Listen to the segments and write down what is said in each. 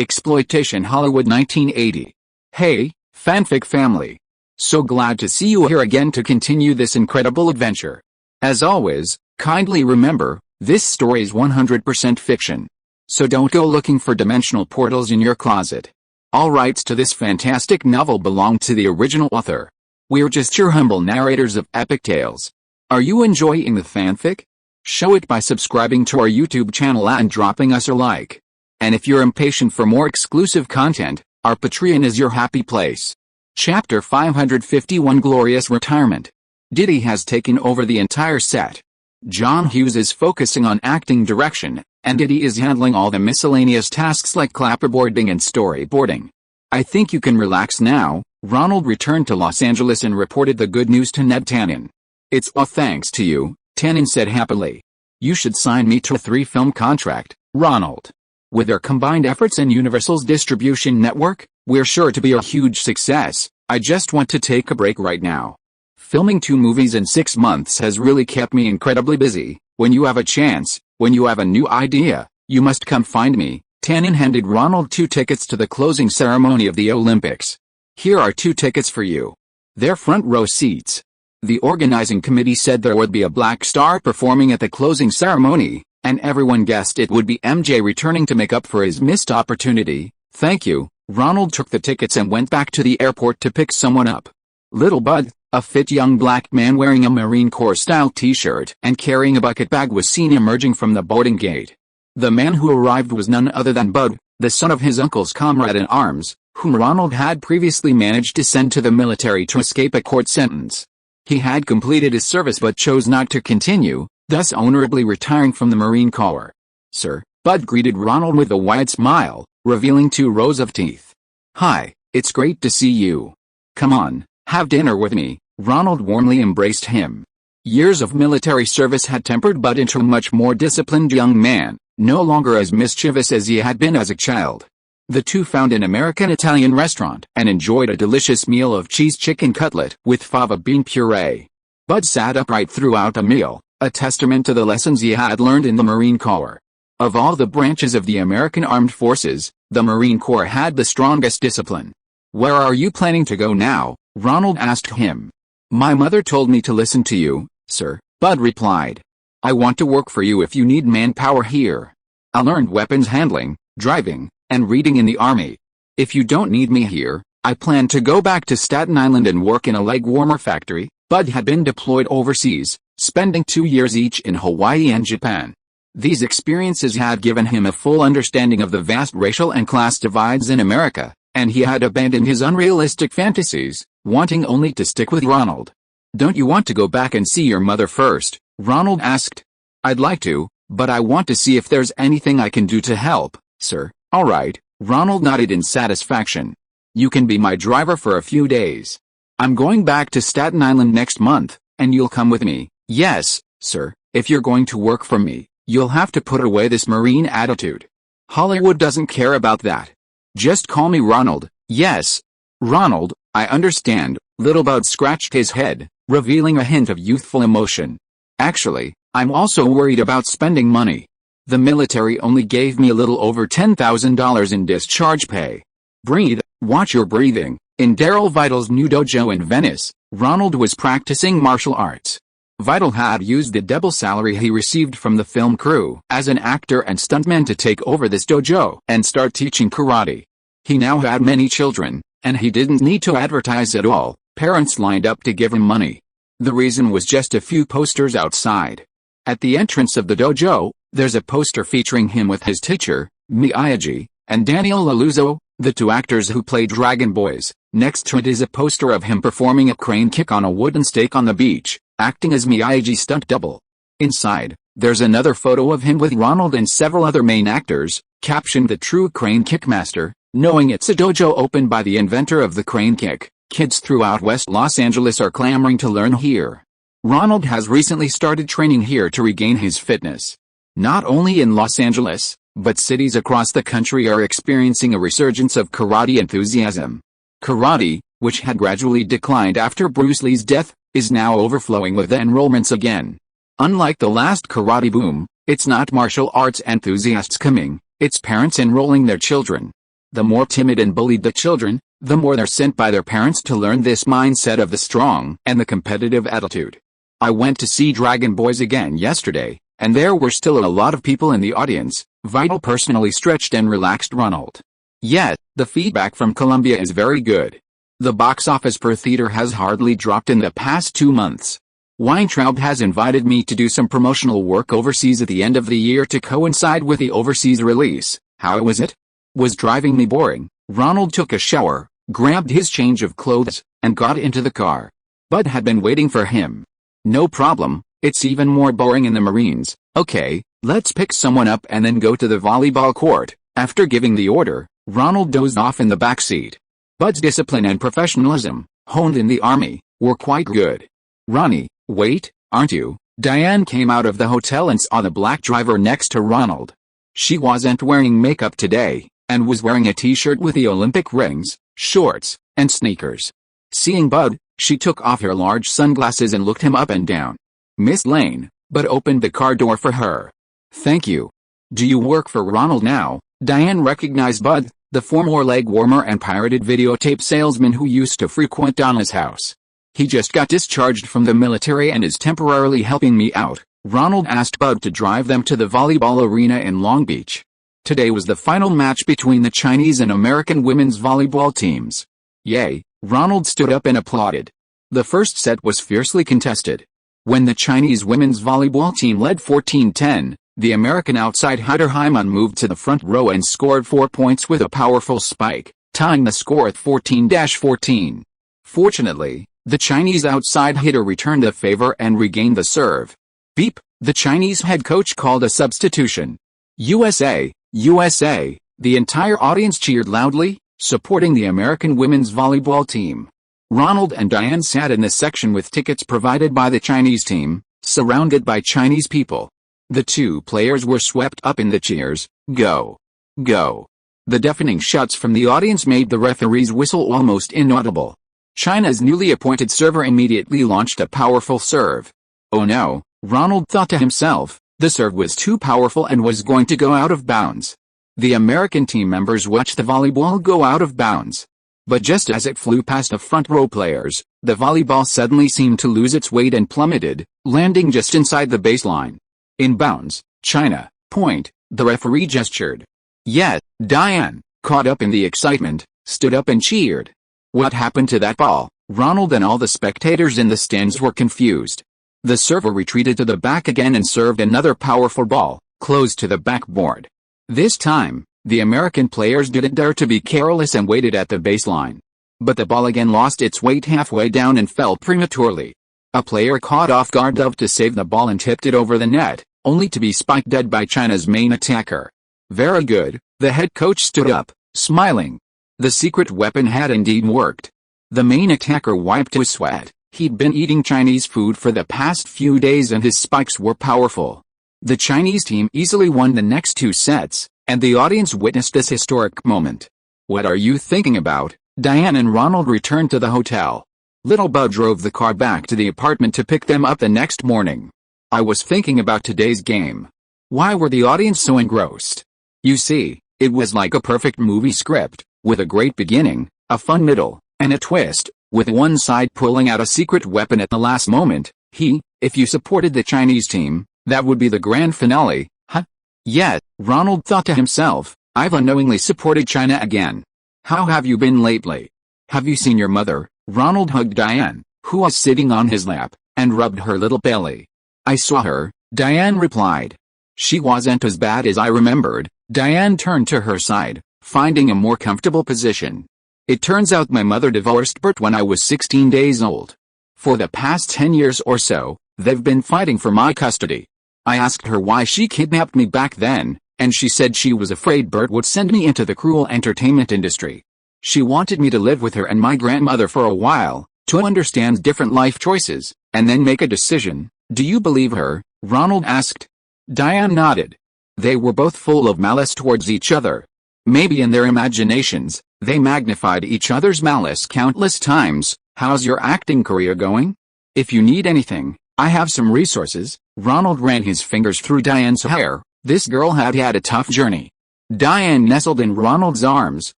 Exploitation Hollywood 1980. Hey, fanfic family. So glad to see you here again to continue this incredible adventure. As always, kindly remember, this story is 100% fiction. So don't go looking for dimensional portals in your closet. All rights to this fantastic novel belong to the original author. We're just your humble narrators of epic tales. Are you enjoying the fanfic? Show it by subscribing to our YouTube channel and dropping us a like. And if you're impatient for more exclusive content, our Patreon is your happy place. Chapter 551 Glorious Retirement. Diddy has taken over the entire set. John Hughes is focusing on acting direction, and Diddy is handling all the miscellaneous tasks like clapperboarding and storyboarding. I think you can relax now. Ronald returned to Los Angeles and reported the good news to Ned Tannen. It's all thanks to you, Tannen said happily. You should sign me to a 3-film contract, Ronald. With our combined efforts and Universal's distribution network, we're sure to be a huge success. I just want to take a break right now. Filming 2 movies in 6 months has really kept me incredibly busy. When you have a chance, when you have a new idea, you must come find me. Tannen handed Ronald 2 tickets to the closing ceremony of the Olympics. Here are 2 tickets for you. They're front row seats. The organizing committee said there would be a black star performing at the closing ceremony, and everyone guessed it would be MJ returning to make up for his missed opportunity. Thank you. Ronald took the tickets and went back to the airport to pick someone up. Little Bud, a fit young black man wearing a Marine Corps-style t-shirt and carrying a bucket bag, was seen emerging from the boarding gate. The man who arrived was none other than Bud, the son of his uncle's comrade-in-arms, whom Ronald had previously managed to send to the military to escape a court sentence. He had completed his service but chose not to continue, thus honorably retiring from the Marine Corps. Sir, Bud greeted Ronald with a wide smile, revealing 2 rows of teeth. Hi, it's great to see you. Come on, have dinner with me. Ronald warmly embraced him. Years of military service had tempered Bud into a much more disciplined young man, no longer as mischievous as he had been as a child. The 2 found an American-Italian restaurant and enjoyed a delicious meal of cheese chicken cutlet with fava bean puree. Bud sat upright throughout the meal, a testament to the lessons he had learned in the Marine Corps. Of all the branches of the American Armed Forces, the Marine Corps had the strongest discipline. Where are you planning to go now? Ronald asked him. My mother told me to listen to you, sir, Bud replied. I want to work for you if you need manpower here. I learned weapons handling, driving, and reading in the Army. If you don't need me here, I plan to go back to Staten Island and work in a leg warmer factory. Bud had been deployed overseas, spending 2 years each in Hawaii and Japan. These experiences had given him a full understanding of the vast racial and class divides in America, and he had abandoned his unrealistic fantasies, wanting only to stick with Ronald. Don't you want to go back and see your mother first? Ronald asked. I'd like to, but I want to see if there's anything I can do to help, sir. All right, Ronald nodded in satisfaction. You can be my driver for a few days. I'm going back to Staten Island next month, and you'll come with me. Yes, sir, if you're going to work for me, you'll have to put away this Marine attitude. Hollywood doesn't care about that. Just call me Ronald. Yes. Ronald, I understand. Little Bud scratched his head, revealing a hint of youthful emotion. Actually, I'm also worried about spending money. The military only gave me a little over $10,000 in discharge pay. Breathe, watch your breathing. In Daryl Vital's new dojo in Venice, Ronald was practicing martial arts. Vital had used the double salary he received from the film crew as an actor and stuntman to take over this dojo and start teaching karate. He now had many children, and he didn't need to advertise at all. Parents lined up to give him money. The reason was just a few posters outside. At the entrance of the dojo, there's a poster featuring him with his teacher, Miyagi, and Daniel LaLuzzo, the 2 actors who played Dragon Boys. Next to it is a poster of him performing a crane kick on a wooden stake on the beach, acting as Miyagi's stunt double. Inside, there's another photo of him with Ronald and several other main actors, captioned The True Crane Kickmaster. Knowing it's a dojo opened by the inventor of the crane kick, kids throughout West Los Angeles are clamoring to learn here. Ronald has recently started training here to regain his fitness. Not only in Los Angeles, but cities across the country are experiencing a resurgence of karate enthusiasm. Karate, which had gradually declined after Bruce Lee's death, is now overflowing with enrollments again. Unlike the last karate boom, it's not martial arts enthusiasts coming, it's parents enrolling their children. The more timid and bullied the children, the more they're sent by their parents to learn this mindset of the strong and the competitive attitude. I went to see Dragon Boys again yesterday, and there were still a lot of people in the audience, vital, personally stretched and relaxed Ronald. Yet, the feedback from Colombia is very good. The box office per theater has hardly dropped in the past 2 months. Weintraub has invited me to do some promotional work overseas at the end of the year to coincide with the overseas release. How was it? Was driving me boring? Ronald took a shower, grabbed his change of clothes, and got into the car. Bud had been waiting for him. No problem, it's even more boring in the Marines. Okay, let's pick someone up and then go to the volleyball court. After giving the order, Ronald dozed off in the back seat. Bud's discipline and professionalism, honed in the Army, were quite good. Ronnie, wait, aren't you? Diane came out of the hotel and saw the black driver next to Ronald. She wasn't wearing makeup today, and was wearing a t-shirt with the Olympic rings, shorts, and sneakers. Seeing Bud, she took off her large sunglasses and looked him up and down. Miss Lane, Bud opened the car door for her. Thank you. Do you work for Ronald now? Diane recognized Bud, the former leg warmer and pirated videotape salesman who used to frequent Donna's house. He just got discharged from the military and is temporarily helping me out. Ronald asked Bud to drive them to the volleyball arena in Long Beach. Today was the final match between the Chinese and American women's volleyball teams. Yay, Ronald stood up and applauded. The first set was fiercely contested. When the Chinese women's volleyball team led 14-10, the American outside hitter Hyman moved to the front row and scored 4 points with a powerful spike, tying the score at 14-14. Fortunately, the Chinese outside hitter returned the favor and regained the serve. Beep, the Chinese head coach called a substitution. USA, USA, the entire audience cheered loudly, supporting the American women's volleyball team. Ronald and Diane sat in the section with tickets provided by the Chinese team, surrounded by Chinese people. The two players were swept up in the cheers. Go! Go! The deafening shouts from the audience made the referee's whistle almost inaudible. China's newly appointed server immediately launched a powerful serve. Oh no, Ronald thought to himself, the serve was too powerful and was going to go out of bounds. The American team members watched the volleyball go out of bounds. But just as it flew past the front row players, the volleyball suddenly seemed to lose its weight and plummeted, landing just inside the baseline. In bounds, China, point, the referee gestured. Yet, Diane, caught up in the excitement, stood up and cheered. What happened to that ball? Ronald and all the spectators in the stands were confused. The server retreated to the back again and served another powerful ball, close to the backboard. This time, the American players didn't dare to be careless and waited at the baseline. But the ball again lost its weight halfway down and fell prematurely. A player caught off guard dove to save the ball and tipped it over the net, only to be spiked dead by China's main attacker. Very good, the head coach stood up, smiling. The secret weapon had indeed worked. The main attacker wiped his sweat. He'd been eating Chinese food for the past few days and his spikes were powerful. The Chinese team easily won the next 2 sets, and the audience witnessed this historic moment. What are you thinking about? Diane and Ronald returned to the hotel. Little Bud drove the car back to the apartment to pick them up the next morning. I was thinking about today's game. Why were the audience so engrossed? You see, it was like a perfect movie script, with a great beginning, a fun middle, and a twist, with one side pulling out a secret weapon at the last moment. If you supported the Chinese team, that would be the grand finale, huh? Yet, Ronald thought to himself, I've unknowingly supported China again. How have you been lately? Have you seen your mother? Ronald hugged Diane, who was sitting on his lap, and rubbed her little belly. I saw her, Diane replied. She wasn't as bad as I remembered. Diane turned to her side, finding a more comfortable position. It turns out my mother divorced Bert when I was 16 days old. For the past 10 years or so, they've been fighting for my custody. I asked her why she kidnapped me back then, and she said she was afraid Bert would send me into the cruel entertainment industry. She wanted me to live with her and my grandmother for a while, to understand different life choices, and then make a decision. Do you believe her? Ronald asked. Diane nodded. They were both full of malice towards each other. Maybe in their imaginations, they magnified each other's malice countless times. How's your acting career going? If you need anything, I have some resources. Ronald ran his fingers through Diane's hair. This girl had a tough journey. Diane nestled in Ronald's arms,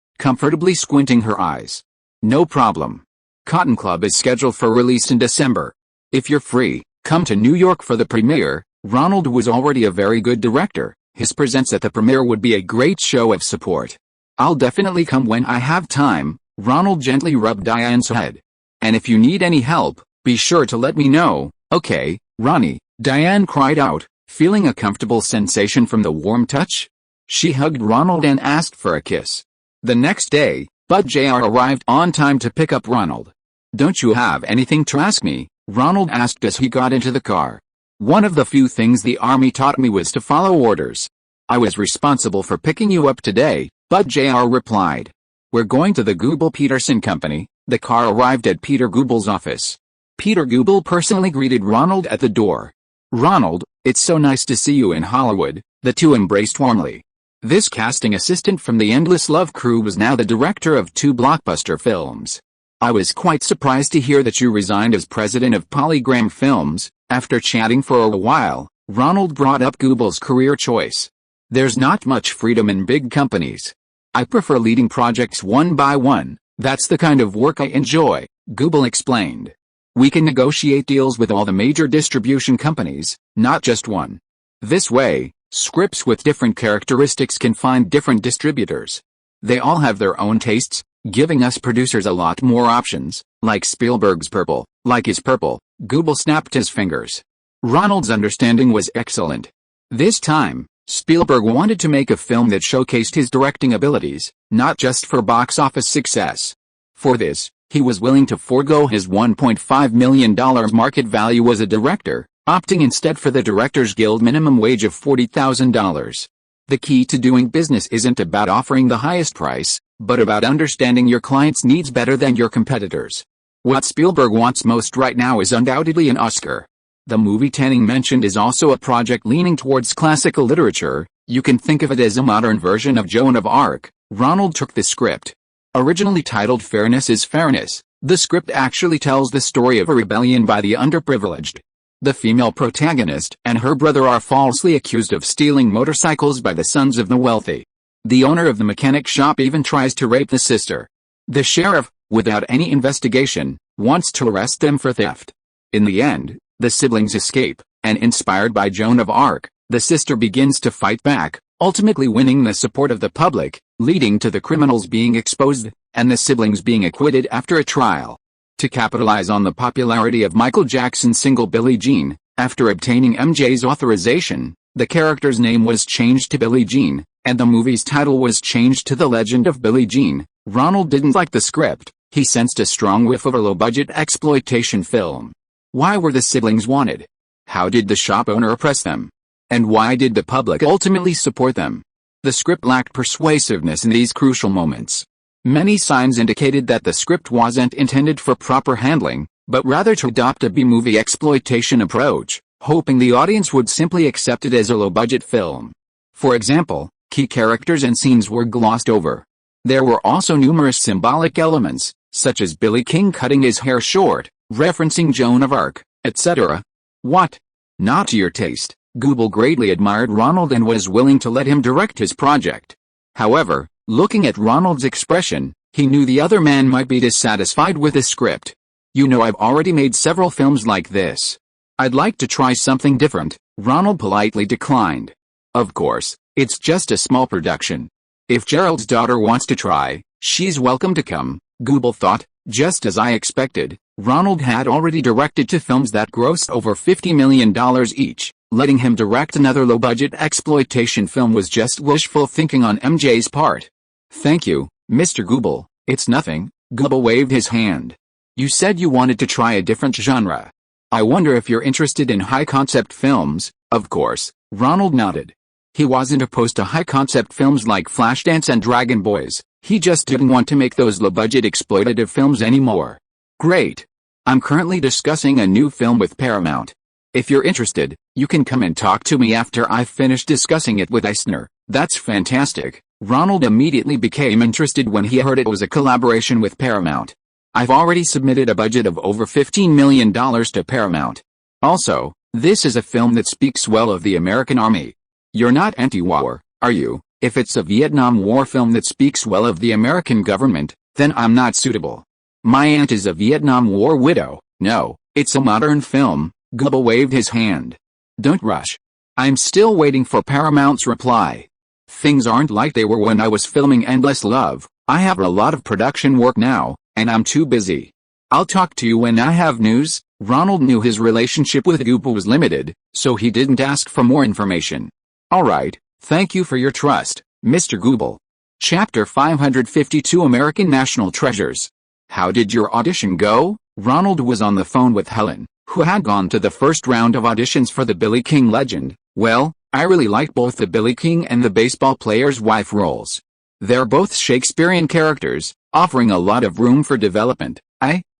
comfortably squinting her eyes. No problem. Cotton Club is scheduled for release in December. If you're free, come to New York for the premiere. Ronald was already a very good director. His presence at the premiere would be a great show of support. I'll definitely come when I have time. Ronald gently rubbed Diane's head. And if you need any help, be sure to let me know. Okay, Ronnie, Diane cried out, feeling a comfortable sensation from the warm touch. She hugged Ronald and asked for a kiss. The next day, Bud Jr. arrived on time to pick up Ronald. Don't you have anything to ask me? Ronald asked as he got into the car. One of the few things the army taught me was to follow orders. I was responsible for picking you up today, Bud Jr. replied. We're going to the Goebel Peterson Company. The car arrived at Peter Goebel's office. Peter Goebel personally greeted Ronald at the door. Ronald, it's so nice to see you in Hollywood. The two embraced warmly. This casting assistant from the Endless Love crew was now the director of 2 blockbuster films. I was quite surprised to hear that you resigned as president of Polygram Films. After chatting for a while, Ronald brought up Goebel's career choice. There's not much freedom in big companies. I prefer leading projects one by one. That's the kind of work I enjoy, Goebel explained. We can negotiate deals with all the major distribution companies, not just one. This way, scripts with different characteristics can find different distributors. They all have their own tastes, giving us producers a lot more options, like Spielberg's Purple. Like his Purple, Goebel snapped his fingers. Ronald's understanding was excellent. This time, Spielberg wanted to make a film that showcased his directing abilities, not just for box office success. For this, he was willing to forego his $1.5 million market value as a director, opting instead for the Directors Guild minimum wage of $40,000. The key to doing business isn't about offering the highest price, but about understanding your client's needs better than your competitors. What Spielberg wants most right now is undoubtedly an Oscar. The movie Tanning mentioned is also a project leaning towards classical literature. You can think of it as a modern version of Joan of Arc. Ronald took the script. Originally titled Fairness is Fairness, the script actually tells the story of a rebellion by the underprivileged. The female protagonist and her brother are falsely accused of stealing motorcycles by the sons of the wealthy. The owner of the mechanic shop even tries to rape the sister. The sheriff, without any investigation, wants to arrest them for theft. In the end, the siblings escape, and inspired by Joan of Arc, the sister begins to fight back, ultimately winning the support of the public, leading to the criminals being exposed, and the siblings being acquitted after a trial. To capitalize on the popularity of Michael Jackson's single Billie Jean, after obtaining MJ's authorization, the character's name was changed to Billie Jean, and the movie's title was changed to The Legend of Billie Jean. Ronald didn't like the script. He sensed a strong whiff of a low-budget exploitation film. Why were the siblings wanted? How did the shop owner oppress them? And why did the public ultimately support them? The script lacked persuasiveness in these crucial moments. Many signs indicated that the script wasn't intended for proper handling, but rather to adopt a B-movie exploitation approach, hoping the audience would simply accept it as a low-budget film. For example, key characters and scenes were glossed over. There were also numerous symbolic elements, such as Billy King cutting his hair short, referencing Joan of Arc, etc. What? Not to your taste. Goebel greatly admired Ronald and was willing to let him direct his project. However, looking at Ronald's expression, he knew the other man might be dissatisfied with the script. You know, I've already made several films like this. I'd like to try something different, Ronald politely declined. Of course, it's just a small production. If Gerald's daughter wants to try, she's welcome to come, Goebel thought. Just as I expected, Ronald had already directed 2 films that grossed over $50 million each. Letting him direct another low-budget exploitation film was just wishful thinking on MJ's part. Thank you, Mr. Goebel, it's nothing. Goebel waved his hand. You said you wanted to try a different genre. I wonder if you're interested in high-concept films. Of course, Ronald nodded. He wasn't opposed to high-concept films like Flashdance and Dragon Boys. He just didn't want to make those low-budget exploitative films anymore. Great. I'm currently discussing a new film with Paramount. If you're interested, you can come and talk to me after I've finished discussing it with Eisner. That's fantastic. Ronald immediately became interested when he heard it was a collaboration with Paramount. I've already submitted a budget of over $15 million to Paramount. Also, this is a film that speaks well of the American Army. You're not anti-war, are you? If it's a Vietnam War film that speaks well of the American government, then I'm not suitable. My aunt is a Vietnam War widow. No, it's a modern film. Gubble waved his hand. Don't rush. I'm still waiting for Paramount's reply. Things aren't like they were when I was filming Endless Love. I have a lot of production work now, and I'm too busy. I'll talk to you when I have news. Ronald knew his relationship with Gubble was limited, so he didn't ask for more information. Alright, thank you for your trust, Mr. Gubble. Chapter 552 American National Treasures. How did your audition go? Ronald was on the phone with Helen, who had gone to the first round of auditions for the Billy King Legend. Well, I really like both the Billy King and the baseball player's wife roles. They're both Shakespearean characters, offering a lot of room for development.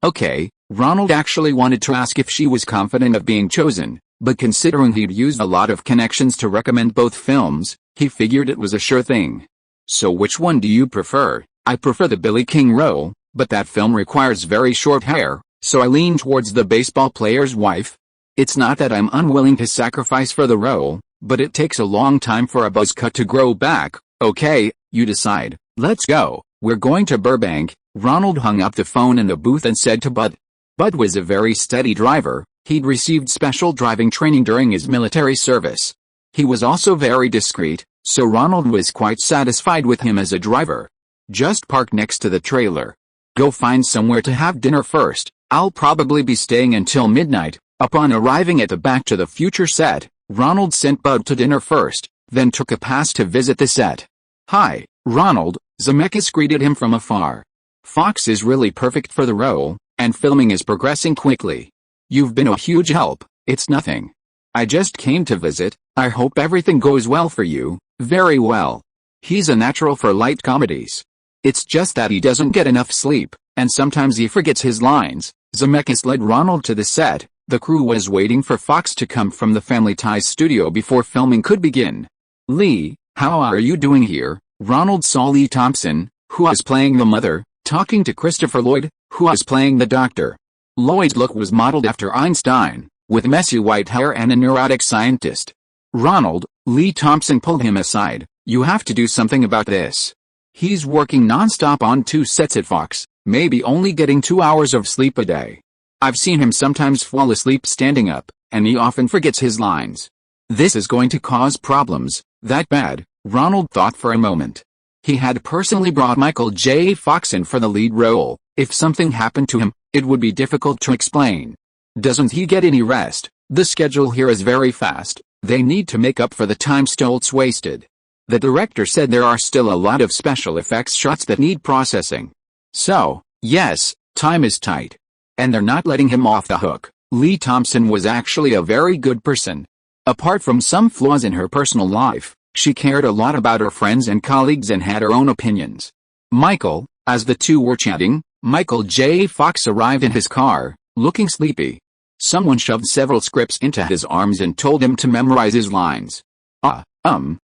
Okay, Ronald actually wanted to ask if she was confident of being chosen, but considering he'd used a lot of connections to recommend both films, he figured it was a sure thing. So which one do you prefer? I prefer the Billy King role, but that film requires very short hair, so I lean towards the baseball player's wife. It's not that I'm unwilling to sacrifice for the role, but it takes a long time for a buzz cut to grow back. Okay, you decide. Let's go. We're going to Burbank. Ronald hung up the phone in the booth and said to Bud. Bud was a very steady driver. He'd received special driving training during his military service. He was also very discreet, so Ronald was quite satisfied with him as a driver. Just park next to the trailer. Go find somewhere to have dinner first. I'll probably be staying until midnight. Upon arriving at the Back to the Future set, Ronald sent Bud to dinner first, then took a pass to visit the set. Hi, Ronald, Zemeckis greeted him from afar. Fox is really perfect for the role, and filming is progressing quickly. You've been a huge help. It's nothing. I just came to visit. I hope everything goes well for you. Very well. He's a natural for light comedies. It's just that he doesn't get enough sleep, and sometimes he forgets his lines. Zemeckis led Ronald to the set. The crew was waiting for Fox to come from the Family Ties studio before filming could begin. Lee, how are you doing here? Ronald saw Lee Thompson, who was playing the mother, talking to Christopher Lloyd, who was playing the doctor. Lloyd's look was modeled after Einstein, with messy white hair and a neurotic scientist. Ronald, Lee Thompson pulled him aside. You have to do something about this. He's working non-stop on 2 sets at Fox, maybe only getting 2 hours of sleep a day. I've seen him sometimes fall asleep standing up, and he often forgets his lines. This is going to cause problems. That bad? Ronald thought for a moment. He had personally brought Michael J. Fox in for the lead role. If something happened to him, it would be difficult to explain. Doesn't he get any rest? The schedule here is very fast. They need to make up for the time Stoltz wasted. The director said there are still a lot of special effects shots that need processing. So, yes, time is tight. And they're not letting him off the hook. Lee Thompson was actually a very good person. Apart from some flaws in her personal life, she cared a lot about her friends and colleagues and had her own opinions. Michael, as the two were chatting, Michael J. Fox arrived in his car, looking sleepy. Someone shoved several scripts into his arms and told him to memorize his lines.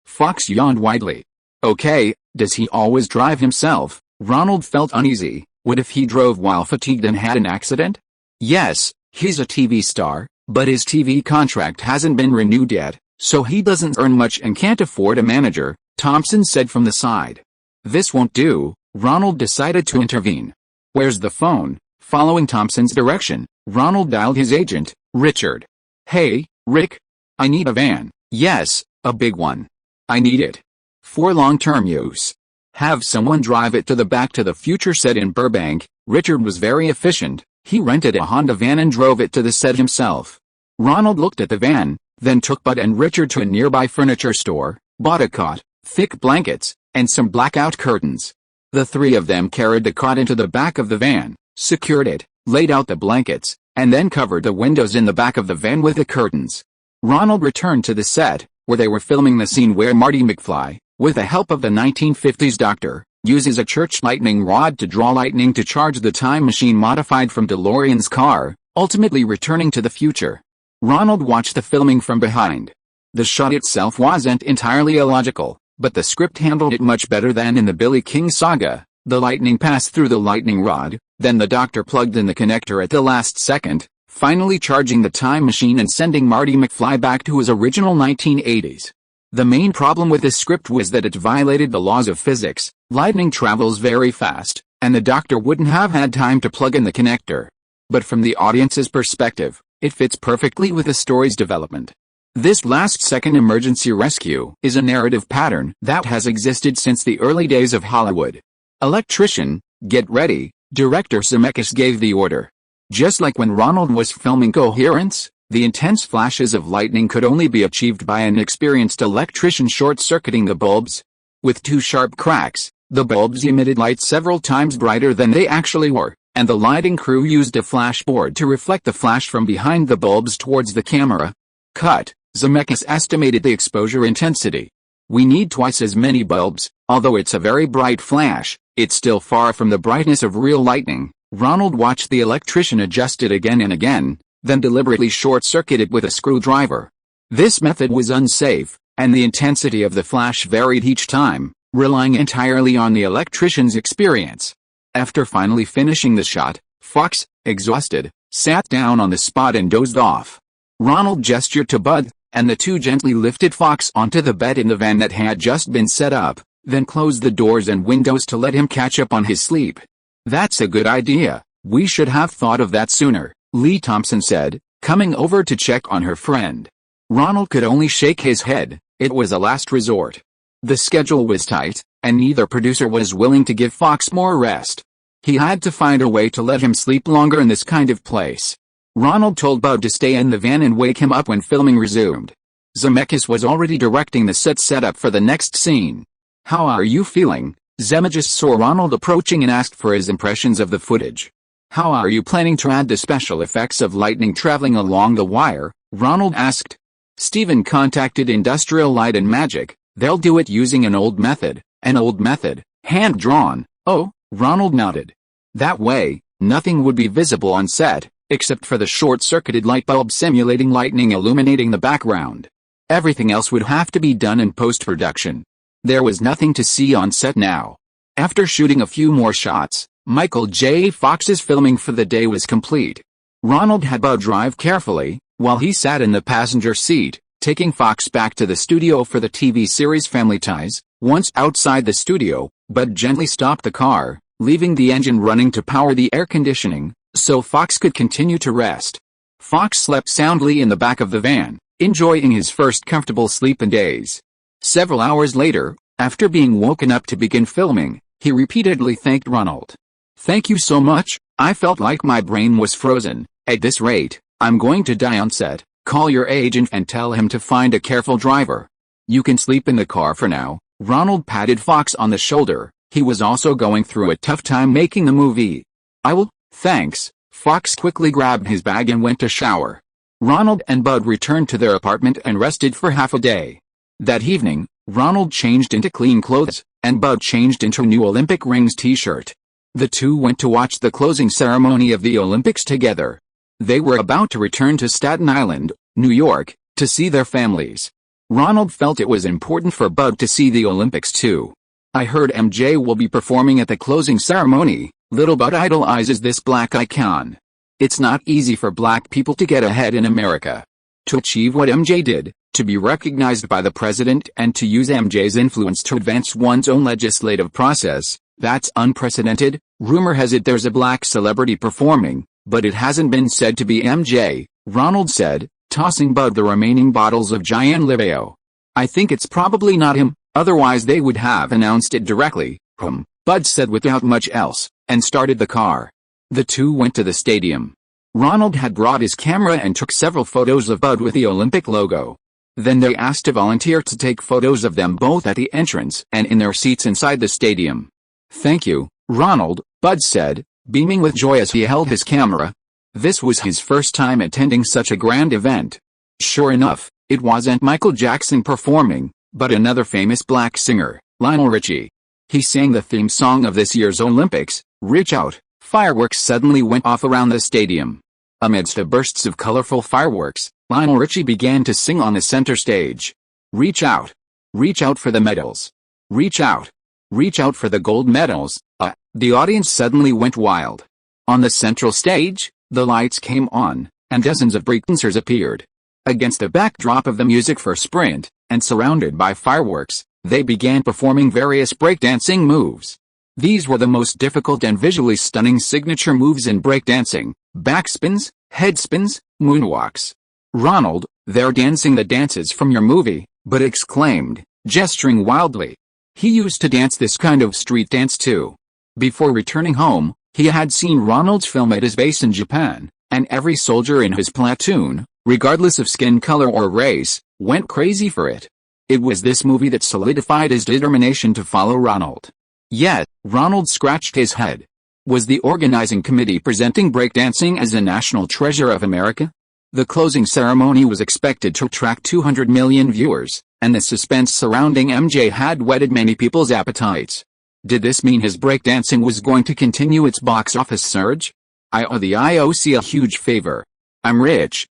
Fox yawned widely. Okay, does he always drive himself? Ronald felt uneasy. What if he drove while fatigued and had an accident? Yes, he's a TV star, but his TV contract hasn't been renewed yet, so he doesn't earn much and can't afford a manager, Thompson said from the side. This won't do. Ronald decided to intervene. Where's the phone? Following Thompson's direction, Ronald dialed his agent, Richard. Hey, Rick. I need a van. Yes, a big one. I need it. For long-term use. Have someone drive it to the Back to the Future set in Burbank. Richard was very efficient. He rented a Honda van and drove it to the set himself. Ronald looked at the van, then took Bud and Richard to a nearby furniture store, bought a cot, thick blankets, and some blackout curtains. The three of them carried the cot into the back of the van, secured it, laid out the blankets, and then covered the windows in the back of the van with the curtains. Ronald returned to the set, where they were filming the scene where Marty McFly, with the help of the 1950s doctor, uses a church lightning rod to draw lightning to charge the time machine modified from DeLorean's car, ultimately returning to the future. Ronald watched the filming from behind. The shot itself wasn't entirely illogical, but the script handled it much better than in the Billy King saga. The lightning passed through the lightning rod, then the doctor plugged in the connector at the last second, finally charging the time machine and sending Marty McFly back to his original 1980s. The main problem with this script was that it violated the laws of physics. Lightning travels very fast, and the doctor wouldn't have had time to plug in the connector. But from the audience's perspective, it fits perfectly with the story's development. This last-second emergency rescue is a narrative pattern that has existed since the early days of Hollywood. Electrician, get ready, director Zemeckis gave the order. Just like when Ronald was filming Coherence, the intense flashes of lightning could only be achieved by an experienced electrician short-circuiting the bulbs. With 2 sharp cracks, the bulbs emitted light several times brighter than they actually were, and the lighting crew used a flashboard to reflect the flash from behind the bulbs towards the camera. Cut. Zemeckis estimated the exposure intensity. We need twice as many bulbs. Although it's a very bright flash, it's still far from the brightness of real lightning. Ronald watched the electrician adjust it again and again, then deliberately short-circuit it with a screwdriver. This method was unsafe, and the intensity of the flash varied each time, relying entirely on the electrician's experience. After finally finishing the shot, Fox, exhausted, sat down on the spot and dozed off. Ronald gestured to Bud, and the two gently lifted Fox onto the bed in the van that had just been set up, then closed the doors and windows to let him catch up on his sleep. "That's a good idea. We should have thought of that sooner," Lee Thompson said, coming over to check on her friend. Ronald could only shake his head. It was a last resort. The schedule was tight, and neither producer was willing to give Fox more rest. He had to find a way to let him sleep longer in this kind of place. Ronald told Bud to stay in the van and wake him up when filming resumed. Zemeckis was already directing the set setup for the next scene. "How are you feeling?" Zemeckis saw Ronald approaching and asked for his impressions of the footage. "How are you planning to add the special effects of lightning traveling along the wire?" Ronald asked. "Steven contacted Industrial Light and Magic. They'll do it using an old method." "An old method? Hand-drawn?" "Oh," Ronald nodded. "That way, nothing would be visible on set, except for the short-circuited light bulb simulating lightning illuminating the background. Everything else would have to be done in post-production." There was nothing to see on set now. After shooting a few more shots, Michael J. Fox's filming for the day was complete. Ronald had Bud drive carefully, while he sat in the passenger seat, taking Fox back to the studio for the TV series Family Ties. Once outside the studio, Bud gently stopped the car, leaving the engine running to power the air conditioning, so Fox could continue to rest. Fox slept soundly in the back of the van, enjoying his first comfortable sleep in days. Several hours later, after being woken up to begin filming, he repeatedly thanked Ronald. "Thank you so much. I felt like my brain was frozen. At this rate, I'm going to die on set. Call your agent and tell him to find a careful driver. You can sleep in the car for now." Ronald patted Fox on the shoulder. He was also going through a tough time making the movie. "I will, thanks." Fox quickly grabbed his bag and went to shower. Ronald and Bud returned to their apartment and rested for half a day. That evening, Ronald changed into clean clothes, and Bud changed into a new Olympic rings t-shirt. The two went to watch the closing ceremony of the Olympics together. They were about to return to Staten Island, New York, to see their families. Ronald felt it was important for Bud to see the Olympics too. "I heard MJ will be performing at the closing ceremony." Little Bud idolizes this black icon. It's not easy for black people to get ahead in America. To achieve what MJ did, to be recognized by the president and to use MJ's influence to advance one's own legislative process, that's unprecedented. Rumor has it there's a black celebrity performing, but it hasn't been said to be MJ, Ronald said, tossing Bud the remaining bottles of Giant Liveo. "I think it's probably not him, otherwise they would have announced it directly." Bud said without much else, and started the car. The two went to the stadium. Ronald had brought his camera and took several photos of Bud with the Olympic logo. Then they asked a volunteer to take photos of them both at the entrance and in their seats inside the stadium. "Thank you, Ronald," Bud said, beaming with joy as he held his camera. This was his first time attending such a grand event. Sure enough, it wasn't Michael Jackson performing, but another famous black singer, Lionel Richie. He sang the theme song of this year's Olympics, "Reach Out." Fireworks suddenly went off around the stadium. Amidst the bursts of colorful fireworks, Lionel Richie began to sing on the center stage. "Reach out. Reach out for the medals. Reach out. Reach out for the gold medals." The audience suddenly went wild. On the central stage, the lights came on, and dozens of breakdancers appeared. Against the backdrop of the music for Sprint, and surrounded by fireworks, they began performing various breakdancing moves. These were the most difficult and visually stunning signature moves in breakdancing: backspins, headspins, moonwalks. "Ronald, they're dancing the dances from your movie," Bud exclaimed, gesturing wildly. He used to dance this kind of street dance too. Before returning home, he had seen Ronald's film at his base in Japan, and every soldier in his platoon, regardless of skin color or race, went crazy for it. It was this movie that solidified his determination to follow Ronald. Yet, Ronald scratched his head. Was the organizing committee presenting breakdancing as a national treasure of America? The closing ceremony was expected to attract 200 million viewers, and the suspense surrounding MJ had whetted many people's appetites. Did this mean his breakdancing was going to continue its box office surge? "I owe the IOC a huge favor. I'm rich,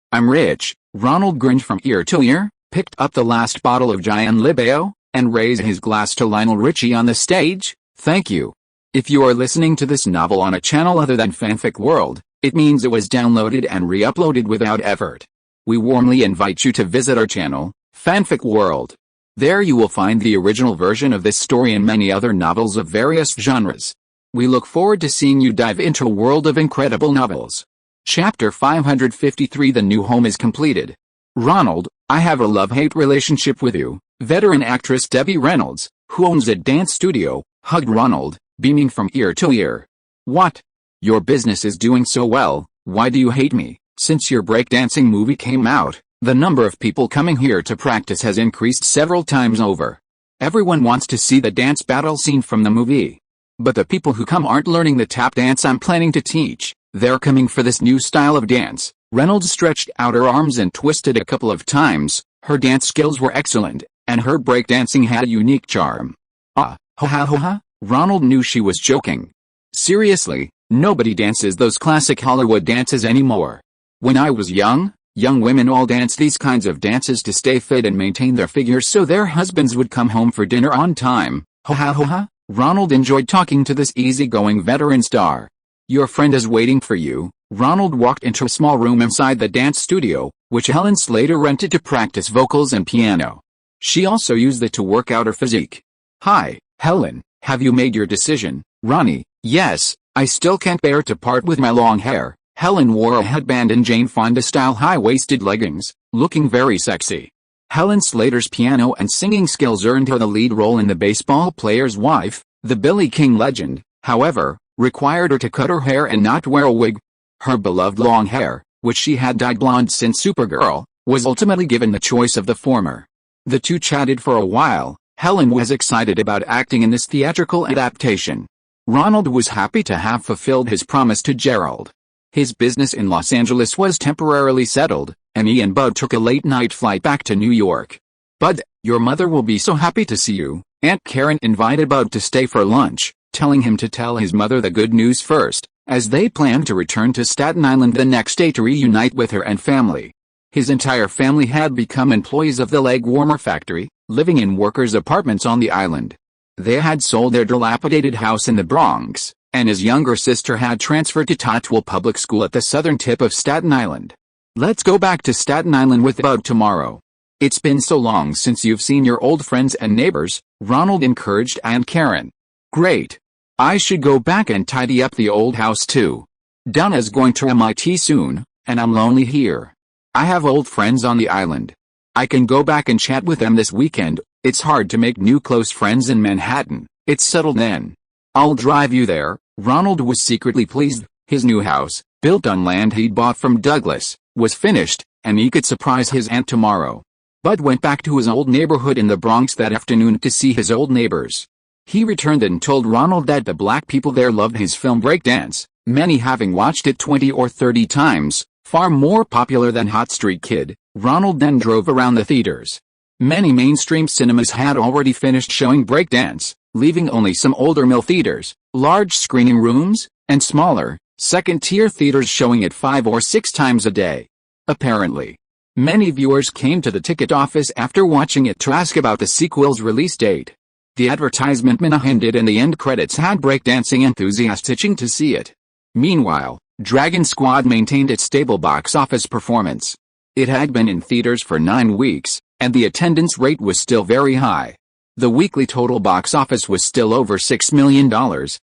Ronald grinned from ear to ear, picked up the last bottle of Gian Libeo, and raised his glass to Lionel Richie on the stage. "Thank you. If you are listening to this novel on a channel other than Fanfic World, it means it was downloaded and re-uploaded without effort. We warmly invite you to visit our channel, Fanfic World. There you will find the original version of this story and many other novels of various genres. We look forward to seeing you dive into a world of incredible novels." Chapter 553 The New Home is completed. "Ronald, I have a love-hate relationship with you," veteran actress Debbie Reynolds, who owns a dance studio, hugged Ronald, beaming from ear to ear. "What? Your business is doing so well, why do you hate me? Since your breakdancing movie came out, the number of people coming here to practice has increased several times over. Everyone wants to see the dance battle scene from the movie. But the people who come aren't learning the tap dance I'm planning to teach, they're coming for this new style of dance." Reynolds stretched out her arms and twisted a couple of times. Her dance skills were excellent, and her breakdancing had a unique charm. "Ah, ha ha ha ha," Ronald knew she was joking. "Seriously, nobody dances those classic Hollywood dances anymore. When I was young women all danced these kinds of dances to stay fit and maintain their figures so their husbands would come home for dinner on time." Ha ha ha ha. Ronald enjoyed talking to this easygoing veteran star. "Your friend is waiting for you." Ronald walked into a small room inside the dance studio, which Helen Slater rented to practice vocals and piano. She also used it to work out her physique. "Hi, Helen, have you made your decision?" "Ronnie, yes, I still can't bear to part with my long hair." Helen wore a headband and Jane Fonda-style high-waisted leggings, looking very sexy. Helen Slater's piano and singing skills earned her the lead role in The Baseball Player's Wife. The Billy King legend, however, required her to cut her hair and not wear a wig. Her beloved long hair, which she had dyed blonde since Supergirl, was ultimately given the choice of the former. The two chatted for a while. Helen was excited about acting in this theatrical adaptation. Ronald was happy to have fulfilled his promise to Gerald. His business in Los Angeles was temporarily settled, and he and Bud took a late-night flight back to New York. "Bud, your mother will be so happy to see you." Aunt Karen invited Bud to stay for lunch, telling him to tell his mother the good news first, as they planned to return to Staten Island the next day to reunite with her and family. His entire family had become employees of the leg warmer factory, living in workers' apartments on the island. They had sold their dilapidated house in the Bronx, and his younger sister had transferred to Totwell Public School at the southern tip of Staten Island. "Let's go back to Staten Island with Bud tomorrow. It's been so long since you've seen your old friends and neighbors," Ronald encouraged Aunt Karen. "Great. I should go back and tidy up the old house too. Donna's going to MIT soon, and I'm lonely here. I have old friends on the island. I can go back and chat with them this weekend. It's hard to make new close friends in Manhattan. It's settled then. I'll drive you there." Ronald was secretly pleased. His new house, built on land he'd bought from Douglas, was finished, and he could surprise his aunt tomorrow. Bud went back to his old neighborhood in the Bronx that afternoon to see his old neighbors. He returned and told Ronald that the black people there loved his film Breakdance, many having watched it 20 or 30 times, far more popular than Hot Street Kid. Ronald then drove around the theaters. Many mainstream cinemas had already finished showing Breakdance, leaving only some older mill theaters, large screening rooms, and smaller, second-tier theaters showing it 5 or 6 times a day. Apparently, many viewers came to the ticket office after watching it to ask about the sequel's release date. The advertisement ended and the end credits had breakdancing enthusiasts itching to see it. Meanwhile, Dragon Squad maintained its stable box office performance. It had been in theaters for 9 weeks, and the attendance rate was still very high. The weekly total box office was still over $6 million,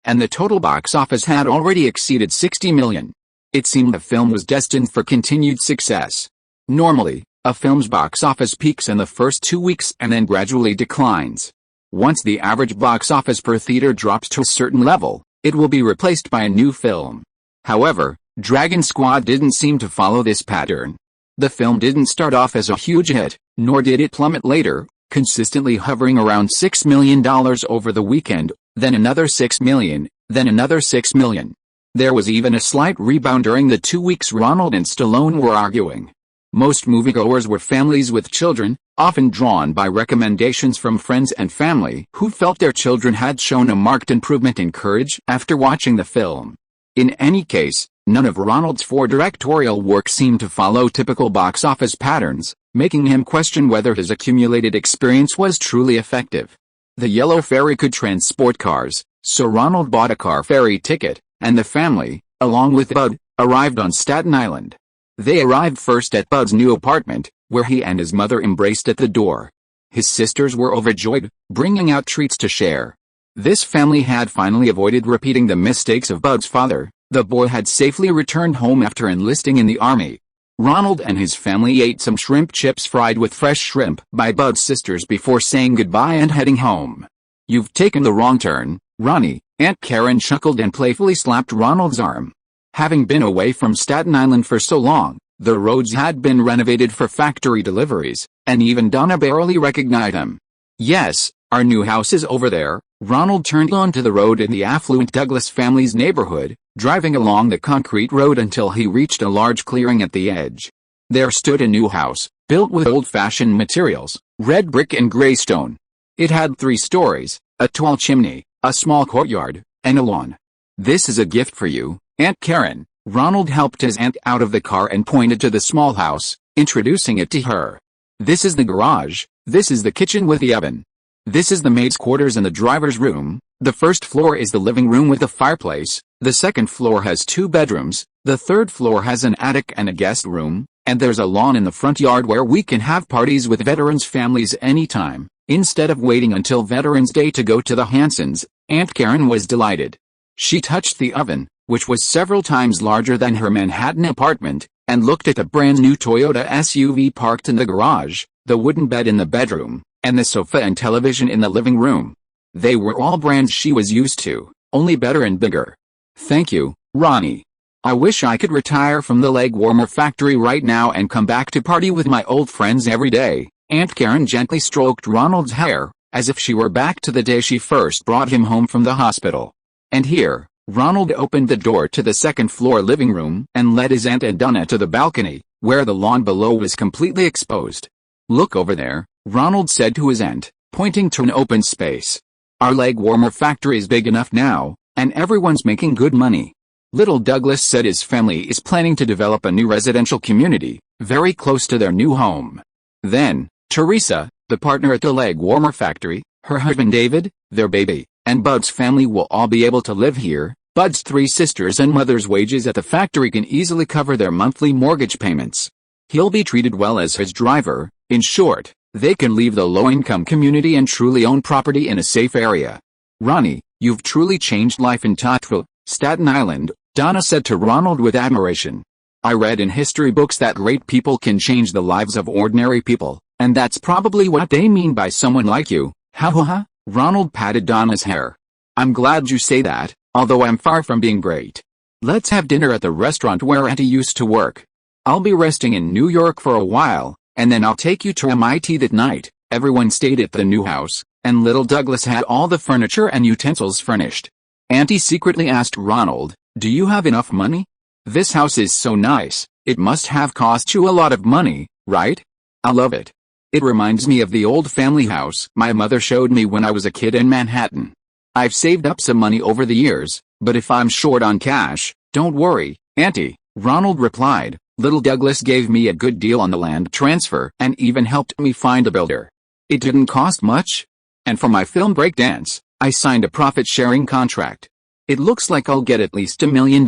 and the total box office had already exceeded $60 million. It seemed the film was destined for continued success. Normally, a film's box office peaks in the first 2 weeks and then gradually declines. Once the average box office per theater drops to a certain level, it will be replaced by a new film. However, Dragon Squad didn't seem to follow this pattern. The film didn't start off as a huge hit, nor did it plummet later, consistently hovering around $6 million over the weekend, then another $6 million, then another $6 million. There was even a slight rebound during the 2 weeks Ronald and Stallone were arguing. Most moviegoers were families with children, often drawn by recommendations from friends and family who felt their children had shown a marked improvement in courage after watching the film. In any case, none of Ronald's 4 directorial works seemed to follow typical box office patterns, making him question whether his accumulated experience was truly effective. The yellow ferry could transport cars, so Ronald bought a car ferry ticket, and the family, along with Bud, arrived on Staten Island. They arrived first at Bud's new apartment, where he and his mother embraced at the door. His sisters were overjoyed, bringing out treats to share. This family had finally avoided repeating the mistakes of Bud's father. The boy had safely returned home after enlisting in the army. Ronald and his family ate some shrimp chips fried with fresh shrimp by Bud's sisters before saying goodbye and heading home. "You've taken the wrong turn, Ronnie," Aunt Karen chuckled and playfully slapped Ronald's arm. Having been away from Staten Island for so long, the roads had been renovated for factory deliveries, and even Donna barely recognized him. "Yes, our new house is over there." Ronald turned onto the road in the affluent Douglas family's neighborhood, driving along the concrete road until he reached a large clearing at the edge. There stood a new house, built with old-fashioned materials, red brick and gray stone. It had 3 stories, a tall chimney, a small courtyard, and a lawn. "This is a gift for you, Aunt Karen." Ronald helped his aunt out of the car and pointed to the small house, introducing it to her. "This is the garage, this is the kitchen with the oven. This is the maid's quarters and the driver's room. The first floor is the living room with a fireplace, the second floor has 2 bedrooms, the third floor has an attic and a guest room, and there's a lawn in the front yard where we can have parties with veterans' families anytime, instead of waiting until Veterans Day to go to the Hansons." Aunt Karen was delighted. She touched the oven, which was several times larger than her Manhattan apartment, and looked at the brand new Toyota SUV parked in the garage, the wooden bed in the bedroom, and the sofa and television in the living room. They were all brands she was used to, only better and bigger. "Thank you, Ronnie. I wish I could retire from the leg warmer factory right now and come back to party with my old friends every day." Aunt Karen gently stroked Ronald's hair, as if she were back to the day she first brought him home from the hospital. And here, Ronald opened the door to the second-floor living room and led his aunt and Donna to the balcony, where the lawn below was completely exposed. "Look over there," Ronald said to his aunt, pointing to an open space. "Our leg warmer factory is big enough now, and everyone's making good money." Little Douglas said his family is planning to develop a new residential community, very close to their new home. Then, Teresa, the partner at the leg warmer factory, her husband David, their baby, and Bud's family will all be able to live here. Bud's 3 sisters and mother's wages at the factory can easily cover their monthly mortgage payments. He'll be treated well as his driver. In short, they can leave the low-income community and truly own property in a safe area. "Ronnie, you've truly changed life in Tattva, Staten Island," Donna said to Ronald with admiration. "I read in history books that great people can change the lives of ordinary people, and that's probably what they mean by someone like you." "Ha ha ha," Ronald patted Donna's hair. "I'm glad you say that, although I'm far from being great. Let's have dinner at the restaurant where Auntie used to work. I'll be resting in New York for a while, and then I'll take you to MIT that night." Everyone stayed at the new house, and little Douglas had all the furniture and utensils furnished. Auntie secretly asked Ronald, "Do you have enough money? This house is so nice, it must have cost you a lot of money, right?" "I love it. It reminds me of the old family house my mother showed me when I was a kid in Manhattan. I've saved up some money over the years, but if I'm short on cash, don't worry, Auntie," Ronald replied. "Little Douglas gave me a good deal on the land transfer and even helped me find a builder. It didn't cost much. And for my film Breakdance, I signed a profit-sharing contract. It looks like I'll get at least $1 million,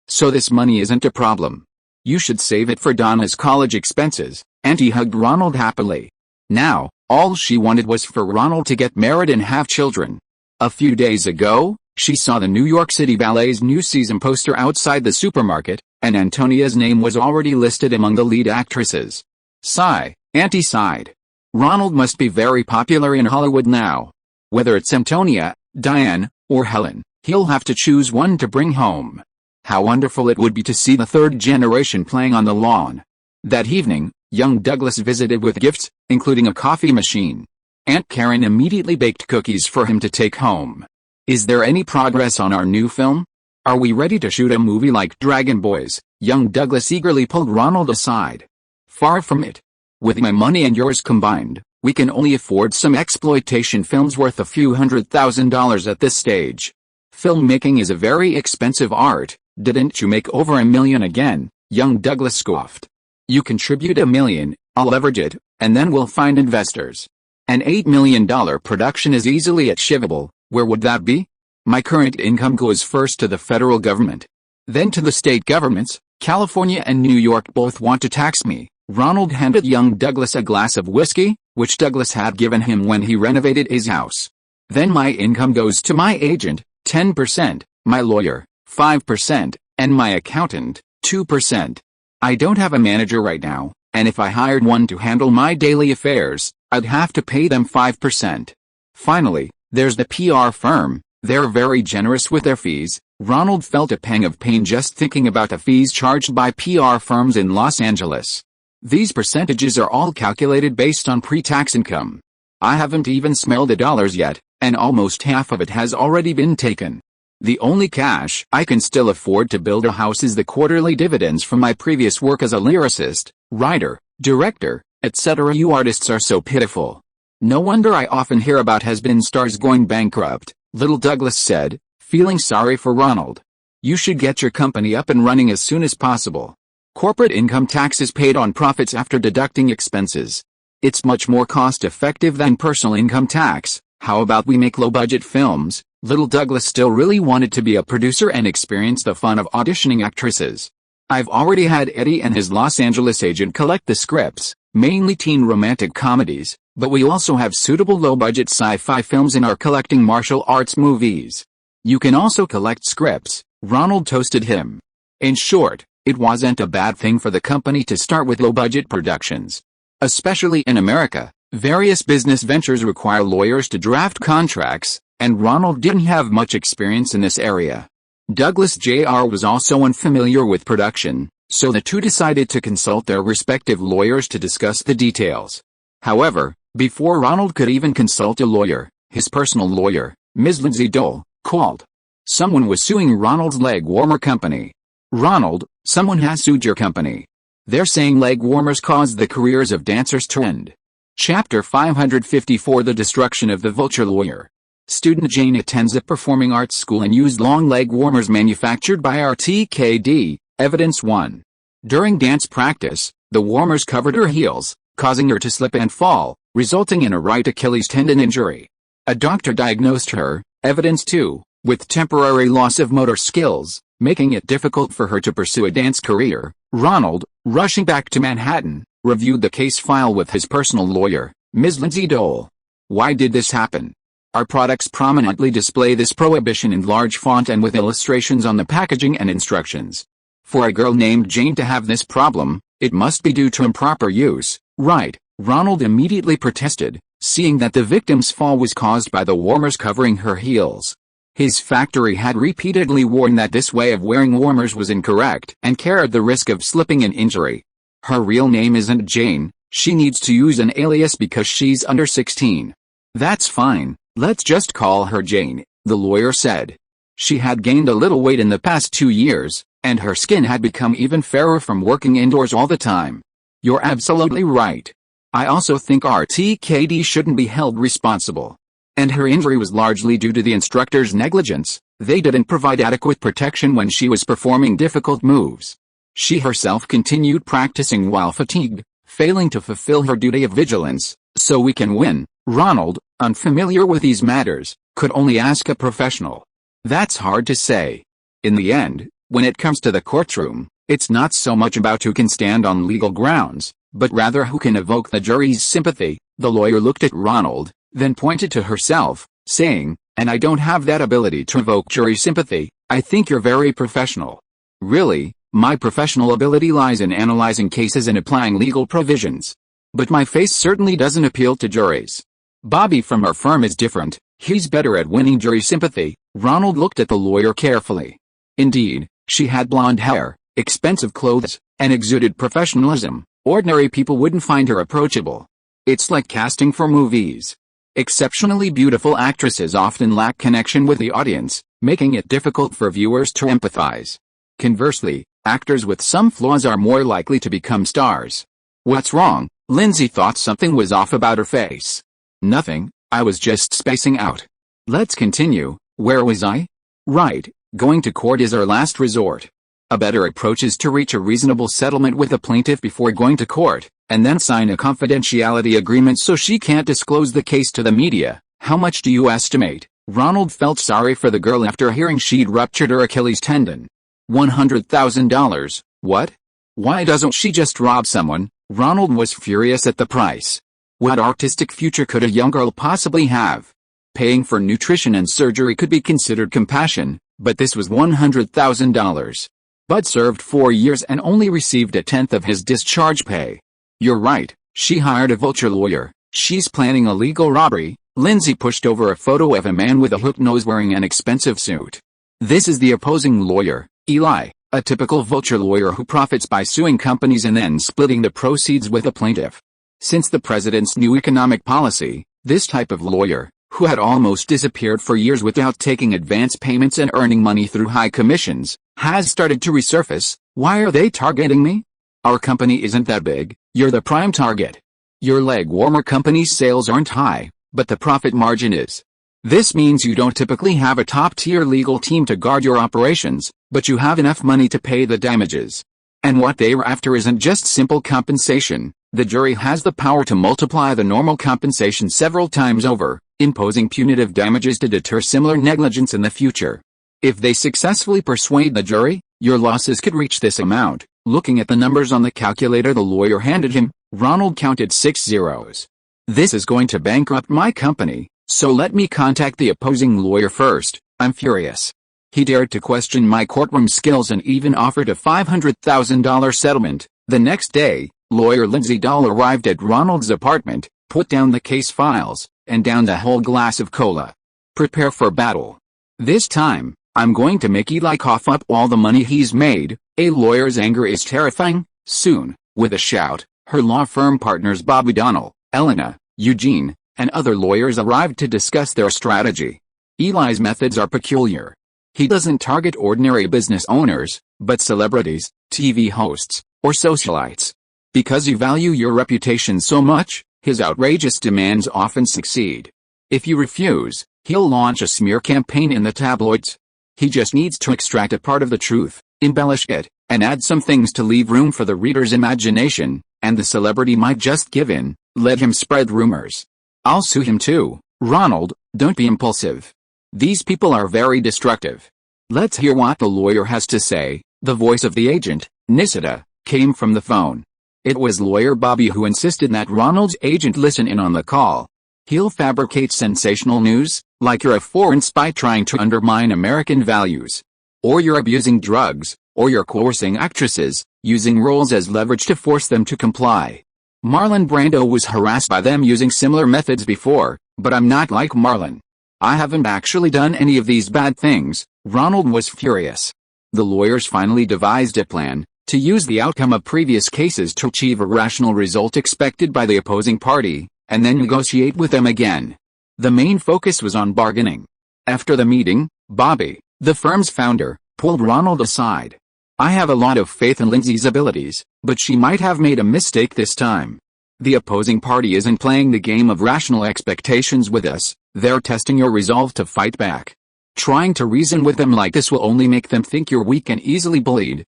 so this money isn't a problem. You should save it for Donna's college expenses." Auntie hugged Ronald happily. Now, all she wanted was for Ronald to get married and have children. A few days ago, she saw the New York City Ballet's new season poster outside the supermarket, and Antonia's name was already listed among the lead actresses. Sigh, Auntie sighed. Ronald must be very popular in Hollywood now. Whether it's Antonia, Diane, or Helen, he'll have to choose one to bring home. How wonderful it would be to see the third generation playing on the lawn. That evening, young Douglas visited with gifts, including a coffee machine. Aunt Karen immediately baked cookies for him to take home. Is there any progress on our new film? Are we ready to shoot a movie like Dragon Boys? Young Douglas eagerly pulled Ronald aside. Far from it. With my money and yours combined, we can only afford some exploitation films worth a few $100,000 at this stage. Filmmaking is a very expensive art. Didn't you make over $1 million again? Young Douglas scoffed. You contribute $1 million, I'll leverage it, and then we'll find investors. An $8 million production is easily achievable. Where would that be? My current income goes first to the federal government. Then to the state governments. California and New York both want to tax me. Ronald handed young Douglas a glass of whiskey, which Douglas had given him when he renovated his house. Then my income goes to my agent, 10%, my lawyer, 5%, and my accountant, 2%. I don't have a manager right now, and if I hired one to handle my daily affairs, I'd have to pay them 5%. Finally, there's the PR firm. They're very generous with their fees. Ronald felt a pang of pain just thinking about the fees charged by PR firms in Los Angeles. These percentages are all calculated based on pre-tax income. I haven't even smelled the dollars yet, and almost half of it has already been taken. The only cash I can still afford to build a house is the quarterly dividends from my previous work as a lyricist, writer, director, etc. You artists are so pitiful. No wonder I often hear about has-been stars going bankrupt, little Douglas said, feeling sorry for Ronald. You should get your company up and running as soon as possible. Corporate income tax is paid on profits after deducting expenses. It's much more cost-effective than personal income tax. How about we make low-budget films? Little Douglas still really wanted to be a producer and experience the fun of auditioning actresses. I've already had Eddie and his Los Angeles agent collect the scripts, mainly teen romantic comedies, but we also have suitable low-budget sci-fi films and are collecting martial arts movies. You can also collect scripts, Ronald toasted him. In short, it wasn't a bad thing for the company to start with low-budget productions. Especially in America, various business ventures require lawyers to draft contracts, and Ronald didn't have much experience in this area. Douglas Jr. was also unfamiliar with production, so the two decided to consult their respective lawyers to discuss the details. However, before Ronald could even consult a lawyer, his personal lawyer, Ms. Lindsay Dole, called. Someone was suing Ronald's leg warmer company. Ronald, someone has sued your company. They're saying leg warmers caused the careers of dancers to end. Chapter 554 The Destruction of the Vulture Lawyer. Student Jane attends a performing arts school and used long leg warmers manufactured by RTKD, Evidence 1. During dance practice, the warmers covered her heels, causing her to slip and fall, resulting in a right Achilles tendon injury. A doctor diagnosed her, Evidence 2, with temporary loss of motor skills, making it difficult for her to pursue a dance career. Ronald, rushing back to Manhattan, reviewed the case file with his personal lawyer, Ms. Lindsay Dole. Why did this happen? Our products prominently display this prohibition in large font and with illustrations on the packaging and instructions. For a girl named Jane to have this problem, it must be due to improper use, right? Ronald immediately protested, seeing that the victim's fall was caused by the warmers covering her heels. His factory had repeatedly warned that this way of wearing warmers was incorrect and carried the risk of slipping and injury. Her real name isn't Jane, she needs to use an alias because she's under 16. That's fine, let's just call her Jane, the lawyer said. She had gained a little weight in the past 2 years, and her skin had become even fairer from working indoors all the time. You're absolutely right. I also think RTKD shouldn't be held responsible. And her injury was largely due to the instructor's negligence. They didn't provide adequate protection when she was performing difficult moves. She herself continued practicing while fatigued, failing to fulfill her duty of vigilance. So we can win. Ronald, unfamiliar with these matters, could only ask a professional. That's hard to say. In the end, when it comes to the courtroom, it's not so much about who can stand on legal grounds, but rather who can evoke the jury's sympathy. The lawyer looked at Ronald, then pointed to herself, saying, "And I don't have that ability to evoke jury sympathy. I think you're very professional." "Really? My professional ability lies in analyzing cases and applying legal provisions. But my face certainly doesn't appeal to juries. Bobby from our firm is different. He's better at winning jury sympathy." Ronald looked at the lawyer carefully. Indeed, she had blonde hair, expensive clothes, and exuded professionalism. Ordinary people wouldn't find her approachable. It's like casting for movies. Exceptionally beautiful actresses often lack connection with the audience, making it difficult for viewers to empathize. Conversely, actors with some flaws are more likely to become stars. "What's wrong?" Lindsay thought something was off about her face. "Nothing, I was just spacing out." "Let's continue. Where was I?" "Right, going to court is our last resort. A better approach is to reach a reasonable settlement with the plaintiff before going to court, and then sign a confidentiality agreement so she can't disclose the case to the media." "How much do you estimate?" Ronald felt sorry for the girl after hearing she'd ruptured her Achilles tendon. $100,000, what? Why doesn't she just rob someone? Ronald was furious at the price. What artistic future could a young girl possibly have? Paying for nutrition and surgery could be considered compassion, but this was $100,000. Bud served 4 years and only received a tenth of his discharge pay. "You're right, she hired a vulture lawyer. She's planning a legal robbery." Lindsay pushed over a photo of a man with a hooked nose wearing an expensive suit. "This is the opposing lawyer, Eli, a typical vulture lawyer who profits by suing companies and then splitting the proceeds with the plaintiff. Since the president's new economic policy, this type of lawyer, who had almost disappeared for years without taking advance payments and earning money through high commissions, has started to resurface." "Why are they targeting me?" "Our company isn't that big, you're the prime target. Your leg warmer company's sales aren't high, but the profit margin is. This means you don't typically have a top-tier legal team to guard your operations, but you have enough money to pay the damages. And what they're after isn't just simple compensation. The jury has the power to multiply the normal compensation several times over, imposing punitive damages to deter similar negligence in the future. If they successfully persuade the jury, your losses could reach this amount." Looking at the numbers on the calculator the lawyer handed him, Ronald counted 6 zeros. "This is going to bankrupt my company, so let me contact the opposing lawyer first. I'm furious. He dared to question my courtroom skills and even offered a $500,000 settlement." The next day, lawyer Lindsay Dahl arrived at Ronald's apartment, put down the case files, and downed a whole glass of cola. "Prepare for battle. This time, I'm going to make Eli cough up all the money he's made." A lawyer's anger is terrifying. Soon, with a shout, her law firm partners Bobby Donnell, Elena, Eugene, and other lawyers arrived to discuss their strategy. Eli's methods are peculiar. He doesn't target ordinary business owners, but celebrities, TV hosts, or socialites. Because you value your reputation so much, his outrageous demands often succeed. If you refuse, he'll launch a smear campaign in the tabloids. He just needs to extract a part of the truth, embellish it, and add some things to leave room for the reader's imagination, and the celebrity might just give in. Let him spread rumors. "I'll sue him too." "Ronald, don't be impulsive. These people are very destructive. Let's hear what the lawyer has to say." The voice of the agent, Nisita, came from the phone. It was lawyer Bobby who insisted that Ronald's agent listen in on the call. "He'll fabricate sensational news, like you're a foreign spy trying to undermine American values. Or you're abusing drugs, or you're coercing actresses, using roles as leverage to force them to comply. Marlon Brando was harassed by them using similar methods before, but I'm not like Marlon. I haven't actually done any of these bad things." Ronald was furious. The lawyers finally devised a plan to use the outcome of previous cases to achieve a rational result expected by the opposing party, and then negotiate with them again. The main focus was on bargaining. After the meeting, Bobby, the firm's founder, pulled Ronald aside. "I have a lot of faith in Lindsay's abilities, but she might have made a mistake this time. The opposing party isn't playing the game of rational expectations with us, they're testing your resolve to fight back. Trying to reason with them like this will only make them think you're weak and easily bullied."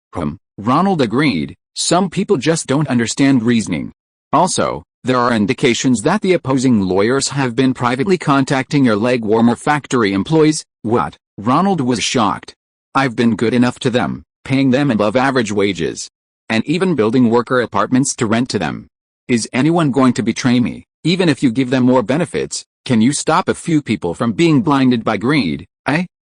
Ronald agreed. Some people just don't understand reasoning. Also, there are indications that the opposing lawyers have been privately contacting your leg warmer factory employees. "What?" Ronald was shocked. "I've been good enough to them, paying them above average wages. And even building worker apartments to rent to them. Is anyone going to betray me? Even if you give them more benefits, can you stop a few people from being blinded by greed?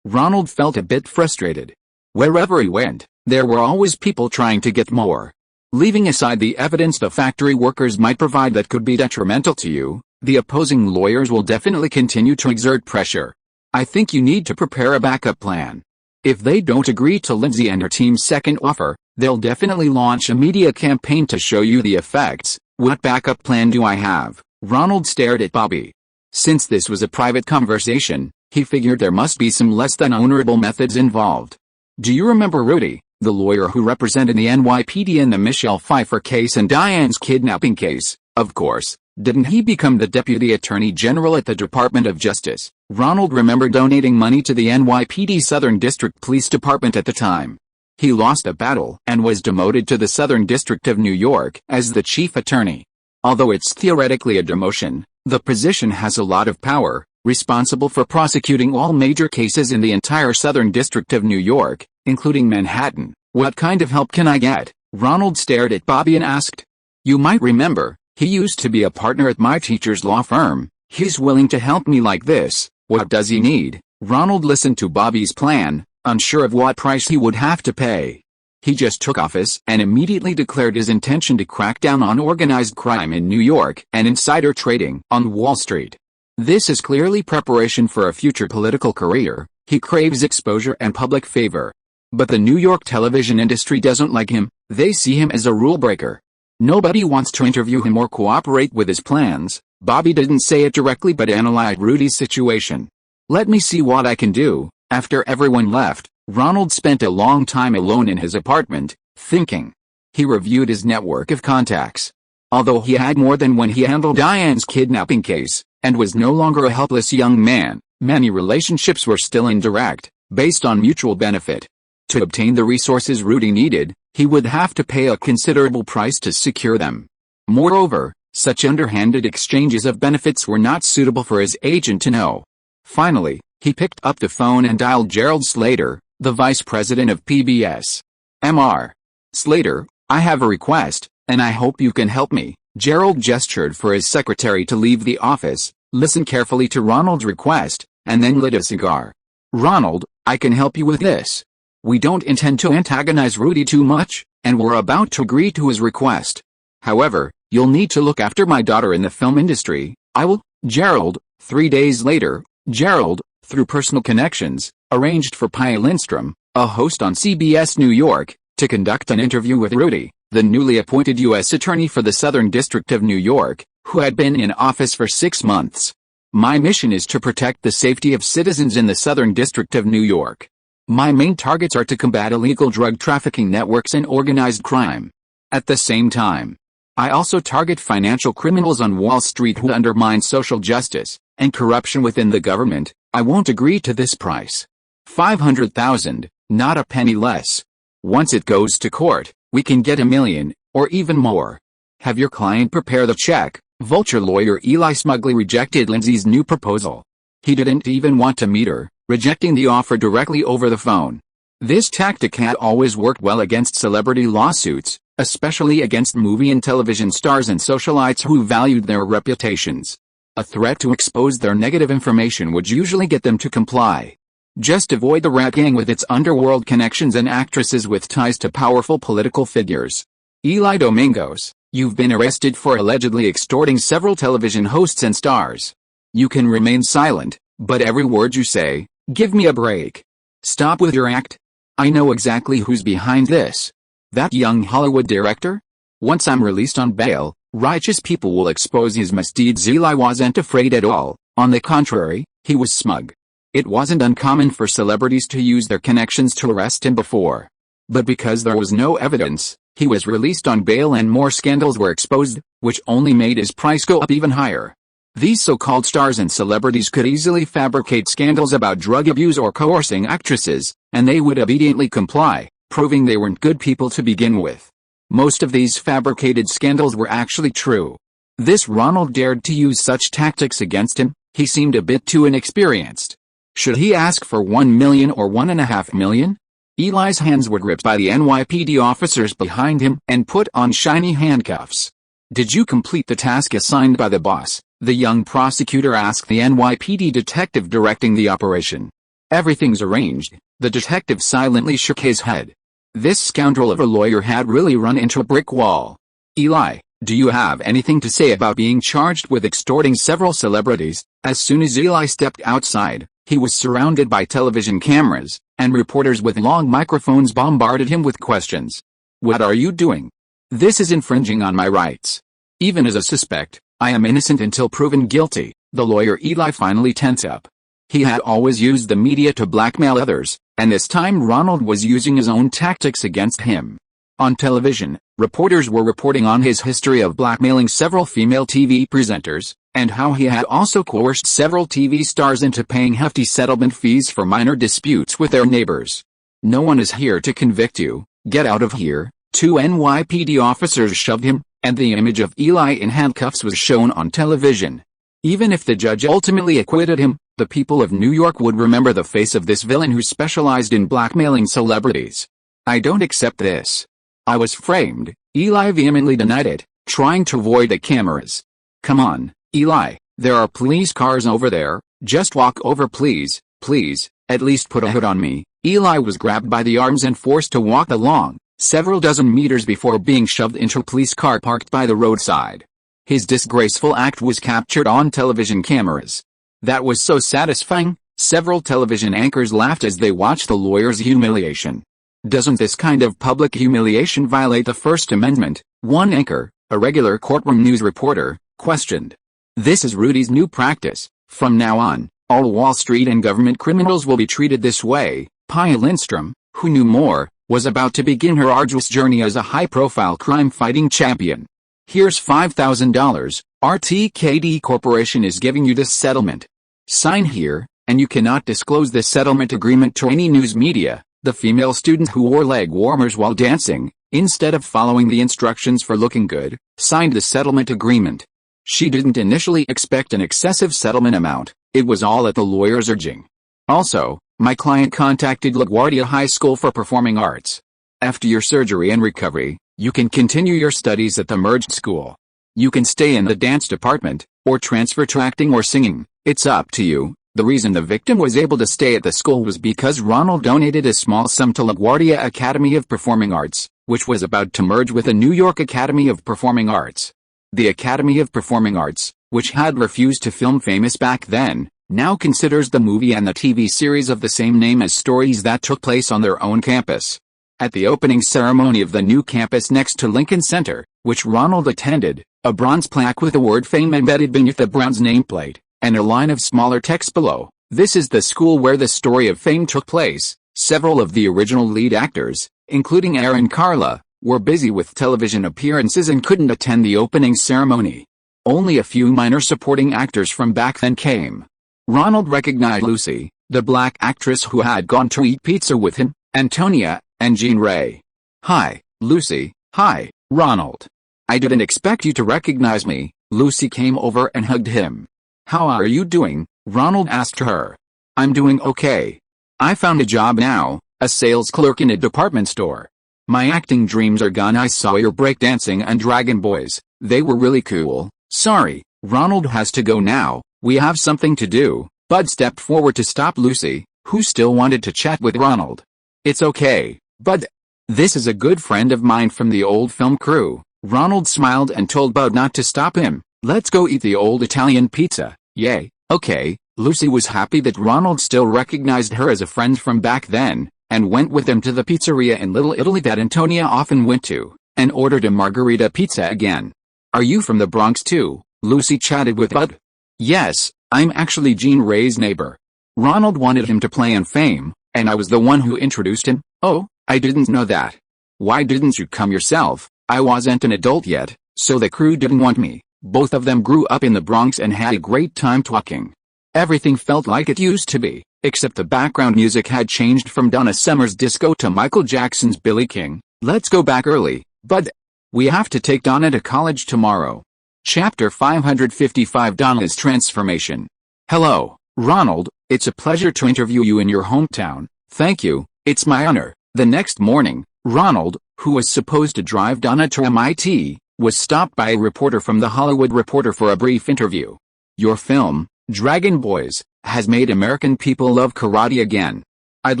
Ronald felt a bit frustrated. Wherever he went, there were always people trying to get more. Leaving aside the evidence the factory workers might provide that could be detrimental to you, the opposing lawyers will definitely continue to exert pressure. I think you need to prepare a backup plan. If they don't agree to Lindsay and her team's second offer, they'll definitely launch a media campaign to show you the effects. What backup plan do I have? Ronald stared at Bobby. Since this was a private conversation, he figured there must be some less than honorable methods involved. Do you remember Rudy, the lawyer who represented the NYPD in the Michelle Pfeiffer case and Diane's kidnapping case? Of course. Didn't he become the Deputy Attorney General at the Department of Justice? Ronald remembered donating money to the NYPD Southern District Police Department at the time. He lost a battle and was demoted to the Southern District of New York as the Chief Attorney. Although it's theoretically a demotion, the position has a lot of power, responsible for prosecuting all major cases in the entire Southern District of New York, including Manhattan. What kind of help can I get? Ronald stared at Bobby and asked. You might remember, he used to be a partner at my teacher's law firm. He's willing to help me like this. What does he need? Ronald listened to Bobby's plan, unsure of what price he would have to pay. He just took office and immediately declared his intention to crack down on organized crime in New York and insider trading on Wall Street. This is clearly preparation for a future political career. He craves exposure and public favor. But the New York television industry doesn't like him. They see him as a rule breaker. Nobody wants to interview him or cooperate with his plans. Bobby didn't say it directly but analyzed Rudy's situation. Let me see what I can do. After everyone left, Ronald spent a long time alone in his apartment, thinking. He reviewed his network of contacts. Although he had more than when he handled Diane's kidnapping case, and was no longer a helpless young man, many relationships were still indirect, based on mutual benefit. To obtain the resources Rudy needed, he would have to pay a considerable price to secure them. Moreover, such underhanded exchanges of benefits were not suitable for his agent to know. Finally, he picked up the phone and dialed Gerald Slater, the vice president of PBS. Mr. Slater, I have a request, and I hope you can help me. Gerald gestured for his secretary to leave the office, listened carefully to Ronald's request, and then lit a cigar. Ronald, I can help you with this. We don't intend to antagonize Rudy too much, and we're about to agree to his request. However, you'll need to look after my daughter in the film industry. I will. Gerald. 3 days later, Gerald, through personal connections, arranged for Pia Lindstrom, a host on CBS New York, to conduct an interview with Rudy, the newly appointed U.S. Attorney for the Southern District of New York, who had been in office for 6 months. My mission is to protect the safety of citizens in the Southern District of New York. My main targets are to combat illegal drug trafficking networks and organized crime. At the same time, I also target financial criminals on Wall Street who undermine social justice and corruption within the government. I won't agree to this price. $500,000, not a penny less. Once it goes to court, we can get $1 million, or even more. Have your client prepare the check. Vulture lawyer Eli smugly rejected Lindsay's new proposal. He didn't even want to meet her, rejecting the offer directly over the phone. This tactic had always worked well against celebrity lawsuits, especially against movie and television stars and socialites who valued their reputations. A threat to expose their negative information would usually get them to comply. Just avoid the rat gang with its underworld connections and actresses with ties to powerful political figures. Eli Domingos, you've been arrested for allegedly extorting several television hosts and stars. You can remain silent, but every word you say, give me a break. Stop with your act. I know exactly who's behind this. That young Hollywood director? Once I'm released on bail, righteous people will expose his misdeeds. Eli wasn't afraid at all. On the contrary, he was smug. It wasn't uncommon for celebrities to use their connections to arrest him before. But because there was no evidence, he was released on bail and more scandals were exposed, which only made his price go up even higher. These so-called stars and celebrities could easily fabricate scandals about drug abuse or coercing actresses, and they would obediently comply, proving they weren't good people to begin with. Most of these fabricated scandals were actually true. This Ronald dared to use such tactics against him. He seemed a bit too inexperienced. Should he ask for $1 million or $1.5 million? Eli's hands were gripped by the NYPD officers behind him and put on shiny handcuffs. Did you complete the task assigned by the boss? The young prosecutor asked the NYPD detective directing the operation. Everything's arranged. The detective silently shook his head. This scoundrel of a lawyer had really run into a brick wall. Eli, do you have anything to say about being charged with extorting several celebrities? As soon as Eli stepped outside, he was surrounded by television cameras, and reporters with long microphones bombarded him with questions. What are you doing? This is infringing on my rights. Even as a suspect, I am innocent until proven guilty. The lawyer Eli finally tensed up. He had always used the media to blackmail others, and this time Ronald was using his own tactics against him. On television, reporters were reporting on his history of blackmailing several female TV presenters, and how he had also coerced several TV stars into paying hefty settlement fees for minor disputes with their neighbors. No one is here to convict you. Get out of here. 2 NYPD officers shoved him, and the image of Eli in handcuffs was shown on television. Even if the judge ultimately acquitted him, the people of New York would remember the face of this villain who specialized in blackmailing celebrities. I don't accept this. I was framed. Eli vehemently denied it, trying to avoid the cameras. Come on, Eli, there are police cars over there. Just walk over please, please, at least put a hood on me. Eli was grabbed by the arms and forced to walk along, several dozen meters before being shoved into a police car parked by the roadside. His disgraceful act was captured on television cameras. That was so satisfying, several television anchors laughed as they watched the lawyer's humiliation. Doesn't this kind of public humiliation violate the First Amendment? One anchor, a regular courtroom news reporter, questioned. This is Rudy's new practice. From now on, all Wall Street and government criminals will be treated this way. Pia Lindstrom, who knew more, was about to begin her arduous journey as a high-profile crime-fighting champion. Here's $5,000. RTKD Corporation is giving you this settlement. Sign here, and you cannot disclose this settlement agreement to any news media. The female student who wore leg warmers while dancing, instead of following the instructions for looking good, signed the settlement agreement. She didn't initially expect an excessive settlement amount. It was all at the lawyer's urging. Also, my client contacted LaGuardia High School for Performing Arts. After your surgery and recovery, you can continue your studies at the merged school. You can stay in the dance department, or transfer to acting or singing. It's up to you. The reason the victim was able to stay at the school was because Ronald donated a small sum to LaGuardia Academy of Performing Arts, which was about to merge with the New York Academy of Performing Arts. The Academy of Performing Arts, which had refused to film Famous back then, now considers the movie and the TV series of the same name as stories that took place on their own campus. At the opening ceremony of the new campus next to Lincoln Center, which Ronald attended, a bronze plaque with the word Fame embedded beneath the Browns nameplate, and a line of smaller text below. This is the school where the story of Fame took place. Several of the original lead actors, including Aaron Carla, were busy with television appearances and couldn't attend the opening ceremony. Only a few minor supporting actors from back then came. Ronald recognized Lucy, the black actress who had gone to eat pizza with him, Antonia, and Jean Ray. Hi, Lucy. Hi, Ronald. I didn't expect you to recognize me. Lucy came over and hugged him. How are you doing? Ronald asked her. I'm doing okay. I found a job now, a sales clerk in a department store. My acting dreams are gone. I saw your breakdancing and Dragon Boys. They were really cool. Sorry, Ronald has to go now. We have something to do. Bud stepped forward to stop Lucy, who still wanted to chat with Ronald. It's okay, Bud. This is a good friend of mine from the old film crew. Ronald smiled and told Bud not to stop him. Let's go eat the old Italian pizza. Yay, okay. Lucy was happy that Ronald still recognized her as a friend from back then, and went with them to the pizzeria in Little Italy that Antonia often went to, and ordered a margarita pizza again. Are you from the Bronx too? Lucy chatted with Bud. Yes, I'm actually Jean Ray's neighbor. Ronald wanted him to play in Fame, and I was the one who introduced him. Oh, I didn't know that. Why didn't you come yourself? I wasn't an adult yet, so the crew didn't want me. Both of them grew up in the Bronx and had a great time talking. Everything felt like it used to be, except the background music had changed from Donna Summer's disco to Michael Jackson's Billie King. Let's go back early, Bud. We have to take Donna to college tomorrow. Chapter 555: Donna's Transformation. Hello, Ronald. It's a pleasure to interview you in your hometown. Thank you, it's my honor. The next morning, Ronald, who was supposed to drive Donna to MIT, was stopped by a reporter from The Hollywood Reporter for a brief interview. Your film, Dragon Boys, has made American people love karate again. I'd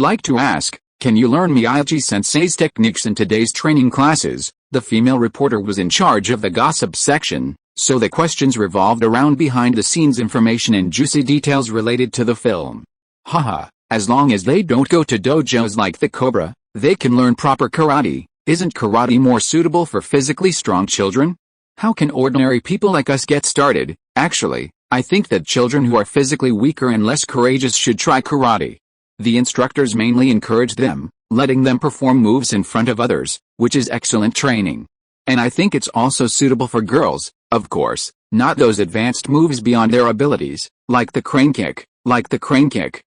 like to ask, can you learn Miyagi-sensei's techniques in today's training classes? The female reporter was in charge of the gossip section, so the questions revolved around behind-the-scenes information and juicy details related to the film. Haha, as long as they don't go to dojos like the Cobra, they can learn proper karate. Isn't karate more suitable for physically strong children? How can ordinary people like us get started? Actually, I think that children who are physically weaker and less courageous should try karate. The instructors mainly encourage them, letting them perform moves in front of others, which is excellent training. And I think it's also suitable for girls, of course, not those advanced moves beyond their abilities, like the crane kick.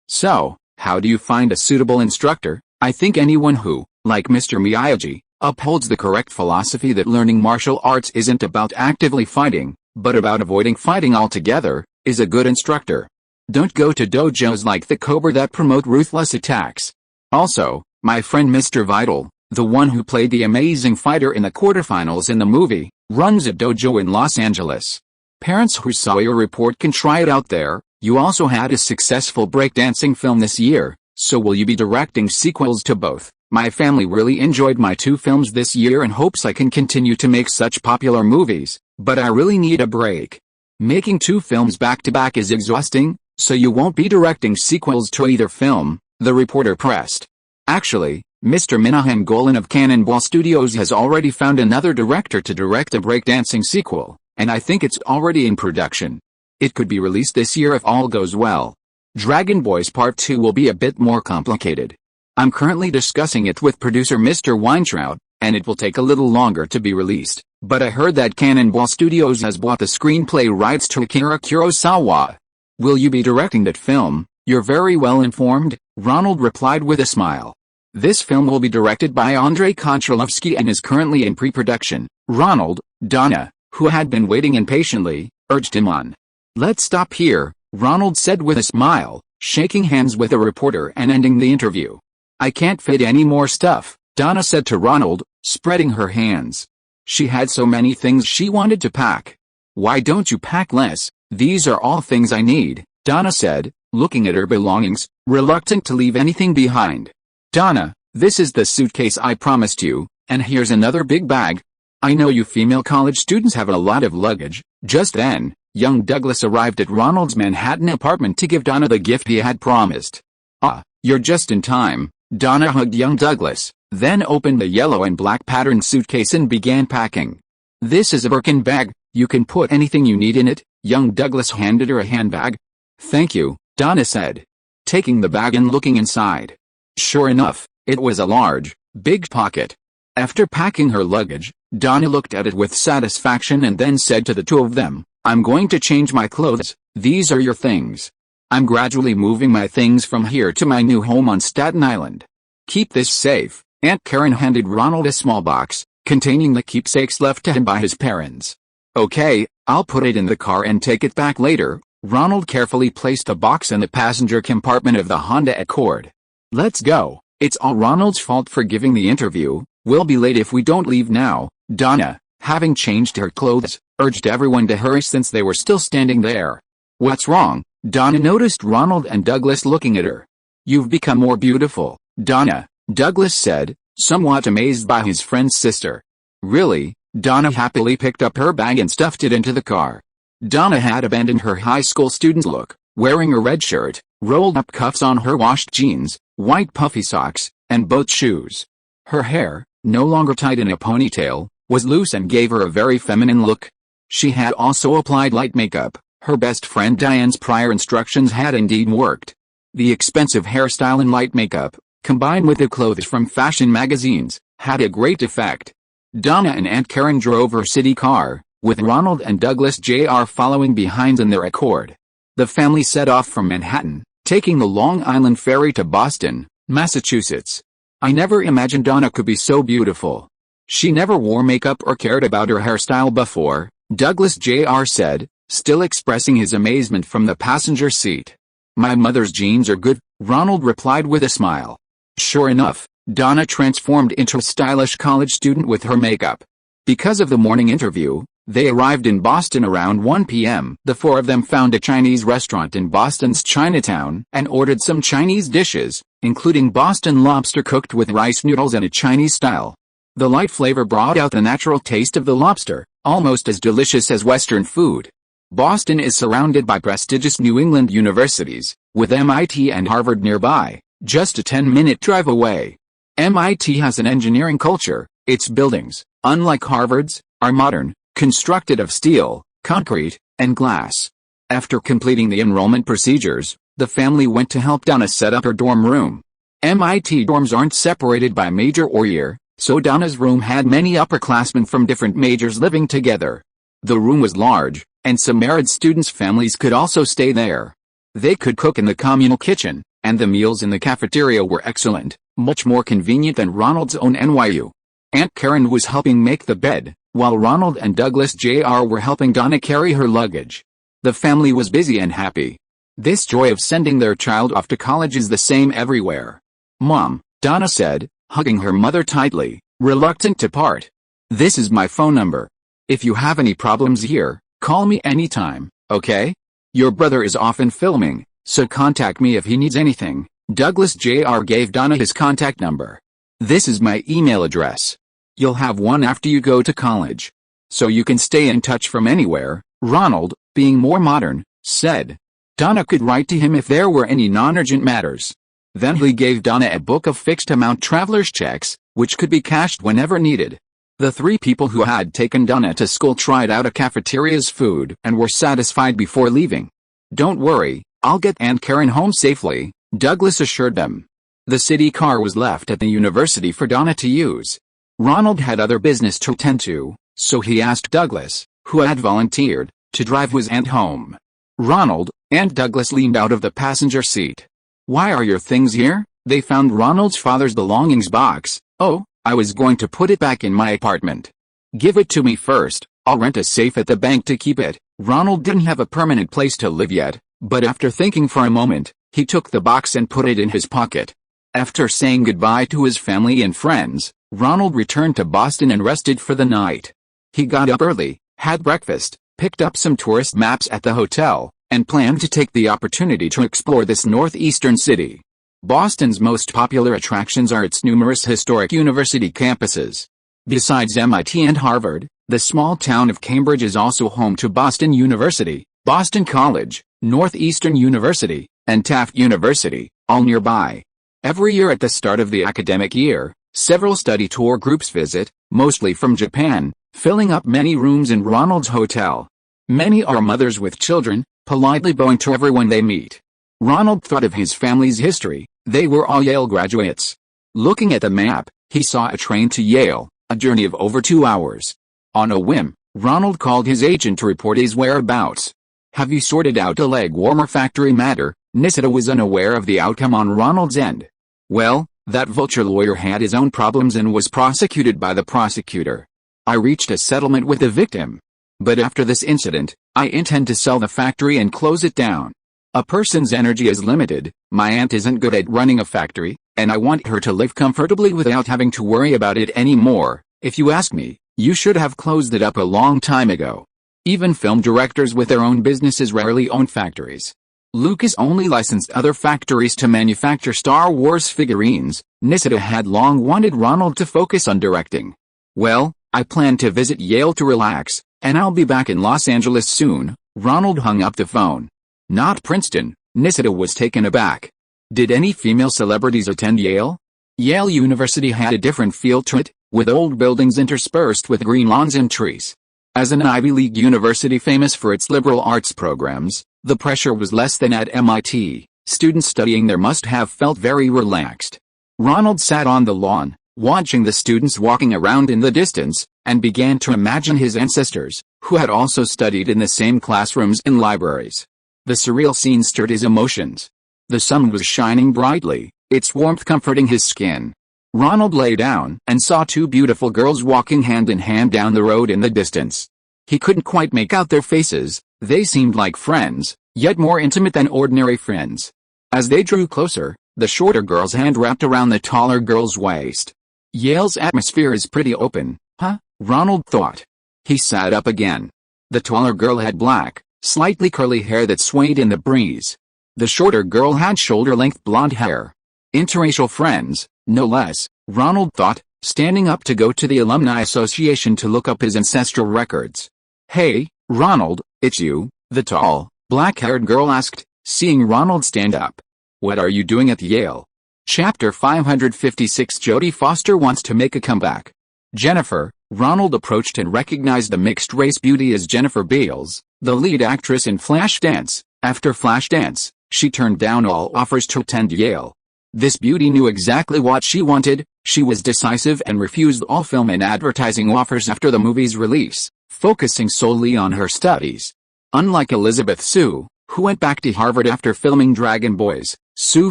So, how do you find a suitable instructor? I think anyone who, like Mr. Miyagi, upholds the correct philosophy that learning martial arts isn't about actively fighting, but about avoiding fighting altogether, is a good instructor. Don't go to dojos like the Cobra that promote ruthless attacks. Also, my friend Mr. Vital, the one who played the amazing fighter in the quarterfinals in the movie, runs a dojo in Los Angeles. Parents who saw your report can try it out there. You also had a successful breakdancing film this year, so will you be directing sequels to both? My family really enjoyed my 2 films this year and hopes I can continue to make such popular movies, but I really need a break. Making 2 films back-to-back is exhausting, so you won't be directing sequels to either film, the reporter pressed. Actually, Mr. Minahan Golan of Cannonball Studios has already found another director to direct a breakdancing sequel, and I think it's already in production. It could be released this year if all goes well. Dragon Boys Part 2 will be a bit more complicated. I'm currently discussing it with producer Mr. Weintraub, and it will take a little longer to be released, but I heard that Cannonball Studios has bought the screenplay rights to Akira Kurosawa. Will you be directing that film? You're very well informed, Ronald replied with a smile. This film will be directed by Andrei Konchalovsky and is currently in pre-production. Ronald, Donna, who had been waiting impatiently, urged him on. Let's stop here, Ronald said with a smile, shaking hands with a reporter and ending the interview. I can't fit any more stuff, Donna said to Ronald, spreading her hands. She had so many things she wanted to pack. Why don't you pack less? These are all things I need, Donna said, looking at her belongings, reluctant to leave anything behind. Donna, this is the suitcase I promised you, and here's another big bag. I know you female college students have a lot of luggage. Just then, young Douglas arrived at Ronald's Manhattan apartment to give Donna the gift he had promised. Ah, you're just in time, Donna hugged young Douglas, then opened the yellow and black patterned suitcase and began packing. This is a Birkin bag, you can put anything you need in it, young Douglas handed her a handbag. Thank you, Donna said, taking the bag and looking inside. Sure enough, it was a large, big pocket. After packing her luggage, Donna looked at it with satisfaction and then said to the two of them, I'm going to change my clothes, these are your things. I'm gradually moving my things from here to my new home on Staten Island. Keep this safe. Aunt Karen handed Ronald a small box, containing the keepsakes left to him by his parents. Okay, I'll put it in the car and take it back later. Ronald carefully placed the box in the passenger compartment of the Honda Accord. Let's go. It's all Ronald's fault for giving the interview. We'll be late if we don't leave now. Donna, having changed her clothes, urged everyone to hurry since they were still standing there. What's wrong? Donna noticed Ronald and Douglas looking at her. You've become more beautiful, Donna, Douglas said, somewhat amazed by his friend's sister. Really? Donna happily picked up her bag and stuffed it into the car. Donna had abandoned her high school student look, wearing a red shirt, rolled-up cuffs on her washed jeans, white puffy socks, and boat shoes. Her hair, no longer tied in a ponytail, was loose and gave her a very feminine look. She had also applied light makeup. Her best friend Diane's prior instructions had indeed worked. The expensive hairstyle and light makeup, combined with the clothes from fashion magazines, had a great effect. Donna and Aunt Karen drove her city car, with Ronald and Douglas Jr. following behind in their Accord. The family set off from Manhattan, taking the Long Island Ferry to Boston, Massachusetts. I never imagined Donna could be so beautiful. She never wore makeup or cared about her hairstyle before, Douglas Jr. said, still expressing his amazement from the passenger seat. My mother's genes are good, Ronald replied with a smile. Sure enough, Donna transformed into a stylish college student with her makeup. Because of the morning interview, they arrived in Boston around 1 p.m. The four of them found a Chinese restaurant in Boston's Chinatown and ordered some Chinese dishes, including Boston lobster cooked with rice noodles in a Chinese style. The light flavor brought out the natural taste of the lobster, almost as delicious as Western food. Boston is surrounded by prestigious New England universities, with MIT and Harvard nearby, just a 10-minute drive away. MIT has an engineering culture. Its buildings, unlike Harvard's, are modern, constructed of steel, concrete, and glass. After completing the enrollment procedures, the family went to help Donna set up her dorm room. MIT dorms aren't separated by major or year, so Donna's room had many upperclassmen from different majors living together. The room was large, and some married students' families could also stay there. They could cook in the communal kitchen, and the meals in the cafeteria were excellent, much more convenient than Ronald's own NYU. Aunt Karen was helping make the bed, while Ronald and Douglas Jr. were helping Donna carry her luggage. The family was busy and happy. This joy of sending their child off to college is the same everywhere. "Mom," Donna said, hugging her mother tightly, reluctant to part. "This is my phone number. If you have any problems here, call me anytime, okay? Your brother is often filming, so contact me if he needs anything." Douglas Jr. gave Donna his contact number. "This is my email address. You'll have one after you go to college. So you can stay in touch from anywhere," Ronald, being more modern, said. Donna could write to him if there were any non-urgent matters. Then he gave Donna a book of fixed-amount traveler's checks, which could be cashed whenever needed. The three people who had taken Donna to school tried out a cafeteria's food and were satisfied before leaving. "Don't worry, I'll get Aunt Karen home safely," Douglas assured them. The city car was left at the university for Donna to use. Ronald had other business to attend to, so he asked Douglas, who had volunteered, to drive his aunt home. "Ronald," Aunt Douglas leaned out of the passenger seat. "Why are your things here?" They found Ronald's father's belongings box. "Oh, I was going to put it back in my apartment." "Give it to me first, I'll rent a safe at the bank to keep it." Ronald didn't have a permanent place to live yet, but after thinking for a moment, he took the box and put it in his pocket. After saying goodbye to his family and friends, Ronald returned to Boston and rested for the night. He got up early, had breakfast, picked up some tourist maps at the hotel, and planned to take the opportunity to explore this northeastern city. Boston's most popular attractions are its numerous historic university campuses. Besides MIT and Harvard, the small town of Cambridge is also home to Boston University, Boston College, Northeastern University, and Taft University, all nearby. Every year at the start of the academic year, several study tour groups visit, mostly from Japan, filling up many rooms in Ronald's hotel. Many are mothers with children, politely bowing to everyone they meet. Ronald thought of his family's history. They were all Yale graduates. Looking at the map, he saw a train to Yale, a journey of over 2 hours. On a whim, Ronald called his agent to report his whereabouts. "Have you sorted out a leg warmer factory matter?" Nisita was unaware of the outcome on Ronald's end. "Well, that vulture lawyer had his own problems and was prosecuted by the prosecutor. I reached a settlement with the victim. But after this incident, I intend to sell the factory and close it down. A person's energy is limited. My aunt isn't good at running a factory, and I want her to live comfortably without having to worry about it anymore. If you ask me, you should have closed it up a long time ago." Even film directors with their own businesses rarely own factories. Lucas only licensed other factories to manufacture Star Wars figurines. Nisita had long wanted Ronald to focus on directing. "Well, I plan to visit Yale to relax, and I'll be back in Los Angeles soon." Ronald hung up the phone. "Not Princeton," Nisita was taken aback. "Did any female celebrities attend Yale?" Yale University had a different feel to it, with old buildings interspersed with green lawns and trees. As an Ivy League university famous for its liberal arts programs, the pressure was less than at MIT. Students studying there must have felt very relaxed. Ronald sat on the lawn, watching the students walking around in the distance, and began to imagine his ancestors, who had also studied in the same classrooms and libraries. The surreal scene stirred his emotions. The sun was shining brightly, its warmth comforting his skin. Ronald lay down and saw two beautiful girls walking hand in hand down the road in the distance. He couldn't quite make out their faces. They seemed like friends, yet more intimate than ordinary friends. As they drew closer, the shorter girl's hand wrapped around the taller girl's waist. "Yale's atmosphere is pretty open, huh?" Ronald thought. He sat up again. The taller girl had black, slightly curly hair that swayed in the breeze. The shorter girl had shoulder-length blonde hair. Interracial friends, no less, Ronald thought, standing up to go to the Alumni Association to look up his ancestral records. "Hey, Ronald, it's you," the tall, black-haired girl asked, seeing Ronald stand up. "What are you doing at Yale?" Chapter 556 Jodie Foster wants to make a comeback. Jennifer, Ronald approached and recognized the mixed-race beauty as Jennifer Beals, the lead actress in Flashdance. After Flashdance, she turned down all offers to attend Yale. This beauty knew exactly what she wanted. She was decisive and refused all film and advertising offers after the movie's release, focusing solely on her studies. Unlike Elizabeth Sue, who went back to Harvard after filming Dragon Boys, Sue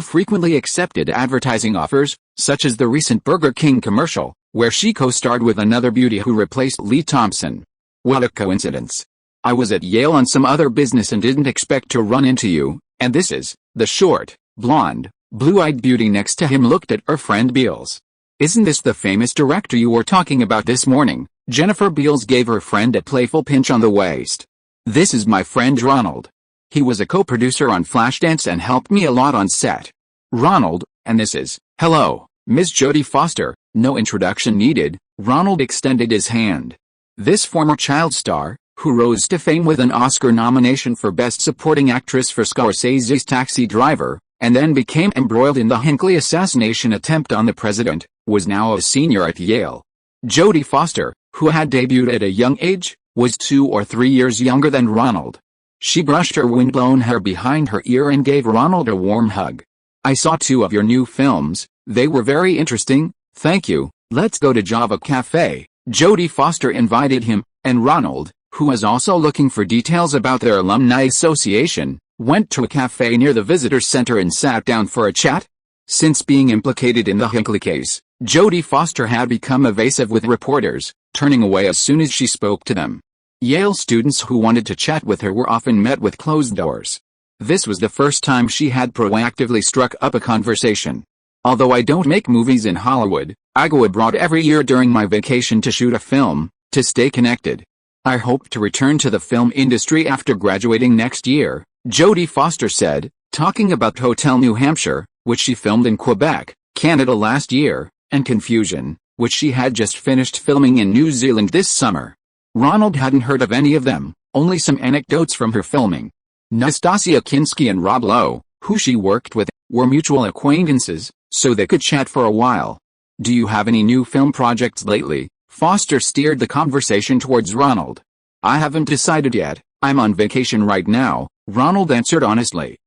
frequently accepted advertising offers, such as the recent Burger King commercial, where she co-starred with another beauty who replaced Lee Thompson. "What a coincidence. I was at Yale on some other business and didn't expect to run into you," and this is, the short, blonde, blue-eyed beauty next to him looked at her friend Beals. "Isn't this the famous director you were talking about this morning?" Jennifer Beals gave her friend a playful pinch on the waist. "This is my friend Ronald. He was a co-producer on Flashdance and helped me a lot on set. Ronald, and this is, hello, Miss Jodie Foster." No introduction needed, Ronald extended his hand. This former child star, who rose to fame with an Oscar nomination for Best Supporting Actress for Scorsese's Taxi Driver, and then became embroiled in the Hinckley assassination attempt on the president, was now a senior at Yale. Jodie Foster, who had debuted at a young age, was 2 or 3 years younger than Ronald. She brushed her windblown hair behind her ear and gave Ronald a warm hug. "I saw 2 of your new films, they were very interesting, thank you. Let's go to Java Cafe." Jodie Foster invited him, and Ronald, who was also looking for details about their alumni association, went to a cafe near the visitor center and sat down for a chat. Since being implicated in the Hinckley case, Jodie Foster had become evasive with reporters, turning away as soon as she spoke to them. Yale students who wanted to chat with her were often met with closed doors. This was the first time she had proactively struck up a conversation. "Although I don't make movies in Hollywood, I go abroad every year during my vacation to shoot a film, to stay connected. I hope to return to the film industry after graduating next year," Jodie Foster said, talking about Hotel New Hampshire, which she filmed in Quebec, Canada last year, and Confusion, which she had just finished filming in New Zealand this summer. Ronald hadn't heard of any of them, only some anecdotes from her filming. Nastasia Kinski and Rob Lowe, who she worked with, were mutual acquaintances, so they could chat for a while. "Do you have any new film projects lately?" Foster steered the conversation towards Ronald. "I haven't decided yet, I'm on vacation right now," Ronald answered honestly.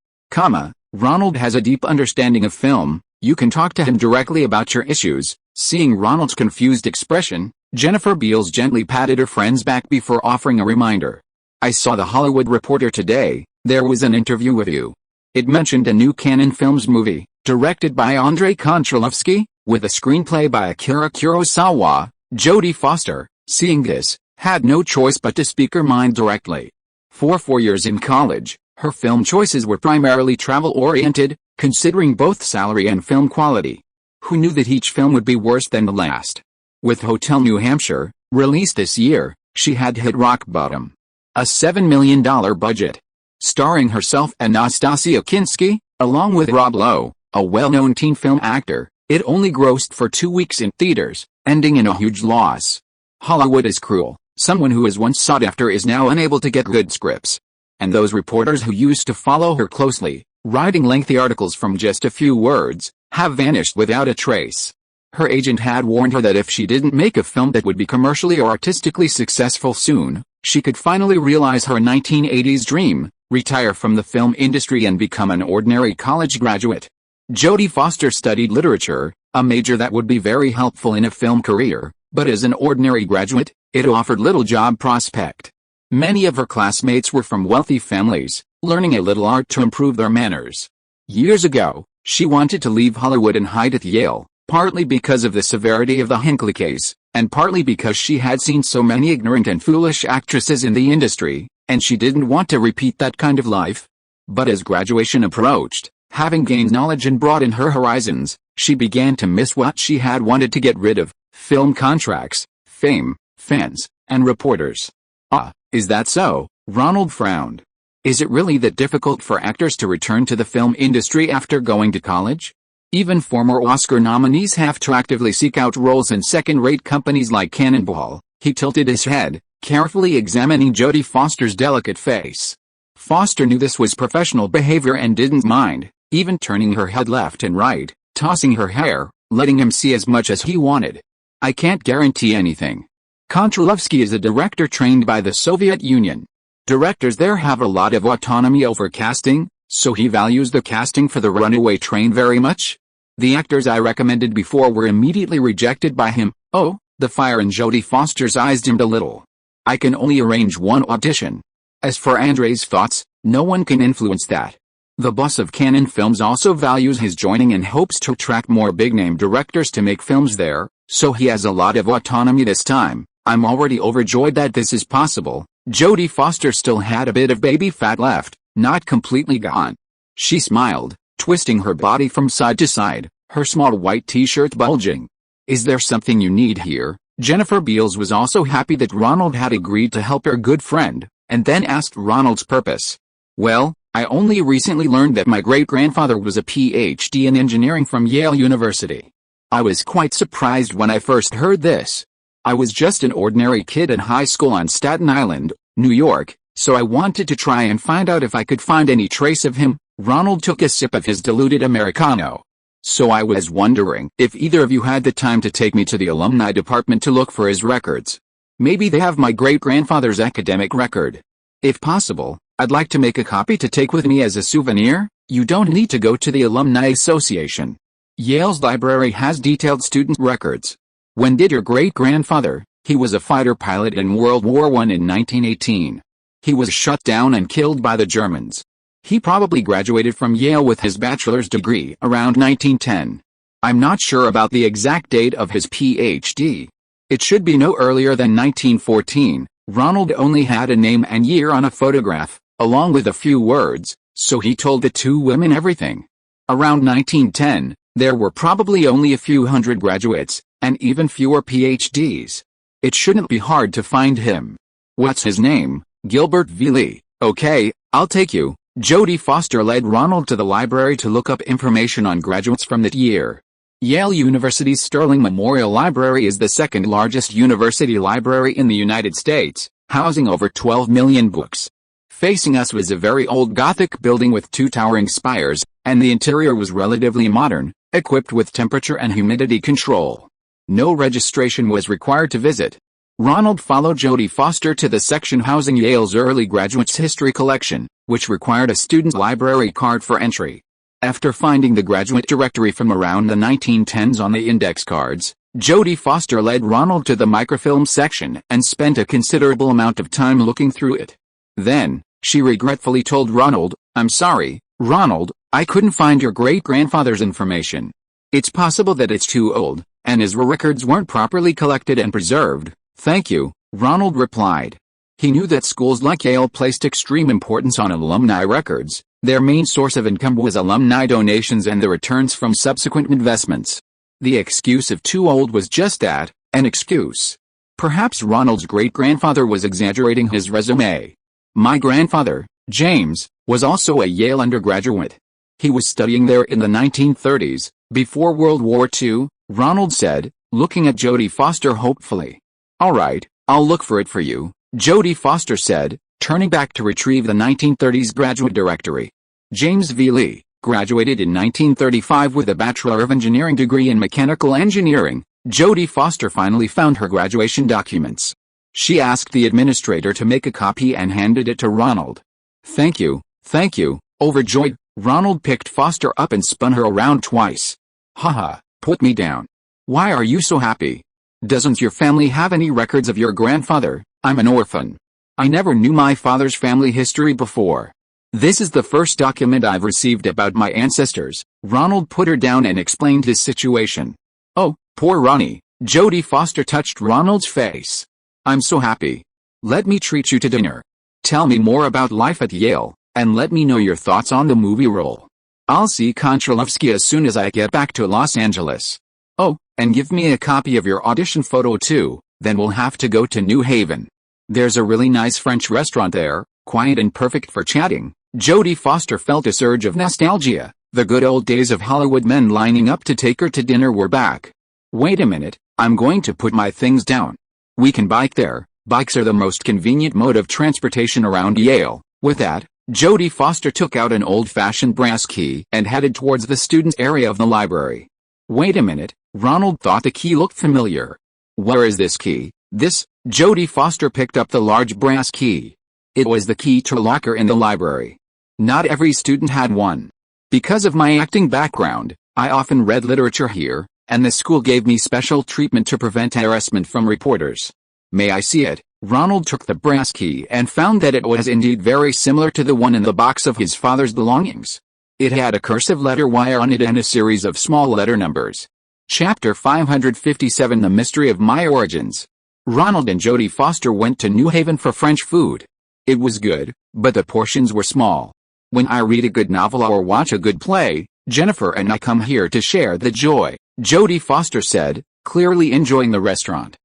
Ronald has a deep understanding of film, you can talk to him directly about your issues." Seeing Ronald's confused expression, Jennifer Beals gently patted her friend's back before offering a reminder. "I saw the Hollywood Reporter today, there was an interview with you. It mentioned a new Canon Films movie, directed by Andrei Konchalovsky, with a screenplay by Akira Kurosawa." Jodie Foster, seeing this, had no choice but to speak her mind directly. For 4 years in college, her film choices were primarily travel-oriented, considering both salary and film quality. Who knew that each film would be worse than the last? With Hotel New Hampshire, released this year, she had hit rock bottom. A $7 million budget. Starring herself and Nastasia Kinski, along with Rob Lowe, a well-known teen film actor, it only grossed for 2 weeks in theaters, ending in a huge loss. Hollywood is cruel. Someone who was once sought after is now unable to get good scripts. And those reporters who used to follow her closely, writing lengthy articles from just a few words, have vanished without a trace. Her agent had warned her that if she didn't make a film that would be commercially or artistically successful soon, she could finally realize her 1980s dream, retire from the film industry and become an ordinary college graduate. Jodie Foster studied literature, a major that would be very helpful in a film career, but as an ordinary graduate, it offered little job prospect. Many of her classmates were from wealthy families, learning a little art to improve their manners. Years ago, she wanted to leave Hollywood and hide at Yale, partly because of the severity of the Hinckley case, and partly because she had seen so many ignorant and foolish actresses in the industry, and she didn't want to repeat that kind of life. But as graduation approached, having gained knowledge and broadened her horizons, she began to miss what she had wanted to get rid of: film contracts, fame, fans, and reporters. Ah, is that so? Ronald frowned. Is it really that difficult for actors to return to the film industry after going to college? Even former Oscar nominees have to actively seek out roles in second-rate companies like Cannonball. He tilted his head, carefully examining Jodie Foster's delicate face. Foster knew this was professional behavior and didn't mind, even turning her head left and right, tossing her hair, letting him see as much as he wanted. I can't guarantee anything. Konchalovsky is a director trained by the Soviet Union. Directors there have a lot of autonomy over casting, so he values the casting for the Runaway Train very much. The actors I recommended before were immediately rejected by him. Oh, the fire in Jodie Foster's eyes dimmed a little. I can only arrange one audition. As for Andrei's thoughts, no one can influence that. The boss of Cannon Films also values his joining and hopes to attract more big-name directors to make films there, so he has a lot of autonomy this time. I'm already overjoyed that this is possible. Jodie Foster still had a bit of baby fat left, not completely gone. She smiled, twisting her body from side to side, her small white t-shirt bulging. Is there something you need here? Jennifer Beals was also happy that Ronald had agreed to help her good friend, and then asked Ronald's purpose. Well, I only recently learned that my great-grandfather was a PhD in engineering from Yale University. I was quite surprised when I first heard this. I was just an ordinary kid in high school on Staten Island, New York, so I wanted to try and find out if I could find any trace of him. Ronald took a sip of his diluted Americano. So I was wondering if either of you had the time to take me to the alumni department to look for his records. Maybe they have my great-grandfather's academic record. If possible, I'd like to make a copy to take with me as a souvenir. You don't need to go to the Alumni Association. Yale's library has detailed student records. When did your great-grandfather? He was a fighter pilot in World War I in 1918. He was shot down and killed by the Germans. He probably graduated from Yale with his bachelor's degree around 1910. I'm not sure about the exact date of his PhD. It should be no earlier than 1914. Ronald only had a name and year on a photograph, along with a few words, so he told the two women everything. Around 1910, there were probably only a few hundred graduates, and even fewer PhDs. It shouldn't be hard to find him. What's his name? Gilbert V. Lee. Okay, I'll take you. Jodie Foster led Ronald to the library to look up information on graduates from that year. Yale University's Sterling Memorial Library is the second largest university library in the United States, housing over 12 million books. Facing us was a very old Gothic building with two towering spires, and the interior was relatively modern, equipped with temperature and humidity control. No registration was required to visit. Ronald followed Jodie Foster to the section housing Yale's early graduates' history collection, which required a student library card for entry. After finding the graduate directory from around the 1910s on the index cards, Jodie Foster led Ronald to the microfilm section and spent a considerable amount of time looking through it. Then, she regretfully told Ronald, "I'm sorry, Ronald, I couldn't find your great-grandfather's information. It's possible that it's too old, and his records weren't properly collected and preserved." "Thank you," Ronald replied. He knew that schools like Yale placed extreme importance on alumni records. Their main source of income was alumni donations and the returns from subsequent investments. The excuse of too old was just that, an excuse. Perhaps Ronald's great-grandfather was exaggerating his resume. "My grandfather, James, was also a Yale undergraduate. He was studying there in the 1930s, before World War II, Ronald said, looking at Jodie Foster hopefully. "All right, I'll look for it for you," Jodie Foster said, turning back to retrieve the 1930s graduate directory. James V. Lee graduated in 1935 with a Bachelor of Engineering degree in Mechanical Engineering. Jodie Foster finally found her graduation documents. She asked the administrator to make a copy and handed it to Ronald. Thank you. Overjoyed, Ronald picked Foster up and spun her around twice. Haha, put me down. Why are you so happy? Doesn't your family have any records of your grandfather? I'm an orphan. I never knew my father's family history before. This is the first document I've received about my ancestors. Ronald put her down and explained his situation. Oh, poor Ronnie. Jodie Foster touched Ronald's face. I'm so happy. Let me treat you to dinner. Tell me more about life at Yale, and let me know your thoughts on the movie role. I'll see Konchalovsky as soon as I get back to Los Angeles. Oh, and give me a copy of your audition photo too. Then we'll have to go to New Haven. There's a really nice French restaurant there, quiet and perfect for chatting. Jodie Foster felt a surge of nostalgia. The good old days of Hollywood men lining up to take her to dinner were back. Wait a minute, I'm going to put my things down. We can bike there. Bikes are the most convenient mode of transportation around Yale. With that, Jodie Foster took out an old-fashioned brass key and headed towards the students' area of the library. Wait a minute, Ronald thought the key looked familiar. Where is this key? Jodie Foster picked up the large brass key. It was the key to a locker in the library. Not every student had one. Because of my acting background, I often read literature here, and the school gave me special treatment to prevent harassment from reporters. May I see it? Ronald took the brass key and found that it was indeed very similar to the one in the box of his father's belongings. It had a cursive letter Y on it and a series of small letter numbers. Chapter 557 The Mystery of My Origins. Ronald and Jodie Foster went to New Haven for French food. It was good, but the portions were small. When I read a good novel or watch a good play, Jennifer and I come here to share the joy, Jodie Foster said, clearly enjoying the restaurant.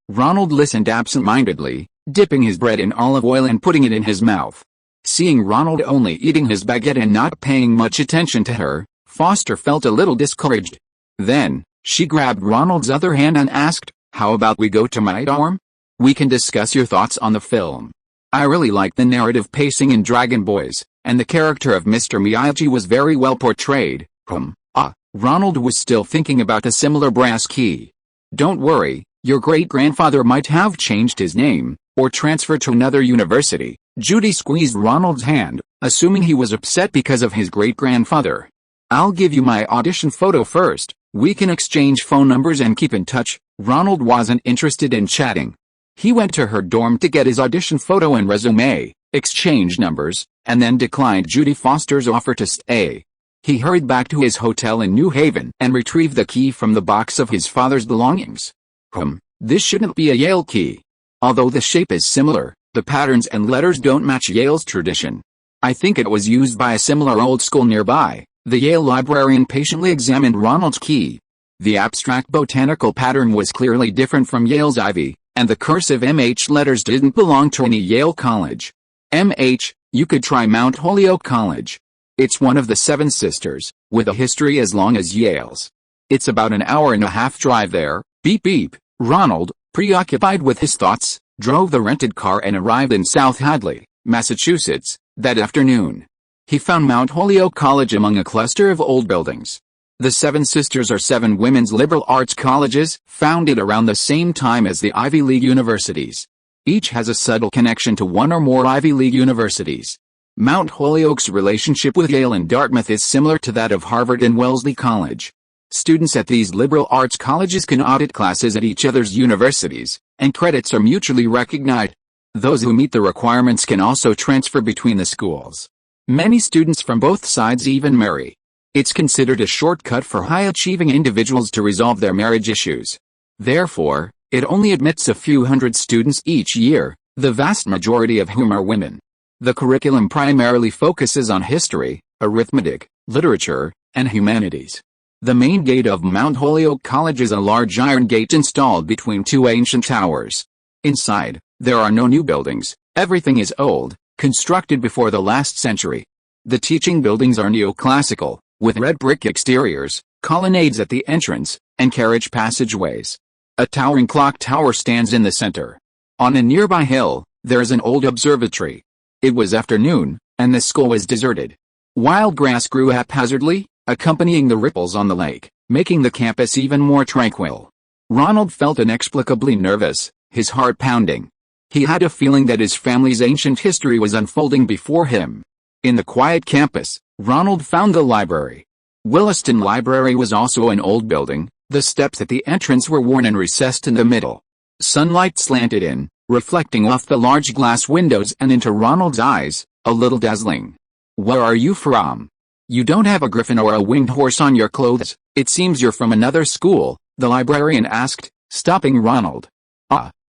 Ronald listened absent-mindedly, dipping his bread in olive oil and putting it in his mouth. Seeing Ronald only eating his baguette and not paying much attention to her, Foster felt a little discouraged. Then, she grabbed Ronald's other hand and asked, "How about we go to my dorm? We can discuss your thoughts on the film. I really like the narrative pacing in Dragon Boys, and the character of Mr. Miyagi was very well portrayed." Ronald was still thinking about the similar brass key. "Don't worry, your great-grandfather might have changed his name, or transferred to another university." Judy squeezed Ronald's hand, assuming he was upset because of his great-grandfather. "I'll give you my audition photo first. We can exchange phone numbers and keep in touch." Ronald wasn't interested in chatting. He went to her dorm to get his audition photo and resume, exchanged numbers, and then declined Jodie Foster's offer to stay. He hurried back to his hotel in New Haven and retrieved the key from the box of his father's belongings. This shouldn't be a Yale key. Although the shape is similar, the patterns and letters don't match Yale's tradition. I think it was used by a similar old school nearby. The Yale librarian patiently examined Ronald's key. The abstract botanical pattern was clearly different from Yale's ivy, and the cursive MH letters didn't belong to any Yale college. MH, you could try Mount Holyoke College. It's one of the Seven Sisters, with a history as long as Yale's. It's about an hour-and-a-half drive there. Beep beep. Ronald, preoccupied with his thoughts, drove the rented car and arrived in South Hadley, Massachusetts, that afternoon. He found Mount Holyoke College among a cluster of old buildings. The Seven Sisters are 7 women's liberal arts colleges, founded around the same time as the Ivy League universities. Each has a subtle connection to one or more Ivy League universities. Mount Holyoke's relationship with Yale and Dartmouth is similar to that of Harvard and Wellesley College. Students at these liberal arts colleges can audit classes at each other's universities, and credits are mutually recognized. Those who meet the requirements can also transfer between the schools. Many students from both sides even marry. It's considered a shortcut for high-achieving individuals to resolve their marriage issues. Therefore, it only admits a few hundred students each year, the vast majority of whom are women. The curriculum primarily focuses on history, arithmetic, literature, and humanities. The main gate of Mount Holyoke College is a large iron gate installed between 2 ancient towers. Inside, there are no new buildings. Everything is old, constructed before the last century. The teaching buildings are neoclassical, with red brick exteriors, colonnades at the entrance, and carriage passageways. A towering clock tower stands in the center. On a nearby hill, there is an old observatory. It was afternoon, and the school was deserted. Wild grass grew haphazardly, accompanying the ripples on the lake, making the campus even more tranquil. Ronald felt inexplicably nervous, his heart pounding. He had a feeling that his family's ancient history was unfolding before him. In the quiet campus, Ronald found the library. Williston Library was also an old building. The steps at the entrance were worn and recessed in the middle. Sunlight slanted in, reflecting off the large glass windows and into Ronald's eyes, a little dazzling. "Where are you from? You don't have a griffin or a winged horse on your clothes. It seems you're from another school," the librarian asked, stopping Ronald.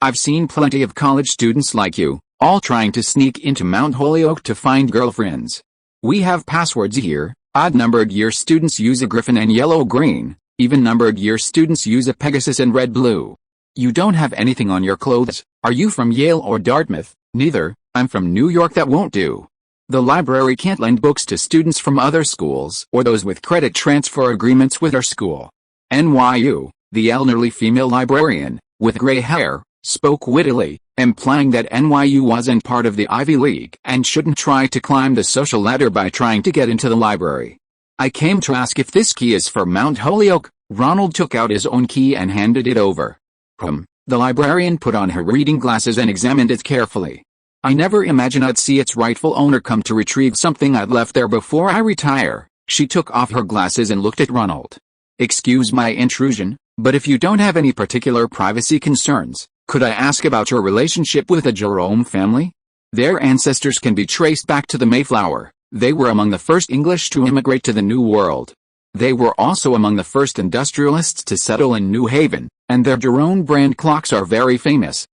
I've seen plenty of college students like you, all trying to sneak into Mount Holyoke to find girlfriends. We have passwords here. Odd-numbered year students use a griffin and yellow-green, even-numbered year students use a Pegasus and red-blue. You don't have anything on your clothes. Are you from Yale or Dartmouth? Neither. I'm from New York. That won't do. The library can't lend books to students from other schools or those with credit transfer agreements with our school. NYU, the elderly female librarian, with gray hair, spoke wittily, implying that NYU wasn't part of the Ivy League and shouldn't try to climb the social ladder by trying to get into the library. I came to ask if this key is for Mount Holyoke. Ronald took out his own key and handed it over. The librarian put on her reading glasses and examined it carefully. I never imagined I'd see its rightful owner come to retrieve something I'd left there before I retire. She took off her glasses and looked at Ronald. Excuse my intrusion, but if you don't have any particular privacy concerns, could I ask about your relationship with the Jerome family? Their ancestors can be traced back to the Mayflower. They were among the first English to immigrate to the New World. They were also among the first industrialists to settle in New Haven, and their Jerome brand clocks are very famous.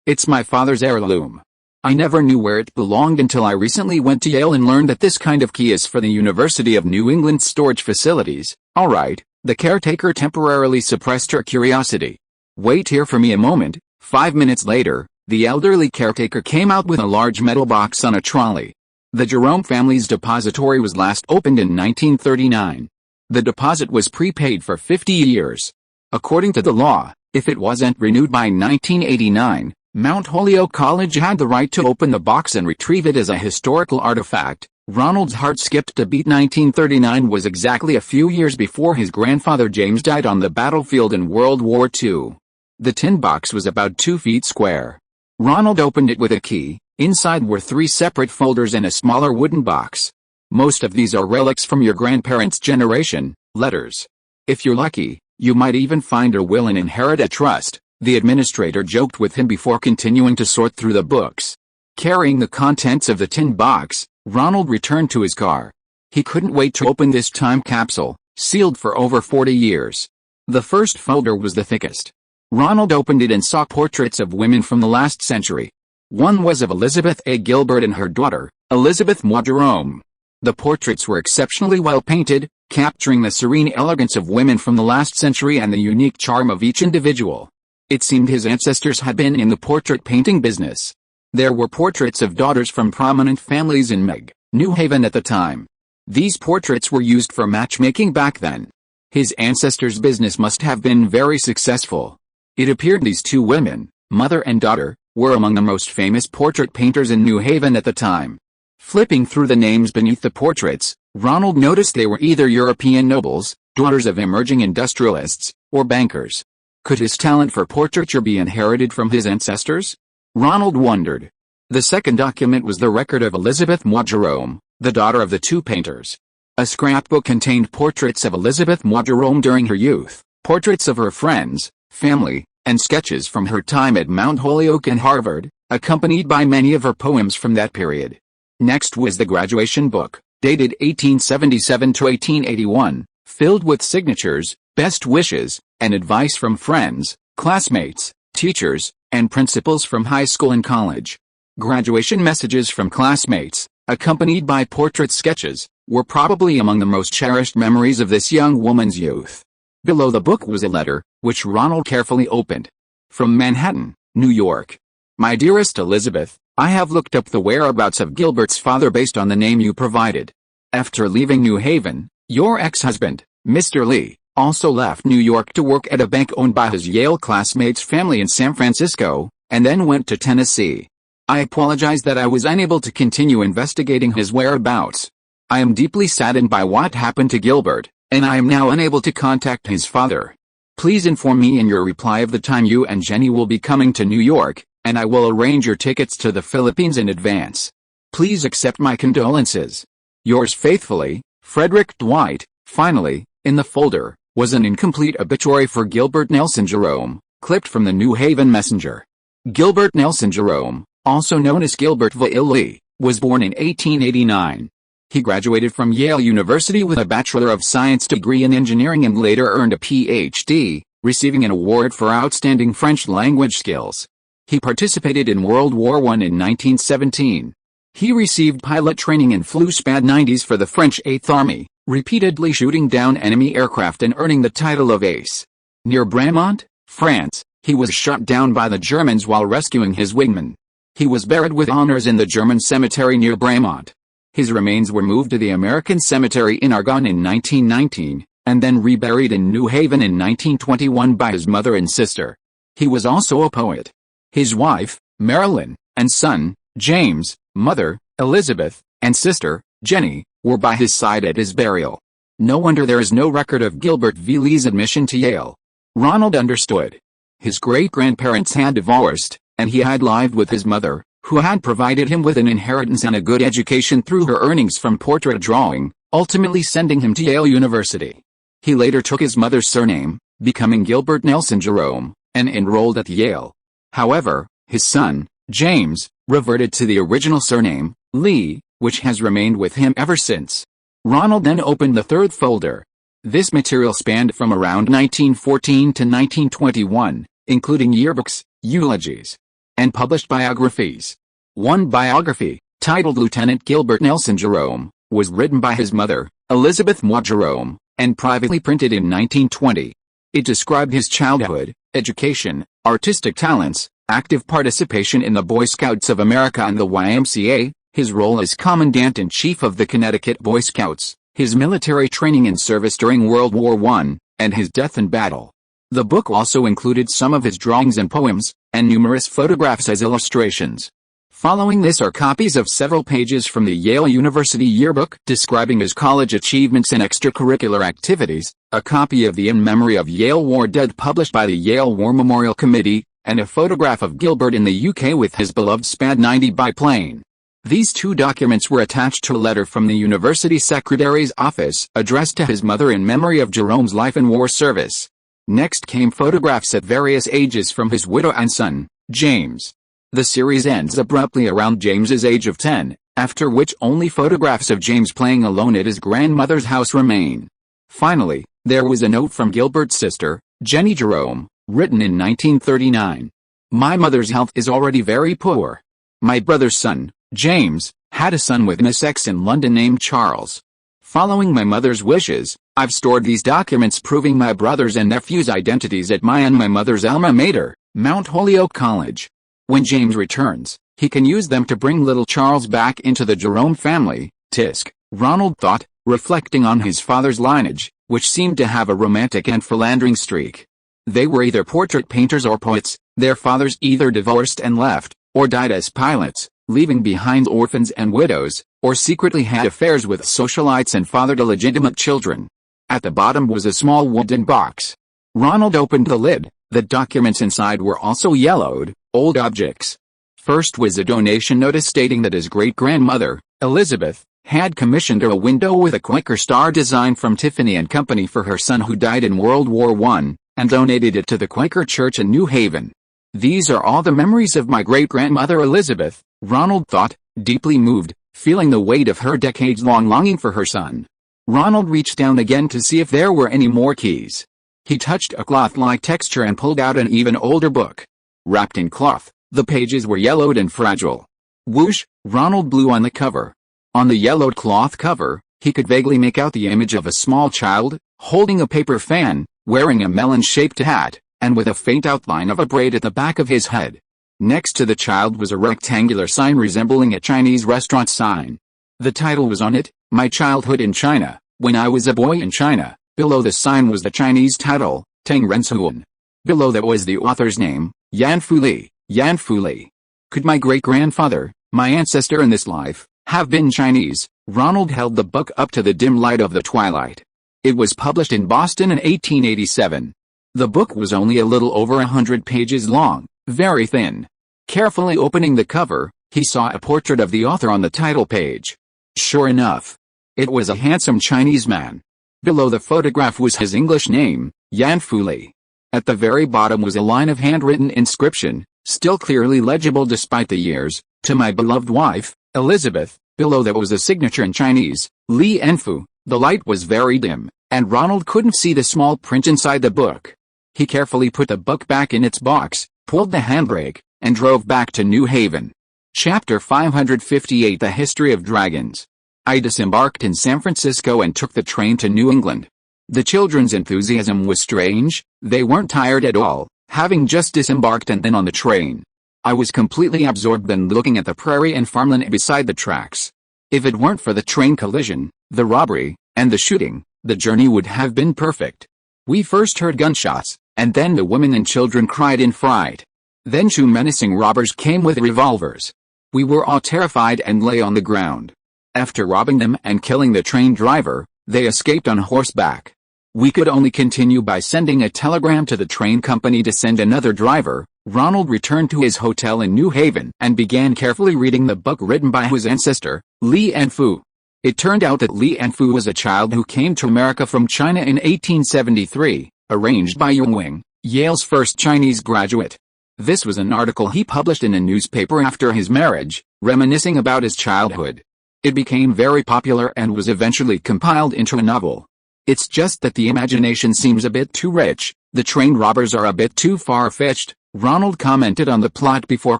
It's my father's heirloom. I never knew where it belonged until I recently went to Yale and learned that this kind of key is for the University of New England storage facilities. All right, the caretaker temporarily suppressed her curiosity. Wait here for me a moment. 5 minutes later, the elderly caretaker came out with a large metal box on a trolley. The Jerome family's depository was last opened in 1939. The deposit was prepaid for 50 years. According to the law, if it wasn't renewed by 1989, Mount Holyoke College had the right to open the box and retrieve it as a historical artifact. Ronald's heart skipped a beat. 1939 was exactly a few years before his grandfather James died on the battlefield in World War II. The tin box was about 2 feet square. Ronald opened it with a key. Inside were 3 separate folders and a smaller wooden box. Most of these are relics from your grandparents' generation, letters. If you're lucky, you might even find a will and inherit a trust, the administrator joked with him before continuing to sort through the books. Carrying the contents of the tin box, Ronald returned to his car. He couldn't wait to open this time capsule, sealed for over 40 years. The first folder was the thickest. Ronald opened it and saw portraits of women from the last century. One was of Elizabeth A. Gilbert and her daughter, Elizabeth Moore Jerome. The portraits were exceptionally well painted, capturing the serene elegance of women from the last century and the unique charm of each individual. It seemed his ancestors had been in the portrait painting business. There were portraits of daughters from prominent families in New Haven at the time. These portraits were used for matchmaking back then. His ancestors' business must have been very successful. It appeared these 2 women, mother and daughter, were among the most famous portrait painters in New Haven at the time. Flipping through the names beneath the portraits, Ronald noticed they were either European nobles, daughters of emerging industrialists, or bankers. Could his talent for portraiture be inherited from his ancestors? Ronald wondered. The second document was the record of Elizabeth Moore Jerome, the daughter of the 2 painters. A scrapbook contained portraits of Elizabeth Moore Jerome during her youth, portraits of her friends, family, and sketches from her time at Mount Holyoke and Harvard, accompanied by many of her poems from that period. Next was the graduation book, dated 1877 to 1881, filled with signatures, best wishes, and advice from friends, classmates, teachers, and principals from high school and college. Graduation messages from classmates, accompanied by portrait sketches, were probably among the most cherished memories of this young woman's youth. Below the book was a letter, which Ronald carefully opened. From Manhattan, New York. My dearest Elizabeth, I have looked up the whereabouts of Gilbert's father based on the name you provided. After leaving New Haven, your ex-husband, Mr. Lee, also left New York to work at a bank owned by his Yale classmate's family in San Francisco, and then went to Tennessee. I apologize that I was unable to continue investigating his whereabouts. I am deeply saddened by what happened to Gilbert, and I am now unable to contact his father. Please inform me in your reply of the time you and Jenny will be coming to New York, and I will arrange your tickets to the Philippines in advance. Please accept my condolences. Yours faithfully, Frederick Dwight. Finally, in the folder, was an incomplete obituary for Gilbert Nelson Jerome, clipped from the New Haven Messenger. Gilbert Nelson Jerome, also known as Gilbert Lee, was born in 1889. He graduated from Yale University with a Bachelor of Science degree in engineering and later earned a Ph.D., receiving an award for outstanding French language skills. He participated in World War I in 1917. He received pilot training and flew SPAD-90s for the French 8th Army, repeatedly shooting down enemy aircraft and earning the title of Ace. Near Bremont, France, He was shot down by the Germans while rescuing his wingman. He was buried with honors in the German cemetery near Bremont. His remains were moved to the American cemetery in Argonne in 1919, and then reburied in New Haven in 1921 by his mother and sister. He was also a poet. His wife, Marilyn, and son, James, mother, Elizabeth, and sister, Jenny, were by his side at his burial. No wonder there is no record of Gilbert V. Lee's admission to Yale. Ronald understood. His great-grandparents had divorced, and he had lived with his mother, who had provided him with an inheritance and a good education through her earnings from portrait drawing, ultimately sending him to Yale University. He later took his mother's surname, becoming Gilbert Nelson Jerome, and enrolled at Yale. However, his son, James, reverted to the original surname, Lee, which has remained with him ever since. Ronald then opened the third folder. This material spanned from around 1914 to 1921, including yearbooks, eulogies, and published biographies. One biography, titled Lieutenant Gilbert Nelson Jerome, was written by his mother, Elizabeth Moore Jerome, and privately printed in 1920. It described his childhood, education, artistic talents, active participation in the Boy Scouts of America and the YMCA, his role as Commandant-in-Chief of the Connecticut Boy Scouts, his military training and service during World War I, and his death in battle. The book also included some of his drawings and poems, and numerous photographs as illustrations. Following this are copies of several pages from the Yale University Yearbook describing his college achievements and extracurricular activities, a copy of the In Memory of Yale War Dead published by the Yale War Memorial Committee, and a photograph of Gilbert in the UK with his beloved SPAD 90 biplane. These two documents were attached to a letter from the university secretary's office addressed to his mother in memory of Jerome's life and war service. Next came photographs at various ages from his widow and son, James. The series ends abruptly around James's age of 10, after which only photographs of James playing alone at his grandmother's house remain. Finally, there was a note from Gilbert's sister, Jenny Jerome, written in 1939. My mother's health is already very poor. My brother's son, James, had a son with Miss X in London named Charles. Following my mother's wishes, I've stored these documents proving my brother's and nephew's identities at my and my mother's alma mater, Mount Holyoke College. When James returns, he can use them to bring little Charles back into the Jerome family, Tisk, Ronald thought, reflecting on his father's lineage, which seemed to have a romantic and philandering streak. They were either portrait painters or poets, their fathers either divorced and left, or died as pilots, leaving behind orphans and widows, or secretly had affairs with socialites and fathered illegitimate children. At the bottom was a small wooden box. Ronald opened the lid. The documents inside were also yellowed, old objects. First was a donation notice stating that his great-grandmother, Elizabeth, had commissioned her a window with a Quaker star design from Tiffany & Company for her son who died in World War I, and donated it to the Quaker Church in New Haven. These are all the memories of my great-grandmother Elizabeth, Ronald thought, deeply moved, feeling the weight of her decades-long longing for her son. Ronald reached down again to see if there were any more keys. He touched a cloth-like texture and pulled out an even older book. Wrapped in cloth, the pages were yellowed and fragile. Whoosh, Ronald blew on the cover. On the yellowed cloth cover, he could vaguely make out the image of a small child, holding a paper fan, wearing a melon-shaped hat, and with a faint outline of a braid at the back of his head. Next to the child was a rectangular sign resembling a Chinese restaurant sign. The title was on it, My Childhood in China, When I Was a Boy in China. Below the sign was the Chinese title, Teng Rensuan. Below that was the author's name, Yan Fu Li, Yan Fu Li. Could my great-grandfather, my ancestor in this life, have been Chinese? Ronald held the book up to the dim light of the twilight. It was published in Boston in 1887. The book was only a little over 100 pages long, very thin. Carefully opening the cover, he saw a portrait of the author on the title page. Sure enough, it was a handsome Chinese man. Below the photograph was his English name, Yan Fu Li. At the very bottom was a line of handwritten inscription, still clearly legible despite the years, to my beloved wife, Elizabeth. Below that was a signature in Chinese, Li Enfu. The light was very dim, and Ronald couldn't see the small print inside the book. He carefully put the book back in its box, pulled the handbrake, and drove back to New Haven. Chapter 558 The History of Dragons. I disembarked in San Francisco and took the train to New England. The children's enthusiasm was strange. They weren't tired at all, having just disembarked and then on the train. I was completely absorbed in looking at the prairie and farmland beside the tracks. If it weren't for the train collision, the robbery, and the shooting, the journey would have been perfect. We first heard gunshots, and then the women and children cried in fright. Then 2 menacing robbers came with revolvers. We were all terrified and lay on the ground. After robbing them and killing the train driver, they escaped on horseback. We could only continue by sending a telegram to the train company to send another driver. Ronald returned to his hotel in New Haven and began carefully reading the book written by his ancestor, Li and Fu. It turned out that Li and Fu was a child who came to America from China in 1873, arranged by Yang Wing, Yale's first Chinese graduate. This was an article he published in a newspaper after his marriage, reminiscing about his childhood. It became very popular and was eventually compiled into a novel. It's just that the imagination seems a bit too rich, the train robbers are a bit too far-fetched, Ronald commented on the plot before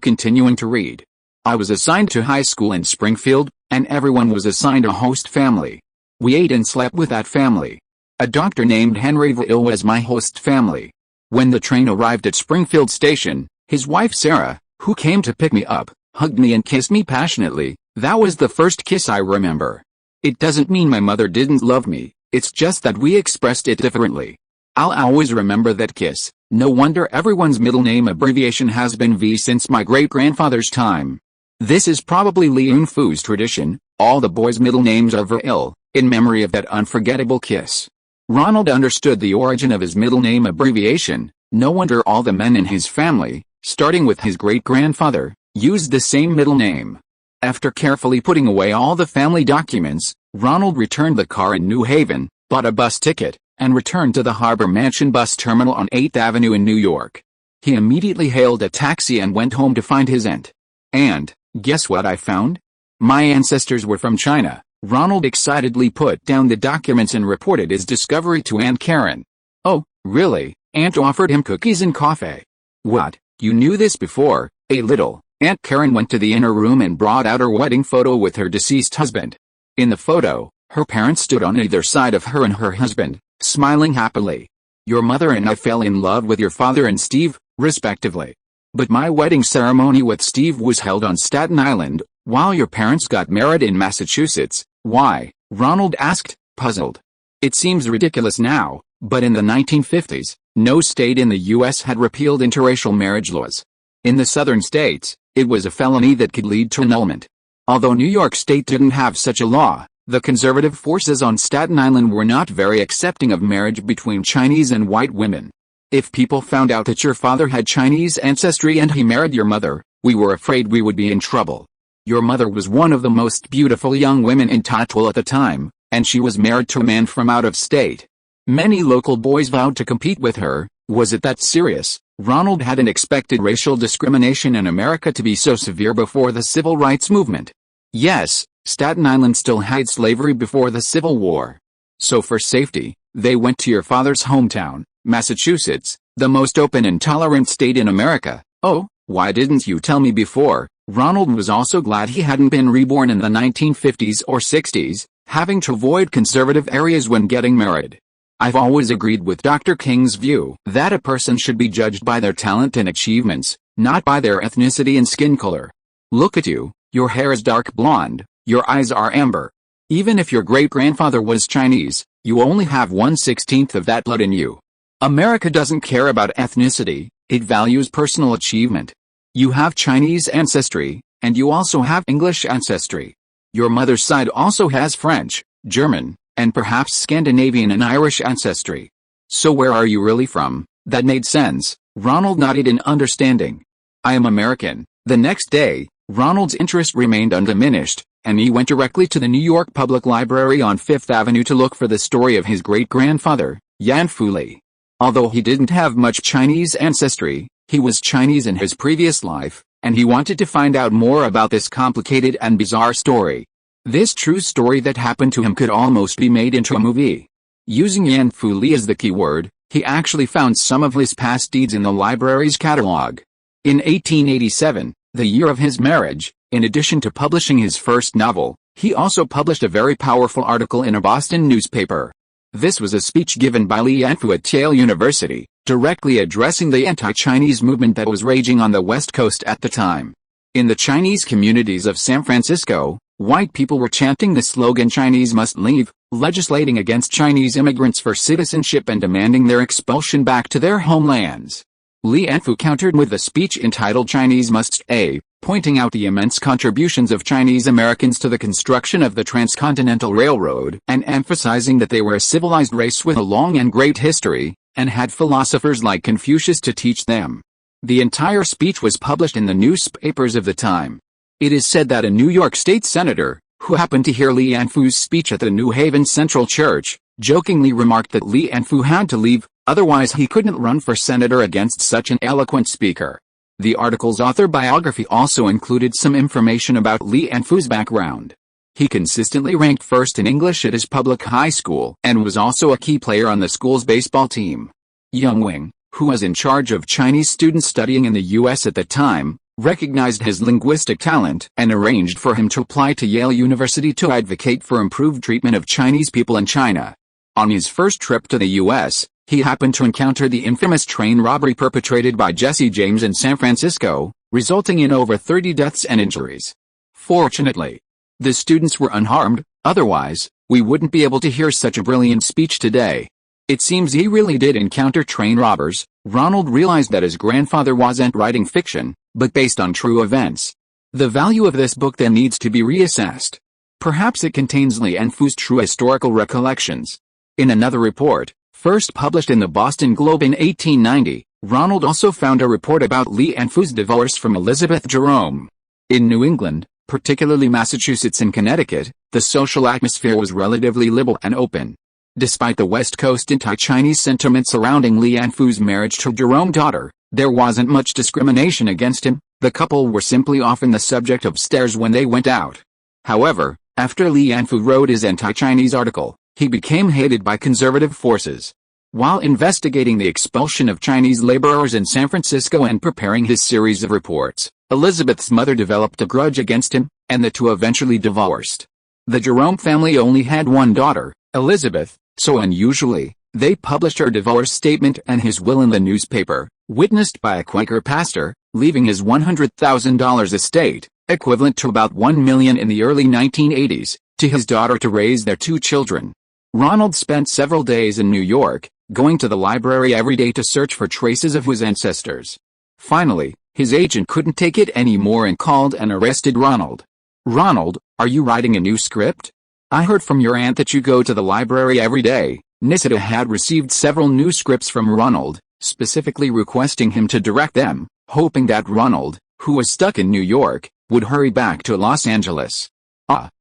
continuing to read. I was assigned to high school in Springfield, and everyone was assigned a host family. We ate and slept with that family. A doctor named Henry Vail was my host family. When the train arrived at Springfield Station, his wife Sarah, who came to pick me up, hugged me and kissed me passionately. That was the first kiss I remember. It doesn't mean my mother didn't love me, it's just that we expressed it differently. I'll always remember that kiss. No wonder everyone's middle name abbreviation has been V since my great-grandfather's time. This is probably Li and Fu's tradition. All the boys' middle names are Vail, in memory of that unforgettable kiss. Ronald understood the origin of his middle name abbreviation. No wonder all the men in his family, starting with his great-grandfather, used the same middle name. After carefully putting away all the family documents, Ronald returned the car in New Haven, bought a bus ticket, and returned to the Harbor Mansion bus terminal on 8th Avenue in New York. He immediately hailed a taxi and went home to find his aunt. And, guess what I found? My ancestors were from China. Ronald excitedly put down the documents and reported his discovery to Aunt Karen. Oh, really? Aunt offered him cookies and coffee. What, you knew this before? A little. Aunt Karen went to the inner room and brought out her wedding photo with her deceased husband. In the photo, her parents stood on either side of her and her husband, smiling happily. Your mother and I fell in love with your father and Steve, respectively. But my wedding ceremony with Steve was held on Staten Island, while your parents got married in Massachusetts. Why? Ronald asked, puzzled. It seems ridiculous now, but in the 1950s, no state in the U.S. had repealed interracial marriage laws. In the southern states, it was a felony that could lead to annulment. Although New York State didn't have such a law, the conservative forces on Staten Island were not very accepting of marriage between Chinese and white women. If people found out that your father had Chinese ancestry and he married your mother, we were afraid we would be in trouble. Your mother was one of the most beautiful young women in Tatwell at the time, and she was married to a man from out of state. Many local boys vowed to compete with her. Was it that serious? Ronald hadn't expected racial discrimination in America to be so severe before the civil rights movement. Yes, Staten Island still had slavery before the Civil War. So for safety, they went to your father's hometown, Massachusetts, the most open and tolerant state in America. Oh, why didn't you tell me before? Ronald was also glad he hadn't been reborn in the 1950s or 60s, having to avoid conservative areas when getting married. I've always agreed with Dr. King's view that a person should be judged by their talent and achievements, not by their ethnicity and skin color. Look at you, your hair is dark blonde, your eyes are amber. Even if your great-grandfather was Chinese, you only have 1/16 of that blood in you. America doesn't care about ethnicity, it values personal achievement. You have Chinese ancestry, and you also have English ancestry. Your mother's side also has French, German, and perhaps Scandinavian and Irish ancestry. So where are you really from? That made sense. Ronald nodded in understanding. I am American. The next day, Ronald's interest remained undiminished, and he went directly to the New York Public Library on Fifth Avenue to look for the story of his great-grandfather, Yan Fu Li. Although he didn't have much Chinese ancestry, he was Chinese in his previous life, and he wanted to find out more about this complicated and bizarre story. This true story that happened to him could almost be made into a movie. Using Yan Fu Li as the keyword, he actually found some of his past deeds in the library's catalog. In 1887, the year of his marriage, in addition to publishing his first novel, he also published a very powerful article in a Boston newspaper. This was a speech given by Li Yanfu at Yale University, directly addressing the anti-Chinese movement that was raging on the West Coast at the time. In the Chinese communities of San Francisco, white people were chanting the slogan "Chinese must leave," legislating against Chinese immigrants for citizenship and demanding their expulsion back to their homelands. Li Yanfu countered with a speech entitled "Chinese Must Stay," pointing out the immense contributions of Chinese Americans to the construction of the Transcontinental Railroad, and emphasizing that they were a civilized race with a long and great history, and had philosophers like Confucius to teach them. The entire speech was published in the newspapers of the time. It is said that a New York State senator, who happened to hear Li Yanfu's speech at the New Haven Central Church, jokingly remarked that Li Yanfu had to leave, otherwise he couldn't run for senator against such an eloquent speaker. The article's author biography also included some information about Li Yanfu's background. He consistently ranked first in English at his public high school and was also a key player on the school's baseball team. Young Wing, who was in charge of Chinese students studying in the U.S. at the time, recognized his linguistic talent and arranged for him to apply to Yale University to advocate for improved treatment of Chinese people in China. On his first trip to the U.S., he happened to encounter the infamous train robbery perpetrated by Jesse James in San Francisco, resulting in over 30 deaths and injuries. Fortunately, the students were unharmed, otherwise, we wouldn't be able to hear such a brilliant speech today. It seems he really did encounter train robbers. Ronald realized that his grandfather wasn't writing fiction, but based on true events. The value of this book then needs to be reassessed. Perhaps it contains Li Yanfu's true historical recollections. In another report, first published in the Boston Globe in 1890, Ronald also found a report about Li Yanfu's divorce from Elizabeth Jerome. In New England, particularly Massachusetts and Connecticut, the social atmosphere was relatively liberal and open. Despite the West Coast anti-Chinese sentiment surrounding Li Yanfu's marriage to Jerome's daughter, there wasn't much discrimination against him. The couple were simply often the subject of stares when they went out. However, after Li Yanfu wrote his anti-Chinese article, he became hated by conservative forces. While investigating the expulsion of Chinese laborers in San Francisco and preparing his series of reports, Elizabeth's mother developed a grudge against him, and the two eventually divorced. The Jerome family only had one daughter, Elizabeth, so unusually, they published her divorce statement and his will in the newspaper, witnessed by a Quaker pastor, leaving his $100,000 estate, equivalent to about $1 million in the early 1980s, to his daughter to raise their two children. Ronald spent several days in New York, going to the library every day to search for traces of his ancestors. Finally, his agent couldn't take it anymore and called and arrested Ronald. "Ronald, are you writing a new script? I heard from your aunt that you go to the library every day." Nisida had received several new scripts from Ronald, specifically requesting him to direct them, hoping that Ronald, who was stuck in New York, would hurry back to Los Angeles.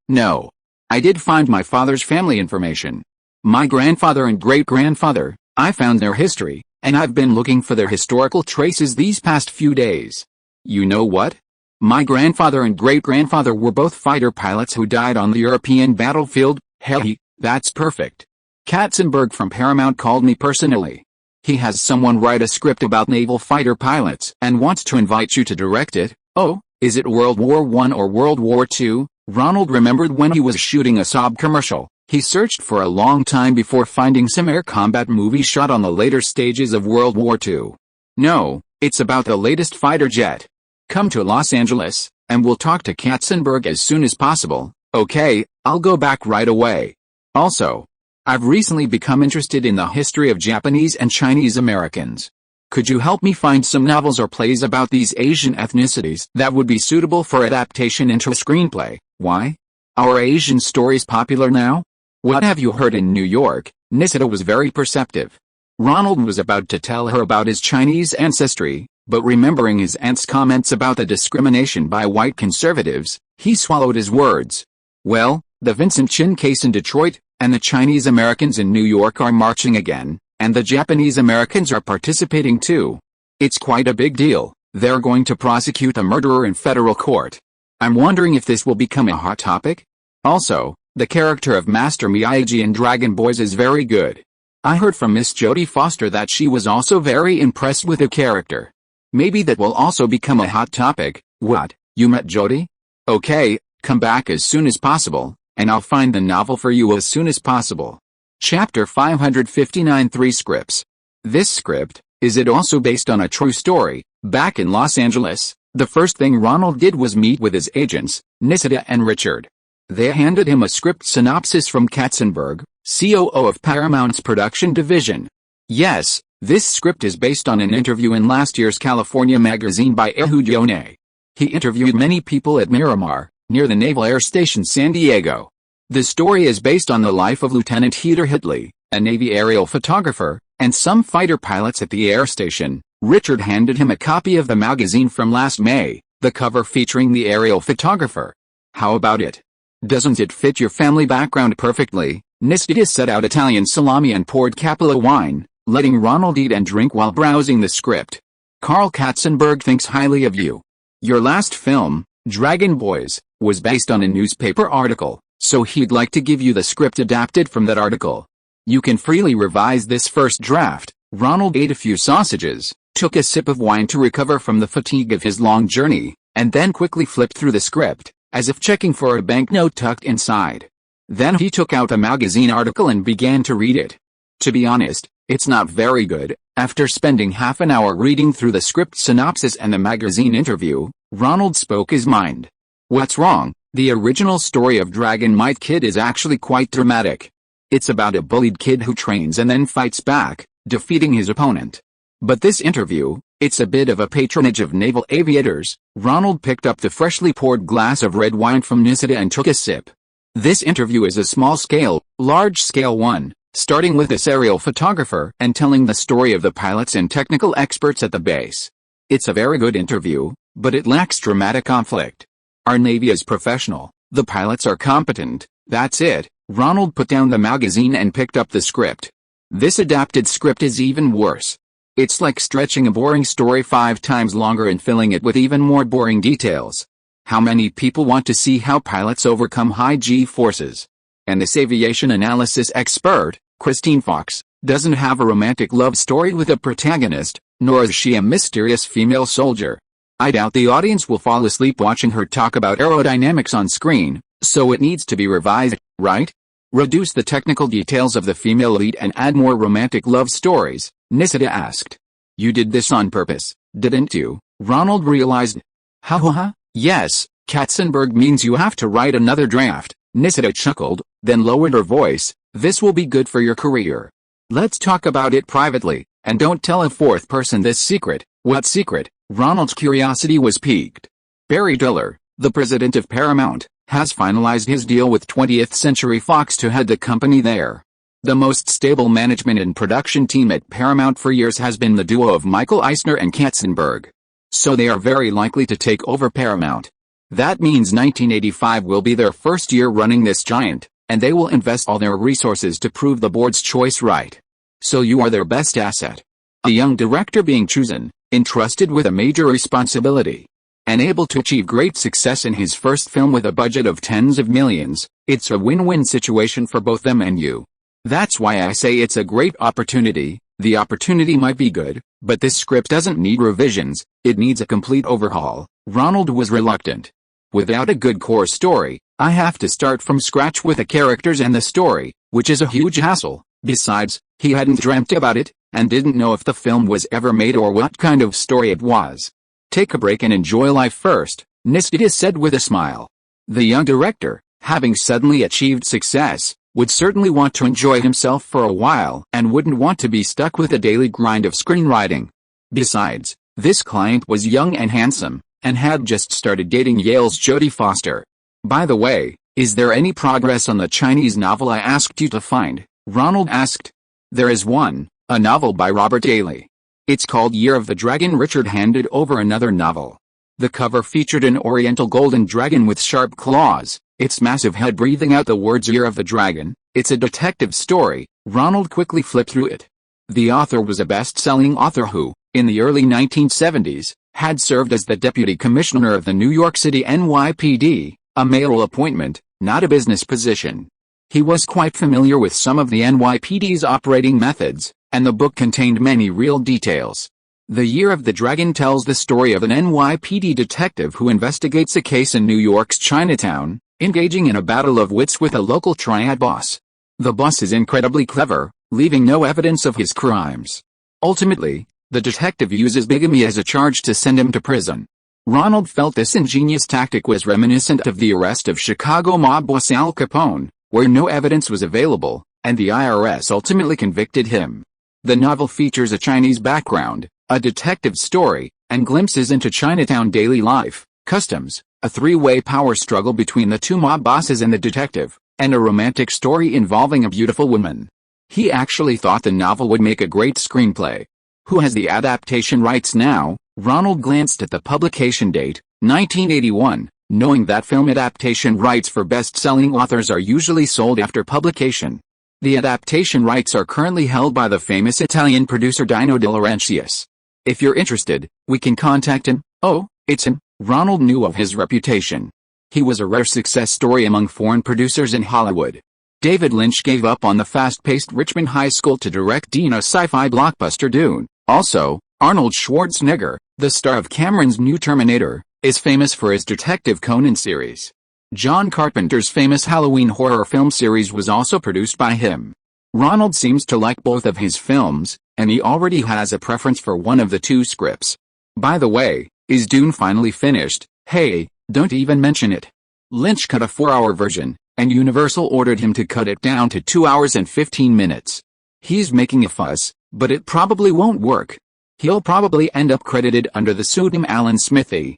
No. I did find my father's family information. My grandfather and great-grandfather, I found their history, and I've been looking for their historical traces these past few days. You know what? My grandfather and great-grandfather were both fighter pilots who died on the European battlefield. Hey, that's perfect. Katzenberg from Paramount called me personally. He has someone write a script about naval fighter pilots and wants to invite you to direct it. Oh, is it World War I or World War II? Ronald remembered when he was shooting a Saab commercial. He searched for a long time before finding some air combat movies shot on the later stages of World War II. No, it's about the latest fighter jet. Come to Los Angeles, and we'll talk to Katzenberg as soon as possible. Okay, I'll go back right away. Also, I've recently become interested in the history of Japanese and Chinese Americans. Could you help me find some novels or plays about these Asian ethnicities that would be suitable for adaptation into a screenplay? Why? Are Asian stories popular now? What have you heard in New York? Nisida was very perceptive. Ronald was about to tell her about his Chinese ancestry, but remembering his aunt's comments about the discrimination by white conservatives, he swallowed his words. Well, the Vincent Chin case in Detroit, and the Chinese Americans in New York are marching again, and the Japanese Americans are participating too. It's quite a big deal. They're going to prosecute a murderer in federal court. I'm wondering if this will become a hot topic. Also, the character of Master Miyagi in Dragon Boys is very good. I heard from Miss Jodie Foster that she was also very impressed with the character. Maybe that will also become a hot topic. What, you met Jodie? Okay, come back as soon as possible, and I'll find the novel for you as soon as possible. Chapter 559 3 Scripts. This script, is it also based on a true story? Back in Los Angeles, the first thing Ronald did was meet with his agents, Nisida and Richard. They handed him a script synopsis from Katzenberg, COO of Paramount's production division. Yes, this script is based on an interview in last year's California magazine by Ehud Yoneh. He interviewed many people at Miramar, near the Naval Air Station San Diego. The story is based on the life of Lieutenant Heater Hitley, a Navy aerial photographer, and some fighter pilots at the air station. Richard handed him a copy of the magazine from last May, the cover featuring the aerial photographer. How about it? Doesn't it fit your family background perfectly? Nisida set out Italian salami and poured Capella wine, letting Ronald eat and drink while browsing the script. Carl Katzenberg thinks highly of you. Your last film, Dragon Boys, was based on a newspaper article, so he'd like to give you the script adapted from that article. You can freely revise this first draft. Ronald ate a few sausages, took a sip of wine to recover from the fatigue of his long journey, and then quickly flipped through the script, as if checking for a banknote tucked inside. Then he took out a magazine article and began to read it. To be honest, it's not very good. After spending half an hour reading through the script synopsis and the magazine interview, Ronald spoke his mind. What's wrong? The original story of Dragon Might Kid is actually quite dramatic. It's about a bullied kid who trains and then fights back, defeating his opponent. But this interview, it's a bit of a patronage of naval aviators. Ronald picked up the freshly poured glass of red wine from Nisida and took a sip. This interview is a small-scale, large-scale one, starting with this aerial photographer and telling the story of the pilots and technical experts at the base. It's a very good interview, but it lacks dramatic conflict. Our Navy is professional, the pilots are competent, that's it. Ronald put down the magazine and picked up the script. This adapted script is even worse. It's like stretching a boring story 5 times longer and filling it with even more boring details. How many people want to see how pilots overcome high G-forces? And this aviation analysis expert, Christine Fox, doesn't have a romantic love story with a protagonist, nor is she a mysterious female soldier. I doubt the audience will fall asleep watching her talk about aerodynamics on screen, so it needs to be revised, right? Reduce the technical details of the female lead and add more romantic love stories, Nisida asked. You did this on purpose, didn't you? Ronald realized. Ha. Yes, Katzenberg means you have to write another draft. Nisida chuckled, then lowered her voice. This will be good for your career. Let's talk about it privately, and don't tell a fourth person this secret. What secret? Ronald's curiosity was piqued. Barry Diller, the president of Paramount, has finalized his deal with 20th Century Fox to head the company there. The most stable management and production team at Paramount for years has been the duo of Michael Eisner and Katzenberg. So they are very likely to take over Paramount. That means 1985 will be their first year running this giant, and they will invest all their resources to prove the board's choice right. So you are their best asset. A young director being chosen, entrusted with a major responsibility, and able to achieve great success in his first film with a budget of tens of millions. It's a win-win situation for both them and you. That's why I say it's a great opportunity. The opportunity might be good, but this script doesn't need revisions, it needs a complete overhaul. Ronald was reluctant. Without a good core story, I have to start from scratch with the characters and the story, which is a huge hassle. Besides, he hadn't dreamt about it, and didn't know if the film was ever made or what kind of story it was. Take a break and enjoy life first, Nisida said with a smile. The young director, having suddenly achieved success, would certainly want to enjoy himself for a while and wouldn't want to be stuck with the daily grind of screenwriting. Besides, this client was young and handsome, and had just started dating Yale's Jodie Foster. By the way, is there any progress on the Chinese novel I asked you to find? Ronald asked. There is one, a novel by Robert Daly. It's called Year of the Dragon. Richard handed over another novel. The cover featured an oriental golden dragon with sharp claws, its massive head breathing out the words Year of the Dragon. It's a detective story. Ronald quickly flipped through it. The author was a best-selling author who, in the early 1970s, had served as the deputy commissioner of the New York City NYPD, a mayoral appointment, not a business position. He was quite familiar with some of the NYPD's operating methods, and the book contained many real details. The Year of the Dragon tells the story of an NYPD detective who investigates a case in New York's Chinatown, engaging in a battle of wits with a local triad boss. The boss is incredibly clever, leaving no evidence of his crimes. Ultimately, the detective uses bigamy as a charge to send him to prison. Ronald felt this ingenious tactic was reminiscent of the arrest of Chicago mob boss Al Capone, where no evidence was available, and the IRS ultimately convicted him. The novel features a Chinese background, a detective story, and glimpses into Chinatown daily life, customs, a three-way power struggle between the two mob bosses and the detective, and a romantic story involving a beautiful woman. He actually thought the novel would make a great screenplay. Who has the adaptation rights now? Ronald glanced at the publication date, 1981, knowing that film adaptation rights for best-selling authors are usually sold after publication. The adaptation rights are currently held by the famous Italian producer Dino De Laurentiis. If you're interested, we can contact him. Oh, it's him. Ronald knew of his reputation. He was a rare success story among foreign producers in Hollywood. David Lynch gave up on the fast-paced Richmond High School to direct Dina's sci-fi blockbuster Dune. Also, Arnold Schwarzenegger, the star of Cameron's new Terminator, is famous for his Detective Conan series. John Carpenter's famous Halloween horror film series was also produced by him. Ronald seems to like both of his films, and he already has a preference for one of the two scripts. By the way, is Dune finally finished? Hey, don't even mention it. Lynch cut a 4-hour version, and Universal ordered him to cut it down to 2 hours and 15 minutes. He's making a fuss, but it probably won't work. He'll probably end up credited under the pseudonym Alan Smithy.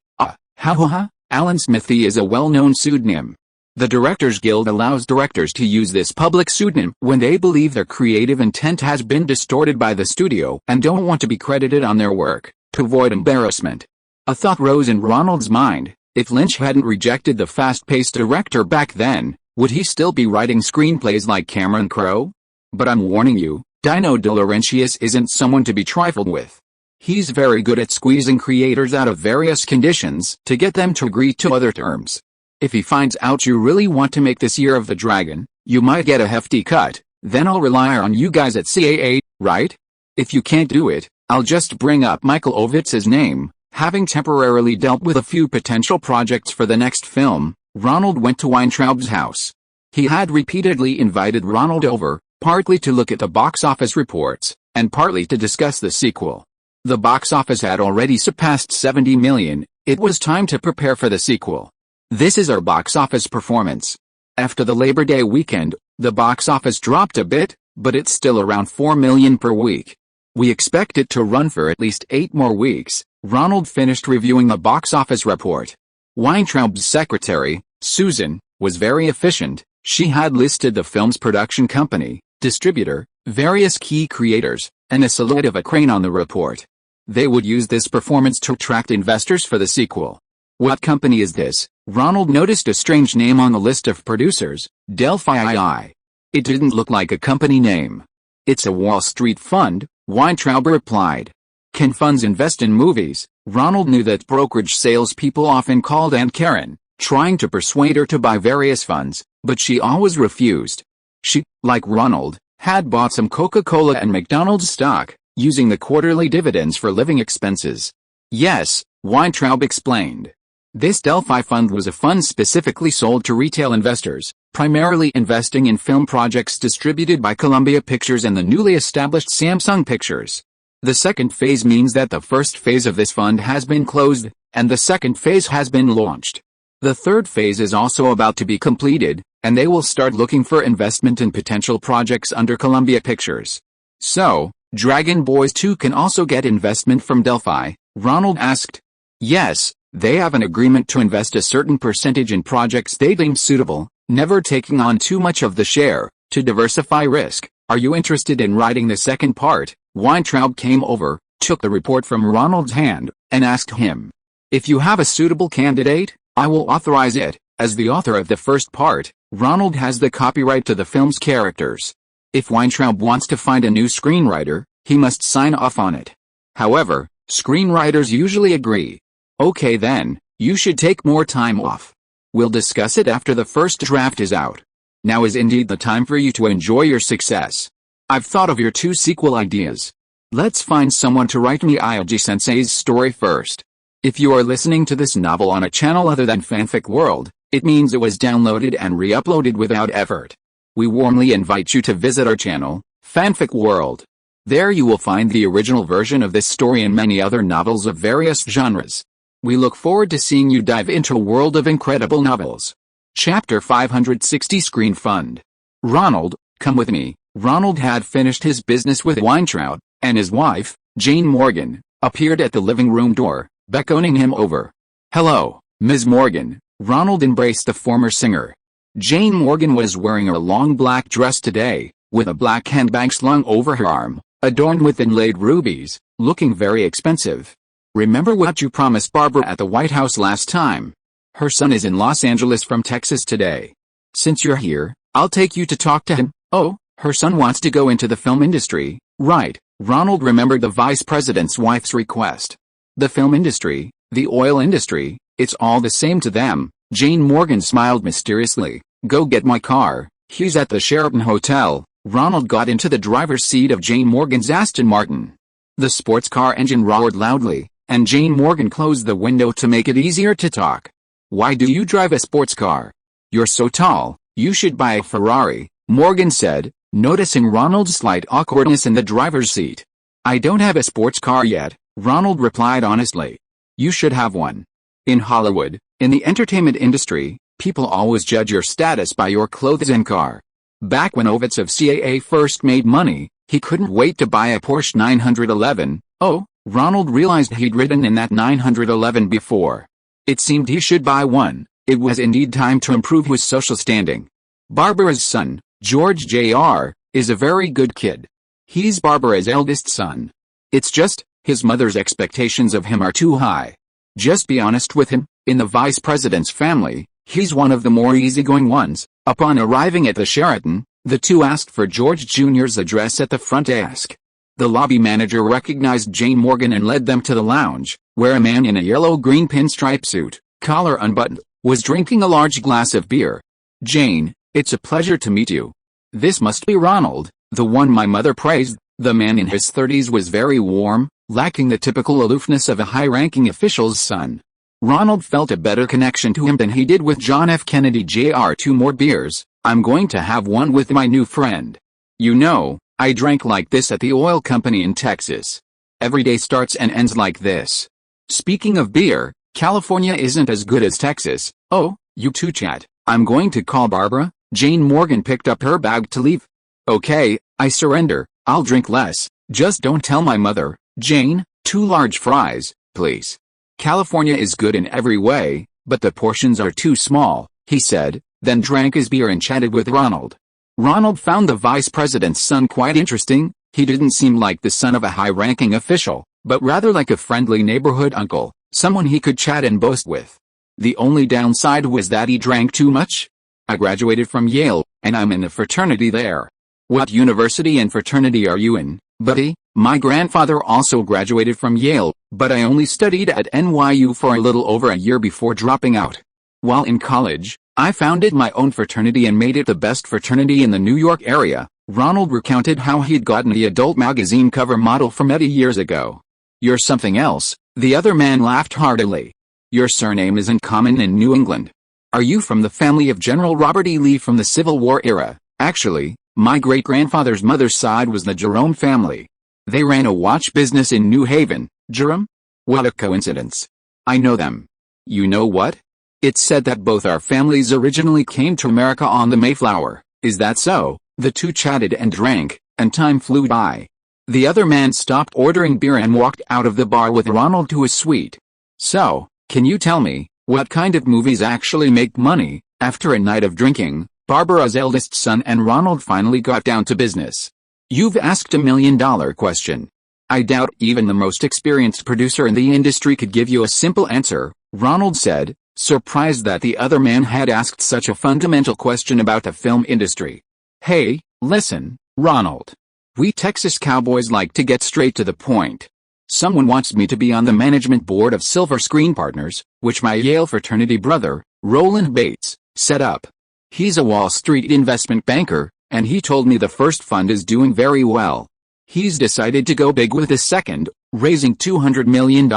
Alan Smithy is a well-known pseudonym. The Directors Guild allows directors to use this public pseudonym when they believe their creative intent has been distorted by the studio and don't want to be credited on their work, to avoid embarrassment. A thought rose in Ronald's mind: if Lynch hadn't rejected the fast-paced director back then, would he still be writing screenplays like Cameron Crowe? But I'm warning you, Dino De Laurentiis isn't someone to be trifled with. He's very good at squeezing creators out of various conditions to get them to agree to other terms. If he finds out you really want to make this Year of the Dragon, you might get a hefty cut, then I'll rely on you guys at CAA, right? If you can't do it, I'll just bring up Michael Ovitz's name. Having temporarily dealt with a few potential projects for the next film, Ronald went to Weintraub's house. He had repeatedly invited Ronald over, partly to look at the box office reports, and partly to discuss the sequel. The box office had already surpassed 70 million, it was time to prepare for the sequel. This is our box office performance. After the Labor Day weekend, the box office dropped a bit, but it's still around 4 million per week. We expect it to run for at least 8 more weeks. Ronald finished reviewing the box office report. Weintraub's secretary, Susan, was very efficient. She had listed the film's production company, distributor, various key creators, and a silhouette of a crane on the report. They would use this performance to attract investors for the sequel. What company is this? Ronald noticed a strange name on the list of producers, Delphi. It didn't look like a company name. It's a Wall Street fund, Weintraub replied. Can funds invest in movies? Ronald knew that brokerage salespeople often called Aunt Karen, trying to persuade her to buy various funds, but she always refused. She, like Ronald, had bought some Coca-Cola and McDonald's stock, using the quarterly dividends for living expenses. Yes, Weintraub explained. This Delphi fund was a fund specifically sold to retail investors, primarily investing in film projects distributed by Columbia Pictures and the newly established Samsung Pictures. The second phase means that the first phase of this fund has been closed, and the second phase has been launched. The third phase is also about to be completed, and they will start looking for investment in potential projects under Columbia Pictures. So, Dragon Boys 2 can also get investment from Delphi? Ronald asked. Yes, they have an agreement to invest a certain percentage in projects they deem suitable, never taking on too much of the share, to diversify risk. Are you interested in writing the second part? Weintraub came over, took the report from Ronald's hand, and asked him. If you have a suitable candidate, I will authorize it. As the author of the first part, Ronald has the copyright to the film's characters. If Weintraub wants to find a new screenwriter, he must sign off on it. However, screenwriters usually agree. Okay then, you should take more time off. We'll discuss it after the first draft is out. Now is indeed the time for you to enjoy your success. I've thought of your 2 sequel ideas. Let's find someone to write Miyagi-sensei's story first. If you are listening to this novel on a channel other than Fanfic World, it means it was downloaded and re-uploaded without effort. we warmly invite you to visit our channel, Fanfic World. There you will find the original version of this story and many other novels of various genres. We look forward to seeing you dive into a world of incredible novels. Chapter 560 Screen Fund. Ronald, come with me. Ronald had finished his business with Weintraub, and his wife, Jane Morgan, appeared at the living room door, beckoning him over. Hello, Ms. Morgan. Ronald embraced the former singer. Jane Morgan was wearing a long black dress today, with a black handbag slung over her arm, adorned with inlaid rubies, looking very expensive. Remember what you promised Barbara at the White House last time? Her son is in Los Angeles from Texas today. Since you're here, I'll take you to talk to him. Oh, her son wants to go into the film industry, right? Ronald remembered the vice president's wife's request. The film industry, the oil industry, it's all the same to them. Jane Morgan smiled mysteriously. Go get my car, he's at the Sheraton Hotel. Ronald got into the driver's seat of Jane Morgan's Aston Martin. The sports car engine roared loudly, and Jane Morgan closed the window to make it easier to talk. Why do you drive a sports car? You're so tall, you should buy a Ferrari, Morgan said, noticing Ronald's slight awkwardness in the driver's seat. I don't have a sports car yet, Ronald replied honestly. You should have one. In Hollywood, in the entertainment industry, people always judge your status by your clothes and car. Back when Ovitz of CAA first made money, he couldn't wait to buy a Porsche 911. Oh, Ronald realized he'd ridden in that 911 before. It seemed he should buy one. It was indeed time to improve his social standing. Barbara's son, George Jr., is a very good kid. He's Barbara's eldest son. It's just, his mother's expectations of him are too high. Just be honest with him, in the vice president's family, he's one of the more easygoing ones. Upon arriving at the Sheraton, the two asked for George Jr.'s address at the front desk. The lobby manager recognized Jane Morgan and led them to the lounge, where a man in a yellow-green pinstripe suit, collar unbuttoned, was drinking a large glass of beer. Jane, it's a pleasure to meet you. This must be Ronald, the one my mother praised. The man in his 30s was very warm, lacking the typical aloofness of a high-ranking official's son. Ronald felt a better connection to him than he did with John F. Kennedy Jr. 2 more beers, I'm going to have one with my new friend. You know, I drank like this at the oil company in Texas. Every day starts and ends like this. Speaking of beer, California isn't as good as Texas. Oh, you two chat. I'm going to call Barbara. Jane Morgan picked up her bag to leave. Okay, I surrender. I'll drink less. Just don't tell my mother. Jane, 2 large fries, please. California is good in every way, but the portions are too small, he said, then drank his beer and chatted with Ronald. Ronald found the vice president's son quite interesting. He didn't seem like the son of a high-ranking official, but rather like a friendly neighborhood uncle, someone he could chat and boast with. The only downside was that he drank too much. I graduated from Yale, and I'm in a fraternity there. What university and fraternity are you in, buddy? My grandfather also graduated from Yale, but I only studied at NYU for a little over a year before dropping out. While in college, I founded my own fraternity and made it the best fraternity in the New York area. Ronald recounted how he'd gotten the adult magazine cover model from Eddie years ago. You're something else, the other man laughed heartily. Your surname isn't common in New England. Are you from the family of General Robert E. Lee from the Civil War era? Actually, my great-grandfather's mother's side was the Jerome family. They ran a watch business in New Haven. Jerome? What a coincidence. I know them. You know what? It's said that both our families originally came to America on the Mayflower. Is that so? The two chatted and drank, and time flew by. The other man stopped ordering beer and walked out of the bar with Ronald to his suite. So, can you tell me, what kind of movies actually make money? After a night of drinking, Barbara's eldest son and Ronald finally got down to business. You've asked $1 million question. I doubt even the most experienced producer in the industry could give you a simple answer, Ronald said, surprised that the other man had asked such a fundamental question about the film industry. Hey, listen, Ronald. We Texas cowboys like to get straight to the point. Someone wants me to be on the management board of Silver Screen Partners, which my Yale fraternity brother, Roland Bates, set up. He's a Wall Street investment banker, and he told me the first fund is doing very well. He's decided to go big with the second, raising $200 million,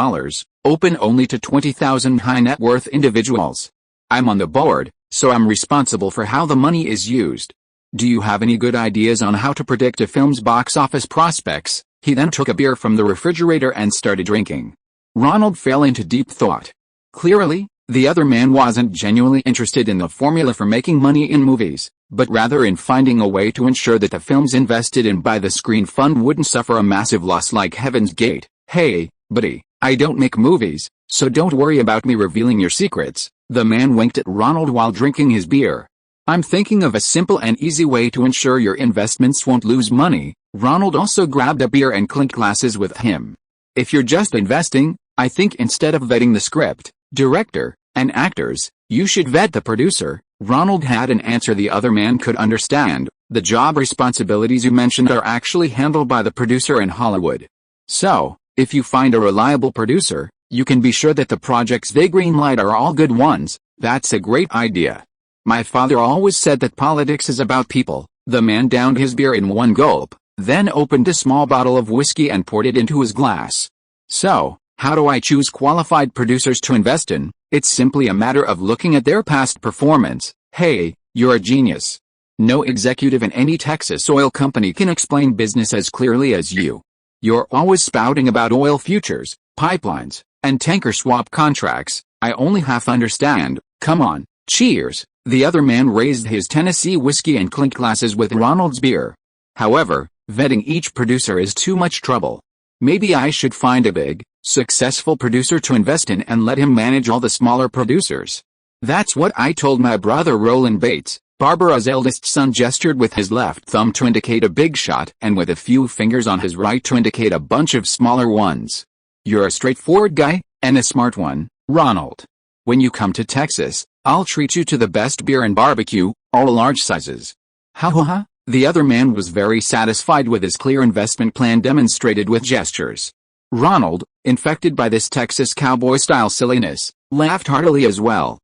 open only to 20,000 high net worth individuals. I'm on the board, so I'm responsible for how the money is used. Do you have any good ideas on how to predict a film's box office prospects? He then took a beer from the refrigerator and started drinking. Ronald fell into deep thought. Clearly, the other man wasn't genuinely interested in the formula for making money in movies, but rather in finding a way to ensure that the films invested in by the screen fund wouldn't suffer a massive loss like Heaven's Gate. Hey, buddy, I don't make movies, so don't worry about me revealing your secrets. The man winked at Ronald while drinking his beer. I'm thinking of a simple and easy way to ensure your investments won't lose money. Ronald also grabbed a beer and clinked glasses with him. If you're just investing, I think instead of vetting the script, director, and actors, you should vet the producer. Ronald had an answer the other man could understand. The job responsibilities you mentioned are actually handled by the producer in Hollywood. So, if you find a reliable producer, you can be sure that the projects they greenlight are all good ones. That's a great idea. My father always said that politics is about people. The man downed his beer in one gulp, then opened a small bottle of whiskey and poured it into his glass. So, how do I choose qualified producers to invest in? It's simply a matter of looking at their past performance. Hey, you're a genius. No executive in any Texas oil company can explain business as clearly as you. You're always spouting about oil futures, pipelines, and tanker swap contracts. I only half understand. Come on, cheers. The other man raised his Tennessee whiskey and clinked glasses with Ronald's beer. However, vetting each producer is too much trouble. Maybe I should find a big, successful producer to invest in and let him manage all the smaller producers. That's what I told my brother Roland Bates. Barbara's eldest son gestured with his left thumb to indicate a big shot and with a few fingers on his right to indicate a bunch of smaller ones. You're a straightforward guy, and a smart one, Ronald. When you come to Texas, I'll treat you to the best beer and barbecue, all large sizes. Ha ha ha. The other man was very satisfied with his clear investment plan demonstrated with gestures. Ronald, infected by this Texas cowboy-style silliness, laughed heartily as well.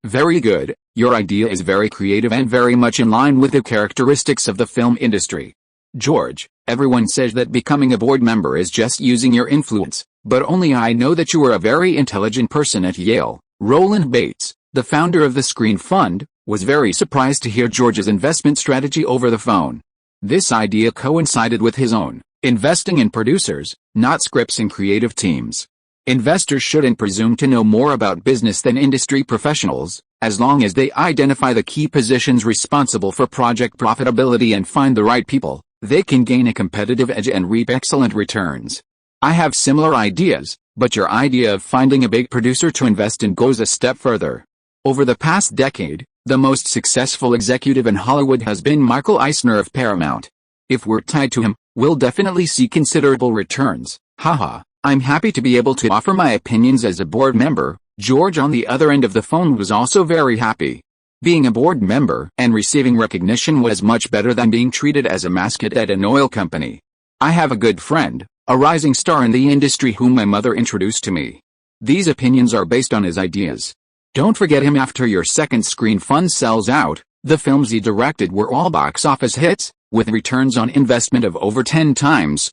Very good, your idea is very creative and very much in line with the characteristics of the film industry. George, everyone says that becoming a board member is just using your influence, but only I know that you are a very intelligent person at Yale. Roland Bates, the founder of the Screen Fund, was very surprised to hear George's investment strategy over the phone. This idea coincided with his own, investing in producers, not scripts and creative teams. Investors shouldn't presume to know more about business than industry professionals, as long as they identify the key positions responsible for project profitability and find the right people, they can gain a competitive edge and reap excellent returns. I have similar ideas, but your idea of finding a big producer to invest in goes a step further. Over the past decade, the most successful executive in Hollywood has been Michael Eisner of Paramount. If we're tied to him, we'll definitely see considerable returns. Haha, I'm happy to be able to offer my opinions as a board member. George on the other end of the phone was also very happy. Being a board member and receiving recognition was much better than being treated as a mascot at an oil company. I have a good friend, a rising star in the industry whom my mother introduced to me. These opinions are based on his ideas. Don't forget him after your second Screen Fund sells out. The films he directed were all box office hits, with returns on investment of over 10 times.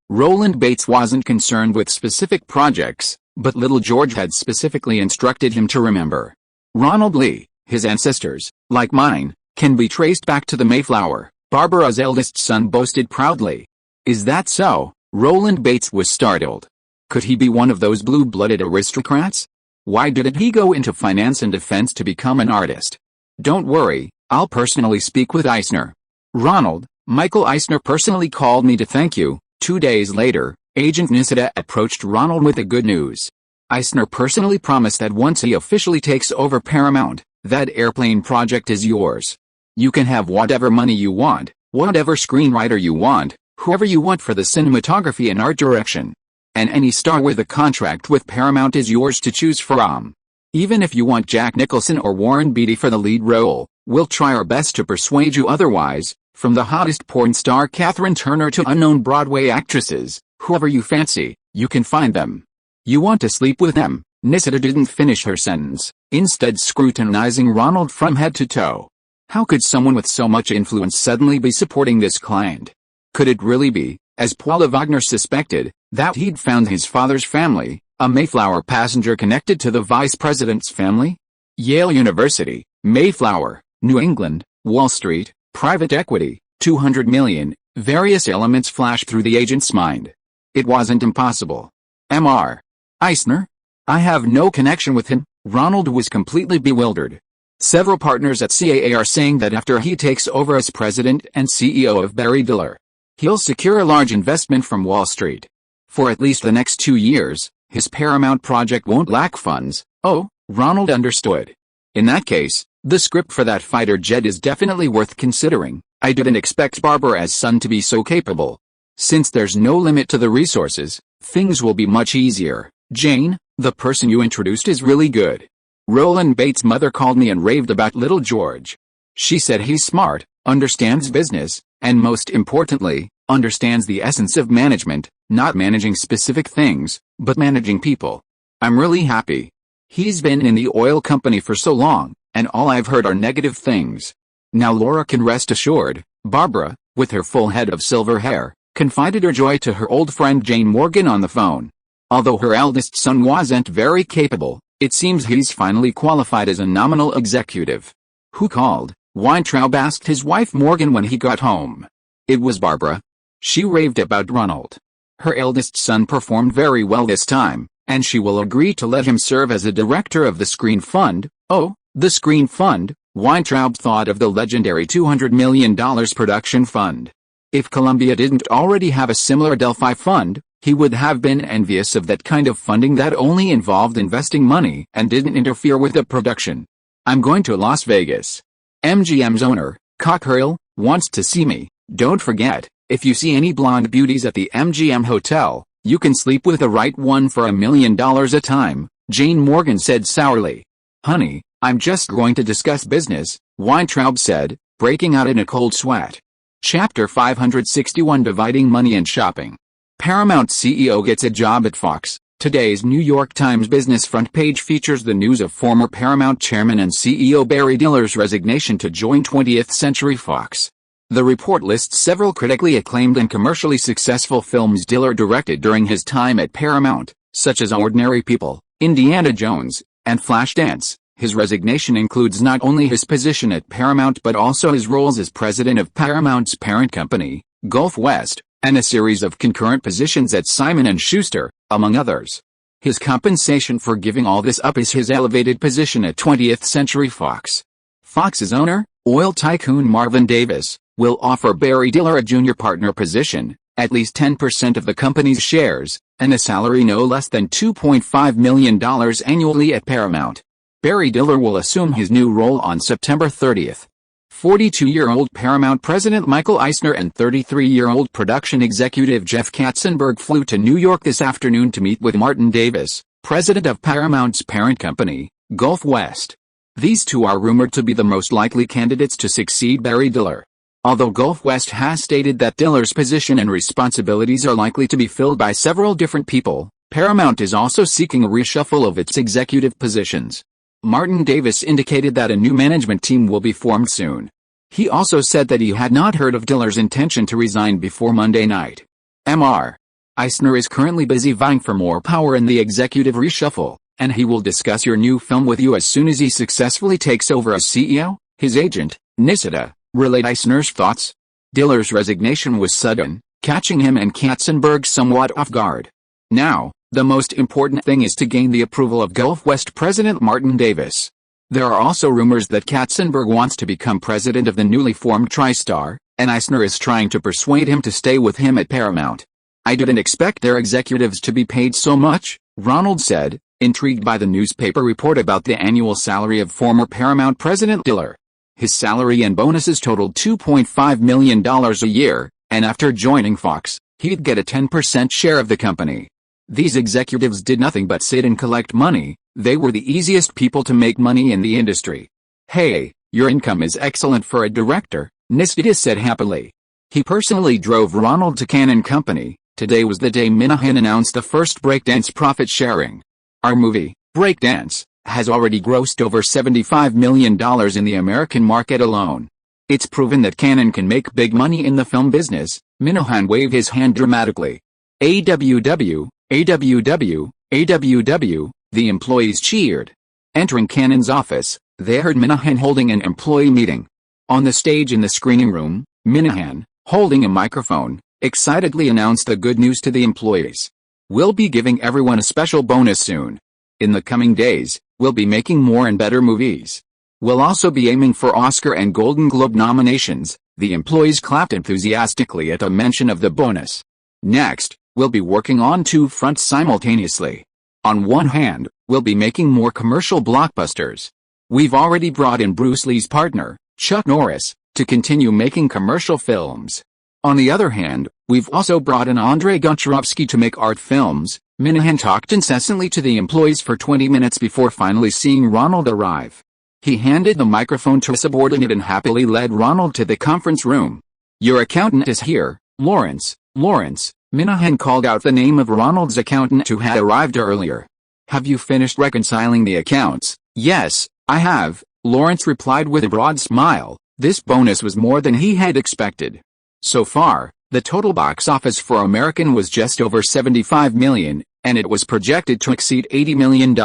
Roland Bates wasn't concerned with specific projects, but little George had specifically instructed him to remember. Ronald Lee, his ancestors, like mine, can be traced back to the Mayflower, Barbara's eldest son boasted proudly. Is that so? Roland Bates was startled. Could he be one of those blue-blooded aristocrats? Why didn't he go into finance and defense to become an artist? Don't worry, I'll personally speak with Eisner. Ronald, Michael Eisner personally called me to thank you. 2 days later, Agent Nisida approached Ronald with the good news. Eisner personally promised that once he officially takes over Paramount, that airplane project is yours. You can have whatever money you want, whatever screenwriter you want, whoever you want for the cinematography and art direction. And any star with a contract with Paramount is yours to choose from. Even if you want Jack Nicholson or Warren Beatty for the lead role, we'll try our best to persuade you otherwise. From the hottest porn star Catherine Turner to unknown Broadway actresses, whoever you fancy, you can find them. You want to sleep with them? Nisida didn't finish her sentence, instead scrutinizing Ronald from head to toe. How could someone with so much influence suddenly be supporting this client? Could it really be, as Paula Wagner suspected, that he'd found his father's family, a Mayflower passenger connected to the vice president's family? Yale University, Mayflower, New England, Wall Street, Private equity, 200 million, various elements flashed through the agent's mind. It wasn't impossible. Mr. Eisner? I have no connection with him. Ronald was completely bewildered. Several partners at CAA are saying that after he takes over as president and CEO of Barry Diller, he'll secure a large investment from Wall Street. For at least the next 2 years, his Paramount project won't lack funds. Oh, Ronald understood. In that case, the script for that fighter jet is definitely worth considering. I didn't expect Barbara's son to be so capable. Since there's no limit to the resources, things will be much easier. Jane, the person you introduced is really good. Roland Bates' mother called me and raved about little George. She said he's smart, understands business, and most importantly, understands the essence of management, not managing specific things, but managing people. I'm really happy. He's been in the oil company for so long, and all I've heard are negative things. Now Laura can rest assured. Barbara, with her full head of silver hair, confided her joy to her old friend Jane Morgan on the phone. Although her eldest son wasn't very capable, it seems he's finally qualified as a nominal executive. Who called? Weintraub asked his wife Morgan when he got home. It was Barbara. She raved about Ronald. Her eldest son performed very well this time, and she will agree to let him serve as a director of the Screen Fund. Oh, the Screen Fund. Weintraub thought of the legendary $200 million production fund. If Columbia didn't already have a similar Delphi fund, he would have been envious of that kind of funding that only involved investing money and didn't interfere with the production. I'm going to Las Vegas. MGM's owner, Cockrell, wants to see me. Don't forget, if you see any blonde beauties at the MGM hotel, you can sleep with the right one for $1 million a time, Jane Morgan said sourly. Honey, I'm just going to discuss business, Weintraub said, breaking out in a cold sweat. Chapter 561 Dividing Money and Shopping. Paramount CEO gets a job at Fox. Today's New York Times business front page features the news of former Paramount chairman and CEO Barry Diller's resignation to join 20th Century Fox. The report lists several critically acclaimed and commercially successful films Diller directed during his time at Paramount, such as Ordinary People, Indiana Jones, and Flashdance. His resignation includes not only his position at Paramount but also his roles as president of Paramount's parent company, Gulf West, and a series of concurrent positions at Simon & Schuster, among others. His compensation for giving all this up is his elevated position at 20th Century Fox. Fox's owner, oil tycoon Marvin Davis, will offer Barry Diller a junior partner position, at least 10% of the company's shares, and a salary no less than $2.5 million annually at Paramount. Barry Diller will assume his new role on September 30th. 42-year-old Paramount president Michael Eisner and 33-year-old production executive Jeff Katzenberg flew to New York this afternoon to meet with Martin Davis, president of Paramount's parent company, Gulf West. These two are rumored to be the most likely candidates to succeed Barry Diller. Although Gulf West has stated that Diller's position and responsibilities are likely to be filled by several different people, Paramount is also seeking a reshuffle of its executive positions. Martin Davis indicated that a new management team will be formed soon. He also said that he had not heard of Diller's intention to resign before Monday night. Mr. Eisner is currently busy vying for more power in the executive reshuffle, and he will discuss your new film with you as soon as he successfully takes over as CEO, his agent, Nisida, relayed Eisner's thoughts. Diller's resignation was sudden, catching him and Katzenberg somewhat off guard. Now, the most important thing is to gain the approval of Gulf West President Martin Davis. There are also rumors that Katzenberg wants to become president of the newly formed TriStar, and Eisner is trying to persuade him to stay with him at Paramount. I didn't expect their executives to be paid so much, Ronald said, intrigued by the newspaper report about the annual salary of former Paramount president Diller. His salary and bonuses totaled $2.5 million a year, and after joining Fox, he'd get a 10% share of the company. These executives did nothing but sit and collect money. They were the easiest people to make money in the industry. Hey, your income is excellent for a director, Nisida said happily. He personally drove Ronald to Cannon Company. Today was the day Minahan announced the first breakdance profit sharing. Our movie, Breakdance, has already grossed over $75 million in the American market alone. It's proven that Cannon can make big money in the film business. Minahan waved his hand dramatically. AWW. AWW, AWW, the employees cheered. Entering Cannon's office, they heard Minahan holding an employee meeting. On the stage in the screening room, Minahan, holding a microphone, excitedly announced the good news to the employees. "We'll be giving everyone a special bonus soon. In the coming days, we'll be making more and better movies. We'll also be aiming for Oscar and Golden Globe nominations." The employees clapped enthusiastically at the mention of the bonus. "Next, we'll be working on two fronts simultaneously. On one hand, we'll be making more commercial blockbusters. We've already brought in Bruce Lee's partner, Chuck Norris, to continue making commercial films. On the other hand, we've also brought in Andrei Goncharovsky to make art films." Minahan talked incessantly to the employees for 20 minutes before finally seeing Ronald arrive. He handed the microphone to a subordinate and happily led Ronald to the conference room. "Your accountant is here, Lawrence." Lawrence, Minahan called out the name of Ronald's accountant who had arrived earlier. "Have you finished reconciling the accounts?" "Yes, I have," Lawrence replied with a broad smile. This bonus was more than he had expected. So far, the total box office for American was just over $75 million, and it was projected to exceed $80 million.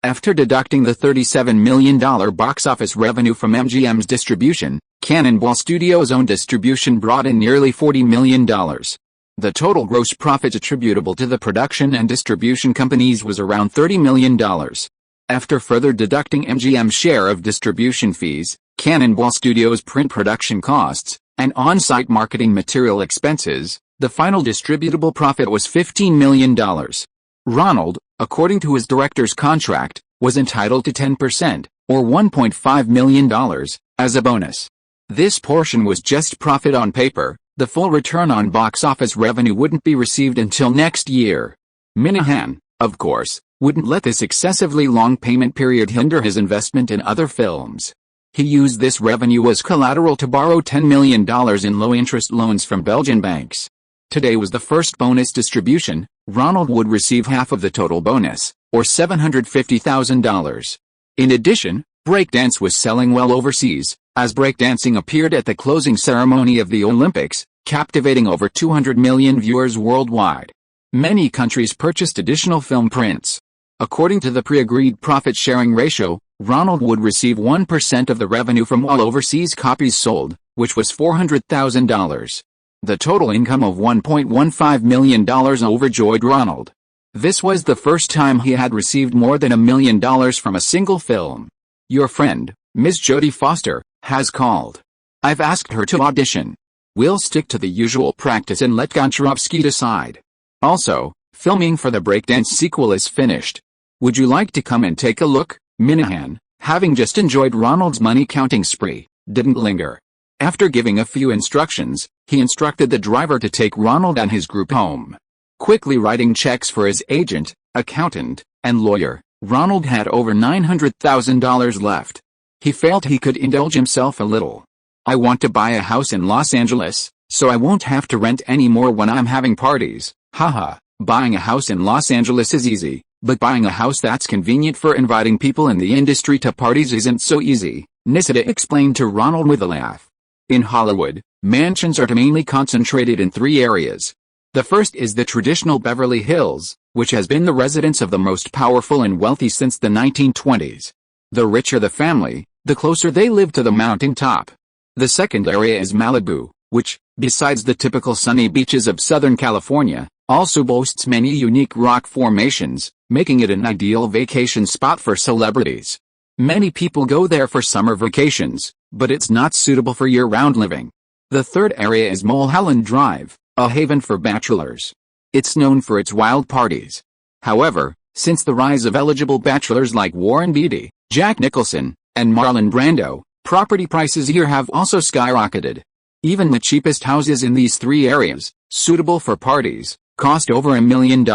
After deducting the $37 million box office revenue from MGM's distribution, Cannonball Studios' own distribution brought in nearly $40 million. The total gross profit attributable to the production and distribution companies was around $30 million. After further deducting MGM's share of distribution fees, Cannonball Studios' print production costs, and on-site marketing material expenses, the final distributable profit was $15 million. Ronald, according to his director's contract, was entitled to 10%, or $1.5 million, as a bonus. This portion was just profit on paper. The full return on box office revenue wouldn't be received until next year. Minahan, of course, wouldn't let this excessively long payment period hinder his investment in other films. He used this revenue as collateral to borrow $10 million in low-interest loans from Belgian banks. Today was the first bonus distribution. Ronald would receive half of the total bonus, or $750,000. In addition, breakdance was selling well overseas, as breakdancing appeared at the closing ceremony of the Olympics, captivating over 200 million viewers worldwide. Many countries purchased additional film prints. According to the pre-agreed profit-sharing ratio, Ronald would receive 1% of the revenue from all overseas copies sold, which was $400,000. The total income of $1.15 million overjoyed Ronald. This was the first time he had received more than $1 million from a single film. "Your friend, Ms. Jodie Foster, has called. I've asked her to audition. We'll stick to the usual practice and let Goncharovsky decide. Also, filming for the breakdance sequel is finished. Would you like to come and take a look?" Minahan, having just enjoyed Ronald's money-counting spree, didn't linger. After giving a few instructions, he instructed the driver to take Ronald and his group home. Quickly writing checks for his agent, accountant, and lawyer, Ronald had over $900,000 left. He felt he could indulge himself a little. "I want to buy a house in Los Angeles, so I won't have to rent anymore when I'm having parties. Haha, buying a house in Los Angeles is easy, but buying a house that's convenient for inviting people in the industry to parties isn't so easy," Nisida explained to Ronald with a laugh. In Hollywood, mansions are mainly concentrated in three areas. The first is the traditional Beverly Hills, which has been the residence of the most powerful and wealthy since the 1920s. The richer the family, the closer they live to the mountaintop. The second area is Malibu, which, besides the typical sunny beaches of Southern California, also boasts many unique rock formations, making it an ideal vacation spot for celebrities. Many people go there for summer vacations, but it's not suitable for year-round living. The third area is Mulholland Drive, a haven for bachelors. It's known for its wild parties. However, since the rise of eligible bachelors like Warren Beatty, Jack Nicholson, and Marlon Brando, property prices here have also skyrocketed. Even the cheapest houses in these three areas, suitable for parties, cost over $1 million.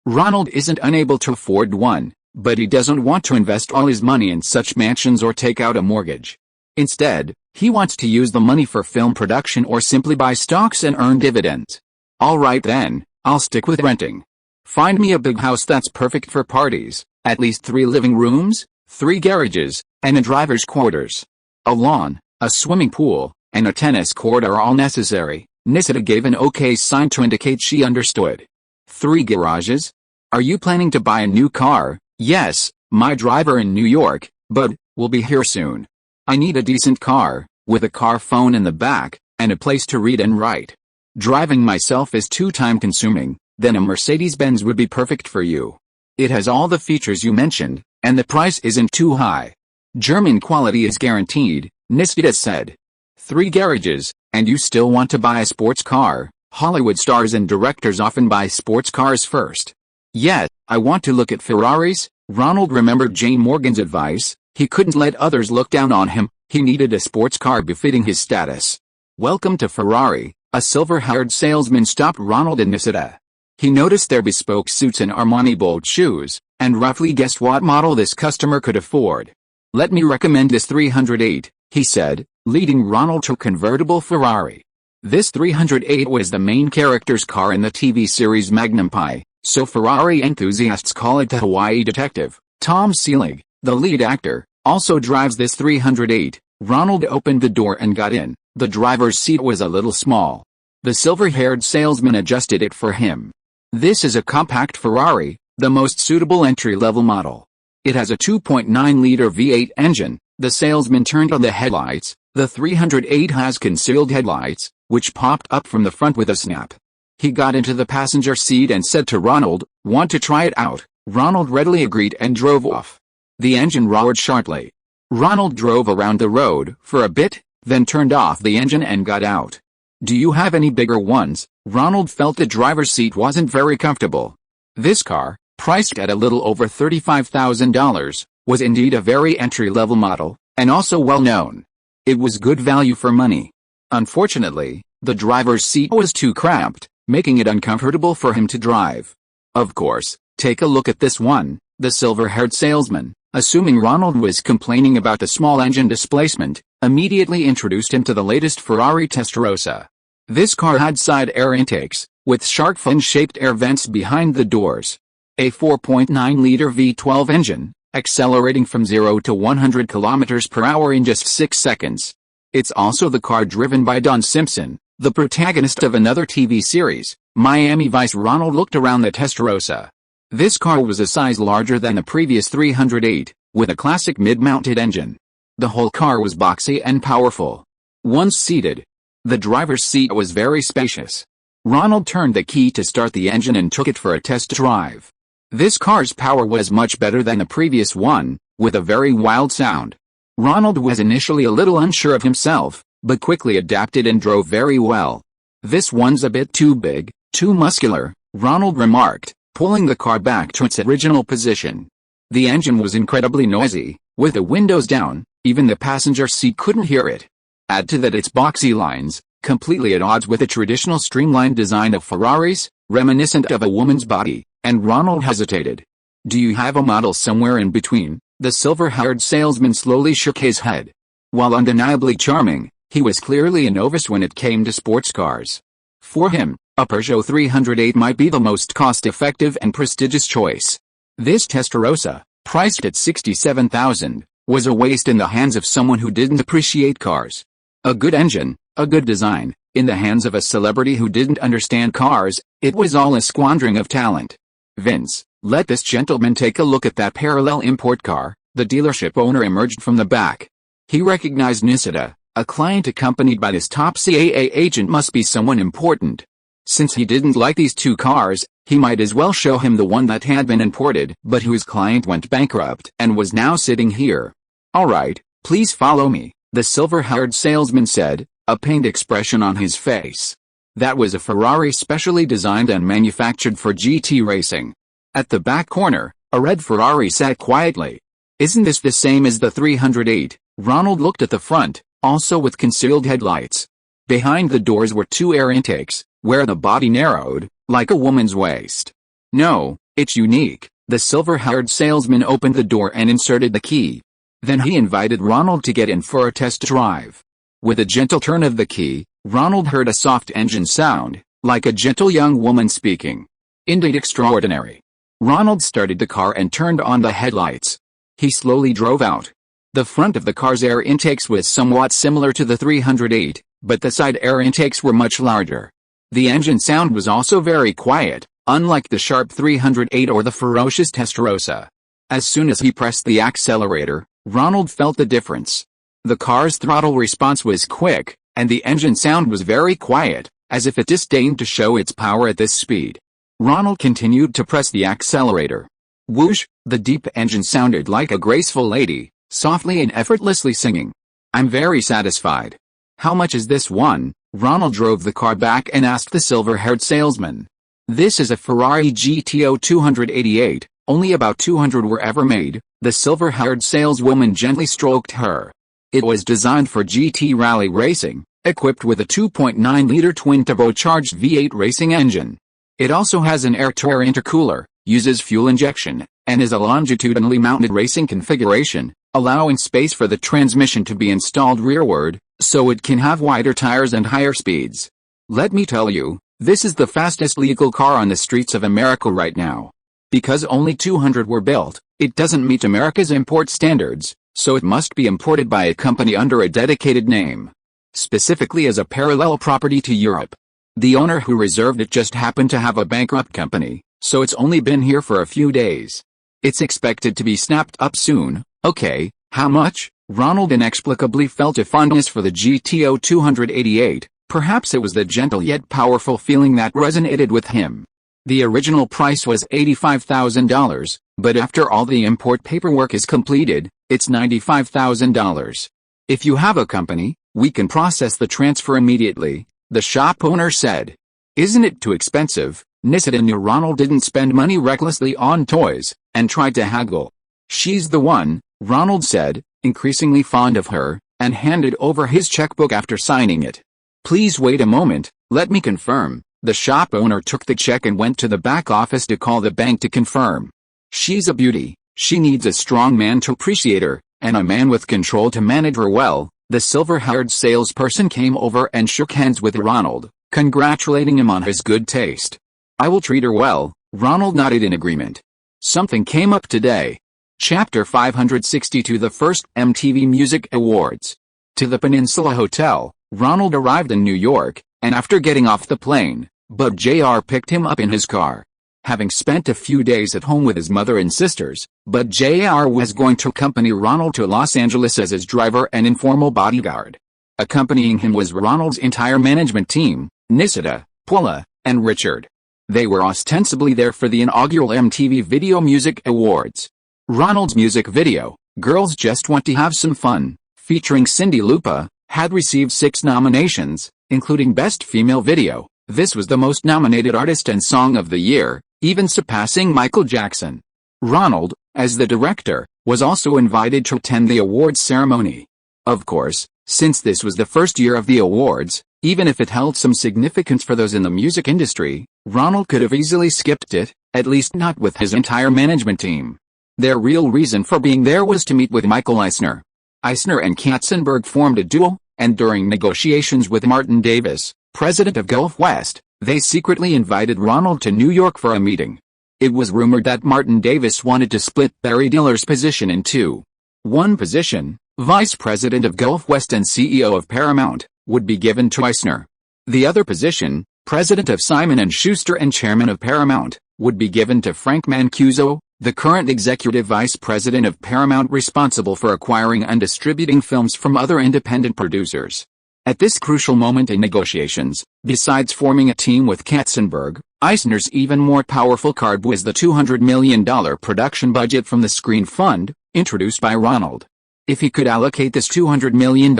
Ronald isn't unable to afford one, but he doesn't want to invest all his money in such mansions or take out a mortgage. Instead, he wants to use the money for film production or simply buy stocks and earn dividends. "Alright then, I'll stick with renting. Find me a big house that's perfect for parties, at least 3 living rooms, 3 garages, and a driver's quarters. A lawn, a swimming pool, and a tennis court are all necessary." Nisida gave an okay sign to indicate she understood. 3 garages? Are you planning to buy a new car? "Yes, my driver in New York, but we'll be here soon. I need a decent car, with a car phone in the back, and a place to read and write. Driving myself is too time-consuming, then a Mercedes-Benz would be perfect for you. It has all the features you mentioned, and the price isn't too high. German quality is guaranteed, Nistida said. 3 garages, and you still want to buy a sports car? Hollywood stars and directors often buy sports cars first. Yet, I want to look at Ferraris. Ronald remembered Jane Morgan's advice. He couldn't let others look down on him. He needed a sports car befitting his status. Welcome to Ferrari. A silver-haired salesman stopped Ronald and Nistida. He noticed their bespoke suits and Armani bold shoes, and roughly guessed what model this customer could afford. Let me recommend this 308, he said, leading Ronald to a convertible Ferrari. This 308 was the main character's car in the TV series Magnum Pi, so Ferrari enthusiasts call it the Hawaii Detective. Tom Selleck, the lead actor, also drives this 308. Ronald opened the door and got in. The driver's seat was a little small. The silver-haired salesman adjusted it for him. This is a compact Ferrari, the most suitable entry-level model. It has a 2.9-liter V8 engine. The salesman turned on the headlights. The 308 has concealed headlights, which popped up from the front with a snap. He got into the passenger seat and said to Ronald, "Want to try it out?" Ronald readily agreed and drove off. The engine roared sharply. Ronald drove around the road for a bit, then turned off the engine and got out. "Do you have any bigger ones?" Ronald felt the driver's seat wasn't very comfortable. This car, priced at a little over $35,000, was indeed a very entry-level model, and also well-known. It was good value for money. Unfortunately, the driver's seat was too cramped, making it uncomfortable for him to drive. "Of course, take a look at this one," the silver-haired salesman, assuming Ronald was complaining about the small engine displacement, immediately introduced him to the latest Ferrari Testarossa. This car had side air intakes, with shark fin-shaped air vents behind the doors. A 4.9-liter V12 engine, accelerating from 0 to 100 km per hour in just 6 seconds. It's also the car driven by Don Simpson, the protagonist of another TV series, Miami Vice. Ronald looked around the Testarossa. This car was a size larger than the previous 308, with a classic mid-mounted engine. The whole car was boxy and powerful. Once seated, the driver's seat was very spacious. Ronald turned the key to start the engine and took it for a test drive. This car's power was much better than the previous one, with a very wild sound. Ronald was initially a little unsure of himself, but quickly adapted and drove very well. "This one's a bit too big, too muscular," Ronald remarked, pulling the car back to its original position. The engine was incredibly noisy. With the windows down, even the passenger seat couldn't hear it. Add to that its boxy lines, completely at odds with the traditional streamlined design of Ferraris, reminiscent of a woman's body, and Ronald hesitated. "Do you have a model somewhere in between?" The silver-haired salesman slowly shook his head. While undeniably charming, he was clearly a novice when it came to sports cars. For him, a Peugeot 308 might be the most cost-effective and prestigious choice. This Testarossa, priced at $67,000, was a waste in the hands of someone who didn't appreciate cars. A good engine, a good design, in the hands of a celebrity who didn't understand cars, it was all a squandering of talent. "Vince, let this gentleman take a look at that parallel import car." The dealership owner emerged from the back. He recognized Nistida. A client accompanied by this top CAA agent must be someone important. Since he didn't like these two cars, he might as well show him the one that had been imported, but whose client went bankrupt and was now sitting here. "All right, please follow me," the silver-haired salesman said, a pained expression on his face. That was a Ferrari specially designed and manufactured for GT racing. At the back corner, a red Ferrari sat quietly. "Isn't this the same as the 308? Ronald looked at the front, also with concealed headlights. Behind the doors were 2 air intakes, where the body narrowed, like a woman's waist. "No, it's unique." The silver-haired salesman opened the door and inserted the key. Then he invited Ronald to get in for a test drive. With a gentle turn of the key, Ronald heard a soft engine sound, like a gentle young woman speaking. Indeed extraordinary. Ronald started the car and turned on the headlights. He slowly drove out. The front of the car's air intakes was somewhat similar to the 308, but the side air intakes were much larger. The engine sound was also very quiet, unlike the sharp 308 or the ferocious Testarossa. As soon as he pressed the accelerator, Ronald felt the difference. The car's throttle response was quick, and the engine sound was very quiet, as if it disdained to show its power at this speed. Ronald continued to press the accelerator. Whoosh, the deep engine sounded like a graceful lady, softly and effortlessly singing. I'm very satisfied. How much is this one? Ronald drove the car back and asked the silver-haired salesman. This is a Ferrari GTO 288, only about 200 were ever made, the silver-haired saleswoman gently stroked her. It was designed for GT rally racing, equipped with a 2.9-liter twin-turbocharged V8 racing engine. It also has an air-to-air intercooler, uses fuel injection, and is a longitudinally mounted racing configuration, allowing space for the transmission to be installed rearward, so it can have wider tires and higher speeds. Let me tell you, this is the fastest legal car on the streets of America right now. Because only 200 were built, it doesn't meet America's import standards, so it must be imported by a company under a dedicated name. Specifically as a parallel property to Europe. The owner who reserved it just happened to have a bankrupt company, so it's only been here for a few days. It's expected to be snapped up soon. Okay, how much? Ronald inexplicably felt a fondness for the GTO 288, perhaps it was the gentle yet powerful feeling that resonated with him. The original price was $85,000, but after all the import paperwork is completed, it's $95,000. If you have a company, we can process the transfer immediately, the shop owner said. Isn't it too expensive? Nisida knew Ronald didn't spend money recklessly on toys, and tried to haggle. She's the one, Ronald said, increasingly fond of her, and handed over his checkbook after signing it. Please wait a moment, let me confirm. The shop owner took the check and went to the back office to call the bank to confirm. She's a beauty, she needs a strong man to appreciate her, and a man with control to manage her well. The silver-haired salesperson came over and shook hands with Ronald, congratulating him on his good taste. I will treat her well, Ronald nodded in agreement. Something came up today. Chapter 562 The first MTV Music Awards. To the Peninsula Hotel, Ronald arrived in New York, and after getting off the plane, Bud Jr. picked him up in his car. Having spent a few days at home with his mother and sisters, Bud Jr. was going to accompany Ronald to Los Angeles as his driver and informal bodyguard. Accompanying him was Ronald's entire management team, Nisida, Paula, and Richard. They were ostensibly there for the inaugural MTV Video Music Awards. Ronald's music video, Girls Just Want to Have Some Fun, featuring Cyndi Lauper, had received 6 nominations, including Best Female Video. This was the most nominated artist and song of the year, even surpassing Michael Jackson. Ronald, as the director, was also invited to attend the awards ceremony. Of course, since this was the first year of the awards, even if it held some significance for those in the music industry, Ronald could have easily skipped it, at least not with his entire management team. Their real reason for being there was to meet with Michael Eisner. Eisner and Katzenberg formed a duo, and during negotiations with Martin Davis, president of Gulf West, they secretly invited Ronald to New York for a meeting. It was rumored that Martin Davis wanted to split Barry Diller's position in two. One position, vice president of Gulf West and CEO of Paramount, would be given to Eisner. The other position, president of Simon & Schuster and chairman of Paramount, would be given to Frank Mancuso, the current executive vice president of Paramount responsible for acquiring and distributing films from other independent producers. At this crucial moment in negotiations, besides forming a team with Katzenberg, Eisner's even more powerful card was the $200 million production budget from the Screen Fund, introduced by Ronald. If he could allocate this $200 million,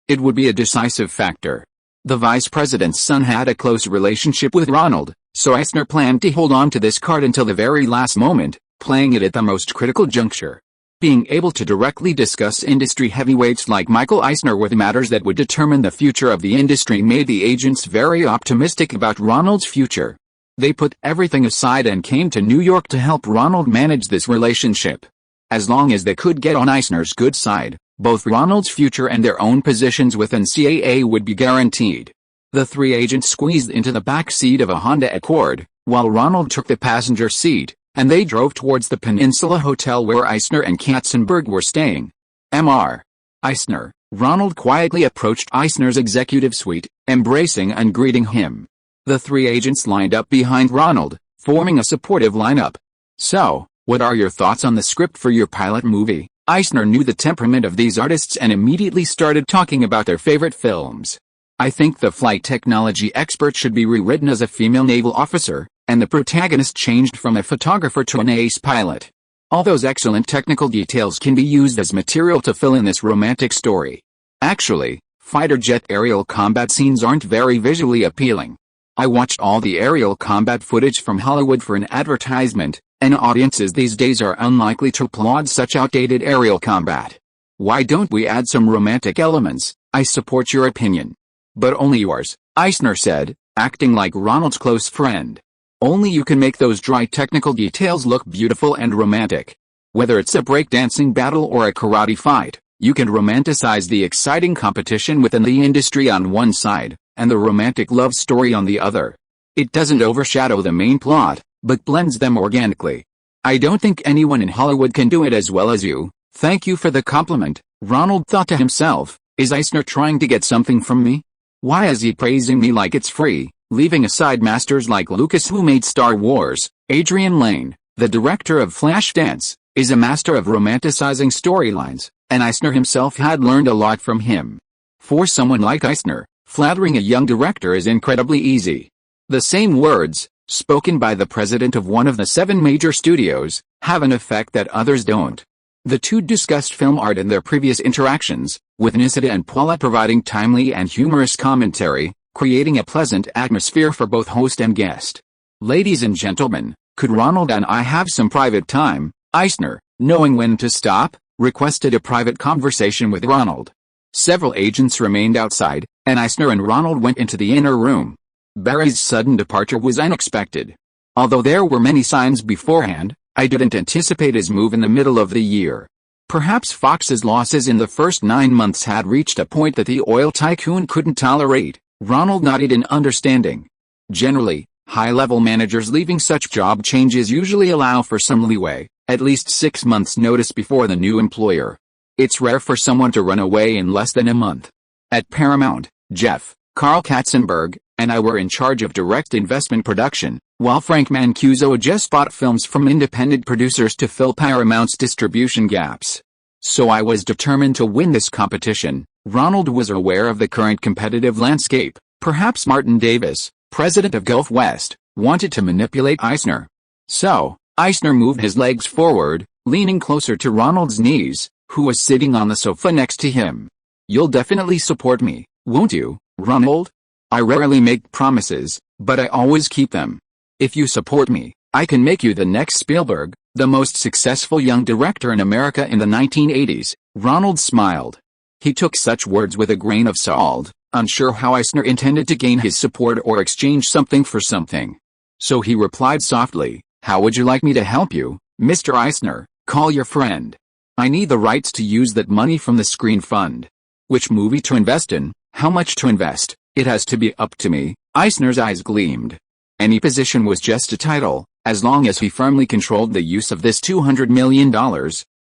it would be a decisive factor. The vice president's son had a close relationship with Ronald, so Eisner planned to hold on to this card until the very last moment, playing it at the most critical juncture. Being able to directly discuss industry heavyweights like Michael Eisner with matters that would determine the future of the industry made the agents very optimistic about Ronald's future. They put everything aside and came to New York to help Ronald manage this relationship. As long as they could get on Eisner's good side, both Ronald's future and their own positions within CAA would be guaranteed. The three agents squeezed into the back seat of a Honda Accord, while Ronald took the passenger seat, and they drove towards the Peninsula Hotel where Eisner and Katzenberg were staying. Mr. Eisner, Ronald quietly approached Eisner's executive suite, embracing and greeting him. The three agents lined up behind Ronald, forming a supportive lineup. So, what are your thoughts on the script for your pilot movie? Eisner knew the temperament of these artists and immediately started talking about their favorite films. I think the flight technology expert should be rewritten as a female naval officer, and the protagonist changed from a photographer to an ace pilot. All those excellent technical details can be used as material to fill in this romantic story. Actually, fighter jet aerial combat scenes aren't very visually appealing. I watched all the aerial combat footage from Hollywood for an advertisement, and audiences these days are unlikely to applaud such outdated aerial combat. Why don't we add some romantic elements? I support your opinion. But only yours, Eisner said, acting like Ronald's close friend. Only you can make those dry technical details look beautiful and romantic. Whether it's a breakdancing battle or a karate fight, you can romanticize the exciting competition within the industry on one side, and the romantic love story on the other. It doesn't overshadow the main plot, but blends them organically. I don't think anyone in Hollywood can do it as well as you. Thank you for the compliment, Ronald thought to himself. Is Eisner trying to get something from me? Why is he praising me like it's free, leaving aside masters like Lucas who made Star Wars? Adrian Lane, the director of Flashdance, is a master of romanticizing storylines, and Eisner himself had learned a lot from him. For someone like Eisner, flattering a young director is incredibly easy. The same words, spoken by the president of one of the 7 major studios, have an effect that others don't. The two discussed film art in their previous interactions, with Nisida and Paula providing timely and humorous commentary, creating a pleasant atmosphere for both host and guest. Ladies and gentlemen, could Ronald and I have some private time? Eisner, knowing when to stop, requested a private conversation with Ronald. Several agents remained outside, and Eisner and Ronald went into the inner room. Barry's sudden departure was unexpected. Although there were many signs beforehand, I didn't anticipate his move in the middle of the year. Perhaps Fox's losses in the first 9 months had reached a point that the oil tycoon couldn't tolerate. Ronald nodded in understanding. Generally, high-level managers leaving such job changes usually allow for some leeway, at least 6 months' notice before the new employer. It's rare for someone to run away in less than a month. At Paramount, Jeff, Carl Katzenberg, and I were in charge of direct investment production, while Frank Mancuso just bought films from independent producers to fill Paramount's distribution gaps. So I was determined to win this competition. Ronald was aware of the current competitive landscape. Perhaps Martin Davis, president of Gulf West, wanted to manipulate Eisner. So, Eisner moved his legs forward, leaning closer to Ronald's knees, who was sitting on the sofa next to him. You'll definitely support me, won't you, Ronald? I rarely make promises, but I always keep them. If you support me, I can make you the next Spielberg, the most successful young director in America in the 1980s. Ronald smiled. He took such words with a grain of salt, unsure how Eisner intended to gain his support or exchange something for something. So he replied softly, how would you like me to help you, Mr. Eisner? Call your friend. I need the rights to use that money from the Screen Fund. Which movie to invest in, how much to invest, it has to be up to me. Eisner's eyes gleamed. Any position was just a title, as long as he firmly controlled the use of this $200 million,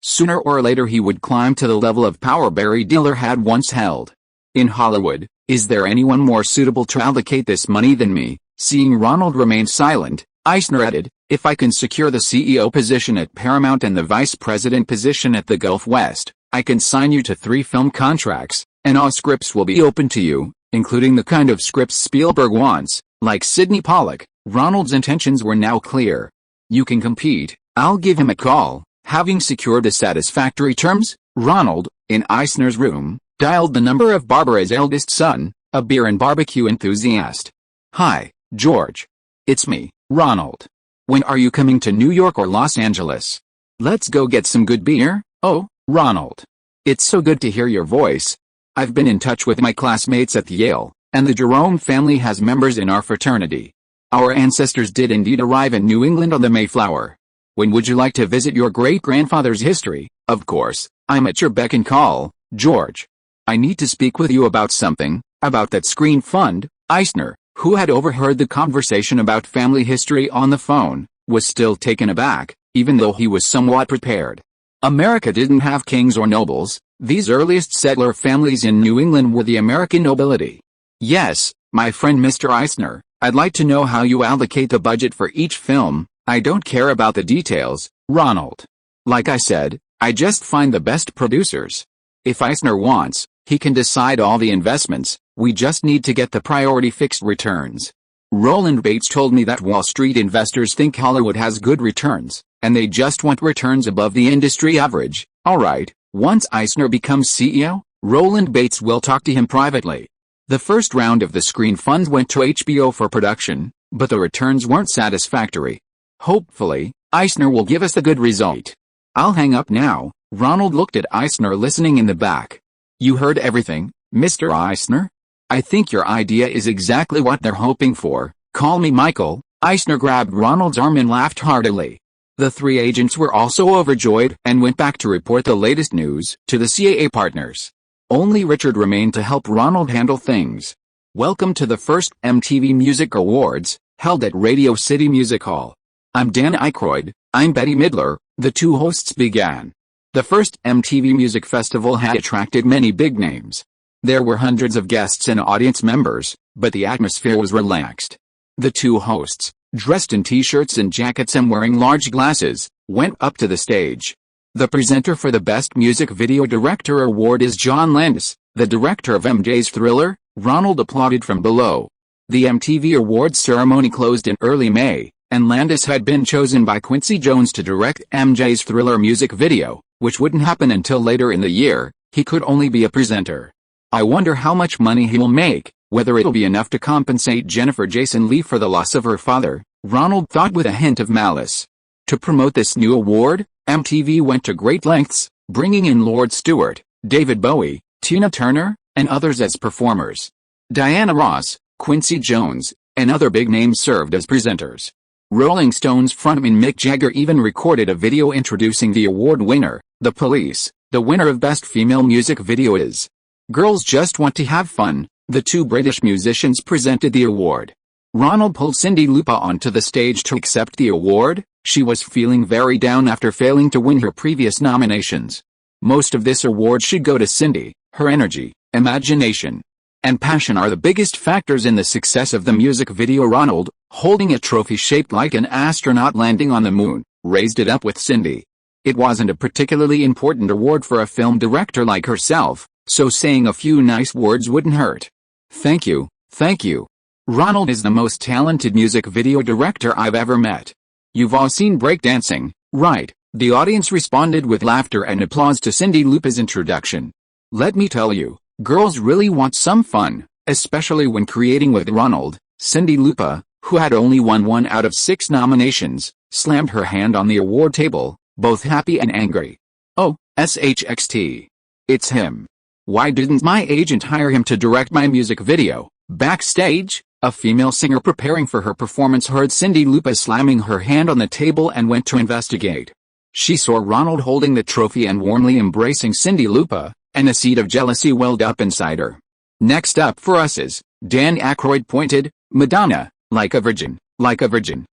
sooner or later he would climb to the level of power Barry Diller had once held. In Hollywood, is there anyone more suitable to allocate this money than me? Seeing Ronald remain silent, Eisner added, if I can secure the CEO position at Paramount and the vice president position at the Gulf West, I can sign you to 3 film contracts, and all scripts will be open to you, including the kind of scripts Spielberg wants. Like Sidney Pollack, Ronald's intentions were now clear. You can compete, I'll give him a call. Having secured the satisfactory terms, Ronald, in Eisner's room, dialed the number of Barbara's eldest son, a beer and barbecue enthusiast. Hi, George. It's me, Ronald. When are you coming to New York or Los Angeles? Let's go get some good beer. Oh, Ronald. It's so good to hear your voice. I've been in touch with my classmates at Yale, and the Jerome family has members in our fraternity. Our ancestors did indeed arrive in New England on the Mayflower. When would you like to visit your great-grandfather's history? Of course, I'm at your beck and call, George. I need to speak with you about something, about that Screen Fund. Eisner, who had overheard the conversation about family history on the phone, was still taken aback, even though he was somewhat prepared. America didn't have kings or nobles. These earliest settler families in New England were the American nobility. Yes, my friend Mr. Eisner, I'd like to know how you allocate the budget for each film. I don't care about the details, Ronald. Like I said, I just find the best producers. If Eisner wants, he can decide all the investments, we just need to get the priority fixed returns. Roland Bates told me that Wall Street investors think Hollywood has good returns, and they just want returns above the industry average. Alright, once Eisner becomes CEO, Roland Bates will talk to him privately. The first round of the screen funds went to HBO for production, but the returns weren't satisfactory. Hopefully, Eisner will give us a good result. I'll hang up now. Ronald looked at Eisner listening in the back. You heard everything, Mr. Eisner? I think your idea is exactly what they're hoping for. Call me Michael. Eisner grabbed Ronald's arm and laughed heartily. The three agents were also overjoyed and went back to report the latest news to the CAA partners. Only Richard remained to help Ronald handle things. Welcome to the first MTV Music Awards, held at Radio City Music Hall. I'm Dan Aykroyd. I'm Betty Midler, the two hosts began. The first MTV Music Festival had attracted many big names. There were hundreds of guests and audience members, but the atmosphere was relaxed. The two hosts, dressed in t-shirts and jackets and wearing large glasses, went up to the stage. The presenter for the Best Music Video Director Award is John Landis, the director of MJ's Thriller. Ronald applauded from below. The MTV Awards ceremony closed in early May, and Landis had been chosen by Quincy Jones to direct MJ's Thriller music video, which wouldn't happen until later in the year. He could only be a presenter. I wonder how much money he will make, whether it'll be enough to compensate Jennifer Jason Leigh for the loss of her father, Ronald thought with a hint of malice. To promote this new award, MTV went to great lengths, bringing in Lord Stewart, David Bowie, Tina Turner, and others as performers. Diana Ross, Quincy Jones, and other big names served as presenters. Rolling Stones frontman Mick Jagger even recorded a video introducing the award winner. The Police, the winner of Best Female Music Video is Girls Just Want to Have Fun. The two British musicians presented the award. Ronald pulled Cyndi Lauper onto the stage to accept the award. She was feeling very down after failing to win her previous nominations. Most of this award should go to Cyndi. Her energy, imagination, and passion are the biggest factors in the success of the music video. Ronald, holding a trophy shaped like an astronaut landing on the moon, raised it up with Cyndi. It wasn't a particularly important award for a film director like herself, so saying a few nice words wouldn't hurt. Thank you, thank you. Ronald is the most talented music video director I've ever met. You've all seen breakdancing, right? The audience responded with laughter and applause to Cyndi Lauper's introduction. Let me tell you, girls really want some fun, especially when creating with Ronald. Cyndi Lauper, who had only won 1 out of 6 nominations, slammed her hand on the award table, both happy and angry. Oh, SHXT. It's him. Why didn't my agent hire him to direct my music video? Backstage, a female singer preparing for her performance heard Cyndi Lauper slamming her hand on the table and went to investigate. She saw Ronald holding the trophy and warmly embracing Cyndi Lauper, and a seed of jealousy welled up inside her. Next up for us is, Dan Aykroyd pointed, Madonna, like a virgin,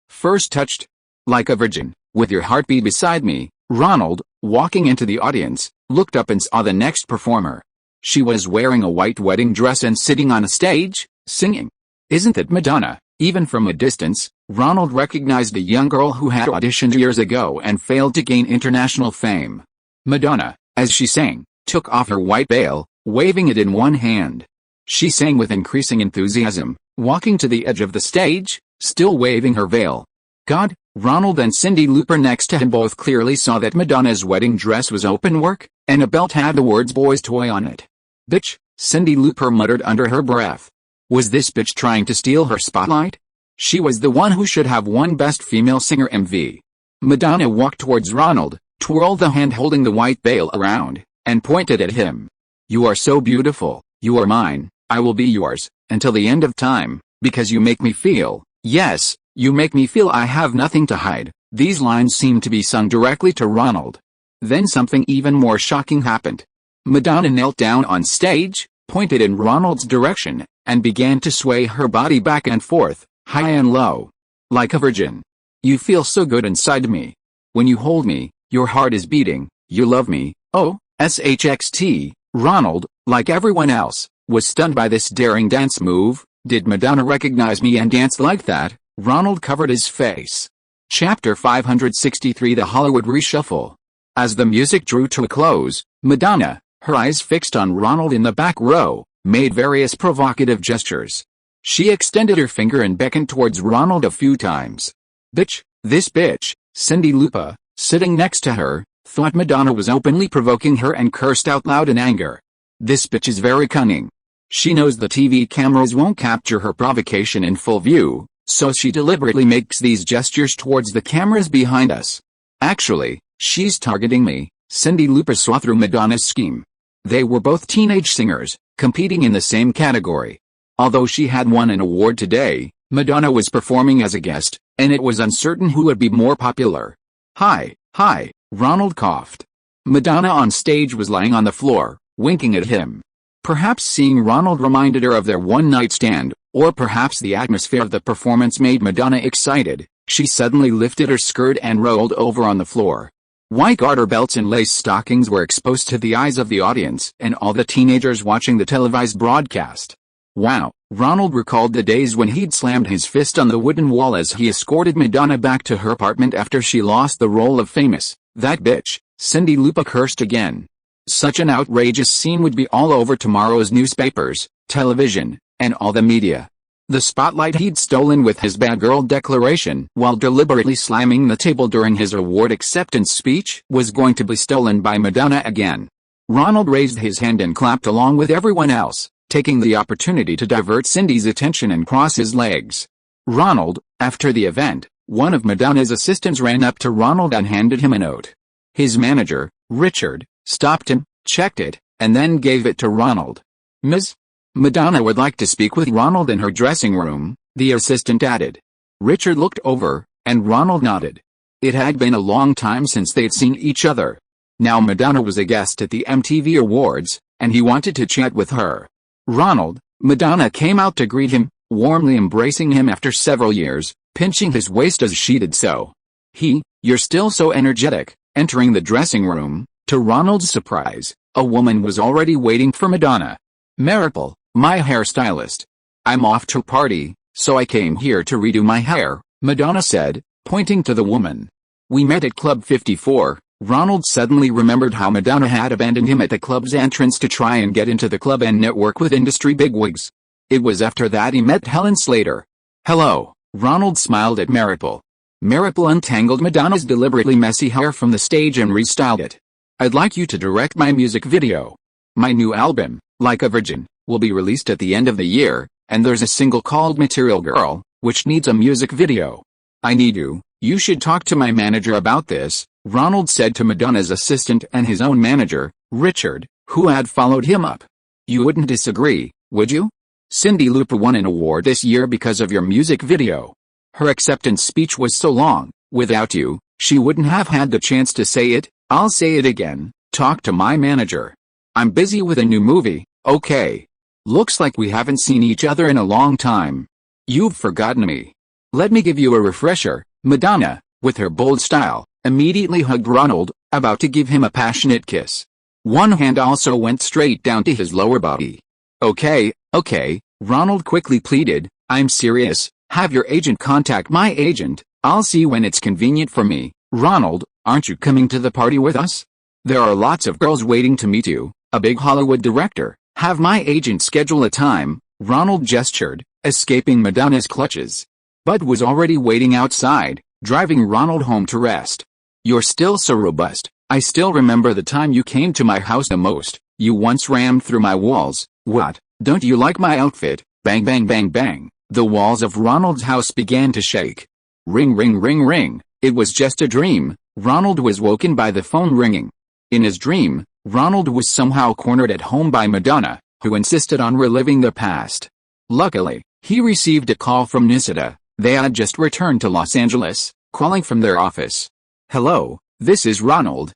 first touched, like a virgin, with your heartbeat beside me. Ronald, walking into the audience, looked up and saw the next performer. She was wearing a white wedding dress and sitting on a stage, singing. Isn't that Madonna? Even from a distance, Ronald recognized a young girl who had auditioned years ago and failed to gain international fame. Madonna, as she sang, took off her white veil, waving it in one hand. She sang with increasing enthusiasm, walking to the edge of the stage, still waving her veil. God, Ronald and Cyndi Lauper next to him both clearly saw that Madonna's wedding dress was open work, and a belt had the words boy's toy on it. Bitch, Cyndi Lauper muttered under her breath. Was this bitch trying to steal her spotlight? She was the one who should have won Best Female Singer MV. Madonna walked towards Ronald, twirled the hand holding the white veil around, and pointed at him. You are so beautiful, you are mine, I will be yours, until the end of time, because you make me feel, yes, you make me feel I have nothing to hide. These lines seemed to be sung directly to Ronald. Then something even more shocking happened. Madonna knelt down on stage, pointed in Ronald's direction, and began to sway her body back and forth, high and low. Like a virgin. You feel so good inside me. When you hold me, your heart is beating, you love me, oh, SHXT. Ronald, like everyone else, was stunned by this daring dance move. Did Madonna recognize me and dance like that? Ronald covered his face. Chapter 563 The Hollywood Reshuffle. As the music drew to a close, Madonna, her eyes fixed on Ronald in the back row, made various provocative gestures. She extended her finger and beckoned towards Ronald a few times. "Bitch, this bitch," Cyndi Lauper, sitting next to her, thought Madonna was openly provoking her and cursed out loud in anger. "This bitch is very cunning. She knows the TV cameras won't capture her provocation in full view, so she deliberately makes these gestures towards the cameras behind us. Actually, she's targeting me." Cyndi Lauper saw through Madonna's scheme. They were both teenage singers, competing in the same category. Although she had won an award today, Madonna was performing as a guest, and it was uncertain who would be more popular. Hi, Ronald coughed. Madonna on stage was lying on the floor, winking at him. Perhaps seeing Ronald reminded her of their one-night stand, or perhaps the atmosphere of the performance made Madonna excited. She suddenly lifted her skirt and rolled over on the floor. White garter belts and lace stockings were exposed to the eyes of the audience and all the teenagers watching the televised broadcast. Wow, Ronald recalled the days when he'd slammed his fist on the wooden wall as he escorted Madonna back to her apartment after she lost the role of famous. "That bitch," Cyndi Lauper cursed again. Such an outrageous scene would be all over tomorrow's newspapers, television, and all the media. The spotlight he'd stolen with his bad girl declaration while deliberately slamming the table during his award acceptance speech was going to be stolen by Madonna again. Ronald raised his hand and clapped along with everyone else, taking the opportunity to divert Cyndi's attention and cross his legs. Ronald, after the event, one of Madonna's assistants ran up to Ronald and handed him a note. His manager, Richard, stopped him, checked it, and then gave it to Ronald. "Ms. Madonna would like to speak with Ronald in her dressing room," the assistant added. Richard looked over, and Ronald nodded. It had been a long time since they'd seen each other. Now Madonna was a guest at the MTV Awards, and he wanted to chat with her. Madonna came out to greet him, warmly embracing him after several years, pinching his waist as she did so. "You're still so energetic." Entering the dressing room, to Ronald's surprise, a woman was already waiting for Madonna. "Maripol, my hairstylist. I'm off to a party, so I came here to redo my hair," Madonna said, pointing to the woman. "We met at Club 54, Ronald suddenly remembered how Madonna had abandoned him at the club's entrance to try and get into the club and network with industry bigwigs. It was after that he met Helen Slater. "Hello," Ronald smiled at Maripol. Maripol untangled Madonna's deliberately messy hair from the stage and restyled it. "I'd like you to direct my music video. My new album, Like a Virgin, will be released at the end of the year, and there's a single called Material Girl, which needs a music video. I need you. You should talk to my manager about this," Ronald said to Madonna's assistant and his own manager, Richard, who had followed him up. "You wouldn't disagree, would you? Cyndi Lauper won an award this year because of your music video. Her acceptance speech was so long, without you, she wouldn't have had the chance to say it. I'll say it again, talk to my manager. I'm busy with a new movie, okay? Looks like we haven't seen each other in a long time. You've forgotten me. Let me give you a refresher." Madonna, with her bold style, immediately hugged Ronald, about to give him a passionate kiss. One hand also went straight down to his lower body. Okay, Ronald quickly pleaded, "I'm serious. Have your agent contact my agent. I'll see when it's convenient for me." "Ronald, aren't you coming to the party with us? There are lots of girls waiting to meet you, a big Hollywood director. Have my agent schedule a time." Ronald gestured, escaping Madonna's clutches. Bud was already waiting outside, driving Ronald home to rest. "You're still so robust. I still remember the time you came to my house the most. You once rammed through my walls. What, don't you like my outfit?" Bang bang bang bang. The walls of Ronald's house began to shake. Ring ring ring ring. It was just a dream. Ronald was woken by the phone ringing. In his dream, Ronald was somehow cornered at home by Madonna, who insisted on reliving the past. Luckily, he received a call from Nisita. They had just returned to Los Angeles, calling from their office. "Hello, this is Ronald."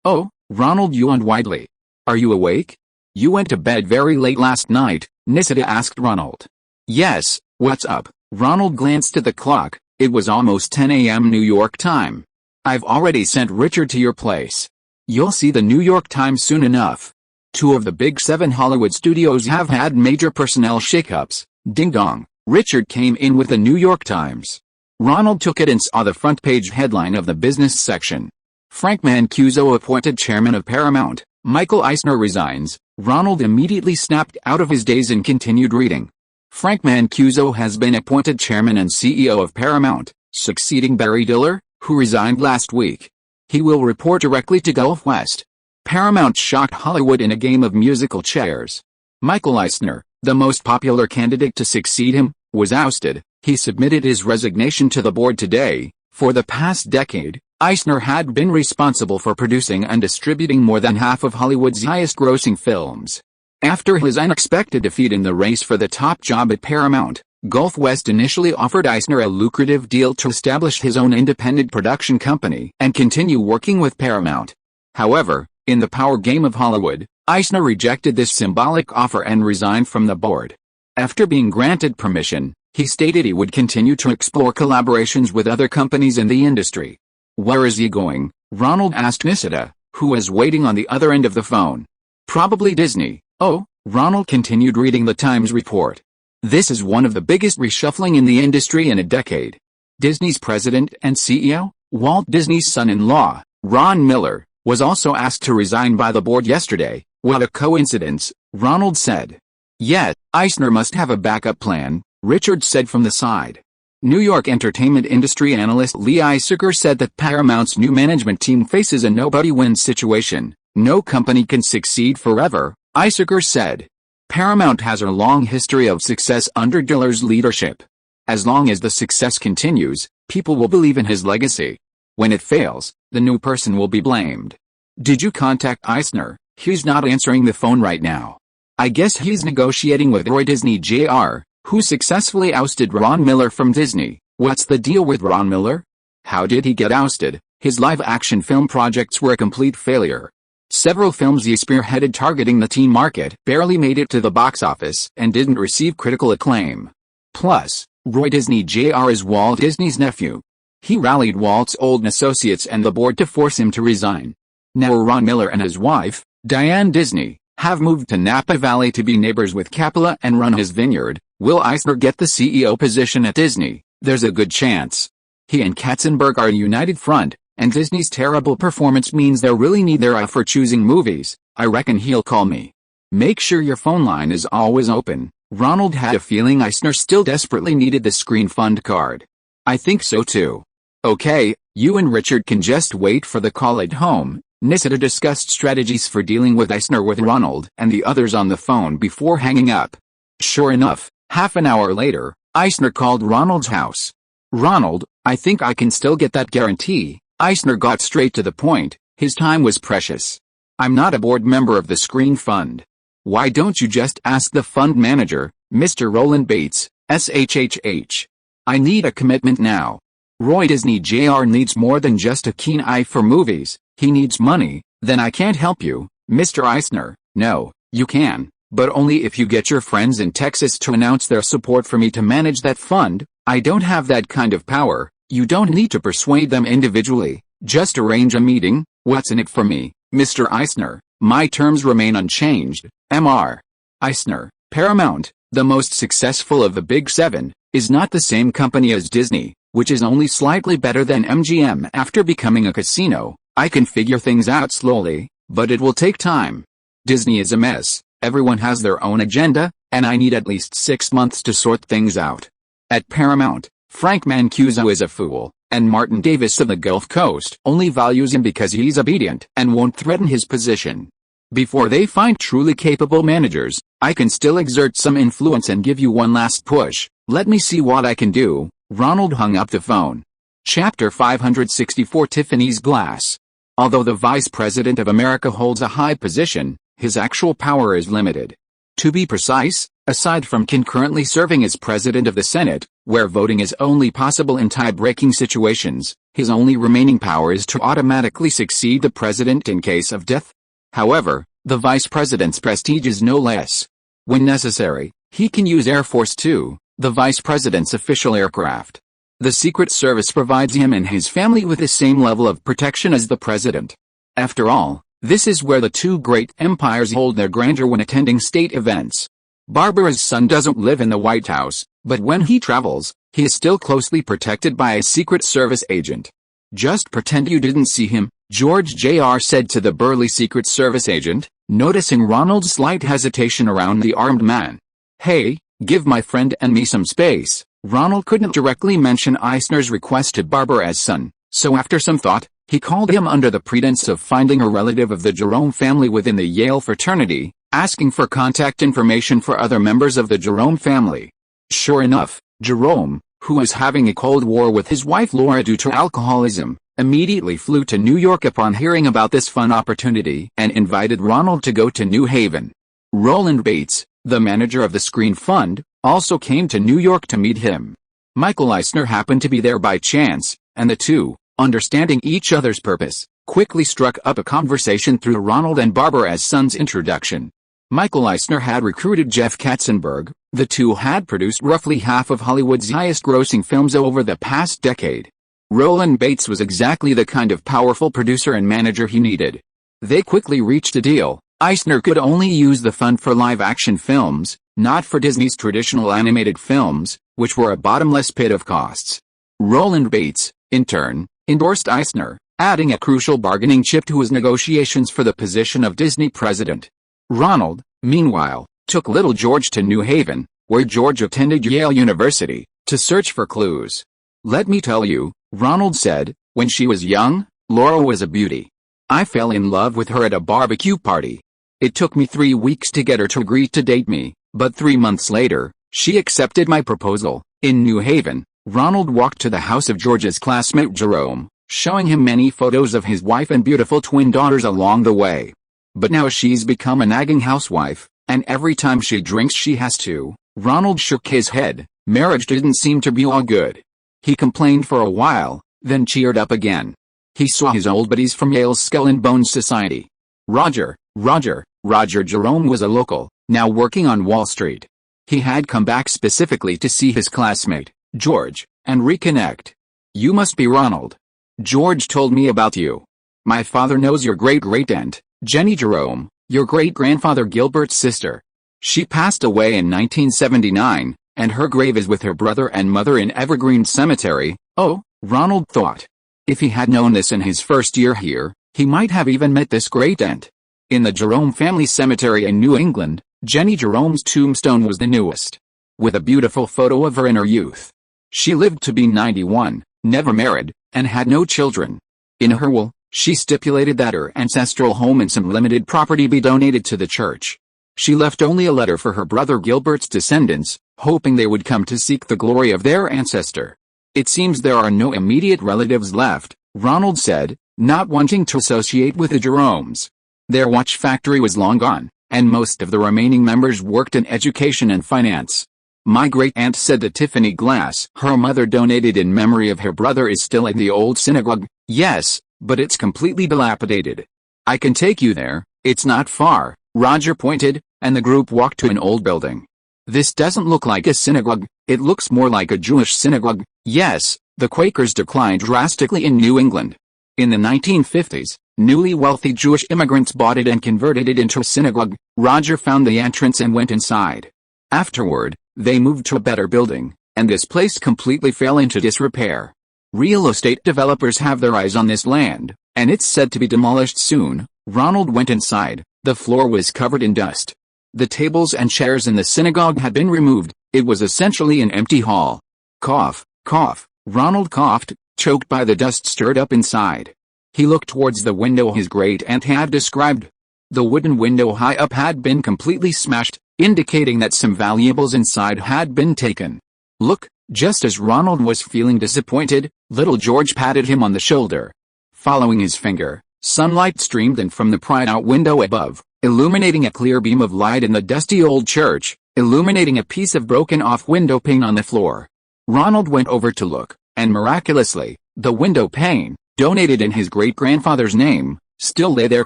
Oh, Ronald yawned widely. "Are you awake? You went to bed very late last night," Nisita asked Ronald. "Yes, what's up?" Ronald glanced at the clock. It was almost 10 a.m. New York time. "I've already sent Richard to your place. You'll see the New York Times soon enough. 2 of the big 7 Hollywood studios have had major personnel shakeups." Ding dong. Richard came in with the New York Times. Ronald took it and saw the front page headline of the business section. Frank Mancuso appointed chairman of Paramount. Michael Eisner resigns. Ronald immediately snapped out of his daze and continued reading. Frank Mancuso has been appointed chairman and CEO of Paramount, succeeding Barry Diller, who resigned last week. He will report directly to Gulf West. Paramount shocked Hollywood in a game of musical chairs. Michael Eisner, the most popular candidate to succeed him, was ousted. He submitted his resignation to the board today. For the past decade, Eisner had been responsible for producing and distributing more than half of Hollywood's highest-grossing films. After his unexpected defeat in the race for the top job at Paramount, Gulf West initially offered Eisner a lucrative deal to establish his own independent production company and continue working with Paramount. However, in the power game of Hollywood, Eisner rejected this symbolic offer and resigned from the board. After being granted permission, he stated he would continue to explore collaborations with other companies in the industry. "Where is he going?" Ronald asked Nisita, who was waiting on the other end of the phone. "Probably Disney." "Oh," Ronald continued reading the Times report. "This is one of the biggest reshuffling in the industry in a decade." Disney's president and CEO, Walt Disney's son-in-law, Ron Miller, was also asked to resign by the board yesterday. "What a coincidence," Ronald said. "Yet, Eisner must have a backup plan," Richard said from the side. New York entertainment industry analyst Lee Iserker said that Paramount's new management team faces a nobody-wins situation. "No company can succeed forever," Iserker said. "Paramount has a long history of success under Diller's leadership. As long as the success continues, people will believe in his legacy. When it fails, the new person will be blamed." "Did you contact Eisner?" "He's not answering the phone right now. I guess he's negotiating with Roy Disney Jr., who successfully ousted Ron Miller from Disney." "What's the deal with Ron Miller? How did he get ousted?" "His live-action film projects were a complete failure. Several films he spearheaded targeting the teen market barely made it to the box office and didn't receive critical acclaim. Plus, Roy Disney Jr. is Walt Disney's nephew. He rallied Walt's old associates and the board to force him to resign. Now Ron Miller and his wife, Diane Disney, have moved to Napa Valley to be neighbors with Coppola and run his vineyard. Will Eisner get the CEO position at Disney? There's a good chance. He and Katzenberg are a united front, and Disney's terrible performance means they're really neither for choosing movies. I reckon he'll call me. Make sure your phone line is always open." Ronald had a feeling Eisner still desperately needed the screen fund card. "I think so too." "Okay, you and Richard can just wait for the call at home." Nisita discussed strategies for dealing with Eisner with Ronald and the others on the phone before hanging up. Sure enough, half an hour later, Eisner called Ronald's house. "Ronald, I think I can still get that guarantee." Eisner got straight to the point. His time was precious. "I'm not a board member of the Screen Fund." "Why don't you just ask the fund manager, Mr. Roland Bates, SHHH. I need a commitment now. Roy Disney Jr. needs more than just a keen eye for movies. He needs money." "Then I can't help you, Mr. Eisner." "No, you can, but only if you get your friends in Texas to announce their support for me to manage that fund." "I don't have that kind of power." "You don't need to persuade them individually. Just arrange a meeting." "What's in it for me, Mr. Eisner?" "My terms remain unchanged." Mr. Eisner, Paramount, the most successful of the Big Seven, is not the same company as Disney, which is only slightly better than MGM after becoming a casino. "I can figure things out slowly, but it will take time. Disney is a mess, everyone has their own agenda, and I need at least 6 months to sort things out." At Paramount, Frank Mancuso is a fool, and Martin Davis of the Gulf Coast only values him because he's obedient and won't threaten his position. Before they find truly capable managers, I can still exert some influence and give you one last push. Let me see what I can do." Ronald hung up the phone. Chapter 564 Tiffany's Glass. Although the Vice President of America holds a high position, his actual power is limited. To be precise, aside from concurrently serving as President of the Senate, where voting is only possible in tie-breaking situations, his only remaining power is to automatically succeed the President in case of death. However, the Vice President's prestige is no less. When necessary, he can use Air Force 2, the Vice President's official aircraft. The Secret Service provides him and his family with the same level of protection as the President. After all, this is where the two great empires hold their grandeur when attending state events. Barbara's son doesn't live in the White House, but when he travels, he is still closely protected by a Secret Service agent. Just pretend you didn't see him, George Jr. said to the burly Secret Service agent, noticing Ronald's slight hesitation around the armed man. "Hey, give my friend and me some space." Ronald couldn't directly mention Eisner's request to Barbara's son, so after some thought, he called him under the pretense of finding a relative of the Jerome family within the Yale fraternity, asking for contact information for other members of the Jerome family. Sure enough, Jerome, who was having a cold war with his wife Laura due to alcoholism, immediately flew to New York upon hearing about this fun opportunity and invited Ronald to go to New Haven. Roland Bates, the manager of the Screen Fund, also came to New York to meet him. Michael Eisner happened to be there by chance, and the two, understanding each other's purpose, quickly struck up a conversation through Ronald and Barbara's son's introduction. Michael Eisner had recruited Jeff Katzenberg. The two had produced roughly half of Hollywood's highest-grossing films over the past decade. Roland Bates was exactly the kind of powerful producer and manager he needed. They quickly reached a deal. Eisner could only use the fund for live-action films, not for Disney's traditional animated films, which were a bottomless pit of costs. Roland Bates, in turn, endorsed Eisner, adding a crucial bargaining chip to his negotiations for the position of Disney president. Ronald, meanwhile, took little George to New Haven, where George attended Yale University, to search for clues. "Let me tell you," Ronald said, "when she was young, Laura was a beauty. I fell in love with her at a barbecue party. It took me 3 weeks to get her to agree to date me, but 3 months later, she accepted my proposal." In New Haven, Ronald walked to the house of George's classmate Jerome, showing him many photos of his wife and beautiful twin daughters along the way. But now she's become a nagging housewife, and every time she drinks she has to. Ronald shook his head. Marriage didn't seem to be all good. He complained for a while, then cheered up again. He saw his old buddies from Yale's Skull and Bones Society. Roger Jerome was a local, now working on Wall Street. He had come back specifically to see his classmate, George, and reconnect. "You must be Ronald. George told me about you. My father knows your great-great-aunt, Jenny Jerome, your great-grandfather Gilbert's sister. She passed away in 1979, and her grave is with her brother and mother in Evergreen Cemetery." Oh, Ronald thought. If he had known this in his first year here, he might have even met this great-aunt. In the Jerome family cemetery in New England, Jenny Jerome's tombstone was the newest, with a beautiful photo of her in her youth. She lived to be 91, never married, and had no children. In her will, she stipulated that her ancestral home and some limited property be donated to the church. She left only a letter for her brother Gilbert's descendants, hoping they would come to seek the glory of their ancestor. "It seems there are no immediate relatives left," Ronald said, not wanting to associate with the Jeromes. Their watch factory was long gone, and most of the remaining members worked in education and finance. "My great-aunt," said the Tiffany glass her mother donated in memory of her brother, "is still at the old synagogue." "Yes, but it's completely dilapidated. I can take you there, it's not far," Roger pointed, and the group walked to an old building. "This doesn't look like a synagogue, it looks more like a Jewish synagogue." Yes, the Quakers declined drastically in New England. In the 1950s, newly wealthy Jewish immigrants bought it and converted it into a synagogue. Roger found the entrance and went inside. Afterward, they moved to a better building, and this place completely fell into disrepair. Real estate developers have their eyes on this land, and it's said to be demolished soon. Ronald went inside. The floor was covered in dust. The tables and chairs in the synagogue had been removed. It was essentially an empty hall. Cough, cough. Ronald coughed, choked by the dust stirred up inside. He looked towards the window his great-aunt had described. The wooden window high up had been completely smashed, indicating that some valuables inside had been taken. "Look," just as Ronald was feeling disappointed, little George patted him on the shoulder. Following his finger, sunlight streamed in from the pried-out window above, illuminating a clear beam of light in the dusty old church, illuminating a piece of broken-off window pane on the floor. Ronald went over to look, and miraculously, the window pane, donated in his great-grandfather's name, still lay there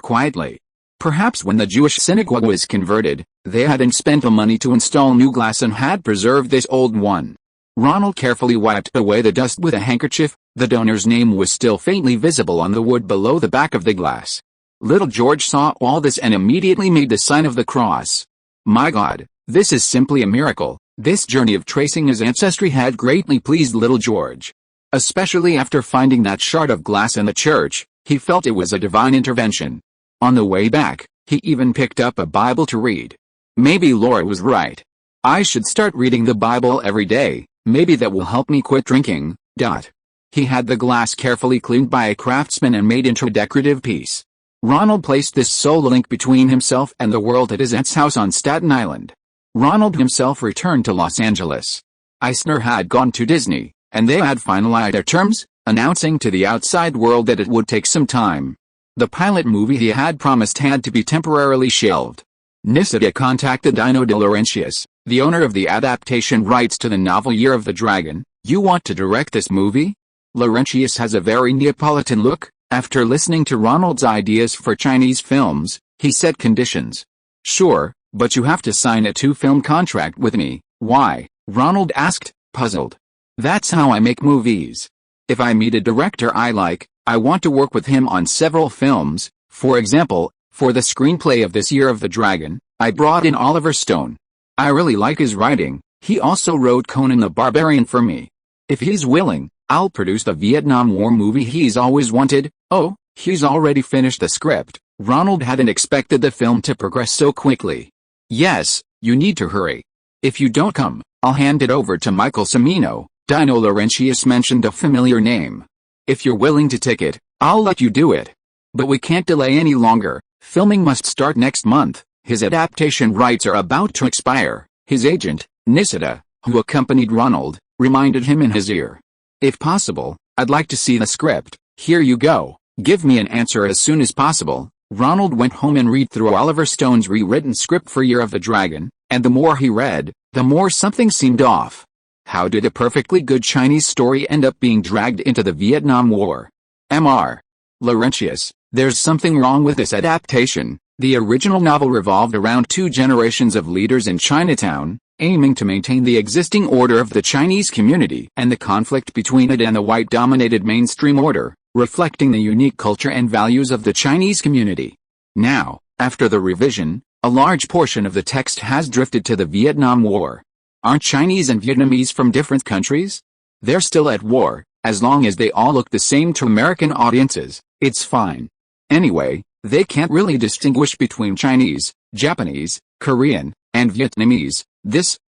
quietly. Perhaps when the Jewish synagogue was converted, they hadn't spent the money to install new glass and had preserved this old one. Ronald carefully wiped away the dust with a handkerchief. The donor's name was still faintly visible on the wood below the back of the glass. Little George saw all this and immediately made the sign of the cross. "My God, this is simply a miracle." This journey of tracing his ancestry had greatly pleased little George. Especially after finding that shard of glass in the church, He felt it was a divine intervention. On the way back, he even picked up a Bible to read. Maybe Laura was right. I should start reading the Bible every day, maybe that will help me quit drinking. He had the glass carefully cleaned by a craftsman and made into a decorative piece. Ronald placed this soul link between himself and the world at his aunt's house on Staten Island. Ronald himself returned to Los Angeles. Eisner had gone to Disney, and they had finalized their terms, announcing to the outside world that it would take some time. The pilot movie he had promised had to be temporarily shelved. Nissida contacted Dino De Laurentiis, the owner of the adaptation rights to the novel Year of the Dragon. You want to direct this movie? Laurentiis has a very Neapolitan look. After listening to Ronald's ideas for Chinese films, he set conditions. Sure, but you have to sign a 2-film contract with me. Why? Ronald asked, puzzled. That's how I make movies. If I meet a director I like, I want to work with him on several films. For example, for the screenplay of this Year of the Dragon, I brought in Oliver Stone. I really like his writing. He also wrote Conan the Barbarian for me. If he's willing, I'll produce the Vietnam War movie he's always wanted. Oh, he's already finished the script. Ronald hadn't expected the film to progress so quickly. Yes, you need to hurry. If you don't come, I'll hand it over to Michael Cimino. Dino Laurentiis mentioned a familiar name. If you're willing to take it, I'll let you do it. But we can't delay any longer. Filming must start next month. His adaptation rights are about to expire. His agent, Nissida, who accompanied Ronald, reminded him in his ear. If possible, I'd like to see the script. Here you go. Give me an answer as soon as possible. Ronald went home and read through Oliver Stone's rewritten script for Year of the Dragon, and the more he read, the more something seemed off. How did a perfectly good Chinese story end up being dragged into the Vietnam War? Mr. Laurentiis, there's something wrong with this adaptation. The original novel revolved around 2 generations of leaders in Chinatown, aiming to maintain the existing order of the Chinese community and the conflict between it and the white-dominated mainstream order, reflecting the unique culture and values of the Chinese community. Now, after the revision, a large portion of the text has drifted to the Vietnam War. Aren't Chinese and Vietnamese from different countries? They're still at war. As long as they all look the same to American audiences, it's fine. Anyway, they can't really distinguish between Chinese, Japanese, Korean, and Vietnamese.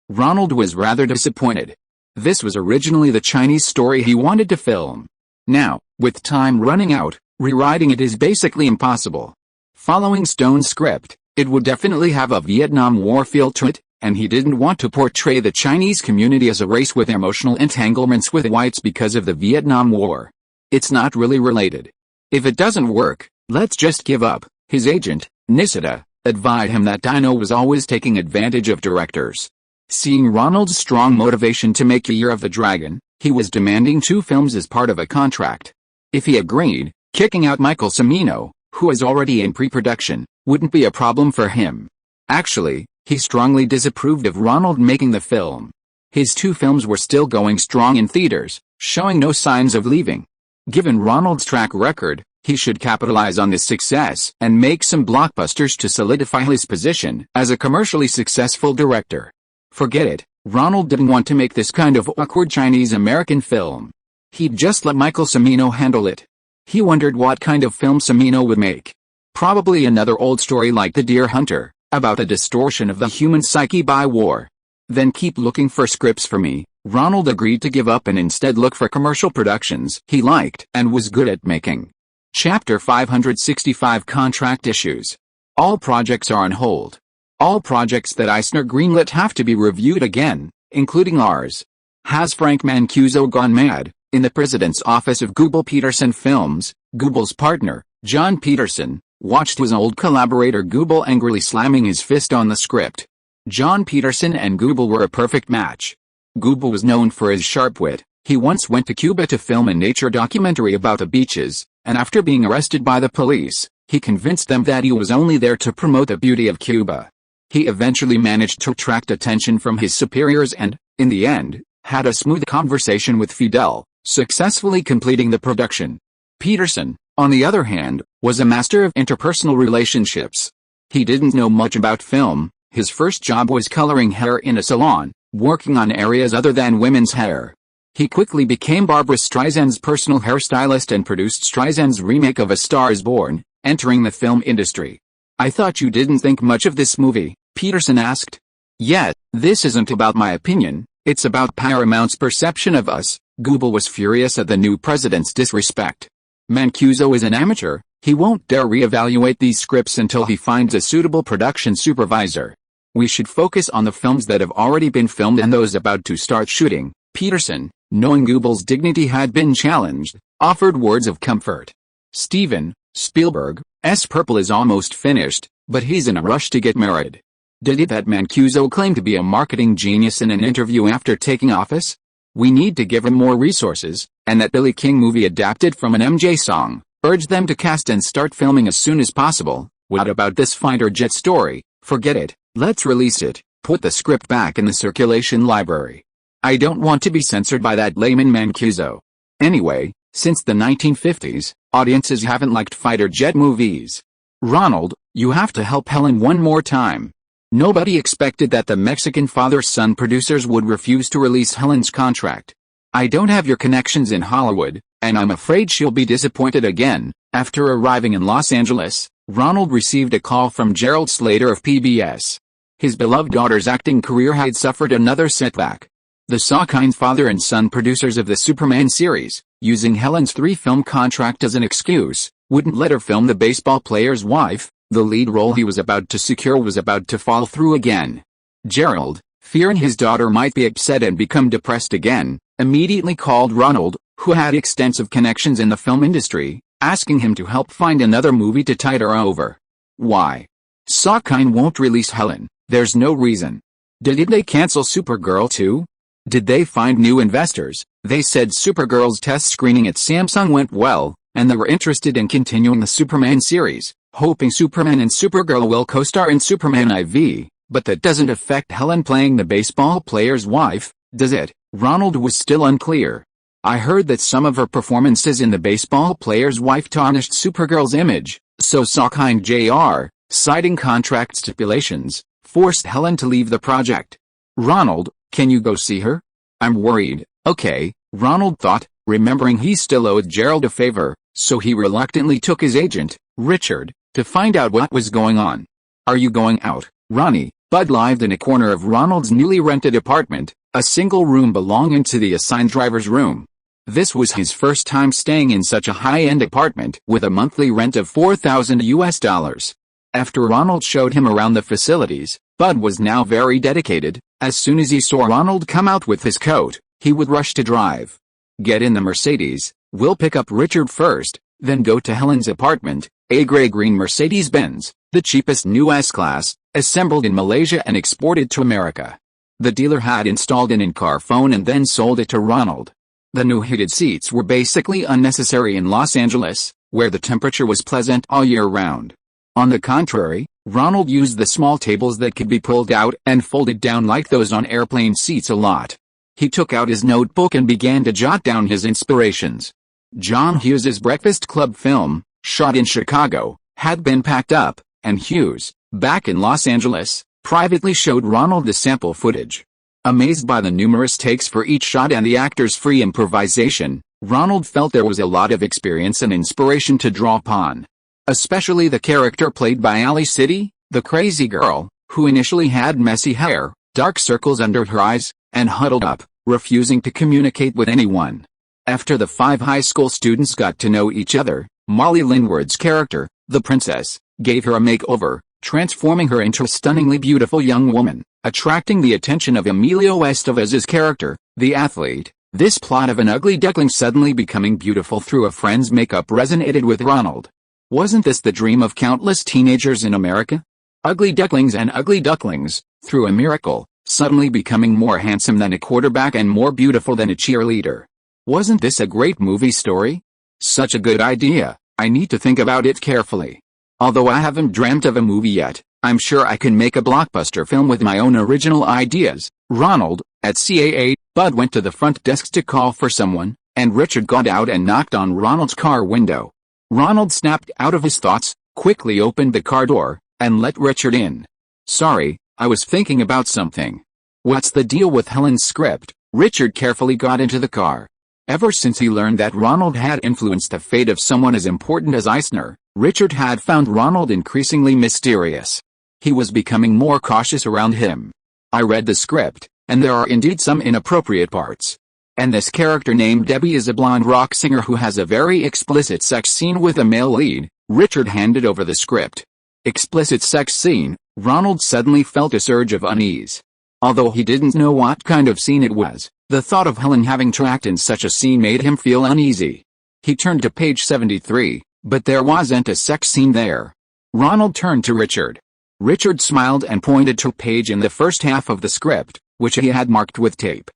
Ronald was rather disappointed. This was originally the Chinese story he wanted to film. Now, with time running out, rewriting it is basically impossible. Following Stone's script, it would definitely have a Vietnam War feel to it, and he didn't want to portray the Chinese community as a race with emotional entanglements with whites because of the Vietnam War. It's not really related. If it doesn't work, let's just give up. His agent, Nissida, advised him that Dino was always taking advantage of directors. Seeing Ronald's strong motivation to make a Year of the Dragon, he was demanding 2 films as part of a contract. If he agreed, kicking out Michael Cimino, who is already in pre-production, wouldn't be a problem for him. Actually, he strongly disapproved of Ronald making the film. His 2 films were still going strong in theaters, showing no signs of leaving. Given Ronald's track record, he should capitalize on this success and make some blockbusters to solidify his position as a commercially successful director. Forget it, Ronald didn't want to make this kind of awkward Chinese-American film. He'd just let Michael Cimino handle it. He wondered what kind of film Cimino would make. Probably another old story like The Deer Hunter, about the distortion of the human psyche by war. Then keep looking for scripts for me. Ronald agreed to give up and instead look for commercial productions he liked and was good at making. Chapter 565 Contract Issues. All projects are on hold. All projects that Eisner greenlit have to be reviewed again, including ours. Has Frank Mancuso gone mad? In the president's office of Goebel Peterson Films, Goebel's partner, John Peterson, watched his old collaborator Goebel angrily slamming his fist on the script. John Peterson and Goebel were a perfect match. Goebel was known for his sharp wit. He once went to Cuba to film a nature documentary about the beaches, and after being arrested by the police, he convinced them that he was only there to promote the beauty of Cuba. He eventually managed to attract attention from his superiors and, in the end, had a smooth conversation with Fidel, successfully completing the production. Peterson, on the other hand, was a master of interpersonal relationships. He didn't know much about film. His first job was coloring hair in a salon, working on areas other than women's hair. He quickly became Barbra Streisand's personal hairstylist and produced Streisand's remake of A Star is Born, entering the film industry. "I thought you didn't think much of this movie," Peterson asked. "Yet, this isn't about my opinion, it's about Paramount's perception of us." Goebel was furious at the new president's disrespect. "Mancuso is an amateur, he won't dare re-evaluate these scripts until he finds a suitable production supervisor. We should focus on the films that have already been filmed and those about to start shooting." Peterson, knowing Goebel's dignity had been challenged, offered words of comfort. "Steven Spielberg's Purple is almost finished, but he's in a rush to get married." Did it that Mancuso claimed to be a marketing genius in an interview after taking office? "We need to give him more resources, and that Billy King movie adapted from an MJ song. Urge them to cast and start filming as soon as possible. What about this fighter jet story? Forget it, let's release it, put the script back in the circulation library. I don't want to be censored by that layman Mancuso." Anyway, since the 1950s, audiences haven't liked fighter jet movies. "Ronald, you have to help Helen one more time." Nobody expected that the Mexican father-son producers would refuse to release Helen's contract. "I don't have your connections in Hollywood, and I'm afraid she'll be disappointed again." After arriving in Los Angeles, Ronald received a call from Gerald Slater of PBS. His beloved daughter's acting career had suffered another setback. The Salkind father and son producers of the Superman series, using Helen's 3-film contract as an excuse, wouldn't let her film The Baseball Player's Wife. The lead role he was about to secure was about to fall through again. Gerald, fearing his daughter might be upset and become depressed again, immediately called Ronald, who had extensive connections in the film industry, asking him to help find another movie to tide her over. "Why? Salkind won't release Helen, there's no reason." Did they cancel Supergirl too? Did they find new investors? They said Supergirl's test screening at Samsung went well, and they were interested in continuing the Superman series, hoping Superman and Supergirl will co-star in Superman IV, but that doesn't affect Helen playing the baseball player's wife, does it? Ronald was still unclear. "I heard that some of her performances in The Baseball Player's Wife tarnished Supergirl's image, so Salkind Jr., citing contract stipulations, forced Helen to leave the project." "Ronald, can you go see her?" "I'm worried." "Okay," Ronald thought, remembering he still owed Gerald a favor, so he reluctantly took his agent, Richard, to find out what was going on. "Are you going out, Ronnie?" Bud lived in a corner of Ronald's newly rented apartment, a single room belonging to the assigned driver's room. This was his first time staying in such a high-end apartment with a monthly rent of $4,000. After Ronald showed him around the facilities, Bud was now very dedicated. As soon as he saw Ronald come out with his coat, he would rush to drive. "Get in the Mercedes, we'll pick up Richard first, then go to Helen's apartment," a gray-green Mercedes-Benz, the cheapest new S-Class, assembled in Malaysia and exported to America. The dealer had installed an in-car phone and then sold it to Ronald. The new heated seats were basically unnecessary in Los Angeles, where the temperature was pleasant all year round. On the contrary, Ronald used the small tables that could be pulled out and folded down like those on airplane seats a lot. He took out his notebook and began to jot down his inspirations. John Hughes's Breakfast Club film, shot in Chicago, had been packed up, and Hughes, back in Los Angeles, privately showed Ronald the sample footage. Amazed by the numerous takes for each shot and the actors' free improvisation, Ronald felt there was a lot of experience and inspiration to draw upon. Especially the character played by Ali City, the crazy girl, who initially had messy hair, dark circles under her eyes, and huddled up, refusing to communicate with anyone. After the 5 high school students got to know each other, Molly Lindward's character, the princess, gave her a makeover, transforming her into a stunningly beautiful young woman, attracting the attention of Emilio Estevez's character, the athlete. This plot of an ugly duckling suddenly becoming beautiful through a friend's makeup resonated with Ronald. Wasn't this the dream of countless teenagers in America? Ugly ducklings and ugly ducklings, through a miracle, suddenly becoming more handsome than a quarterback and more beautiful than a cheerleader. Wasn't this a great movie story? Such a good idea, I need to think about it carefully. Although I haven't dreamt of a movie yet, I'm sure I can make a blockbuster film with my own original ideas. Ronald, at CAA, Bud went to the front desk to call for someone, and Richard got out and knocked on Ronald's car window. Ronald snapped out of his thoughts, quickly opened the car door, and let Richard in. "Sorry, I was thinking about something." "What's the deal with Helen's script?" Richard carefully got into the car. Ever since he learned that Ronald had influenced the fate of someone as important as Eisner, Richard had found Ronald increasingly mysterious. He was becoming more cautious around him. I read the script, and there are indeed some inappropriate parts. And this character named Debbie is a blonde rock singer who has a very explicit sex scene with a male lead. Richard handed over the script. Explicit sex scene. Ronald suddenly felt a surge of unease. Although he didn't know what kind of scene it was, the thought of Helen having to act in such a scene made him feel uneasy. He turned to page 73, but there wasn't a sex scene there. Ronald turned to Richard. Richard smiled and pointed to a page in the first half of the script, which he had marked with tape.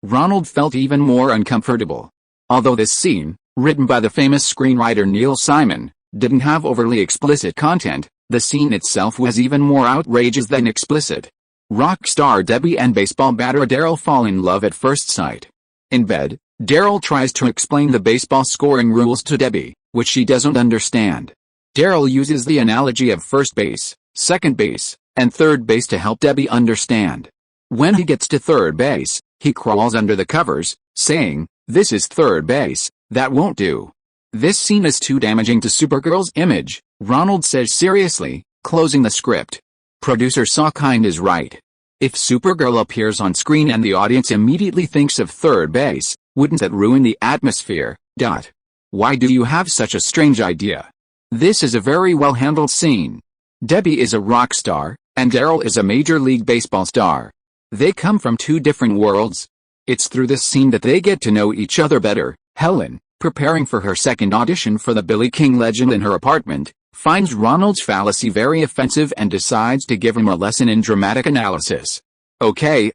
Ronald felt even more uncomfortable. Although this scene, written by the famous screenwriter Neil Simon, didn't have overly explicit content, the scene itself was even more outrageous than explicit. Rock star Debbie and baseball batter Darryl fall in love at first sight. In bed, Darryl tries to explain the baseball scoring rules to Debbie, which she doesn't understand. Darryl uses the analogy of first base, second base, and third base to help Debbie understand. When he gets to third base, he crawls under the covers, saying, "This is third base, that won't do. This scene is too damaging to Supergirl's image," Ronald says seriously, closing the script. Producer Sawkind is right. If Supergirl appears on screen and the audience immediately thinks of third base, wouldn't that ruin the atmosphere? Why do you have such a strange idea? This is a very well-handled scene. Debbie is a rock star, and Darryl is a Major League Baseball star. They come from two different worlds. It's through this scene that they get to know each other better. Helen, preparing for her second audition for the Billy King Legend in her apartment, finds Ronald's fallacy very offensive and decides to give him a lesson in dramatic analysis. Okay,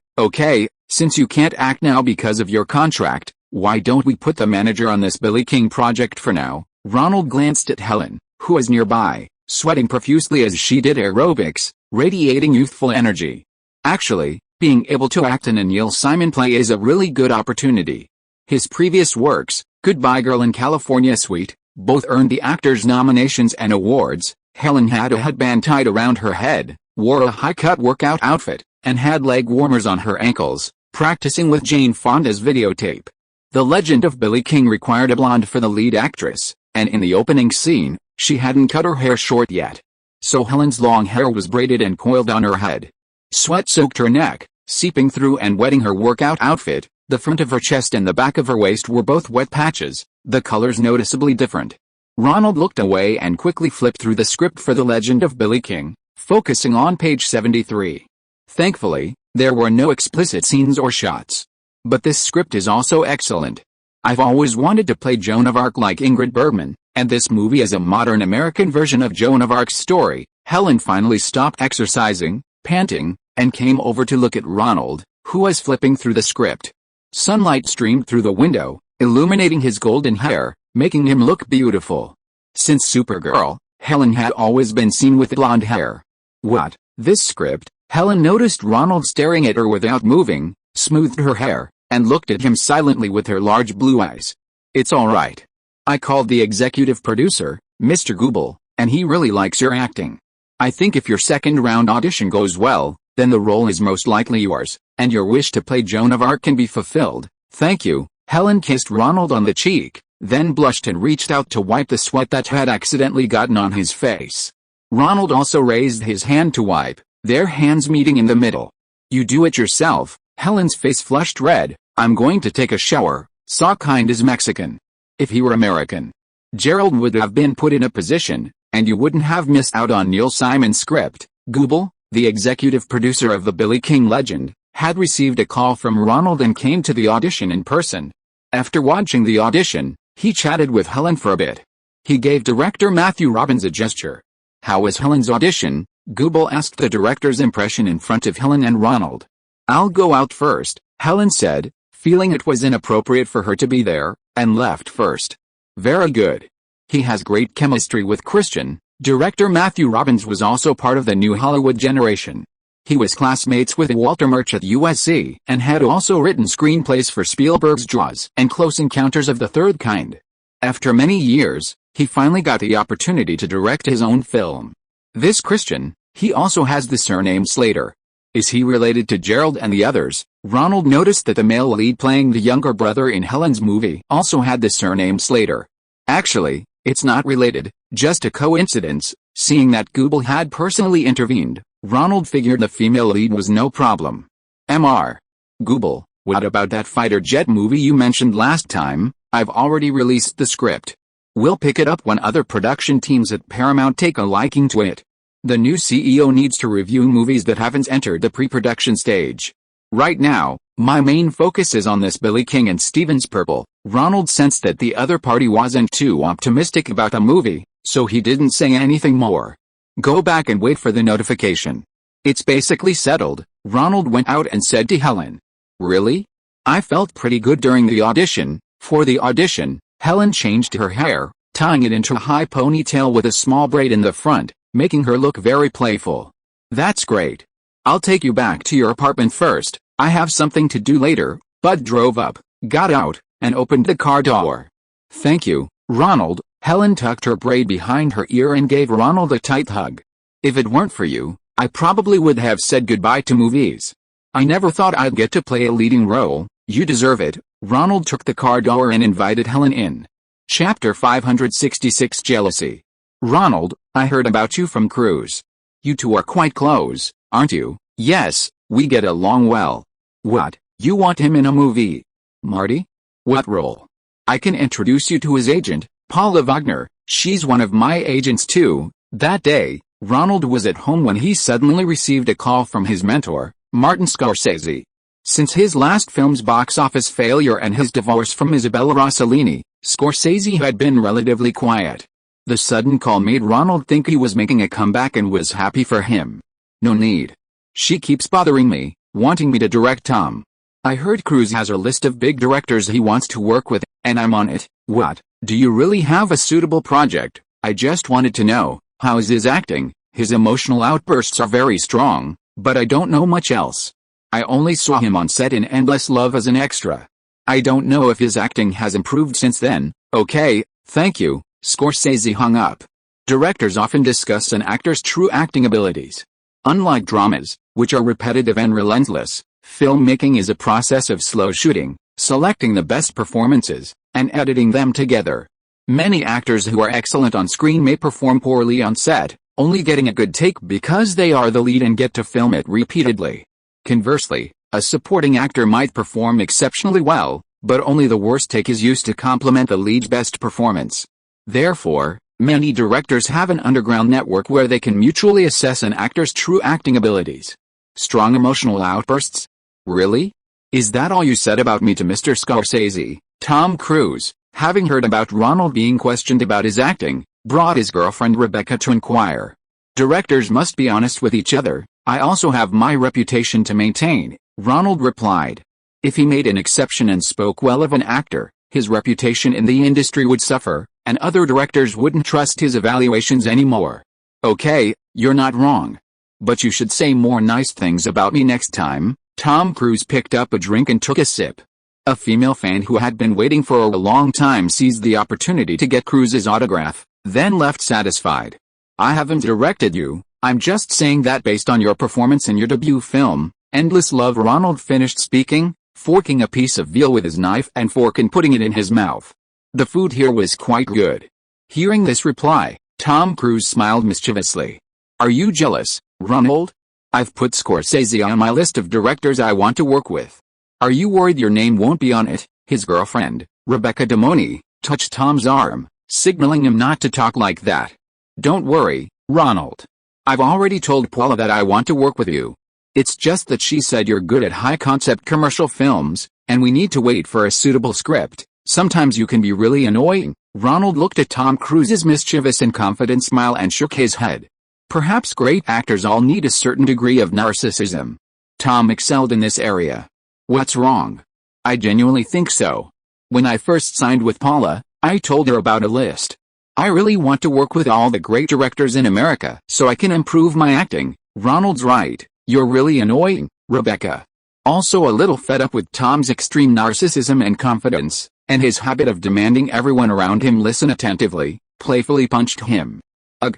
since you can't act now because of your contract, why don't we put the manager on this Billy King project for now? Ronald glanced at Helen, who was nearby, sweating profusely as she did aerobics, radiating youthful energy. Actually, being able to act in a Neil Simon play is a really good opportunity. His previous works, Goodbye Girl and California Suite, both earned the actors nominations and awards. Helen had a headband tied around her head, wore a high-cut workout outfit, and had leg warmers on her ankles, practicing with Jane Fonda's videotape. The Legend of Billy King required a blonde for the lead actress, and in the opening scene, she hadn't cut her hair short yet. So Helen's long hair was braided and coiled on her head. Sweat soaked her neck, seeping through and wetting her workout outfit. The front of her chest and the back of her waist were both wet patches, the colors noticeably different. Ronald looked away and quickly flipped through the script for The Legend of Billy King, focusing on page 73. Thankfully, there were no explicit scenes or shots. But this script is also excellent. I've always wanted to play Joan of Arc like Ingrid Bergman, and this movie is a modern American version of Joan of Arc's story. Helen finally stopped exercising, panting, and came over to look at Ronald, who was flipping through the script. Sunlight streamed through the window, illuminating his golden hair, making him look beautiful. Since Supergirl, Helen had always been seen with blonde hair. What? This script? Helen noticed Ronald staring at her without moving, smoothed her hair, and looked at him silently with her large blue eyes. It's all right. I called the executive producer, Mr. Goobel, and he really likes your acting. I think if your second-round audition goes well, then the role is most likely yours, and your wish to play Joan of Arc can be fulfilled. Thank you. Helen kissed Ronald on the cheek, then blushed and reached out to wipe the sweat that had accidentally gotten on his face. Ronald also raised his hand to wipe, their hands meeting in the middle. You do it yourself. Helen's face flushed red. I'm going to take a shower. Sawkind is Mexican. If he were American, Gerald would have been put in a position, and you wouldn't have missed out on Neil Simon's script. Goobel, the executive producer of the Billy King Legend, had received a call from Ronald and came to the audition in person. After watching the audition, he chatted with Helen for a bit. He gave director Matthew Robbins a gesture. How was Helen's audition? Goobel asked the director's impression in front of Helen and Ronald. I'll go out first, Helen said, feeling it was inappropriate for her to be there, and left first. Very good. He has great chemistry with Christian. Director Matthew Robbins was also part of the new Hollywood generation. He was classmates with Walter Murch at USC and had also written screenplays for Spielberg's Jaws and Close Encounters of the Third Kind. After many years, he finally got the opportunity to direct his own film. This Christian, he also has the surname Slater. Is he related to Gerald and the others? Ronald noticed that the male lead playing the younger brother in Helen's movie also had the surname Slater. Actually, it's not related, just a coincidence. Seeing that Google had personally intervened, Ronald figured the female lead was no problem. Mr. Google, what about that fighter jet movie you mentioned last time? I've already released the script. We'll pick it up when other production teams at Paramount take a liking to it. The new CEO needs to review movies that haven't entered the pre-production stage. Right now, my main focus is on this Billy King and Steven's Purple. Ronald sensed that the other party wasn't too optimistic about the movie, so he didn't say anything more. Go back and wait for the notification. It's basically settled, Ronald went out and said to Helen. Really? I felt pretty good during the audition. For the audition, Helen changed her hair, tying it into a high ponytail with a small braid in the front, making her look very playful. That's great. I'll take you back to your apartment first. I have something to do later. Bud drove up, got out, and opened the car door. Thank you, Ronald. Helen tucked her braid behind her ear and gave Ronald a tight hug. If it weren't for you, I probably would have said goodbye to movies. I never thought I'd get to play a leading role. You deserve it. Ronald took the car door and invited Helen in. Chapter 566 Jealousy. Ronald, I heard about you from Cruz. You two are quite close, aren't you? Yes, we get along well. What, you want him in a movie? Marty? What role? I can introduce you to his agent, Paula Wagner. She's one of my agents too. That day, Ronald was at home when he suddenly received a call from his mentor, Martin Scorsese. Since his last film's box office failure and his divorce from Isabella Rossellini, Scorsese had been relatively quiet. The sudden call made Ronald think he was making a comeback and was happy for him. No need. She keeps bothering me, wanting me to direct Tom. I heard Cruz has a list of big directors he wants to work with, and I'm on it. What, do you really have a suitable project? I just wanted to know, how's his acting? His emotional outbursts are very strong, but I don't know much else. I only saw him on set in Endless Love as an extra. I don't know if his acting has improved since then. Okay, thank you. Scorsese hung up. Directors often discuss an actor's true acting abilities. Unlike dramas, which are repetitive and relentless, filmmaking is a process of slow shooting, selecting the best performances, and editing them together. Many actors who are excellent on screen may perform poorly on set, only getting a good take because they are the lead and get to film it repeatedly. Conversely, a supporting actor might perform exceptionally well, but only the worst take is used to complement the lead's best performance. Therefore, many directors have an underground network where they can mutually assess an actor's true acting abilities. Strong emotional outbursts? Really? Is that all you said about me to Mr. Scorsese? Tom Cruise, having heard about Ronald being questioned about his acting, brought his girlfriend Rebecca to inquire. Directors must be honest with each other. I also have my reputation to maintain, Ronald replied. If he made an exception and spoke well of an actor, his reputation in the industry would suffer, and other directors wouldn't trust his evaluations anymore. Okay, you're not wrong. But you should say more nice things about me next time. Tom Cruise picked up a drink and took a sip. A female fan who had been waiting for a long time seized the opportunity to get Cruise's autograph, then left satisfied. I haven't directed you. I'm just saying that based on your performance in your debut film, Endless Love. Ronald finished speaking, forking a piece of veal with his knife and fork and putting it in his mouth. The food here was quite good. Hearing this reply, Tom Cruise smiled mischievously. Are you jealous, Ronald? I've put Scorsese on my list of directors I want to work with. Are you worried your name won't be on it? His girlfriend, Rebecca Damoni, touched Tom's arm, signaling him not to talk like that. Don't worry, Ronald. I've already told Paula that I want to work with you. It's just that she said you're good at high-concept commercial films, and we need to wait for a suitable script. Sometimes you can be really annoying. Ronald looked at Tom Cruise's mischievous and confident smile and shook his head. Perhaps great actors all need a certain degree of narcissism. Tom excelled in this area. What's wrong? I genuinely think so. When I first signed with Paula, I told her about a list. I really want to work with all the great directors in America so I can improve my acting. Ronald's right. You're really annoying, Rebecca. Also a little fed up with Tom's extreme narcissism and confidence, and his habit of demanding everyone around him listen attentively, playfully punched him. Ugh,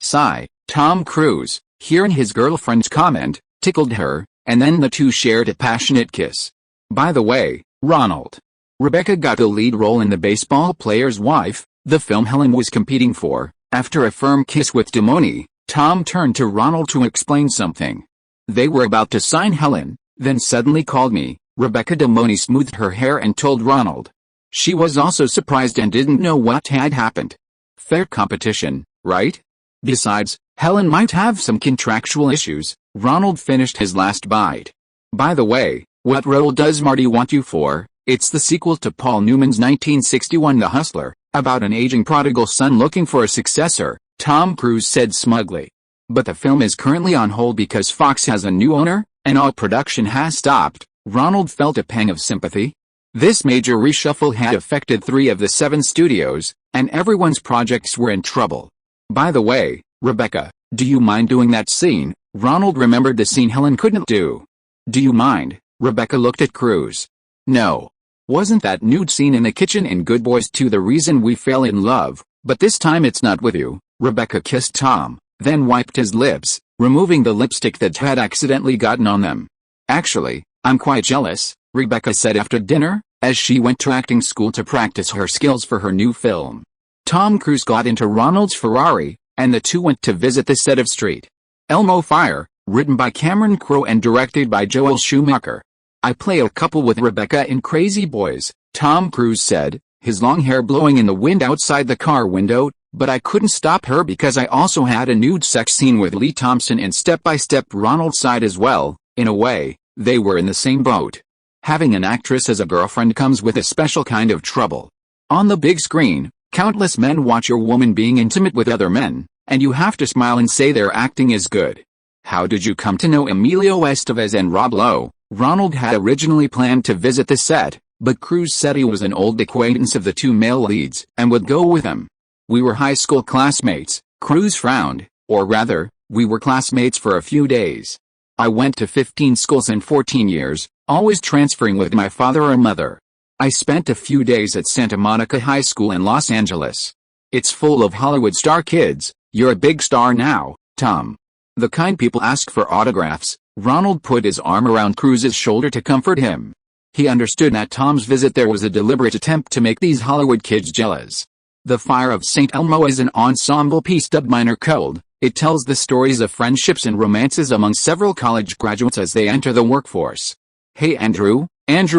sigh. Tom Cruise, hearing his girlfriend's comment, tickled her, and then the two shared a passionate kiss. By the way, Ronald. Rebecca got the lead role in The Baseball Player's Wife, the film Helen was competing for. After a firm kiss with Damoni, Tom turned to Ronald to explain something. They were about to sign Helen, then suddenly called me. Rebecca Damoni smoothed her hair and told Ronald. She was also surprised and didn't know what had happened. Fair competition, right? Besides, Helen might have some contractual issues. Ronald finished his last bite. By the way, what role does Marty want you for? It's the sequel to Paul Newman's 1961 The Hustler, about an aging prodigal son looking for a successor, Tom Cruise said smugly. But the film is currently on hold because Fox has a new owner, and all production has stopped. Ronald felt a pang of sympathy. This major reshuffle had affected 3 of the 7 studios, and everyone's projects were in trouble. By the way, Rebecca, do you mind doing that scene? Ronald remembered the scene Helen couldn't do. Do you mind? Rebecca looked at Cruise. No. Wasn't that nude scene in the kitchen in Good Boys 2 the reason we fell in love? But this time it's not with you. Rebecca kissed Tom, then wiped his lips, removing the lipstick that had accidentally gotten on them. Actually, I'm quite jealous, Rebecca said after dinner, as she went to acting school to practice her skills for her new film. Tom Cruise got into Ronald's Ferrari, and the two went to visit the set of Street Elmo Fire, written by Cameron Crowe and directed by Joel Schumacher. I play a couple with Rebecca in Crazy Boys, Tom Cruise said, his long hair blowing in the wind outside the car window, but I couldn't stop her because I also had a nude sex scene with Lee Thompson in Step by Step. Ronald sighed as well. In a way, they were in the same boat. Having an actress as a girlfriend comes with a special kind of trouble. On the big screen, countless men watch your woman being intimate with other men, and you have to smile and say their acting is good. How did you come to know Emilio Estevez and Rob Lowe? Ronald had originally planned to visit the set, but Cruise said he was an old acquaintance of the 2 male leads and would go with them. We were high school classmates, Cruise frowned, or rather, we were classmates for a few days. I went to 15 schools in 14 years, always transferring with my father or mother. I spent a few days at Santa Monica High School in Los Angeles. It's full of Hollywood star kids. You're a big star now, Tom. The kind people ask for autographs. Ronald put his arm around Cruise's shoulder to comfort him. He understood that Tom's visit there was a deliberate attempt to make these Hollywood kids jealous. The Fire of St. Elmo is an ensemble piece dubbed Minor Code. It tells the stories of friendships and romances among several college graduates as they enter the workforce. Hey Andrew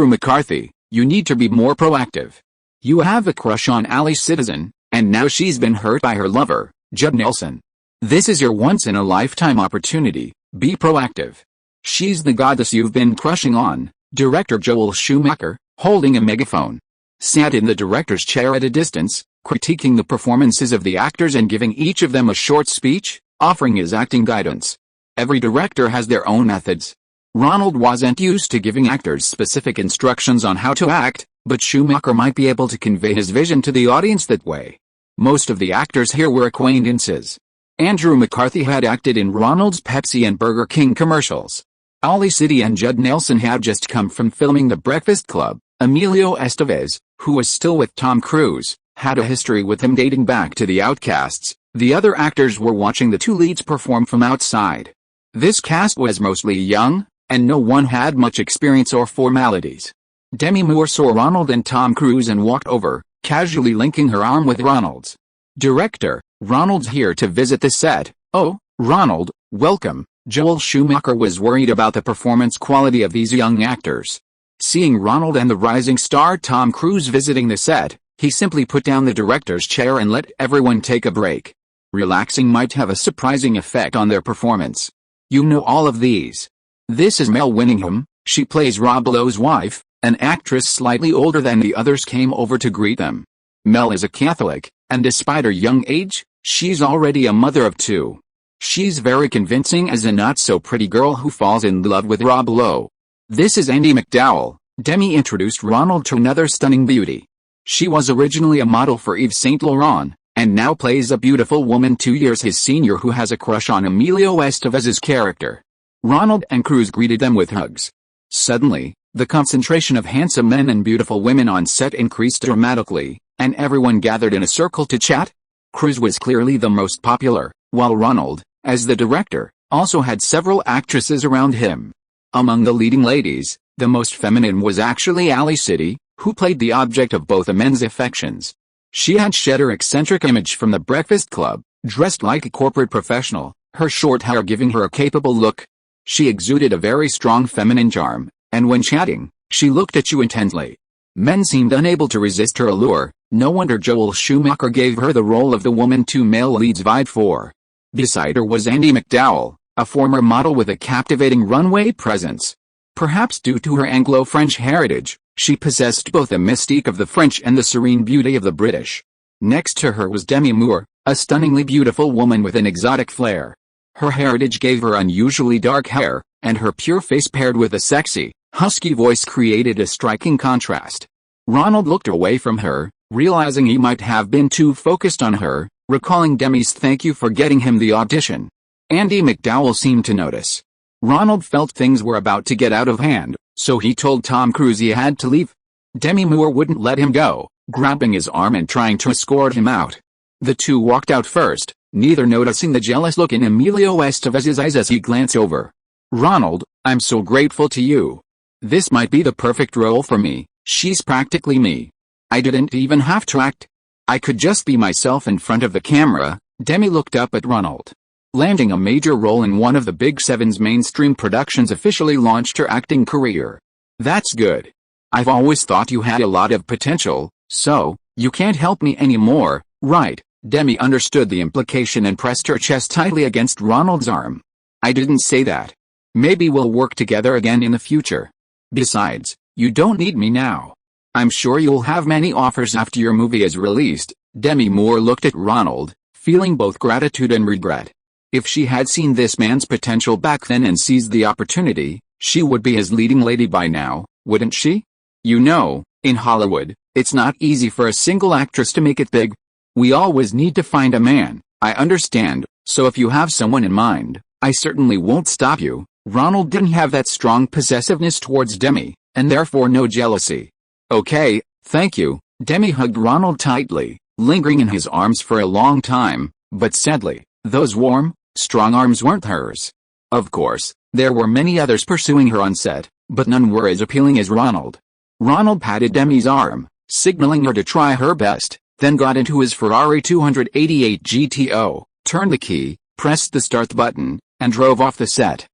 McCarthy, you need to be more proactive. You have a crush on Allie Citizen, and now she's been hurt by her lover, Judd Nelson. This is your once-in-a-lifetime opportunity. Be proactive. She's the goddess you've been crushing on. Director Joel Schumacher, holding a megaphone, sat in the director's chair at a distance, critiquing the performances of the actors and giving each of them a short speech, offering his acting guidance. Every director has their own methods. Ronald wasn't used to giving actors specific instructions on how to act, but Schumacher might be able to convey his vision to the audience that way. Most of the actors here were acquaintances. Andrew McCarthy had acted in Ronald's Pepsi and Burger King commercials. Ollie City and Judd Nelson had just come from filming The Breakfast Club. Emilio Estevez, who was still with Tom Cruise, had a history with him dating back to The Outcasts. The other actors were watching the 2 leads perform from outside. This cast was mostly young, and no one had much experience or formalities. Demi Moore saw Ronald and Tom Cruise and walked over, casually linking her arm with Ronald's. Director, Ronald's here to visit the set. Oh, Ronald, welcome. Joel Schumacher was worried about the performance quality of these young actors. Seeing Ronald and the rising star Tom Cruise visiting the set, he simply put down the director's chair and let everyone take a break. Relaxing might have a surprising effect on their performance. You know all of these. This is Mel Winningham. She plays Rob Lowe's wife. An actress slightly older than the others came over to greet them. Mel is a Catholic, and despite her young age, she's already a mother of 2. She's very convincing as a not-so-pretty girl who falls in love with Rob Lowe. This is Andie MacDowell. Demi introduced Ronald to another stunning beauty. She was originally a model for Yves Saint Laurent, and now plays a beautiful woman 2 years his senior who has a crush on Emilio Estevez's character. Ronald and Cruise greeted them with hugs. Suddenly, the concentration of handsome men and beautiful women on set increased dramatically, and everyone gathered in a circle to chat. Cruise was clearly the most popular, while Ronald, as the director, also had several actresses around him. Among the leading ladies, the most feminine was actually Ali City, who played the object of both men's affections. She had shed her eccentric image from The Breakfast Club, dressed like a corporate professional, her short hair giving her a capable look. She exuded a very strong feminine charm, and when chatting, she looked at you intently. Men seemed unable to resist her allure. No wonder Joel Schumacher gave her the role of the woman two male leads vied for. Beside her was Andie MacDowell, a former model with a captivating runway presence. Perhaps due to her Anglo-French heritage, she possessed both the mystique of the French and the serene beauty of the British. Next to her was Demi Moore, a stunningly beautiful woman with an exotic flair. Her heritage gave her unusually dark hair, and her pure face paired with a sexy, husky voice created a striking contrast. Ronald looked away from her, realizing he might have been too focused on her, recalling Demi's thank you for getting him the audition. Andie MacDowell seemed to notice. Ronald felt things were about to get out of hand, so he told Tom Cruise he had to leave. Demi Moore wouldn't let him go, grabbing his arm and trying to escort him out. The two walked out first, neither noticing the jealous look in Emilio Estevez's eyes as he glanced over. "Ronald, I'm so grateful to you. This might be the perfect role for me. She's practically me. I didn't even have to act. I could just be myself in front of the camera." Demi looked up at Ronald. Landing a major role in one of the Big Seven's mainstream productions officially launched her acting career. "That's good. I've always thought you had a lot of potential, so, you can't help me anymore, right?" Demi understood the implication and pressed her chest tightly against Ronald's arm. "I didn't say that. Maybe we'll work together again in the future. Besides, you don't need me now. I'm sure you'll have many offers after your movie is released." Demi Moore looked at Ronald, feeling both gratitude and regret. If she had seen this man's potential back then and seized the opportunity, she would be his leading lady by now, wouldn't she? "You know, in Hollywood, it's not easy for a single actress to make it big. We always need to find a man." "I understand, so if you have someone in mind, I certainly won't stop you." Ronald didn't have that strong possessiveness towards Demi, and therefore no jealousy. "Okay, thank you." Demi hugged Ronald tightly, lingering in his arms for a long time, but sadly, those warm, strong arms weren't hers. Of course, there were many others pursuing her on set, but none were as appealing as Ronald. Ronald patted Demi's arm, signaling her to try her best, then got into his Ferrari 288 GTO, turned the key, pressed the start button, and drove off the set.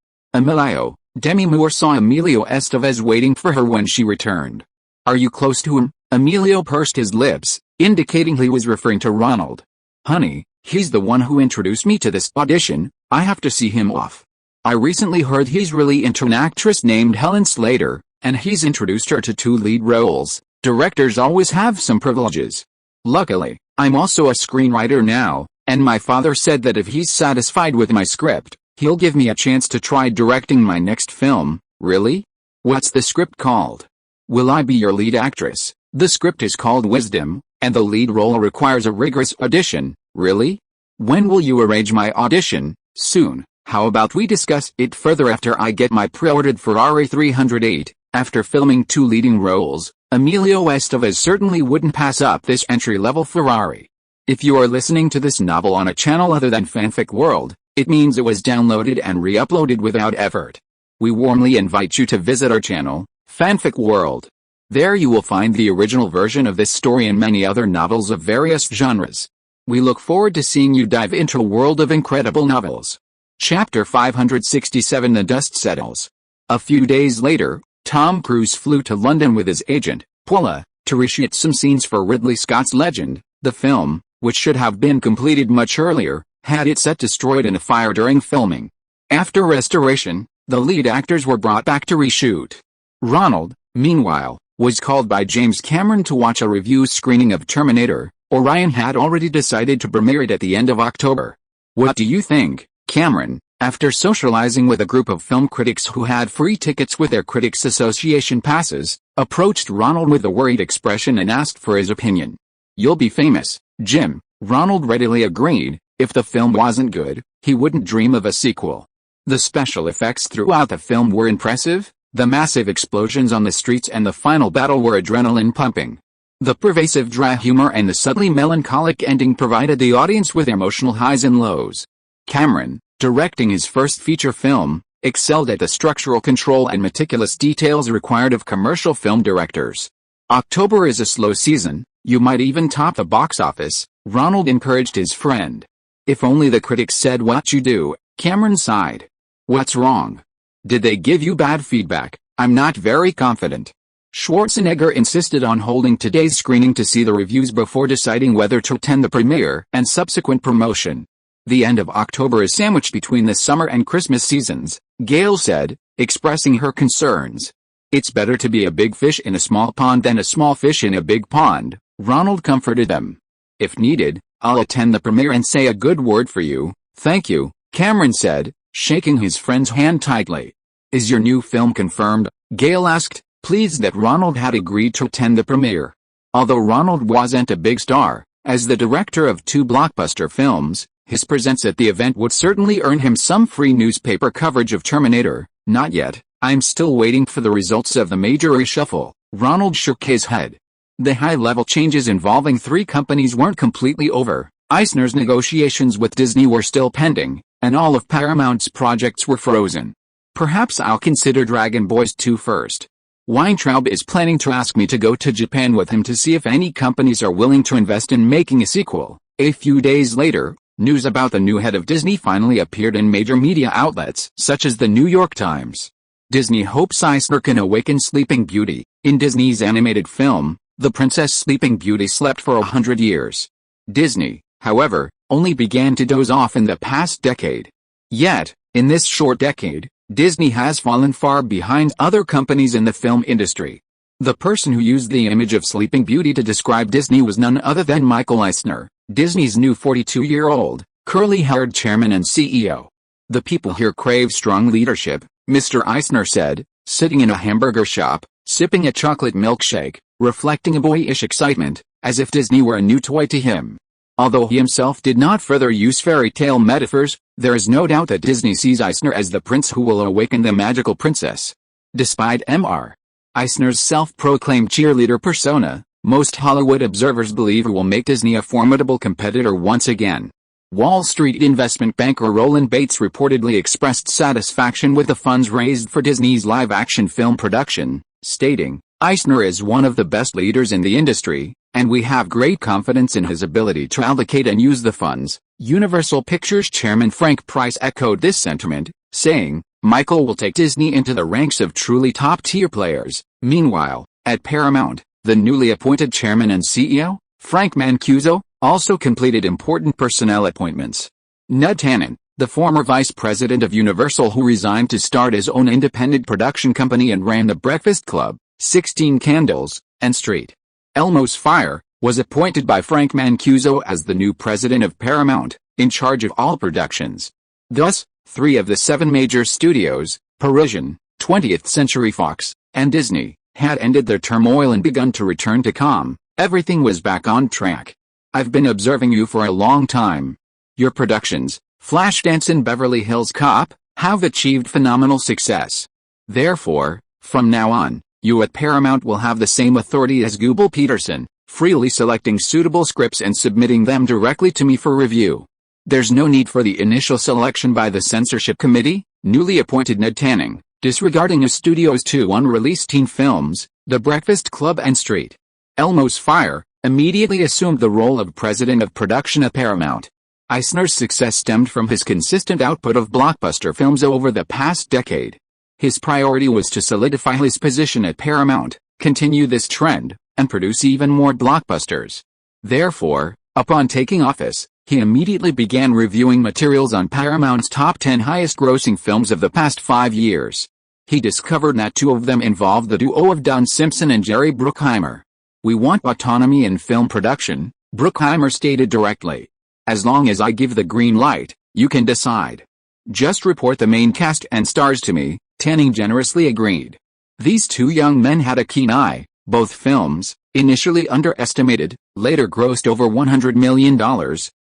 Demi Moore saw Emilio Estevez waiting for her when she returned. "Are you close to him?" Emilio pursed his lips, indicating he was referring to Ronald. "Honey, he's the one who introduced me to this audition. I have to see him off. I recently heard he's really into an actress named Helen Slater, and he's introduced her to 2 lead roles. Directors always have some privileges. Luckily, I'm also a screenwriter now, and my father said that if he's satisfied with my script, he'll give me a chance to try directing my next film." "Really? What's the script called?" "Will I be your lead actress?" "The script is called Wisdom, and the lead role requires a rigorous audition." "Really? When will you arrange my audition?" "Soon. How about we discuss it further after I get my pre-ordered Ferrari 308. After filming 2 leading roles, Emilio Estevez certainly wouldn't pass up this entry-level Ferrari. If you are listening to this novel on a channel other than Fanfic World, it means it was downloaded and re-uploaded without effort. We warmly invite you to visit our channel, Fanfic World. There you will find the original version of this story and many other novels of various genres. We look forward to seeing you dive into a world of incredible novels. Chapter 567 The Dust Settles. A few days later, Tom Cruise flew to London with his agent, Paula, to reshoot some scenes for Ridley Scott's Legend. The film, which should have been completed much earlier, had its set destroyed in a fire during filming. After restoration, the lead actors were brought back to reshoot. Ronald, meanwhile, was called by James Cameron to watch a review screening of Terminator. Orion had already decided to premiere it at the end of October. "What do you think, Cameron?" After socializing with a group of film critics who had free tickets with their Critics Association passes, approached Ronald with a worried expression and asked for his opinion. "You'll be famous, Jim." Ronald readily agreed. If the film wasn't good, he wouldn't dream of a sequel. The special effects throughout the film were impressive, the massive explosions on the streets and the final battle were adrenaline-pumping. The pervasive dry humor and the subtly melancholic ending provided the audience with emotional highs and lows. Cameron, Directing his first feature film, excelled at the structural control and meticulous details required of commercial film directors. October is a slow season, you might even top the box office, Ronald encouraged his friend. If only the critics said what you do, Cameron sighed. What's wrong? Did they give you bad feedback? I'm not very confident. Schwarzenegger insisted on holding today's screening to see the reviews before deciding whether to attend the premiere and subsequent promotion. The end of October is sandwiched between the summer and Christmas seasons, Gail said, expressing her concerns. It's better to be a big fish in a small pond than a small fish in a big pond, Ronald comforted them. If needed, I'll attend the premiere and say a good word for you, thank you, Cameron said, shaking his friend's hand tightly. Is your new film confirmed? Gail asked, pleased that Ronald had agreed to attend the premiere. Although Ronald wasn't a big star, as the director of 2 blockbuster films, his presence at the event would certainly earn him some free newspaper coverage of Terminator. Not yet, I'm still waiting for the results of the major reshuffle, Ronald shook his head. The high-level changes involving 3 companies weren't completely over. Eisner's negotiations with Disney were still pending, and all of Paramount's projects were frozen. Perhaps I'll consider Dragon Boys 2 first. Weintraub is planning to ask me to go to Japan with him to see if any companies are willing to invest in making a sequel. A few days later, news about the new head of Disney finally appeared in major media outlets such as the New York Times. Disney hopes Eisner can awaken Sleeping Beauty. In Disney's animated film, the Princess Sleeping Beauty slept for 100 years. Disney, however, only began to doze off in the past decade. Yet, in this short decade, Disney has fallen far behind other companies in the film industry. The person who used the image of Sleeping Beauty to describe Disney was none other than Michael Eisner, Disney's new 42-year-old, curly-haired chairman and CEO. The people here crave strong leadership, Mr. Eisner said, sitting in a hamburger shop, sipping a chocolate milkshake, reflecting a boyish excitement, as if Disney were a new toy to him. Although he himself did not further use fairy tale metaphors, there is no doubt that Disney sees Eisner as the prince who will awaken the magical princess. Despite Mr. Eisner's self-proclaimed cheerleader persona, most Hollywood observers believe he will make Disney a formidable competitor once again. Wall Street investment banker Roland Bates reportedly expressed satisfaction with the funds raised for Disney's live-action film production, stating, Eisner is one of the best leaders in the industry, and we have great confidence in his ability to allocate and use the funds. Universal Pictures chairman Frank Price echoed this sentiment, saying, Michael will take Disney into the ranks of truly top-tier players. Meanwhile, at Paramount, the newly appointed chairman and CEO, Frank Mancuso, also completed important personnel appointments. Ned Tannen, the former vice president of Universal who resigned to start his own independent production company and ran The Breakfast Club, 16 Candles, and St. Elmo's Fire, was appointed by Frank Mancuso as the new president of Paramount, in charge of all productions. Thus, 3 of the 7 major studios, Parisian, 20th Century Fox, and Disney, had ended their turmoil and begun to return to calm. Everything was back on track. I've been observing you for a long time. Your productions, Flashdance and Beverly Hills Cop, have achieved phenomenal success. Therefore, from now on, you at Paramount will have the same authority as Google Peterson, freely selecting suitable scripts and submitting them directly to me for review. There's no need for the initial selection by the censorship committee, newly appointed Ned Tanning, disregarding a studio's 2 unreleased teen films, The Breakfast Club and St. Elmo's Fire, immediately assumed the role of president of production at Paramount. Eisner's success stemmed from his consistent output of blockbuster films over the past decade. His priority was to solidify his position at Paramount, continue this trend, and produce even more blockbusters. Therefore, upon taking office, he immediately began reviewing materials on Paramount's top 10 highest-grossing films of the past 5 years. He discovered that 2 of them involved the duo of Don Simpson and Jerry Bruckheimer. We want autonomy in film production, Bruckheimer stated directly. As long as I give the green light, you can decide. Just report the main cast and stars to me, Tanning generously agreed. These 2 young men had a keen eye. Both films, initially underestimated, later grossed over $100 million,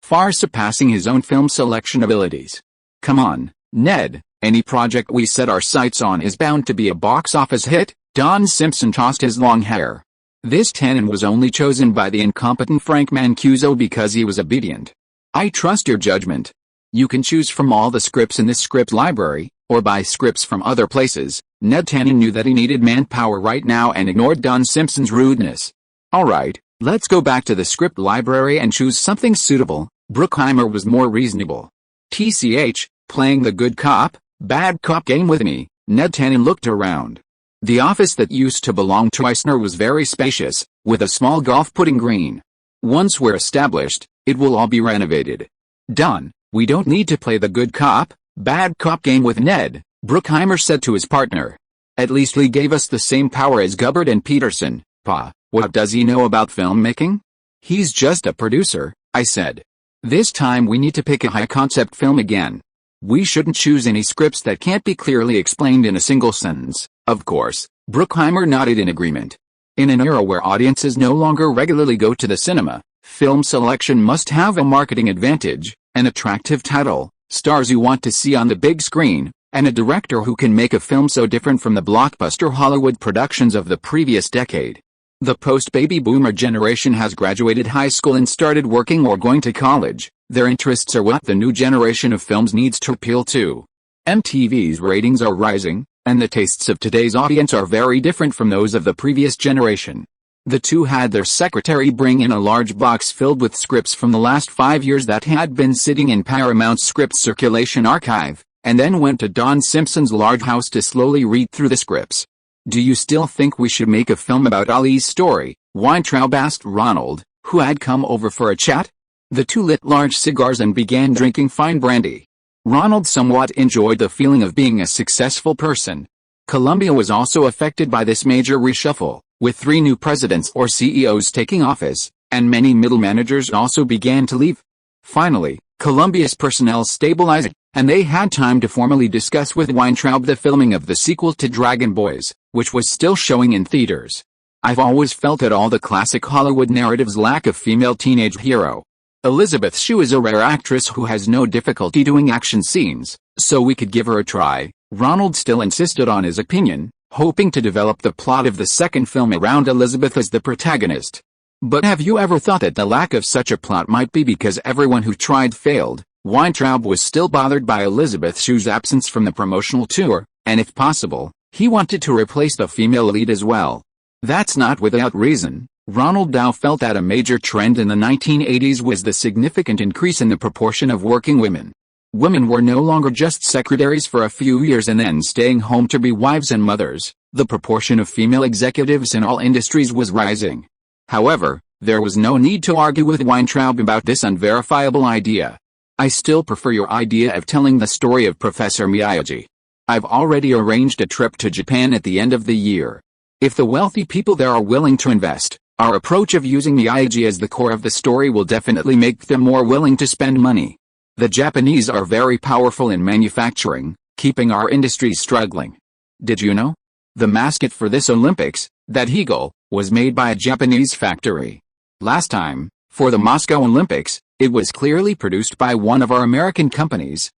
far surpassing his own film selection abilities. Come on, Ned, any project we set our sights on is bound to be a box office hit, Don Simpson tossed his long hair. This Tannen was only chosen by the incompetent Frank Mancuso because he was obedient. I trust your judgment. You can choose from all the scripts in this script library, or buy scripts from other places. Ned Tannen knew that he needed manpower right now and ignored Don Simpson's rudeness. Alright, let's go back to the script library and choose something suitable. Bruckheimer was more reasonable. TCH, playing the good cop, bad cop game with me. Ned Tannen looked around. The office that used to belong to Eisner was very spacious, with a small golf putting green. Once we're established, it will all be renovated. Done. We don't need to play the good cop, bad cop game with Ned, Bruckheimer said to his partner. At least Lee gave us the same power as Gubbard and Peterson. Pa, what does he know about filmmaking? He's just a producer, I said. This time we need to pick a high-concept film again. We shouldn't choose any scripts that can't be clearly explained in a single sentence. Of course, Bruckheimer nodded in agreement. In an era where audiences no longer regularly go to the cinema, film selection must have a marketing advantage, an attractive title, stars you want to see on the big screen, and a director who can make a film so different from the blockbuster Hollywood productions of the previous decade. The post-baby boomer generation has graduated high school and started working or going to college. Their interests are what the new generation of films needs to appeal to. MTV's ratings are rising, and the tastes of today's audience are very different from those of the previous generation. The two had their secretary bring in a large box filled with scripts from the last 5 years that had been sitting in Paramount's script circulation archive, and then went to Don Simpson's large house to slowly read through the scripts. Do you still think we should make a film about Ali's story? Weintraub asked Ronald, who had come over for a chat. The two lit large cigars and began drinking fine brandy. Ronald somewhat enjoyed the feeling of being a successful person. Columbia was also affected by this major reshuffle, with 3 new presidents or CEOs taking office, and many middle managers also began to leave. Finally, Columbia's personnel stabilized, and they had time to formally discuss with Weintraub the filming of the sequel to Dragon Boys, which was still showing in theaters. I've always felt that all the classic Hollywood narratives lack a female teenage hero. Elizabeth Shue is a rare actress who has no difficulty doing action scenes, so we could give her a try. Ronald still insisted on his opinion, hoping to develop the plot of the second film around Elizabeth as the protagonist. But have you ever thought that the lack of such a plot might be because everyone who tried failed? Weintraub was still bothered by Elizabeth Shue's absence from the promotional tour, and if possible, he wanted to replace the female lead as well. That's not without reason. Ronald Dow felt that a major trend in the 1980s was the significant increase in the proportion of working women. Women were no longer just secretaries for a few years and then staying home to be wives and mothers. The proportion of female executives in all industries was rising. However, there was no need to argue with Weintraub about this unverifiable idea. I still prefer your idea of telling the story of Professor Miyagi. I've already arranged a trip to Japan at the end of the year. If the wealthy people there are willing to invest, our approach of using Miyagi as the core of the story will definitely make them more willing to spend money. The Japanese are very powerful in manufacturing, keeping our industry struggling. Did you know? The mascot for this Olympics, that eagle, was made by a Japanese factory. Last time, for the Moscow Olympics, it was clearly produced by one of our American companies.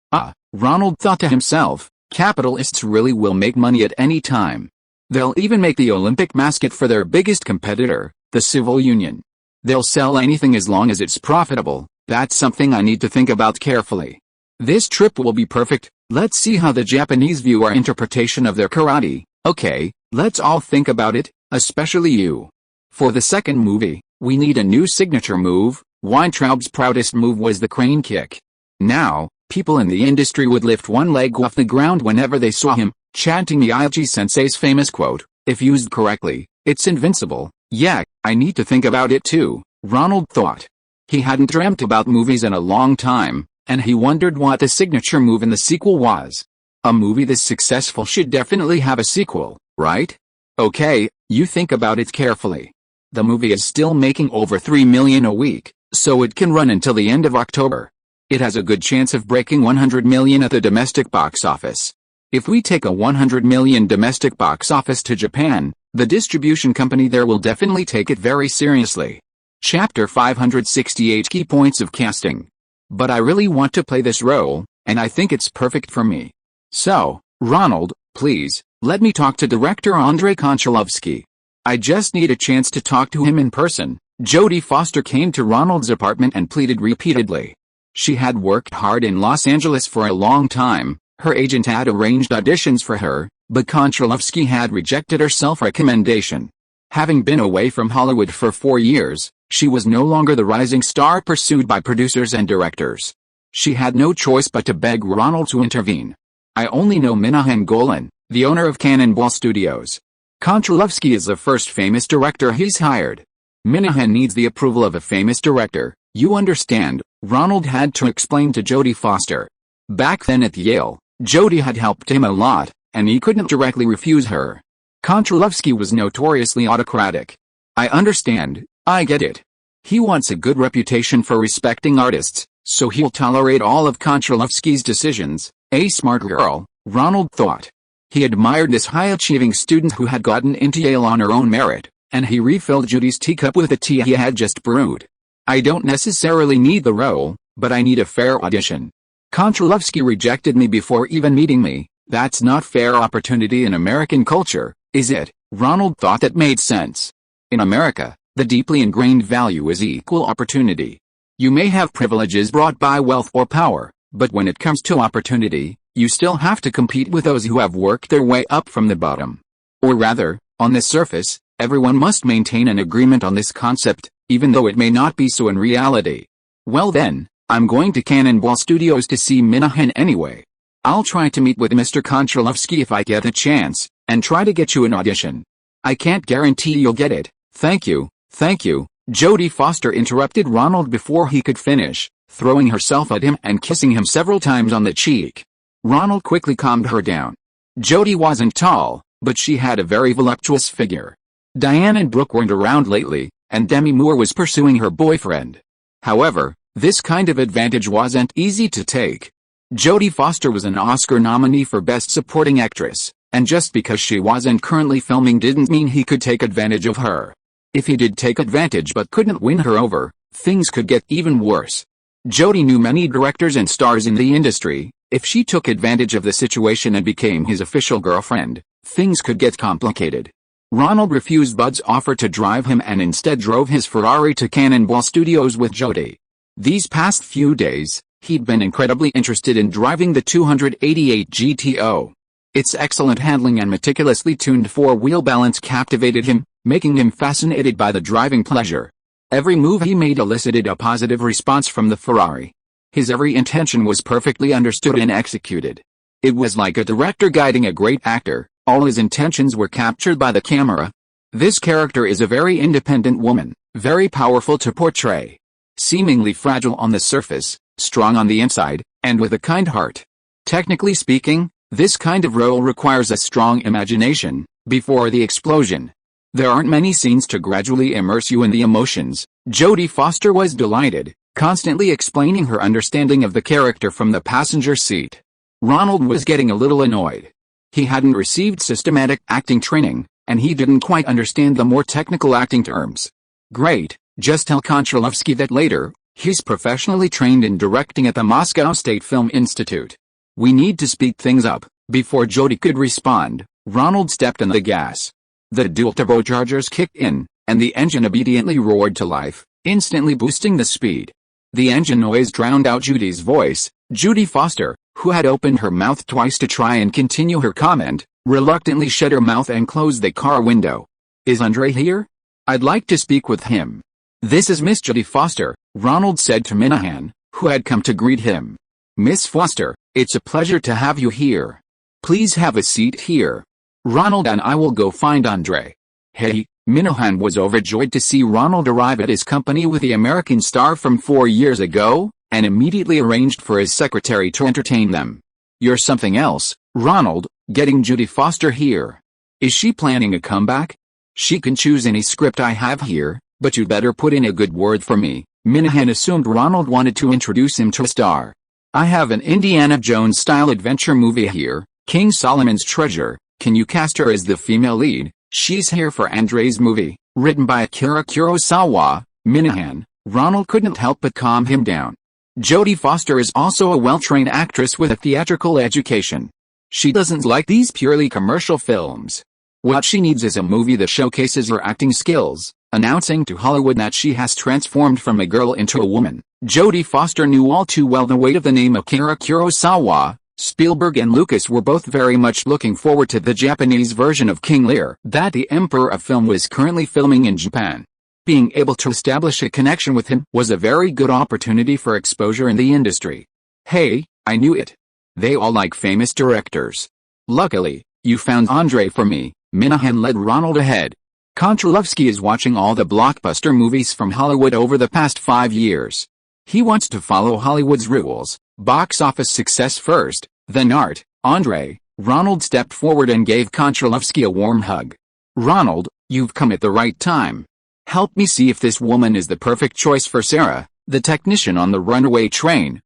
Ronald thought to himself, capitalists really will make money at any time. They'll even make the Olympic mascot for their biggest competitor, the civil union. They'll sell anything as long as it's profitable. That's something I need to think about carefully. This trip will be perfect. Let's see how the Japanese view our interpretation of their karate. Okay, let's all think about it, especially you. For the second movie, we need a new signature move. Weintraub's proudest move was the crane kick. Now, people in the industry would lift one leg off the ground whenever they saw him, chanting Miyagi-sensei's famous quote, "If used correctly, it's invincible." Yeah, I need to think about it too, Ronald thought. He hadn't dreamt about movies in a long time, and he wondered what the signature move in the sequel was. A movie this successful should definitely have a sequel, right? Okay, you think about it carefully. The movie is still making over $3 million a week, so it can run until the end of October. It has a good chance of breaking $100 million at the domestic box office. If we take a $100 million domestic box office to Japan, the distribution company there will definitely take it very seriously. Chapter 568 Key Points of Casting. But I really want to play this role, and I think it's perfect for me. So, Ronald, please, let me talk to director Andrei Konchalovsky. I just need a chance to talk to him in person. Jodie Foster came to Ronald's apartment and pleaded repeatedly. She had worked hard in Los Angeles for a long time. Her agent had arranged auditions for her, but Konchalovsky had rejected her self-recommendation. Having been away from Hollywood for 4 years, she was no longer the rising star pursued by producers and directors. She had no choice but to beg Ronald to intervene. I only know Minahan Golan, the owner of Cannonball Studios. Konchalovsky is the first famous director he's hired. Minahan needs the approval of a famous director, you understand, Ronald had to explain to Jodie Foster. Back then at Yale, Jodie had helped him a lot, and he couldn't directly refuse her. Konchalovsky was notoriously autocratic. I understand, I get it. He wants a good reputation for respecting artists, so he'll tolerate all of Konchalovsky's decisions. A smart girl, Ronald thought. He admired this high-achieving student who had gotten into Yale on her own merit, and he refilled Jodie's teacup with the tea he had just brewed. I don't necessarily need the role, but I need a fair audition. Konchalovsky rejected me before even meeting me. That's not fair opportunity in American culture, is it? Ronald thought that made sense. In America, the deeply ingrained value is equal opportunity. You may have privileges brought by wealth or power, but when it comes to opportunity, you still have to compete with those who have worked their way up from the bottom. Or rather, on the surface, everyone must maintain an agreement on this concept, even though it may not be so in reality. Well then, I'm going to Cannonball Studios to see Minahan anyway. I'll try to meet with Mr. Konchalovsky if I get a chance, and try to get you an audition. I can't guarantee you'll get it. Thank you, Jodie Foster interrupted Ronald before he could finish, throwing herself at him and kissing him several times on the cheek. Ronald quickly calmed her down. Jodie wasn't tall, but she had a very voluptuous figure. Diane and Brooke weren't around lately, and Demi Moore was pursuing her boyfriend. However, this kind of advantage wasn't easy to take. Jodie Foster was an Oscar nominee for Best Supporting Actress, and just because she wasn't currently filming didn't mean he could take advantage of her. If he did take advantage but couldn't win her over, things could get even worse. Jodie knew many directors and stars in the industry. If she took advantage of the situation and became his official girlfriend, things could get complicated. Ronald refused Bud's offer to drive him and instead drove his Ferrari to Cannonball Studios with Jodie. These past few days, he'd been incredibly interested in driving the 288 GTO. Its excellent handling and meticulously tuned four-wheel balance captivated him, making him fascinated by the driving pleasure. Every move he made elicited a positive response from the Ferrari. His every intention was perfectly understood and executed. It was like a director guiding a great actor. All his intentions were captured by the camera. This character is a very independent woman, very powerful to portray. Seemingly fragile on the surface, strong on the inside, and with a kind heart. Technically speaking, this kind of role requires a strong imagination. Before the explosion, there aren't many scenes to gradually immerse you in the emotions. Jodie Foster was delighted, constantly explaining her understanding of the character from the passenger seat. Ronald was getting a little annoyed. He hadn't received systematic acting training, and he didn't quite understand the more technical acting terms. Great, just tell Konchalovsky that later. He's professionally trained in directing at the Moscow State Film Institute. We need to speed things up. Before Jodie could respond, Ronald stepped on the gas. The dual turbochargers kicked in, and the engine obediently roared to life, instantly boosting the speed. The engine noise drowned out Jodie's voice. Jodie Foster, who had opened her mouth twice to try and continue her comment, reluctantly shut her mouth and closed the car window. Is Andre here? I'd like to speak with him. This is Miss Jodie Foster, Ronald said to Minahan, who had come to greet him. Miss Foster, it's a pleasure to have you here. Please have a seat here. Ronald and I will go find Andre. Hey, Minahan was overjoyed to see Ronald arrive at his company with the American star from 4 years ago, and immediately arranged for his secretary to entertain them. You're something else, Ronald, getting Jodie Foster here. Is she planning a comeback? She can choose any script I have here, but you'd better put in a good word for me. Minahan assumed Ronald wanted to introduce him to a star. I have an Indiana Jones-style adventure movie here, King Solomon's Treasure. Can you cast her as the female lead? She's here for Andre's movie, written by Akira Kurosawa. Minahan, Ronald couldn't help but calm him down. Jodie Foster is also a well-trained actress with a theatrical education. She doesn't like these purely commercial films. What she needs is a movie that showcases her acting skills. Announcing to Hollywood that she has transformed from a girl into a woman, Jodie Foster knew all too well the weight of the name Akira Kurosawa. Spielberg and Lucas were both very much looking forward to the Japanese version of King Lear that the Emperor of Film was currently filming in Japan. Being able to establish a connection with him was a very good opportunity for exposure in the industry. Hey, I knew it. They all like famous directors. Luckily, you found Andre for me. Minahan led Ronald ahead. Konchalovsky is watching all the blockbuster movies from Hollywood over the past 5 years. He wants to follow Hollywood's rules, box office success first, then art. Andre, Ronald stepped forward and gave Konchalovsky a warm hug. Ronald, you've come at the right time. Help me see if this woman is the perfect choice for Sarah, the technician on the runaway train.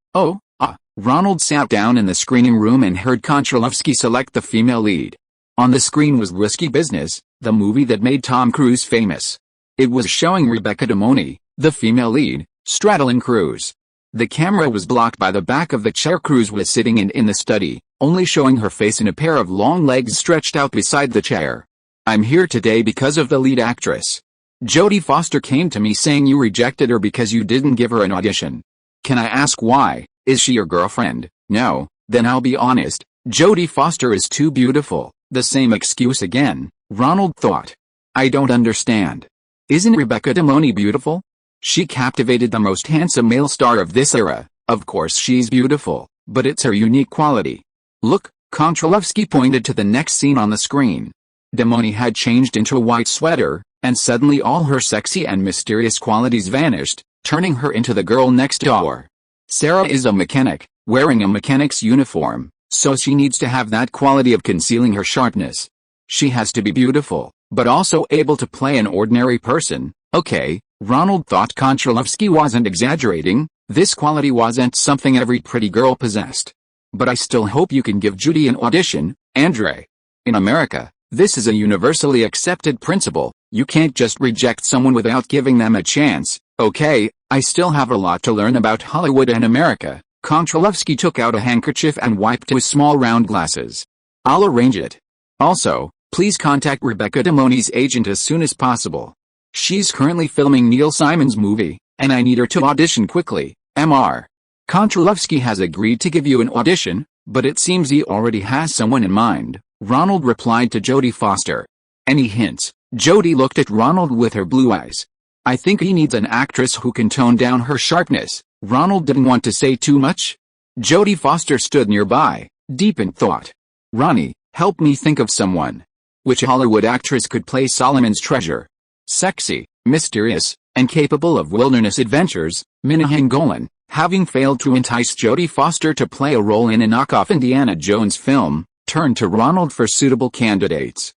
Ronald sat down in the screening room and heard Konchalovsky select the female lead. On the screen was Risky Business, the movie that made Tom Cruise famous. It was showing Rebecca De Moni, the female lead, straddling Cruise. The camera was blocked by the back of the chair Cruise was sitting in the study, only showing her face and a pair of long legs stretched out beside the chair. I'm here today because of the lead actress. Jodie Foster came to me saying you rejected her because you didn't give her an audition. Can I ask why? Is she your girlfriend? No, then I'll be honest, Jodie Foster is too beautiful. The same excuse again, Ronald thought. I don't understand. Isn't Rebecca De Moni beautiful? She captivated the most handsome male star of this era. Of course she's beautiful, but it's her unique quality. Look, Konchalovsky pointed to the next scene on the screen. De Moni had changed into a white sweater, and suddenly all her sexy and mysterious qualities vanished, turning her into the girl next door. Sarah is a mechanic, wearing a mechanic's uniform, so she needs to have that quality of concealing her sharpness. She has to be beautiful, but also able to play an ordinary person. Okay, Ronald thought Konchalovsky wasn't exaggerating, this quality wasn't something every pretty girl possessed. But I still hope you can give Judy an audition, Andre. In America, this is a universally accepted principle, you can't just reject someone without giving them a chance. Okay, I still have a lot to learn about Hollywood and America. Konchalovsky took out a handkerchief and wiped his small round glasses. I'll arrange it. Also, please contact Rebecca De Moni's agent as soon as possible. She's currently filming Neil Simon's movie, and I need her to audition quickly. Mr. Konchalovsky has agreed to give you an audition, but it seems he already has someone in mind, Ronald replied to Jodie Foster. Any hints? Jodie looked at Ronald with her blue eyes. I think he needs an actress who can tone down her sharpness. Ronald didn't want to say too much. Jodie Foster stood nearby, deep in thought. Ronnie, help me think of someone. Which Hollywood actress could play Solomon's treasure? Sexy, mysterious, and capable of wilderness adventures. Minahan Golan, having failed to entice Jodie Foster to play a role in a knockoff Indiana Jones film, turned to Ronald for suitable candidates.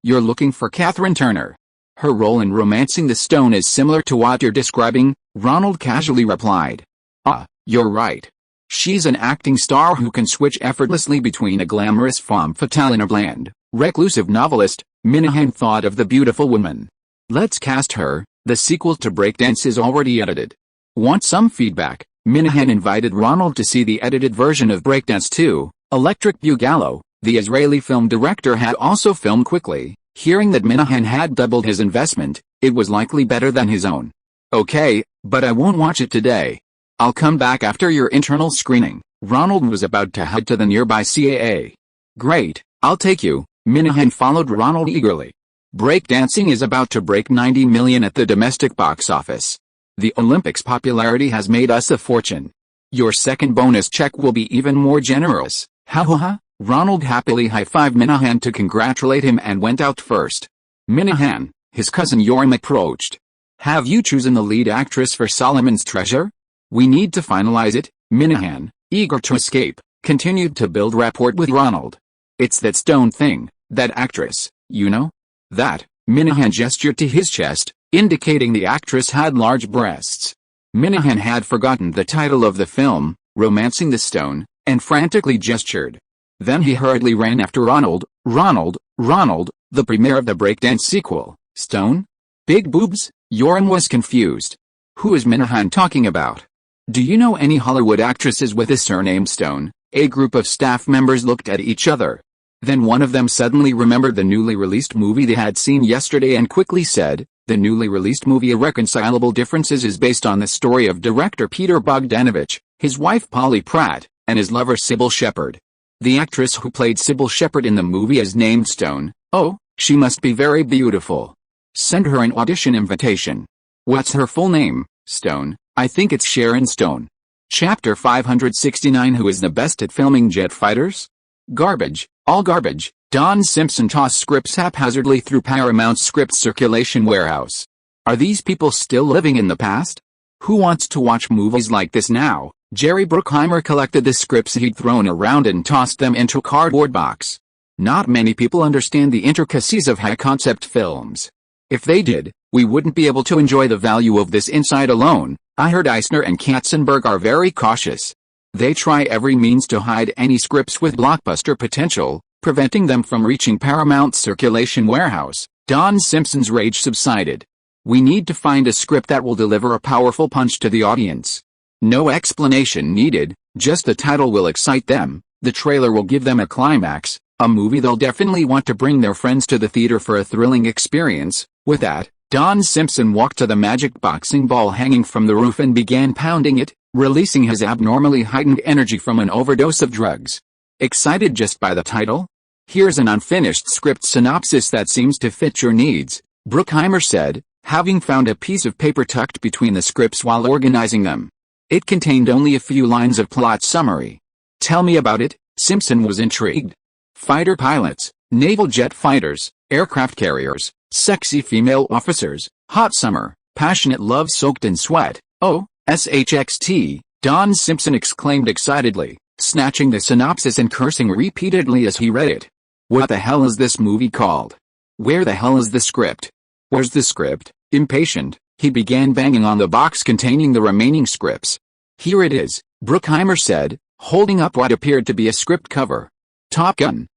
You're looking for Catherine Turner. Her role in Romancing the Stone is similar to what you're describing, Ronald casually replied. You're right. She's an acting star who can switch effortlessly between a glamorous femme fatale and a bland, reclusive novelist. Minahan thought of The Beautiful Woman. Let's cast her. The sequel to Breakdance is already edited. Want some feedback? Minahan invited Ronald to see the edited version of Breakdance 2, Electric Boogaloo. The Israeli film director had also filmed quickly. Hearing that Minahan had doubled his investment, it was likely better than his own. Okay, but I won't watch it today. I'll come back after your internal screening. Ronald was about to head to the nearby CAA. Great, I'll take you. Minahan followed Ronald eagerly. Breakdancing is about to break 90 million at the domestic box office. The Olympics' popularity has made us a fortune. Your second bonus check will be even more generous. Ha ha ha. Ronald happily high-fived Minahan to congratulate him and went out first. Minahan, his cousin Yoram approached. Have you chosen the lead actress for Solomon's Treasure? We need to finalize it. Minahan, eager to escape, continued to build rapport with Ronald. It's that stone thing, that actress, you know? That. Minahan gestured to his chest, indicating the actress had large breasts. Minahan had forgotten the title of the film, Romancing the Stone, and frantically gestured. Then he hurriedly ran after Ronald. Ronald, the premiere of the Breakdance sequel, Stone? Big boobs? Yoram was confused. Who is Minahan talking about? Do you know any Hollywood actresses with a surname Stone? A group of staff members looked at each other. Then one of them suddenly remembered the newly released movie they had seen yesterday and quickly said, The newly released movie Irreconcilable Differences is based on the story of director Peter Bogdanovich, his wife Polly Pratt, and his lover Sybil Shepherd. The actress who played Sybil Shepherd in the movie is named Stone. Oh, she must be very beautiful. Send her an audition invitation. What's her full name? Stone. I think it's Sharon Stone. Chapter 569. Who is the best at filming jet fighters? Garbage, all garbage. Don Simpson tossed scripts haphazardly through Paramount's script circulation warehouse. Are these people still living in the past? Who wants to watch movies like this now? Jerry Bruckheimer collected the scripts he'd thrown around and tossed them into a cardboard box. Not many people understand the intricacies of high-concept films. If they did, we wouldn't be able to enjoy the value of this insight alone. I heard Eisner and Katzenberg are very cautious. They try every means to hide any scripts with blockbuster potential, preventing them from reaching Paramount's circulation warehouse. Don Simpson's rage subsided. We need to find a script that will deliver a powerful punch to the audience. No explanation needed, just the title will excite them, the trailer will give them a climax, a movie they'll definitely want to bring their friends to the theater for a thrilling experience. With that, Don Simpson walked to the magic boxing ball hanging from the roof and began pounding it, releasing his abnormally heightened energy from an overdose of drugs. Excited just by the title? Here's an unfinished script synopsis that seems to fit your needs, Bruckheimer said, having found a piece of paper tucked between the scripts while organizing them. It contained only a few lines of plot summary. Tell me about it. Simpson was intrigued. Fighter pilots, naval jet fighters, aircraft carriers, sexy female officers, hot summer, passionate love soaked in sweat. Oh, SHXT, Don Simpson exclaimed excitedly, snatching the synopsis and cursing repeatedly as he read it. What the hell is this movie called? Where the hell is the script? Where's the script? Impatient, he began banging on the box containing the remaining scripts. Here it is, Bruckheimer said, holding up what appeared to be a script cover. Top Gun.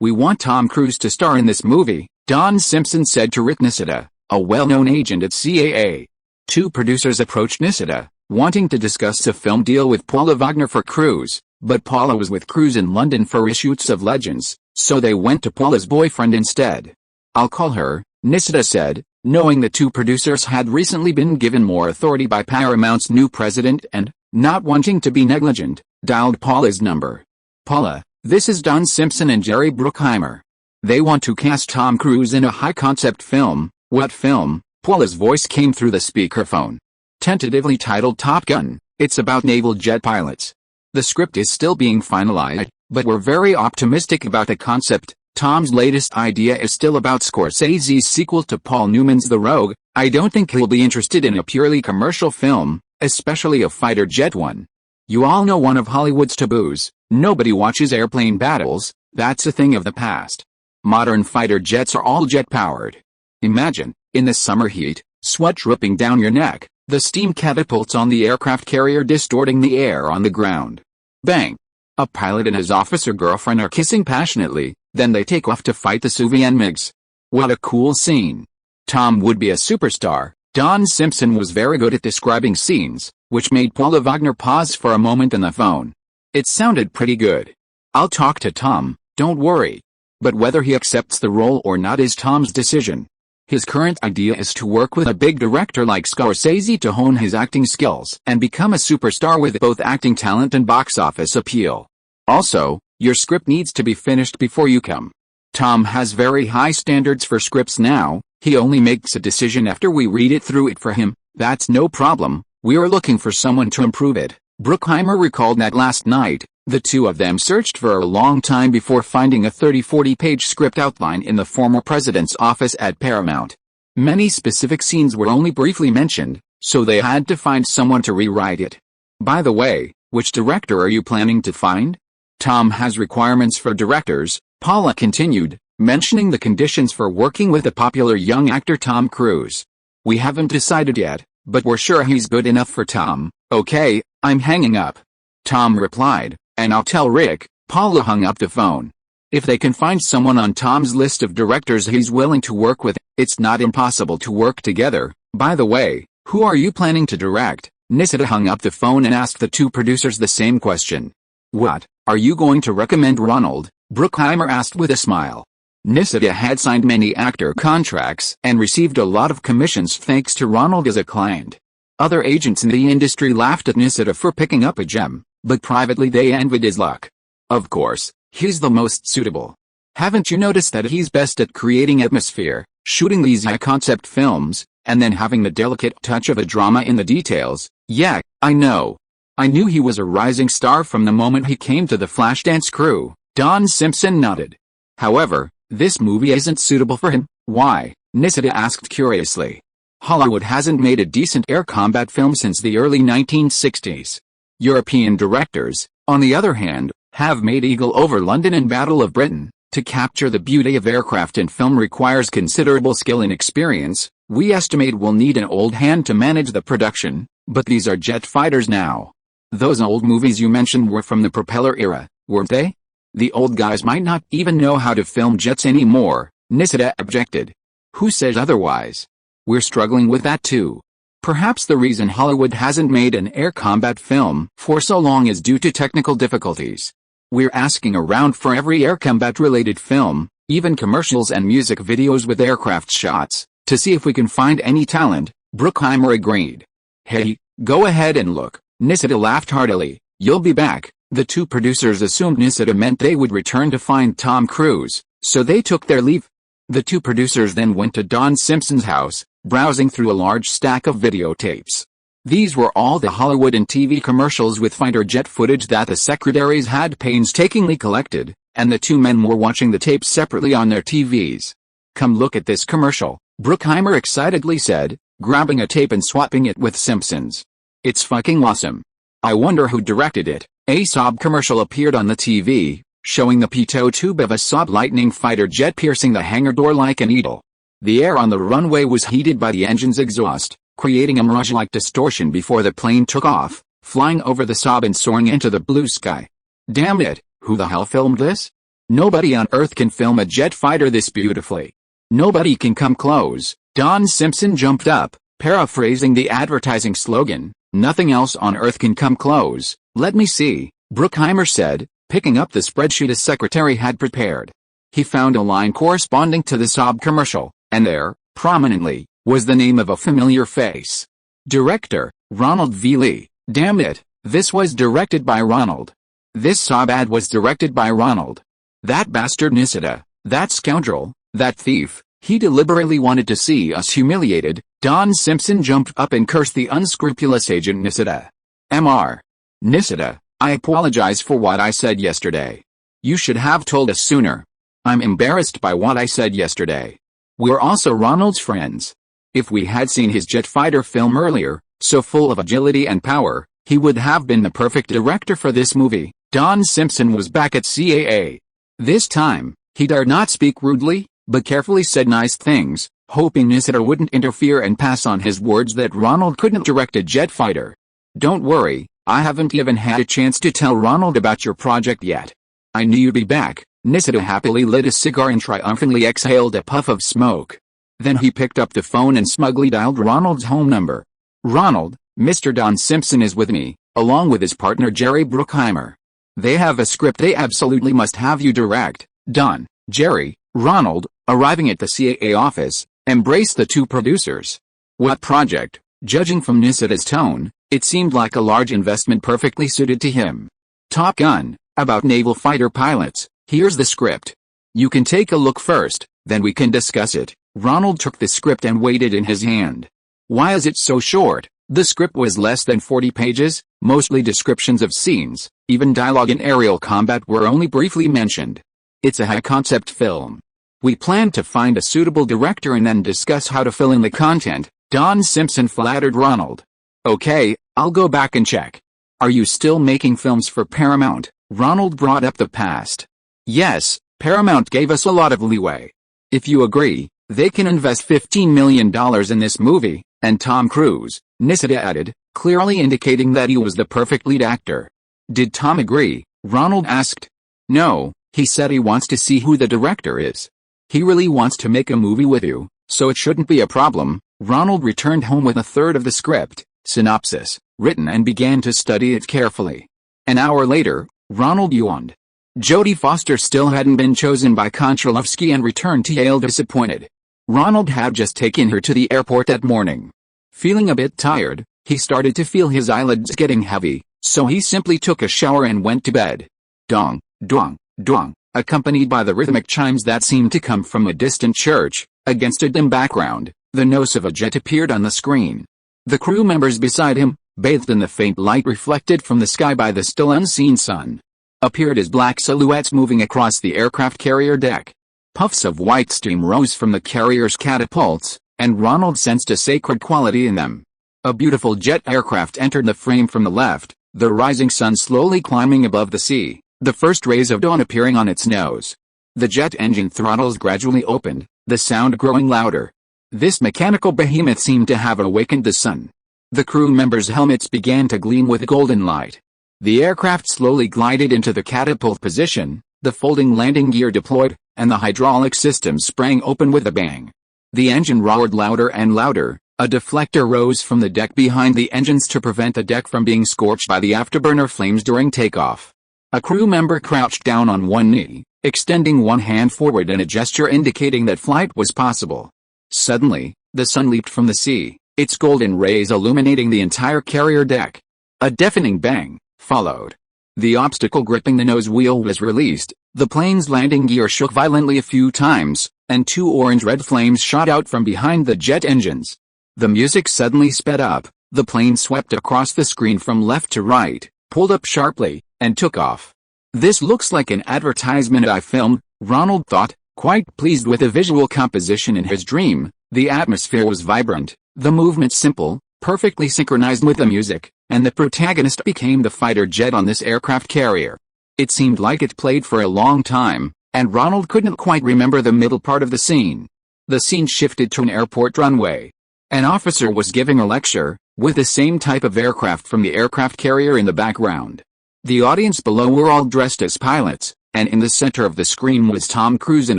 We want Tom Cruise to star in this movie, Don Simpson said to Rick Nisseta, a well-known agent at CAA. Two producers approached Nisseta, wanting to discuss a film deal with Paula Wagner for Cruise, but Paula was with Cruise in London for reshoots of Legends, so they went to Paula's boyfriend instead. I'll call her, Nisseta said, knowing the two producers had recently been given more authority by Paramount's new president and, not wanting to be negligent, dialed Paula's number. Paula, this is Don Simpson and Jerry Bruckheimer. They want to cast Tom Cruise in a high-concept film. What film? Paula's voice came through the speakerphone. Tentatively titled Top Gun, it's about naval jet pilots. The script is still being finalized, but we're very optimistic about the concept. Tom's latest idea is still about Scorsese's sequel to Paul Newman's The Rogue. I don't think he'll be interested in a purely commercial film, especially a fighter jet one. You all know one of Hollywood's taboos, nobody watches airplane battles, that's a thing of the past. Modern fighter jets are all jet-powered. Imagine, in the summer heat, sweat dripping down your neck, the steam catapults on the aircraft carrier distorting the air on the ground. Bang! A pilot and his officer girlfriend are kissing passionately, then they take off to fight the Soviet MiGs. What a cool scene. Tom would be a superstar. Don Simpson was very good at describing scenes, which made Paula Wagner pause for a moment on the phone. It sounded pretty good. I'll talk to Tom, don't worry. But whether he accepts the role or not is Tom's decision. His current idea is to work with a big director like Scorsese to hone his acting skills and become a superstar with both acting talent and box office appeal. Also, your script needs to be finished before you come. Tom has very high standards for scripts now, he only makes a decision after we read it through it for him. That's no problem, we're looking for someone to improve it. Bruckheimer recalled that last night, the two of them searched for a long time before finding a 30-40-page script outline in the former president's office at Paramount. Many specific scenes were only briefly mentioned, so they had to find someone to rewrite it. By the way, which director are you planning to find? Tom has requirements for directors, Paula continued, mentioning the conditions for working with the popular young actor Tom Cruise. We haven't decided yet, but we're sure he's good enough for Tom. Okay, I'm hanging up. Tom replied, and I'll tell Rick. Paula hung up the phone. If they can find someone on Tom's list of directors he's willing to work with, it's not impossible to work together. By the way, who are you planning to direct? Nisseta hung up the phone and asked the two producers the same question. What, are you going to recommend Ronald? Bruckheimer asked with a smile. Nisida had signed many actor contracts and received a lot of commissions thanks to Ronald as a client. Other agents in the industry laughed at Nisida for picking up a gem, but privately they envied his luck. Of course, he's the most suitable. Haven't you noticed that he's best at creating atmosphere, shooting these high-concept films, and then having the delicate touch of a drama in the details? Yeah, I know. I knew he was a rising star from the moment he came to the Flashdance crew. Don Simpson nodded. However, this movie isn't suitable for him. Why? Nisida asked curiously. Hollywood hasn't made a decent air combat film since the early 1960s. European directors, on the other hand, have made Eagle over London and Battle of Britain. To capture the beauty of aircraft in film requires considerable skill and experience. We estimate we'll need an old hand to manage the production, but these are jet fighters now. Those old movies you mentioned were from the propeller era, weren't they? The old guys might not even know how to film jets anymore, Nisida objected. Who says otherwise? We're struggling with that too. Perhaps the reason Hollywood hasn't made an air combat film for so long is due to technical difficulties. We're asking around for every air combat related film, even commercials and music videos with aircraft shots, to see if we can find any talent. Bruckheimer agreed. Hey, go ahead and look. Nisida laughed heartily. You'll be back. The two producers assumed Nisida meant they would return to find Tom Cruise, so they took their leave. The two producers then went to Don Simpson's house, browsing through a large stack of videotapes. These were all the Hollywood and TV commercials with fighter jet footage that the secretaries had painstakingly collected, and the two men were watching the tapes separately on their TVs. Come look at this commercial, Bruckheimer excitedly said, grabbing a tape and swapping it with Simpson's. It's fucking awesome. I wonder who directed it. A Saab commercial appeared on the TV, showing the pitot tube of a Saab Lightning fighter jet piercing the hangar door like a needle. The air on the runway was heated by the engine's exhaust, creating a mirage-like distortion before the plane took off, flying over the Saab and soaring into the blue sky. Damn it, who the hell filmed this? Nobody on Earth can film a jet fighter this beautifully. Nobody can come close. Don Simpson jumped up, paraphrasing the advertising slogan, nothing else on Earth can come close. Let me see, Bruckheimer said, picking up the spreadsheet his secretary had prepared. He found a line corresponding to the Saab commercial, and there, prominently, was the name of a familiar face. Director, Ronald V. Lee. Damn it, this was directed by Ronald. This Saab ad was directed by Ronald. That bastard Nisida, that scoundrel, that thief, he deliberately wanted to see us humiliated. Don Simpson jumped up and cursed the unscrupulous agent Nisida. Mr. Nisida, I apologize for what I said yesterday. You should have told us sooner. I'm embarrassed by what I said yesterday. We're also Ronald's friends. If we had seen his jet fighter film earlier, so full of agility and power, he would have been the perfect director for this movie. Don Simpson was back at CAA. This time, he dared not speak rudely, but carefully said nice things, hoping Nisida wouldn't interfere and pass on his words that Ronald couldn't direct a jet fighter. Don't worry, I haven't even had a chance to tell Ronald about your project yet. I knew you'd be back. Nisida happily lit a cigar and triumphantly exhaled a puff of smoke. Then he picked up the phone and smugly dialed Ronald's home number. Ronald, Mr. Don Simpson is with me, along with his partner Jerry Bruckheimer. They have a script they absolutely must have you direct. Don, Jerry, Ronald, arriving at the CAA office, embraced the two producers. What project? Judging from Nisida's tone, it seemed like a large investment perfectly suited to him. Top Gun, about naval fighter pilots. Here's the script. You can take a look first, then we can discuss it. Ronald took the script and weighed it in his hand. Why is it so short? The script was less than 40 pages, mostly descriptions of scenes, even dialogue and aerial combat were only briefly mentioned. It's a high-concept film. We plan to find a suitable director and then discuss how to fill in the content. Don Simpson flattered Ronald. Okay, I'll go back and check. Are you still making films for Paramount? Ronald brought up the past. Yes, Paramount gave us a lot of leeway. If you agree, they can invest $15 million in this movie, and Tom Cruise, Nisida added, clearly indicating that he was the perfect lead actor. Did Tom agree? Ronald asked. No, he said he wants to see who the director is. He really wants to make a movie with you, so it shouldn't be a problem. Ronald returned home with a third of the script, synopsis, written and began to study it carefully. An hour later, Ronald yawned. Jodie Foster still hadn't been chosen by Konchalovsky and returned to Yale disappointed. Ronald had just taken her to the airport that morning. Feeling a bit tired, he started to feel his eyelids getting heavy, so he simply took a shower and went to bed. Dong, dong, dong, accompanied by the rhythmic chimes that seemed to come from a distant church. Against a dim background, the nose of a jet appeared on the screen. The crew members beside him, bathed in the faint light reflected from the sky by the still unseen sun, appeared as black silhouettes moving across the aircraft carrier deck. Puffs of white steam rose from the carrier's catapults, and Ronald sensed a sacred quality in them. A beautiful jet aircraft entered the frame from the left, the rising sun slowly climbing above the sea, the first rays of dawn appearing on its nose. The jet engine throttles gradually opened, the sound growing louder. This mechanical behemoth seemed to have awakened the sun. The crew members' helmets began to gleam with golden light. The aircraft slowly glided into the catapult position, the folding landing gear deployed, and the hydraulic system sprang open with a bang. The engine roared louder and louder. A deflector rose from the deck behind the engines to prevent the deck from being scorched by the afterburner flames during takeoff. A crew member crouched down on one knee, extending one hand forward in a gesture indicating that flight was possible. Suddenly, the sun leaped from the sea, its golden rays illuminating the entire carrier deck. A deafening bang followed. The obstacle gripping the nose wheel was released, the plane's landing gear shook violently a few times, and two orange-red flames shot out from behind the jet engines. The music suddenly sped up, the plane swept across the screen from left to right, pulled up sharply, and took off. This looks like an advertisement I filmed, Ronald thought, quite pleased with the visual composition in his dream. The atmosphere was vibrant, the movement simple, perfectly synchronized with the music, and the protagonist became the fighter jet on this aircraft carrier. It seemed like it played for a long time, and Ronald couldn't quite remember the middle part of the scene. The scene shifted to an airport runway. An officer was giving a lecture, with the same type of aircraft from the aircraft carrier in the background. The audience below were all dressed as pilots, and in the center of the screen was Tom Cruise in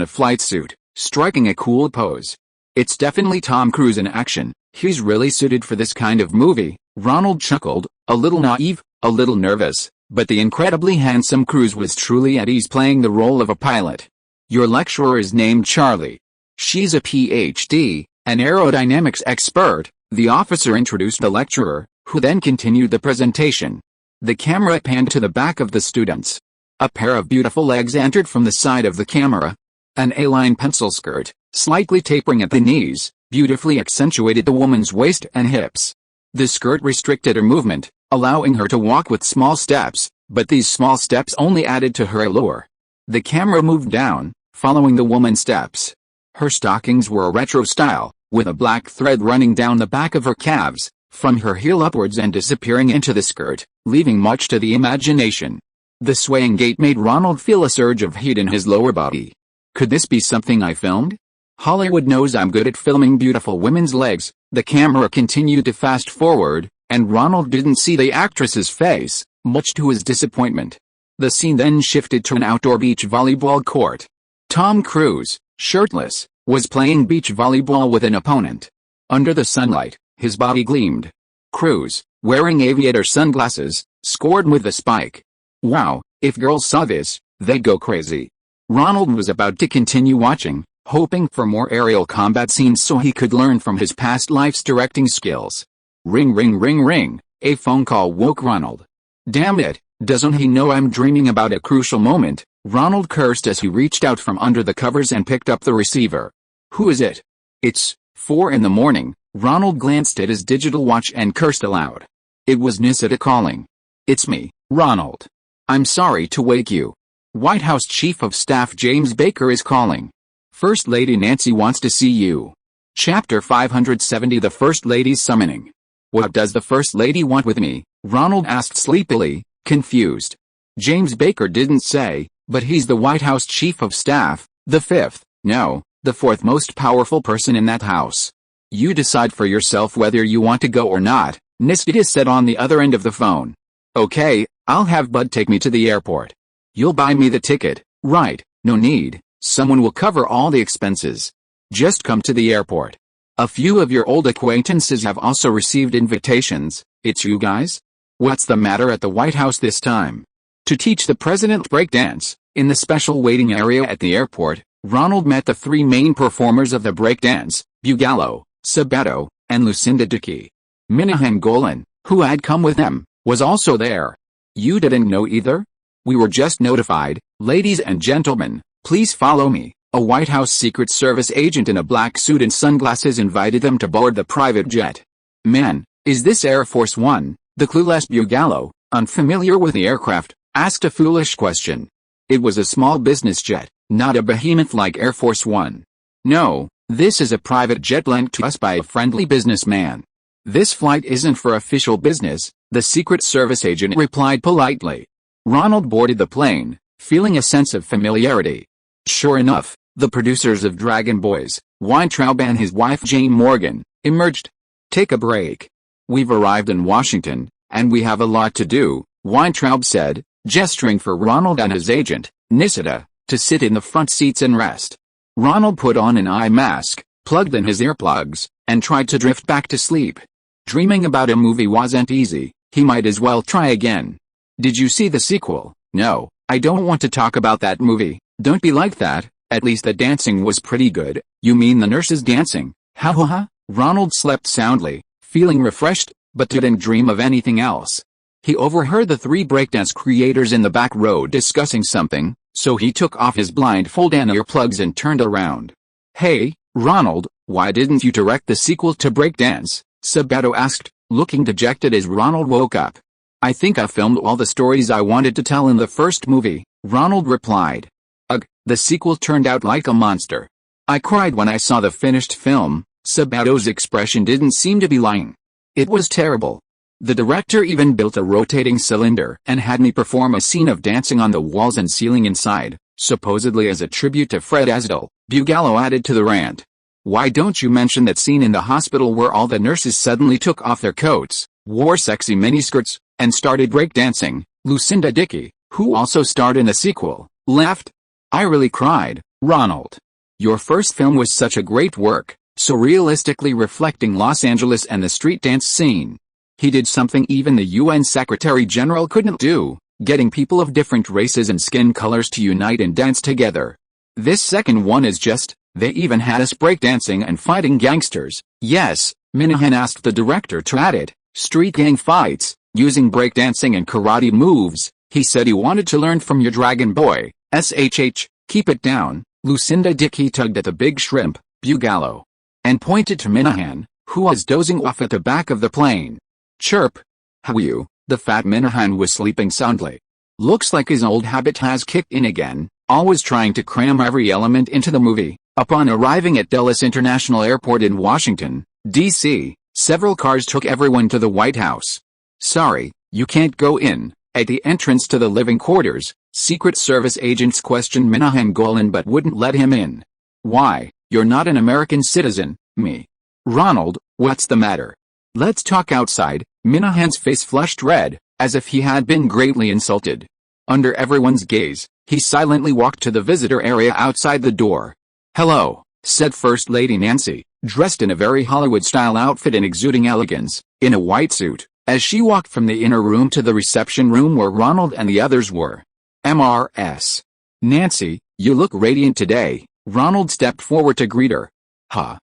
a flight suit, striking a cool pose. It's definitely Tom Cruise in action. He's really suited for this kind of movie, Ronald chuckled, a little naive, a little nervous, but the incredibly handsome Cruise was truly at ease playing the role of a pilot. Your lecturer is named Charlie. She's a PhD, an aerodynamics expert, the officer introduced the lecturer, who then continued the presentation. The camera panned to the back of the students. A pair of beautiful legs entered from the side of the camera. An A-line pencil skirt, slightly tapering at the knees, beautifully accentuated the woman's waist and hips. The skirt restricted her movement, allowing her to walk with small steps, but these small steps only added to her allure. The camera moved down, following the woman's steps. Her stockings were a retro style, with a black thread running down the back of her calves, from her heel upwards and disappearing into the skirt, leaving much to the imagination. The swaying gait made Ronald feel a surge of heat in his lower body. Could this be something I filmed? Hollywood knows I'm good at filming beautiful women's legs. The camera continued to fast forward, and Ronald didn't see the actress's face, much to his disappointment. The scene then shifted to an outdoor beach volleyball court. Tom Cruise, shirtless, was playing beach volleyball with an opponent. Under the sunlight, his body gleamed. Cruise, wearing aviator sunglasses, scored with a spike. Wow, if girls saw this, they'd go crazy. Ronald was about to continue watching, hoping for more aerial combat scenes so he could learn from his past life's directing skills. Ring ring ring ring, a phone call woke Ronald. Damn it, doesn't he know I'm dreaming about a crucial moment? Ronald cursed as he reached out from under the covers and picked up the receiver. Who is it? It's 4 in the morning. Ronald glanced at his digital watch and cursed aloud. It was Nisita calling. It's me, Ronald. I'm sorry to wake you. White House Chief of Staff James Baker is calling. First Lady Nancy wants to see you. Chapter 570 The First Lady's Summoning. What does the First Lady want with me? Ronald asked sleepily, confused. James Baker didn't say, but he's the White House Chief of Staff, the fifth, no, the fourth most powerful person in that house. You decide for yourself whether you want to go or not, Nisita said on the other end of the phone. Okay, I'll have Bud take me to the airport. You'll buy me the ticket, right? No need, someone will cover all the expenses. Just come to the airport. A few of your old acquaintances have also received invitations. It's you guys? What's the matter at the White House this time? To teach the president breakdance, In the special waiting area at the airport, Ronald met the three main performers of the breakdance, Bugallo, Sabato, and Lucinda Dickey. Minahan Golan, who had come with them, was also there. You didn't know either? We were just notified. Ladies and gentlemen, please follow me. A White House Secret Service agent in a black suit and sunglasses invited them to board the private jet. Man, is this Air Force One? The clueless Bugallo, unfamiliar with the aircraft, asked a foolish question. It was a small business jet, not a behemoth like Air Force One. No, this is a private jet lent to us by a friendly businessman. This flight isn't for official business, the Secret Service agent replied politely. Ronald boarded the plane, feeling a sense of familiarity. Sure enough, the producers of Dragon Boys, Weintraub and his wife Jane Morgan, emerged. Take a break. We've arrived in Washington, and we have a lot to do, Weintraub said, gesturing for Ronald and his agent, Nisida, to sit in the front seats and rest. Ronald put on an eye mask, plugged in his earplugs, and tried to drift back to sleep. Dreaming about a movie wasn't easy, he might as well try again. Did you see the sequel? No, I don't want to talk about that movie. Don't be like that, at least the dancing was pretty good. You mean the nurses dancing? Ha ha ha. Ronald slept soundly, feeling refreshed, but didn't dream of anything else. He overheard the three breakdance creators in the back row discussing something, so he took off his blindfold and earplugs and turned around. Hey, Ronald, why didn't you direct the sequel to Breakdance? Sabato asked, looking dejected as Ronald woke up. I think I filmed all the stories I wanted to tell in the first movie, Ronald replied. Ugh, the sequel turned out like a monster. I cried when I saw the finished film. Sabato's expression didn't seem to be lying. It was terrible. The director even built a rotating cylinder and had me perform a scene of dancing on the walls and ceiling inside, supposedly as a tribute to Fred Astaire, Bugallo added to the rant. Why don't you mention that scene in the hospital where all the nurses suddenly took off their coats, wore sexy miniskirts, and started breakdancing? Lucinda Dickey, who also starred in the sequel, laughed. I really cried, Ronald. Your first film was such a great work, so realistically reflecting Los Angeles and the street dance scene. He did something even the UN Secretary General couldn't do, getting people of different races and skin colors to unite and dance together. This second one is just, they even had us breakdancing and fighting gangsters. Yes, Minahan asked the director to add it, street gang fights, using breakdancing and karate moves. He said he wanted to learn from your Dragon Boy, SHH, keep it down. Lucinda Dickey tugged at the big shrimp, Bugallo, and pointed to Minahan, who was dozing off at the back of the plane. Chirp. How you? The fat Minahan was sleeping soundly. Looks like his old habit has kicked in again, always trying to cram every element into the movie. Upon arriving at Dulles International Airport in Washington, D.C., several cars took everyone to the White House. Sorry, you can't go in. At the entrance to the living quarters, Secret Service agents questioned Minahan Golan but wouldn't let him in. Why, you're not an American citizen, me. Ronald, what's the matter? Let's talk outside. Minahan's face flushed red, as if he had been greatly insulted. Under everyone's gaze, he silently walked to the visitor area outside the door. Hello, said First Lady Nancy, dressed in a very Hollywood-style outfit and exuding elegance, in a white suit, as she walked from the inner room to the reception room where Ronald and the others were. MRS. Nancy, you look radiant today. Ronald stepped forward to greet her.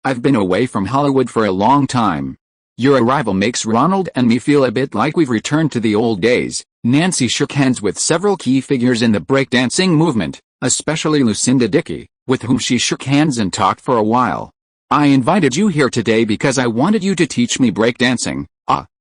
I've been away from Hollywood for a long time. Your arrival makes Ronald and me feel a bit like we've returned to the old days. Nancy shook hands with several key figures in the breakdancing movement, especially Lucinda Dickey, with whom she shook hands and talked for a while. I invited you here today because I wanted you to teach me breakdancing.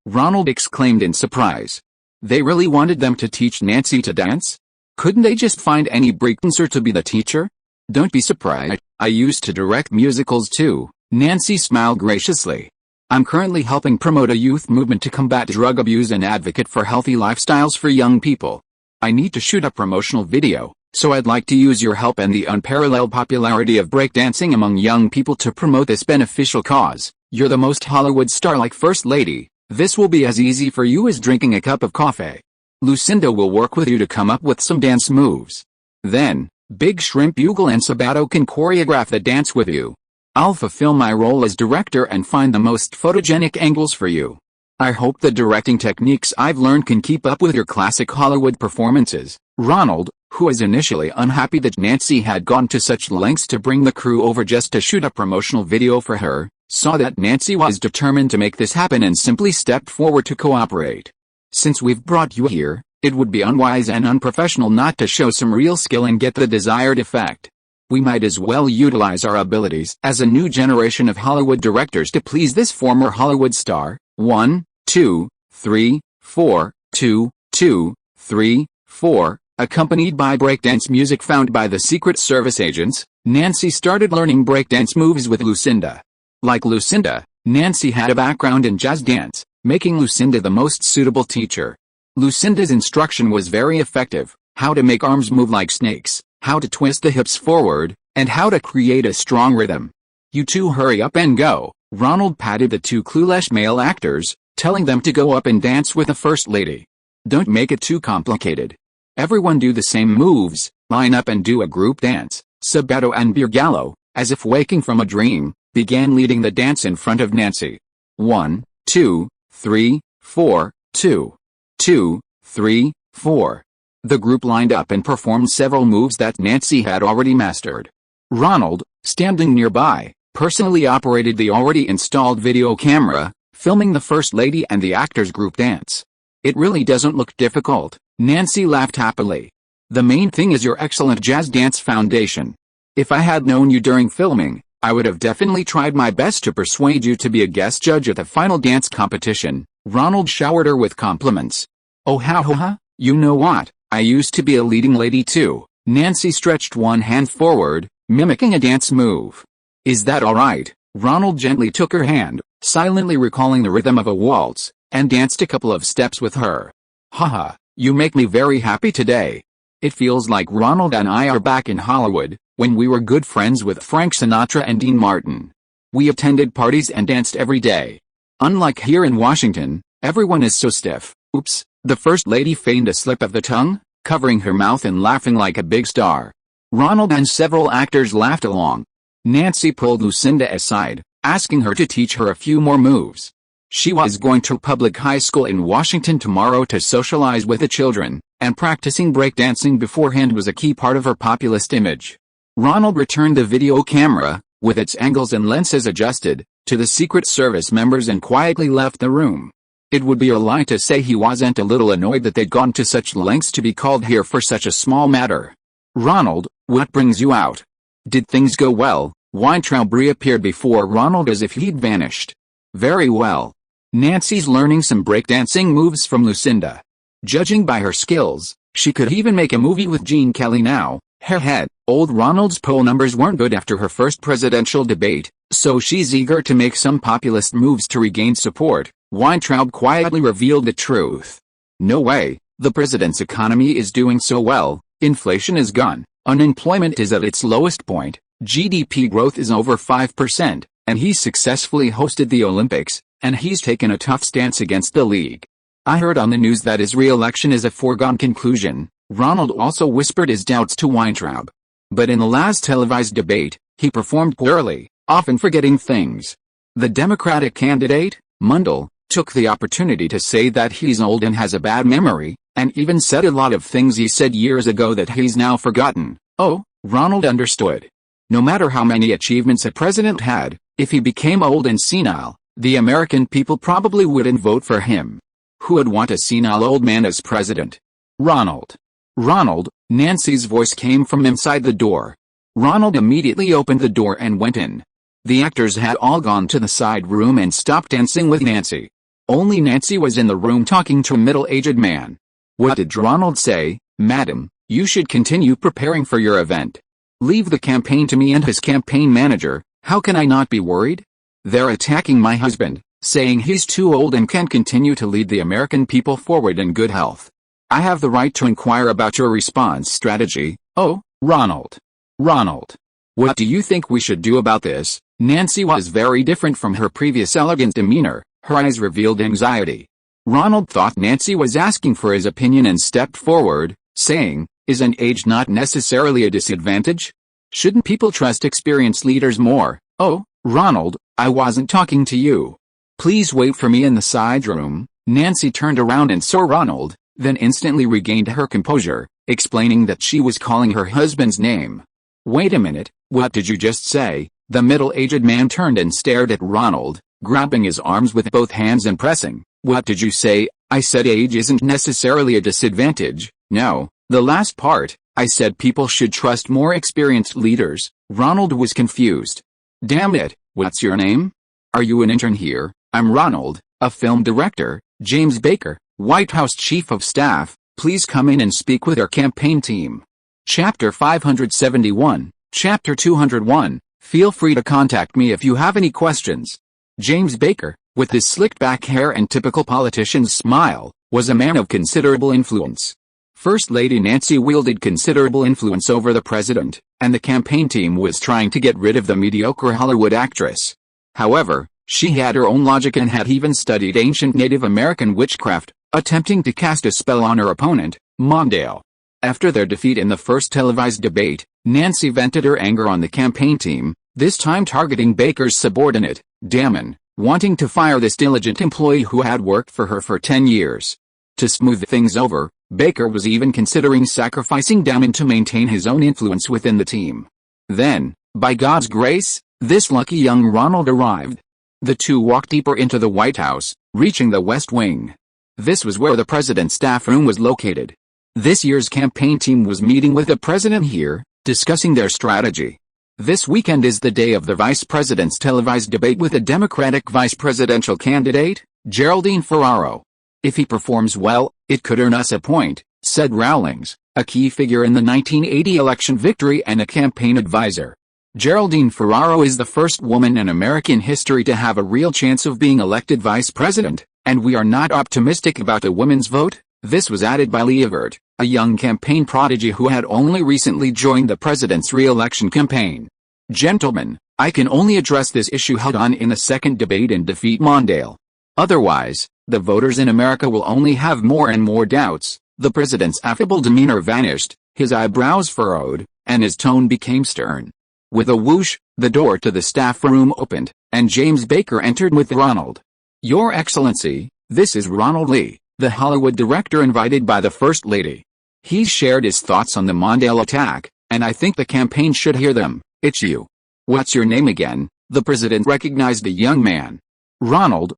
Ronald exclaimed in surprise. They really wanted them to teach Nancy to dance? Couldn't they just find any breakdancer to be the teacher? Don't be surprised, I used to direct musicals too. Nancy smiled graciously. I'm currently helping promote a youth movement to combat drug abuse and advocate for healthy lifestyles for young people. I need to shoot a promotional video, so I'd like to use your help and the unparalleled popularity of breakdancing among young people to promote this beneficial cause. You're the most Hollywood star like First Lady. This will be as easy for you as drinking a cup of coffee. Lucinda will work with you to come up with some dance moves. Then, Big Shrimp Bugle and Sabato can choreograph the dance with you. I'll fulfill my role as director and find the most photogenic angles for you. I hope the directing techniques I've learned can keep up with your classic Hollywood performances. Ronald, who was initially unhappy that Nancy had gone to such lengths to bring the crew over just to shoot a promotional video for her, saw that Nancy was determined to make this happen and simply stepped forward to cooperate. "Since we've brought you here, it would be unwise and unprofessional not to show some real skill and get the desired effect. We might as well utilize our abilities as a new generation of Hollywood directors to please this former Hollywood star. 1, 2, 3, 4, 2, 2, 3, 4, accompanied by breakdance music found by the Secret Service agents. Nancy started learning breakdance moves with Lucinda. Like Lucinda, Nancy had a background in jazz dance, making Lucinda the most suitable teacher. Lucinda's instruction was very effective: how to make arms move like snakes, how to twist the hips forward, and how to create a strong rhythm. "You two hurry up and go," Ronald patted the two clueless male actors, telling them to go up and dance with the First Lady. "Don't make it too complicated. Everyone do the same moves, line up and do a group dance." Sabato and Birgallo, as if waking from a dream, began leading the dance in front of Nancy. 1, 2, 3, 4, 2, 2, 3, 4. The group lined up and performed several moves that Nancy had already mastered. Ronald, standing nearby, personally operated the already installed video camera, filming the First Lady and the actors' group dance. "It really doesn't look difficult," Nancy laughed happily. "The main thing is your excellent jazz dance foundation. If I had known you during filming, I would have definitely tried my best to persuade you to be a guest judge at the final dance competition." Ronald showered her with compliments. "Oh ha, you know what, I used to be a leading lady too." Nancy stretched one hand forward, mimicking a dance move. "Is that alright?" Ronald gently took her hand, silently recalling the rhythm of a waltz, and danced a couple of steps with her. "Haha, you make me very happy today. It feels like Ronald and I are back in Hollywood, when we were good friends with Frank Sinatra and Dean Martin. We attended parties and danced every day. Unlike here in Washington, everyone is so stiff." "Oops," the First Lady feigned a slip of the tongue, covering her mouth and laughing like a big star. Ronald and several actors laughed along. Nancy pulled Lucinda aside, asking her to teach her a few more moves. She was going to public high school in Washington tomorrow to socialize with the children, and practicing breakdancing beforehand was a key part of her populist image. Ronald returned the video camera, with its angles and lenses adjusted, to the Secret Service members and quietly left the room. It would be a lie to say he wasn't a little annoyed that they'd gone to such lengths to be called here for such a small matter. "Ronald, what brings you out? Did things go well?" Weintraub reappeared before Ronald as if he'd vanished. "Very well. Nancy's learning some breakdancing moves from Lucinda. Judging by her skills, she could even make a movie with Gene Kelly now." Head. Old Ronald's poll numbers weren't good after her first presidential debate, so she's eager to make some populist moves to regain support. Weintraub quietly revealed the truth. "No way, the president's economy is doing so well, inflation is gone, unemployment is at its lowest point, GDP growth is over 5%, and he's successfully hosted the Olympics, and he's taken a tough stance against the league. I heard on the news that his re-election is a foregone conclusion." Ronald also whispered his doubts to Weintraub. "But in the last televised debate, he performed poorly, often forgetting things." The Democratic candidate, Mundell, took the opportunity to say that he's old and has a bad memory, and even said a lot of things he said years ago that he's now forgotten. Oh, Ronald understood. No matter how many achievements a president had, if he became old and senile, the American people probably wouldn't vote for him. Who would want a senile old man as president? Ronald. "Ronald," Nancy's voice came from inside the door. Ronald immediately opened the door and went in. The actors had all gone to the side room and stopped dancing with Nancy. Only Nancy was in the room talking to a middle-aged man. "What did Ronald say?" "Madam, you should continue preparing for your event. Leave the campaign to me and his campaign manager. How can I not be worried? They're attacking my husband, saying he's too old and can't continue to lead the American people forward in good health. I have the right to inquire about your response strategy." "Oh, Ronald. Ronald. What do you think we should do about this?" Nancy was very different from her previous elegant demeanor. Her eyes revealed anxiety. Ronald thought Nancy was asking for his opinion and stepped forward, saying, "Isn't age not necessarily a disadvantage? Shouldn't people trust experienced leaders more?" "Oh, Ronald, I wasn't talking to you. Please wait for me in the side room." Nancy turned around and saw Ronald, then instantly regained her composure, explaining that she was calling her husband's name. "Wait a minute, what did you just say?" The middle-aged man turned and stared at Ronald, grabbing his arms with both hands and pressing. "What did you say?" "I said age isn't necessarily a disadvantage." "No, the last part, I said people should trust more experienced leaders." Ronald was confused. "Damn it, what's your name?" "Are you an intern here?" "I'm Ronald, a film director." "James Baker, White House Chief of Staff, please come in and speak with our campaign team." Chapter 571, Chapter 201, feel free to contact me if you have any questions. James Baker, with his slicked back hair and typical politician's smile, was a man of considerable influence. First Lady Nancy wielded considerable influence over the president, and the campaign team was trying to get rid of the mediocre Hollywood actress. However, she had her own logic and had even studied ancient Native American witchcraft, attempting to cast a spell on her opponent, Mondale. After their defeat in the first televised debate, Nancy vented her anger on the campaign team, this time targeting Baker's subordinate, Damon, wanting to fire this diligent employee who had worked for her for 10 years. To smooth things over, Baker was even considering sacrificing Damon to maintain his own influence within the team. Then, by God's grace, this lucky young Ronald arrived. The two walked deeper into the White House, reaching the West Wing. This was where the president's staff room was located. This year's campaign team was meeting with the president here, discussing their strategy. This weekend is the day of the vice president's televised debate with a Democratic vice presidential candidate, Geraldine Ferraro. "If he performs well, it could earn us a point," said Rawlings, a key figure in the 1980 election victory and a campaign advisor. Geraldine Ferraro is the first woman in American history to have a real chance of being elected vice president, and we are not optimistic about a women's vote. This was added by Lee Everett, a young campaign prodigy who had only recently joined the president's re-election campaign. "Gentlemen, I can only address this issue head on in the second debate and defeat Mondale. Otherwise, the voters in America will only have more and more doubts." The president's affable demeanor vanished, his eyebrows furrowed, and his tone became stern. With a whoosh, the door to the staff room opened, and James Baker entered with Ronald. "Your Excellency, this is Ronald Lee, the Hollywood director invited by the First Lady. He shared his thoughts on the Mondale attack, and I think the campaign should hear them." "It's you. What's your name again?" The president recognized the young man. Ronald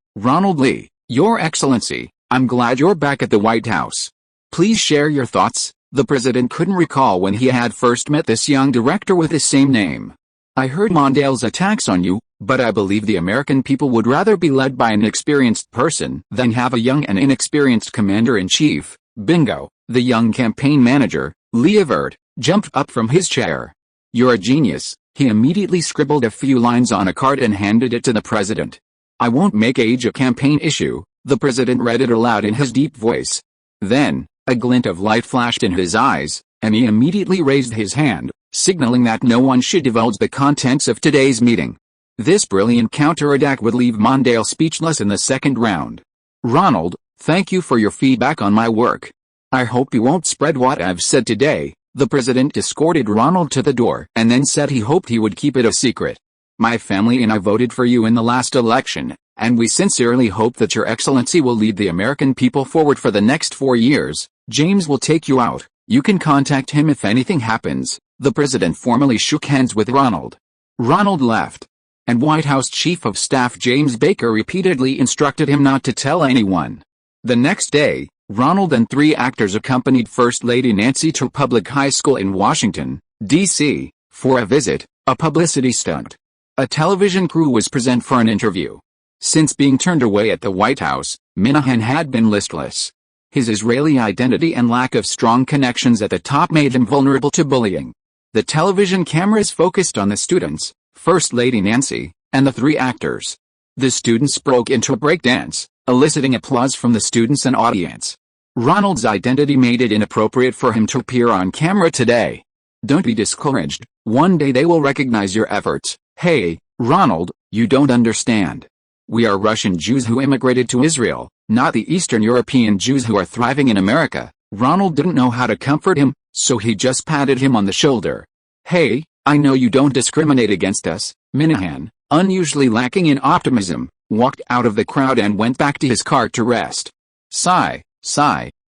Lee, Your Excellency, I'm glad you're back at the White House. Please share your thoughts." The president couldn't recall when he had first met this young director with the same name. "I heard Mondale's attacks on you, but I believe the American people would rather be led by an experienced person than have a young and inexperienced commander-in-chief." Bingo! The young campaign manager, Lee Everett, jumped up from his chair. "You're a genius." He immediately scribbled a few lines on a card and handed it to the president. "I won't make age a campaign issue." The president read it aloud in his deep voice. Then, a glint of light flashed in his eyes, and he immediately raised his hand, signaling that no one should divulge the contents of today's meeting. This brilliant counterattack would leave Mondale speechless in the second round. "Ronald, thank you for your feedback on my work. I hope you won't spread what I've said today." The president escorted Ronald to the door and then said he hoped he would keep it a secret. "My family and I voted for you in the last election, and we sincerely hope that your Excellency will lead the American people forward for the next 4 years. James will take you out. You can contact him if anything happens." The president formally shook hands with Ronald. Ronald left, and White House Chief of Staff James Baker repeatedly instructed him not to tell anyone. The next day, Ronald and 3 actors accompanied First Lady Nancy to Public High School in Washington, D.C., for a visit, a publicity stunt. A television crew was present for an interview. Since being turned away at the White House, Minahan had been listless. His Israeli identity and lack of strong connections at the top made him vulnerable to bullying. The television cameras focused on the students, First Lady Nancy, and the 3 actors. The students broke into a breakdance, eliciting applause from the students and audience. Ronald's identity made it inappropriate for him to appear on camera today. "Don't be discouraged, one day they will recognize your efforts." "Hey, Ronald, you don't understand. We are Russian Jews who immigrated to Israel, not the Eastern European Jews who are thriving in America." Ronald didn't know how to comfort him, so he just patted him on the shoulder. "Hey, I know you don't discriminate against us." Minahan, unusually lacking in optimism, walked out of the crowd and went back to his car to rest. Sigh.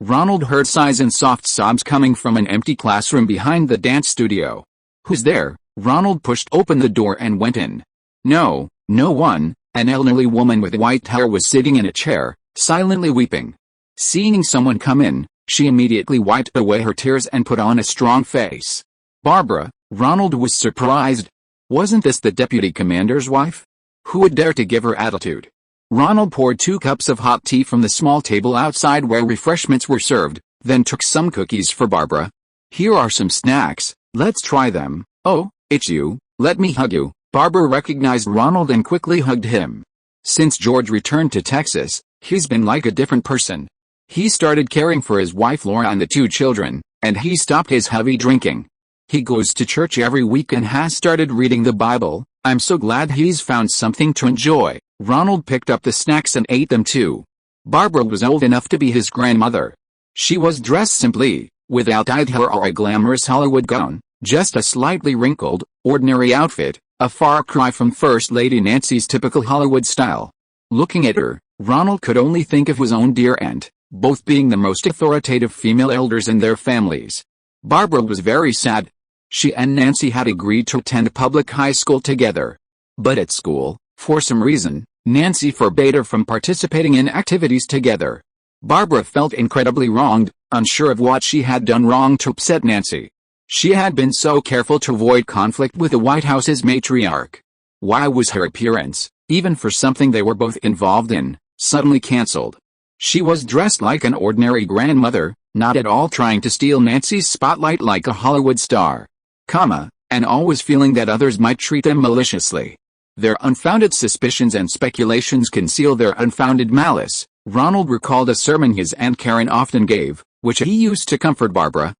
Ronald heard sighs and soft sobs coming from an empty classroom behind the dance studio. "Who's there?" Ronald pushed open the door and went in. No one. An elderly woman with white hair was sitting in a chair, silently weeping. Seeing someone come in, she immediately wiped away her tears and put on a strong face. "Barbara," Ronald was surprised. Wasn't this the deputy commander's wife? Who would dare to give her attitude? Ronald poured 2 cups of hot tea from the small table outside where refreshments were served, then took some cookies for Barbara. "Here are some snacks, let's try them." "Oh, it's you, let me hug you." Barbara recognized Ronald and quickly hugged him. Since George returned to Texas, he's been like a different person. He started caring for his wife Laura and the 2 children, and he stopped his heavy drinking. He goes to church every week and has started reading the Bible. "I'm so glad he's found something to enjoy." Ronald picked up the snacks and ate them too. Barbara was old enough to be his grandmother. She was dressed simply, without dyed hair or a glamorous Hollywood gown, just a slightly wrinkled, ordinary outfit, a far cry from First Lady Nancy's typical Hollywood style. Looking at her, Ronald could only think of his own dear aunt, both being the most authoritative female elders in their families. Barbara was very sad. She and Nancy had agreed to attend public high school together. But at school, for some reason, Nancy forbade her from participating in activities together. Barbara felt incredibly wronged, unsure of what she had done wrong to upset Nancy. She had been so careful to avoid conflict with the White House's matriarch. Why was her appearance, even for something they were both involved in, suddenly cancelled? She was dressed like an ordinary grandmother, not at all trying to steal Nancy's spotlight like a Hollywood star. And always feeling that others might treat them maliciously. Their unfounded suspicions and speculations conceal their unfounded malice. Ronald recalled a sermon his Aunt Karen often gave, which he used to comfort Barbara.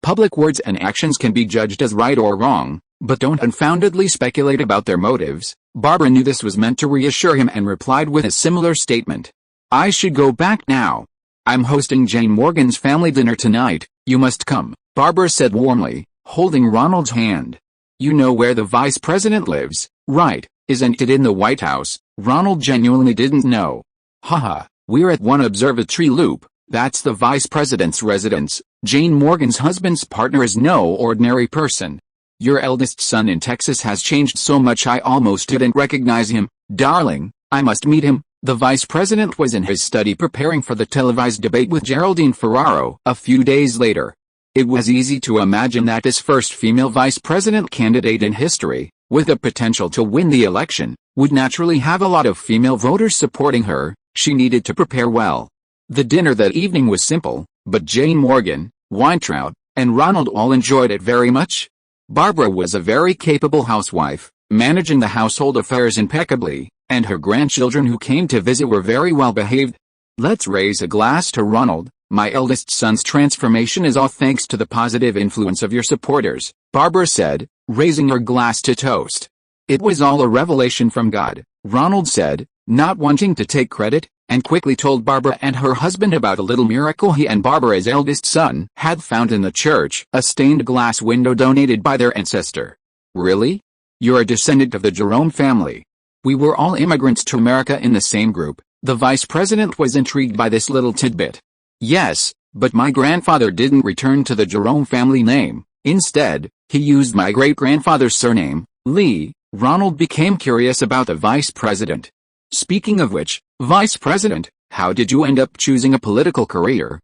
Public words and actions can be judged as right or wrong, but don't unfoundedly speculate about their motives. Barbara knew this was meant to reassure him and replied with a similar statement. "I should go back now. I'm hosting Jane Morgan's family dinner tonight, you must come," Barbara said warmly, holding Ronald's hand. "You know where the vice president lives, right? Isn't it in the White House?" Ronald genuinely didn't know. "Haha, we're at one observatory loop. That's the vice president's residence. Jane Morgan's husband's partner is no ordinary person. Your eldest son in Texas has changed so much I almost didn't recognize him. Darling, I must meet him." The vice president was in his study preparing for the televised debate with Geraldine Ferraro a few days later. It was easy to imagine that this first female vice president candidate in history, with the potential to win the election, would naturally have a lot of female voters supporting her. She needed to prepare well. The dinner that evening was simple, but Jane Morgan, Weintraub, and Ronald all enjoyed it very much. Barbara was a very capable housewife, managing the household affairs impeccably, and her grandchildren who came to visit were very well behaved. "Let's raise a glass to Ronald. My eldest son's transformation is all thanks to the positive influence of your supporters," Barbara said, raising her glass to toast. "It was all a revelation from God," Ronald said, not wanting to take credit, and quickly told Barbara and her husband about a little miracle he and Barbara's eldest son had found in the church, a stained glass window donated by their ancestor. "Really? You're a descendant of the Jerome family?" "We were all immigrants to America in the same group." The vice president was intrigued by this little tidbit. "Yes, but my grandfather didn't return to the Jerome family name. Instead, he used my great-grandfather's surname, Lee." Ronald became curious about the vice president. "Speaking of which, Vice President, how did you end up choosing a political career?"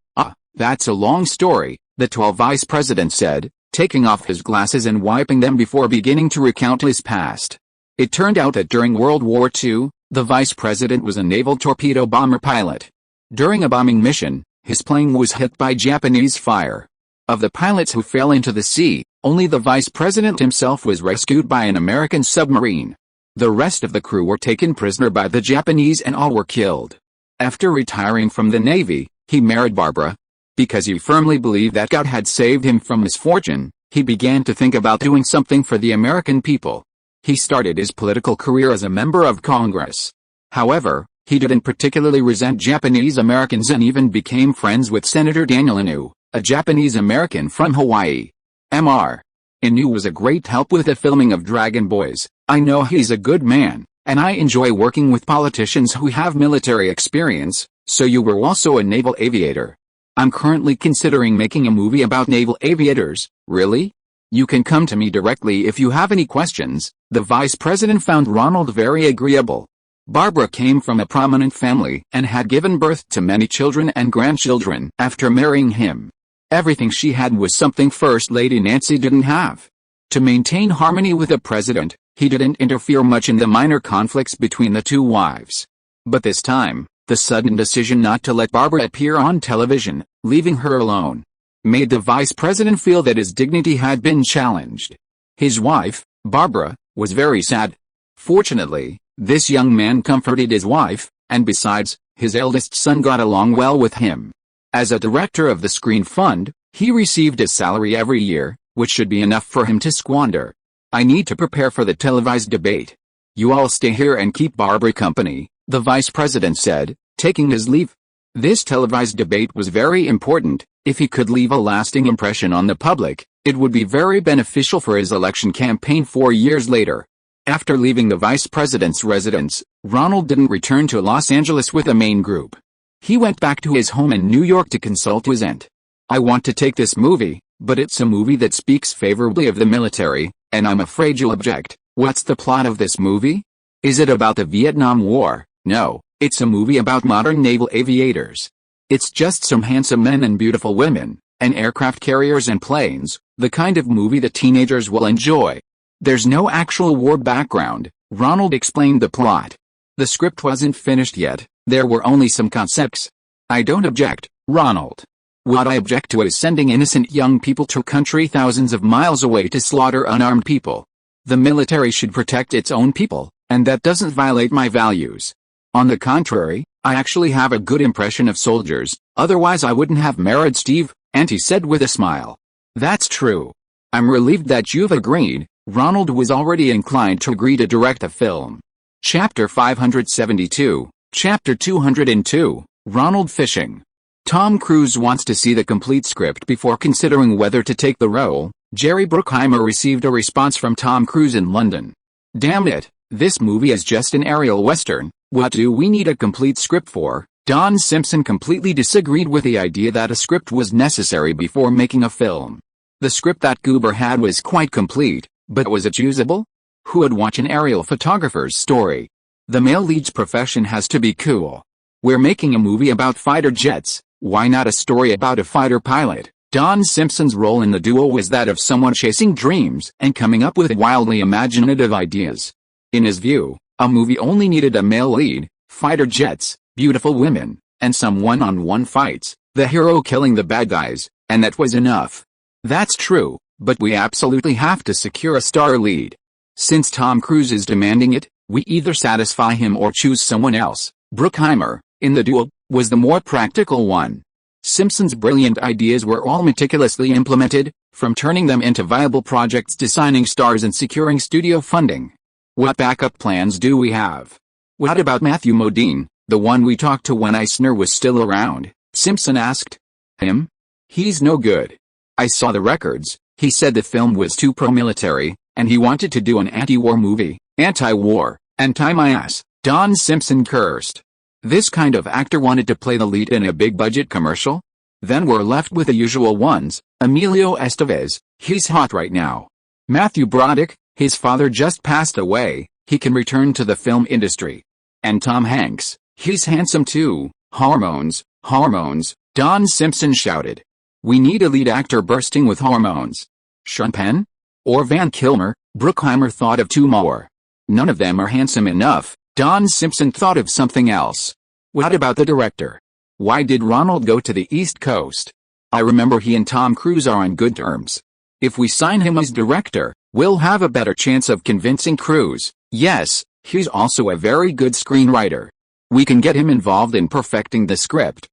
That's a long story," the tall vice president said, taking off his glasses and wiping them before beginning to recount his past. "It turned out that during World War II, the vice president was a naval torpedo bomber pilot. During a bombing mission, his plane was hit by Japanese fire. Of the pilots who fell into the sea, only the vice president himself was rescued by an American submarine. The rest of the crew were taken prisoner by the Japanese and all were killed. After retiring from the Navy, he married Barbara. Because he firmly believed that God had saved him from misfortune, he began to think about doing something for the American people. He started his political career as a member of Congress. However, he didn't particularly resent Japanese Americans and even became friends with Senator Daniel Inouye, a Japanese American from Hawaii. Mr. Inouye was a great help with the filming of Dragon Boys. "I know he's a good man, and I enjoy working with politicians who have military experience." "So you were also a naval aviator?" I'm currently considering making a movie about naval aviators. Really? You can come to me directly if you have any questions. The vice president found Ronald very agreeable. Barbara came from a prominent family and had given birth to many children and grandchildren after marrying him. Everything she had was something First Lady Nancy didn't have. To maintain harmony with the president, he didn't interfere much in the minor conflicts between the two wives. But this time, the sudden decision not to let Barbara appear on television, leaving her alone, made the vice president feel that his dignity had been challenged. His wife, Barbara, was very sad. Fortunately, this young man comforted his wife, and besides, his eldest son got along well with him. As a director of the Screen Fund, he received a salary every year, which should be enough for him to squander. I need to prepare for the televised debate. You all stay here and keep Barbara company, the vice president said, taking his leave. This televised debate was very important. If he could leave a lasting impression on the public, it would be very beneficial for his election campaign 4 years later. After leaving the vice president's residence, Ronald didn't return to Los Angeles with the main group. He went back to his home in New York to consult his aunt. I want to take this movie, but it's a movie that speaks favorably of the military, and I'm afraid you'll object. What's the plot of this movie? Is it about the Vietnam War? No, it's a movie about modern naval aviators. It's just some handsome men and beautiful women, and aircraft carriers and planes, the kind of movie that teenagers will enjoy. There's no actual war background. Ronald explained the plot. The script wasn't finished yet, there were only some concepts. I don't object, Ronald. What I object to is sending innocent young people to a country thousands of miles away to slaughter unarmed people. The military should protect its own people, and that doesn't violate my values. On the contrary, I actually have a good impression of soldiers, otherwise I wouldn't have married Steve, Auntie said with a smile. That's true. I'm relieved that you've agreed. Ronald was already inclined to agree to direct the film. Chapter 572, Chapter 202, Ronald Fishing. Tom Cruise wants to see the complete script before considering whether to take the role. Jerry Bruckheimer received a response from Tom Cruise in London. Damn it, this movie is just an aerial western. What do we need a complete script for? Don Simpson completely disagreed with the idea that a script was necessary before making a film. The script that Goober had was quite complete, but was it usable? Who would watch an aerial photographer's story? The male lead's profession has to be cool. We're making a movie about fighter jets, why not a story about a fighter pilot? Don Simpson's role in the duo was that of someone chasing dreams and coming up with wildly imaginative ideas. In his view, a movie only needed a male lead, fighter jets, beautiful women, and some one-on-one fights, the hero killing the bad guys, and that was enough. That's true, but we absolutely have to secure a star lead. Since Tom Cruise is demanding it, we either satisfy him or choose someone else. Bruckheimer, in the duo, was the more practical one. Simpson's brilliant ideas were all meticulously implemented, from turning them into viable projects to signing stars and securing studio funding. What backup plans do we have? What about Matthew Modine, the one we talked to when Eisner was still around? Simpson asked. Him? He's no good. I saw the records. He said the film was too pro-military, and he wanted to do an anti-war movie. Anti-war, anti my ass, Don Simpson cursed. This kind of actor wanted to play the lead in a big-budget commercial? Then we're left with the usual ones. Emilio Estevez, he's hot right now. Matthew Broderick, his father just passed away, he can return to the film industry. And Tom Hanks, he's handsome too. Hormones, hormones, Don Simpson shouted. We need a lead actor bursting with hormones. Sean Penn? Or Van Kilmer? Bruckheimer thought of two more. None of them are handsome enough. Don Simpson thought of something else. What about the director? Why did Ronald go to the East Coast? I remember he and Tom Cruise are on good terms. If we sign him as director, we'll have a better chance of convincing Cruise. Yes, he's also a very good screenwriter. We can get him involved in perfecting the script.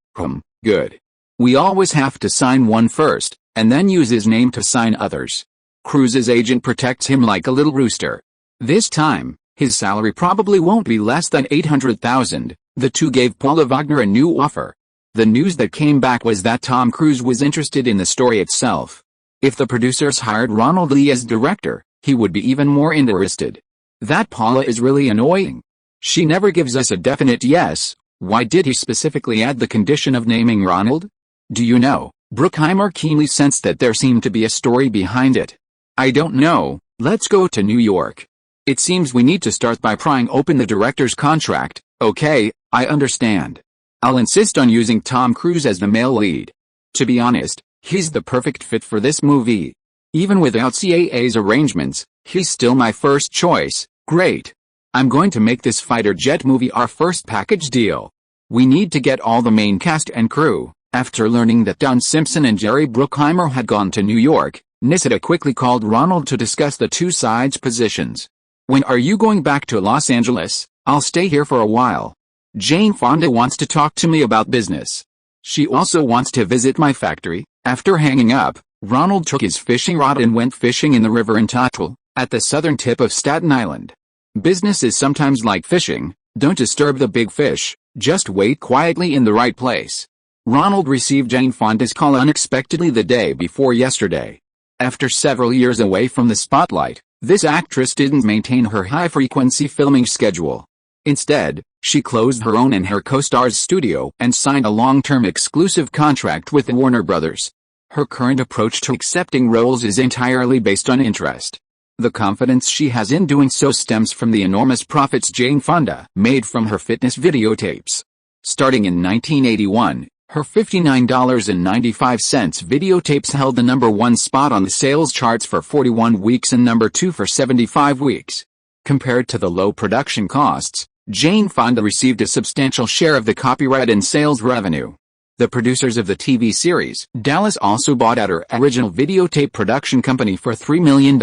Good. We always have to sign one first, and then use his name to sign others. Cruise's agent protects him like a little rooster. This time, his salary probably won't be less than $800,000. The two gave Paula Wagner a new offer. The news that came back was that Tom Cruise was interested in the story itself. If the producers hired Ronald Lee as director, he would be even more interested. That Paula is really annoying. She never gives us a definite yes. Why did he specifically add the condition of naming Ronald? Do you know, Bruckheimer keenly sensed that there seemed to be a story behind it. I don't know, let's go to New York. It seems we need to start by prying open the director's contract. Okay, I understand. I'll insist on using Tom Cruise as the male lead. To be honest, he's the perfect fit for this movie. Even without CAA's arrangements, he's still my first choice. Great. I'm going to make this fighter jet movie our first package deal. We need to get all the main cast and crew. After learning that Don Simpson and Jerry Bruckheimer had gone to New York, Nissida quickly called Ronald to discuss the two sides' positions. When are you going back to Los Angeles? I'll stay here for a while. Jane Fonda wants to talk to me about business. She also wants to visit my factory. After hanging up, Ronald took his fishing rod and went fishing in the river in Tutwiler, at the southern tip of Staten Island. Business is sometimes like fishing. Don't disturb the big fish, just wait quietly in the right place. Ronald received Jane Fonda's call unexpectedly the day before yesterday. After several years away from the spotlight, this actress didn't maintain her high-frequency filming schedule. Instead, she closed her own and her co-star's studio and signed a long-term exclusive contract with Warner Brothers. Her current approach to accepting roles is entirely based on interest. The confidence she has in doing so stems from the enormous profits Jane Fonda made from her fitness videotapes. Starting in 1981, her $59.95 videotapes held the #1 spot on the sales charts for 41 weeks and #2 for 75 weeks. Compared to the low production costs, Jane Fonda received a substantial share of the copyright and sales revenue. The producers of the TV series, Dallas, also bought out her original videotape production company for $3 million,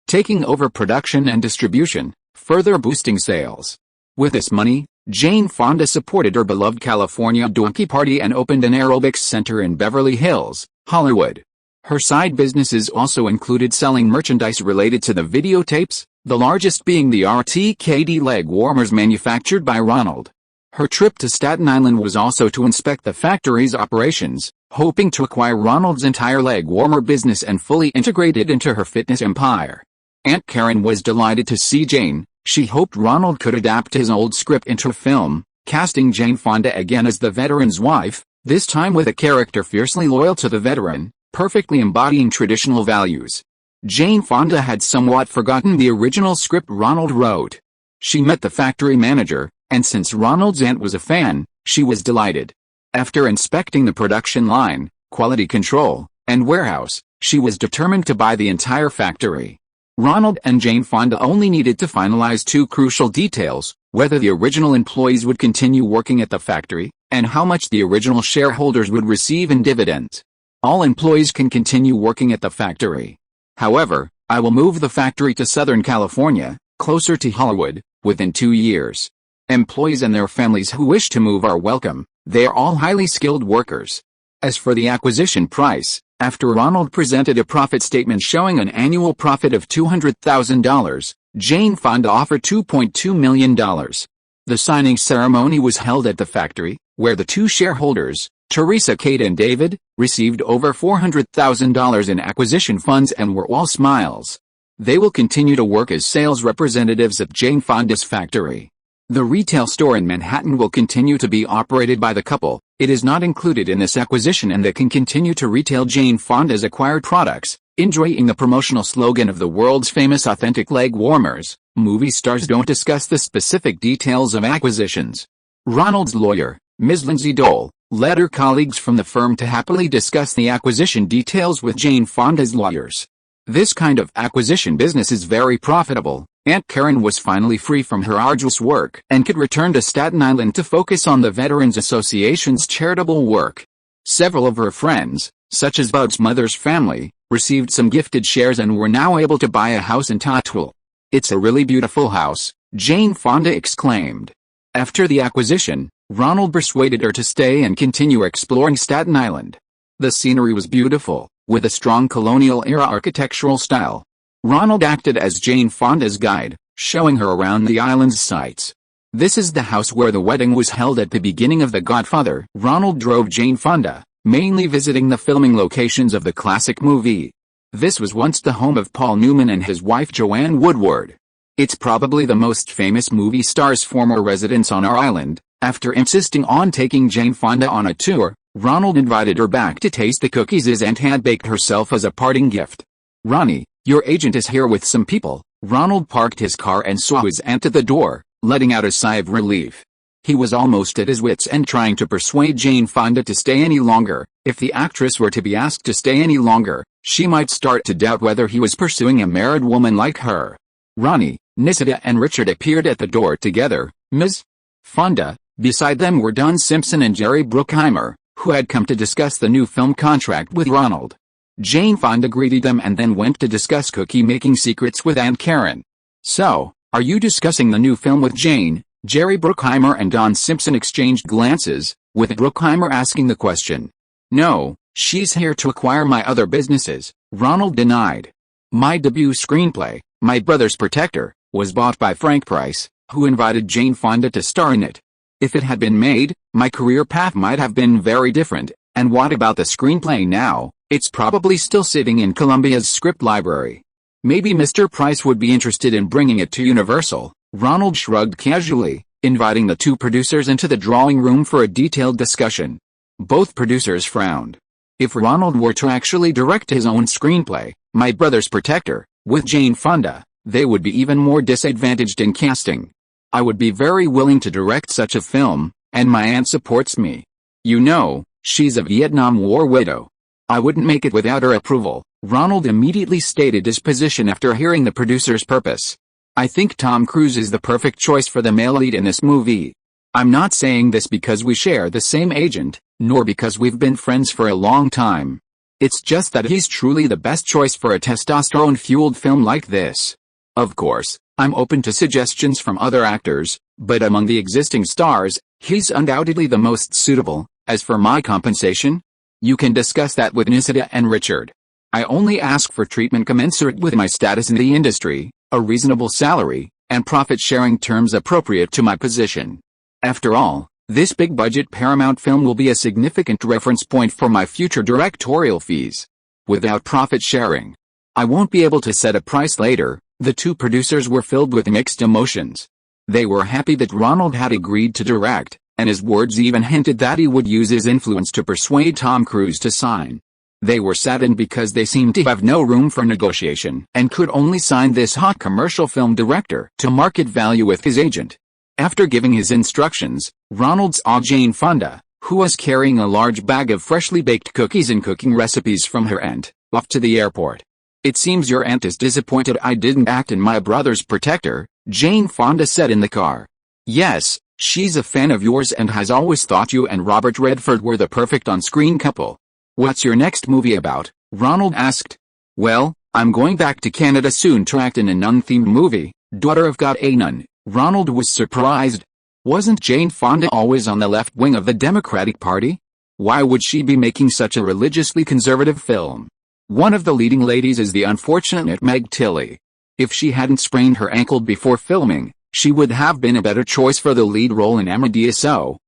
taking over production and distribution, further boosting sales. With this money, Jane Fonda supported her beloved California Donkey Party and opened an aerobics center in Beverly Hills, Hollywood. Her side businesses also included selling merchandise related to the videotapes, the largest being the RTKD leg warmers manufactured by Ronald. Her trip to Staten Island was also to inspect the factory's operations, hoping to acquire Ronald's entire leg warmer business and fully integrate it into her fitness empire. Aunt Karen was delighted to see Jane. She hoped Ronald could adapt his old script into a film, casting Jane Fonda again as the veteran's wife, this time with a character fiercely loyal to the veteran, perfectly embodying traditional values. Jane Fonda had somewhat forgotten the original script Ronald wrote. She met the factory manager, and since Ronald's aunt was a fan, she was delighted. After inspecting the production line, quality control, and warehouse, she was determined to buy the entire factory. Ronald and Jane Fonda only needed to finalize two crucial details: whether the original employees would continue working at the factory, and how much the original shareholders would receive in dividends. All employees can continue working at the factory. However, I will move the factory to Southern California, closer to Hollywood, within 2 years. Employees and their families who wish to move are welcome. They are all highly skilled workers. As for the acquisition price, after Ronald presented a profit statement showing an annual profit of $200,000, Jane Fonda offered $2.2 million. The signing ceremony was held at the factory, where the two shareholders, Teresa Kate and David, received over $400,000 in acquisition funds and were all smiles. They will continue to work as sales representatives at Jane Fonda's factory. The retail store in Manhattan will continue to be operated by the couple. It is not included in this acquisition, and they can continue to retail Jane Fonda's acquired products, enjoying the promotional slogan of the world's famous authentic leg warmers. Movie stars don't discuss the specific details of acquisitions. Ronald's lawyer, Ms. Lindsay Dole, led her colleagues from the firm to happily discuss the acquisition details with Jane Fonda's lawyers. This kind of acquisition business is very profitable. Aunt Karen was finally free from her arduous work and could return to Staten Island to focus on the Veterans Association's charitable work. Several of her friends, such as Bud's mother's family, received some gifted shares and were now able to buy a house in Tutwiler. "It's a really beautiful house," Jane Fonda exclaimed. After the acquisition, Ronald persuaded her to stay and continue exploring Staten Island. The scenery was beautiful, with a strong colonial-era architectural style. Ronald acted as Jane Fonda's guide, showing her around the island's sights. "This is the house where the wedding was held at the beginning of The Godfather." Ronald drove Jane Fonda, mainly visiting the filming locations of the classic movie. This was once the home of Paul Newman and his wife Joanne Woodward. It's probably the most famous movie star's former residence on our island. After insisting on taking Jane Fonda on a tour, Ronald invited her back to taste the cookies his aunt had baked herself as a parting gift. "Ronnie, your agent is here with some people." Ronald parked his car and saw his aunt at the door, letting out a sigh of relief. He was almost at his wits' end trying to persuade Jane Fonda to stay any longer. If the actress were to be asked to stay any longer, she might start to doubt whether he was pursuing a married woman like her. Ronnie, Nisida and Richard appeared at the door together. Ms. Fonda, beside them were Don Simpson and Jerry Bruckheimer, who had come to discuss the new film contract with Ronald. Jane Fonda greeted them and then went to discuss cookie-making secrets with Aunt Karen. "So, are you discussing the new film with Jane?" Jerry Bruckheimer and Don Simpson exchanged glances, with Bruckheimer asking the question. "No, she's here to acquire my other businesses," Ronald denied. "My debut screenplay, My Brother's Protector, was bought by Frank Price, who invited Jane Fonda to star in it. If it had been made, my career path might have been very different, and what about the screenplay now? It's probably still sitting in Columbia's script library. Maybe Mr. Price would be interested in bringing it to Universal." Ronald shrugged casually, inviting the two producers into the drawing room for a detailed discussion. Both producers frowned. If Ronald were to actually direct his own screenplay, My Brother's Protector, with Jane Fonda, they would be even more disadvantaged in casting. "I would be very willing to direct such a film, and my aunt supports me. You know, she's a Vietnam War widow. I wouldn't make it without her approval." Ronald immediately stated his position after hearing the producer's purpose. "I think Tom Cruise is the perfect choice for the male lead in this movie. I'm not saying this because we share the same agent, nor because we've been friends for a long time. It's just that he's truly the best choice for a testosterone-fueled film like this. Of course, I'm open to suggestions from other actors, but among the existing stars, he's undoubtedly the most suitable. As for my compensation, you can discuss that with Nisida and Richard. I only ask for treatment commensurate with my status in the industry, a reasonable salary, and profit-sharing terms appropriate to my position. After all, this big-budget Paramount film will be a significant reference point for my future directorial fees. Without profit-sharing, I won't be able to set a price later." The two producers were filled with mixed emotions. They were happy that Ronald had agreed to direct, and his words even hinted that he would use his influence to persuade Tom Cruise to sign. They were saddened because they seemed to have no room for negotiation and could only sign this hot commercial film director to market value with his agent. After giving his instructions, Ronald saw Jane Fonda, who was carrying a large bag of freshly baked cookies and cooking recipes from her aunt, off to the airport. "It seems your aunt is disappointed I didn't act in My Brother's Protector," Jane Fonda said in the car. "Yes, she's a fan of yours and has always thought you and Robert Redford were the perfect on-screen couple. What's your next movie about?" Ronald asked. "Well, I'm going back to Canada soon to act in a nun-themed movie, Daughter of God a Nun." Ronald was surprised. Wasn't Jane Fonda always on the left wing of the Democratic Party? Why would she be making such a religiously conservative film? One of the leading ladies is the unfortunate Meg Tilly. If she hadn't sprained her ankle before filming, she would have been a better choice for the lead role in Amadeus.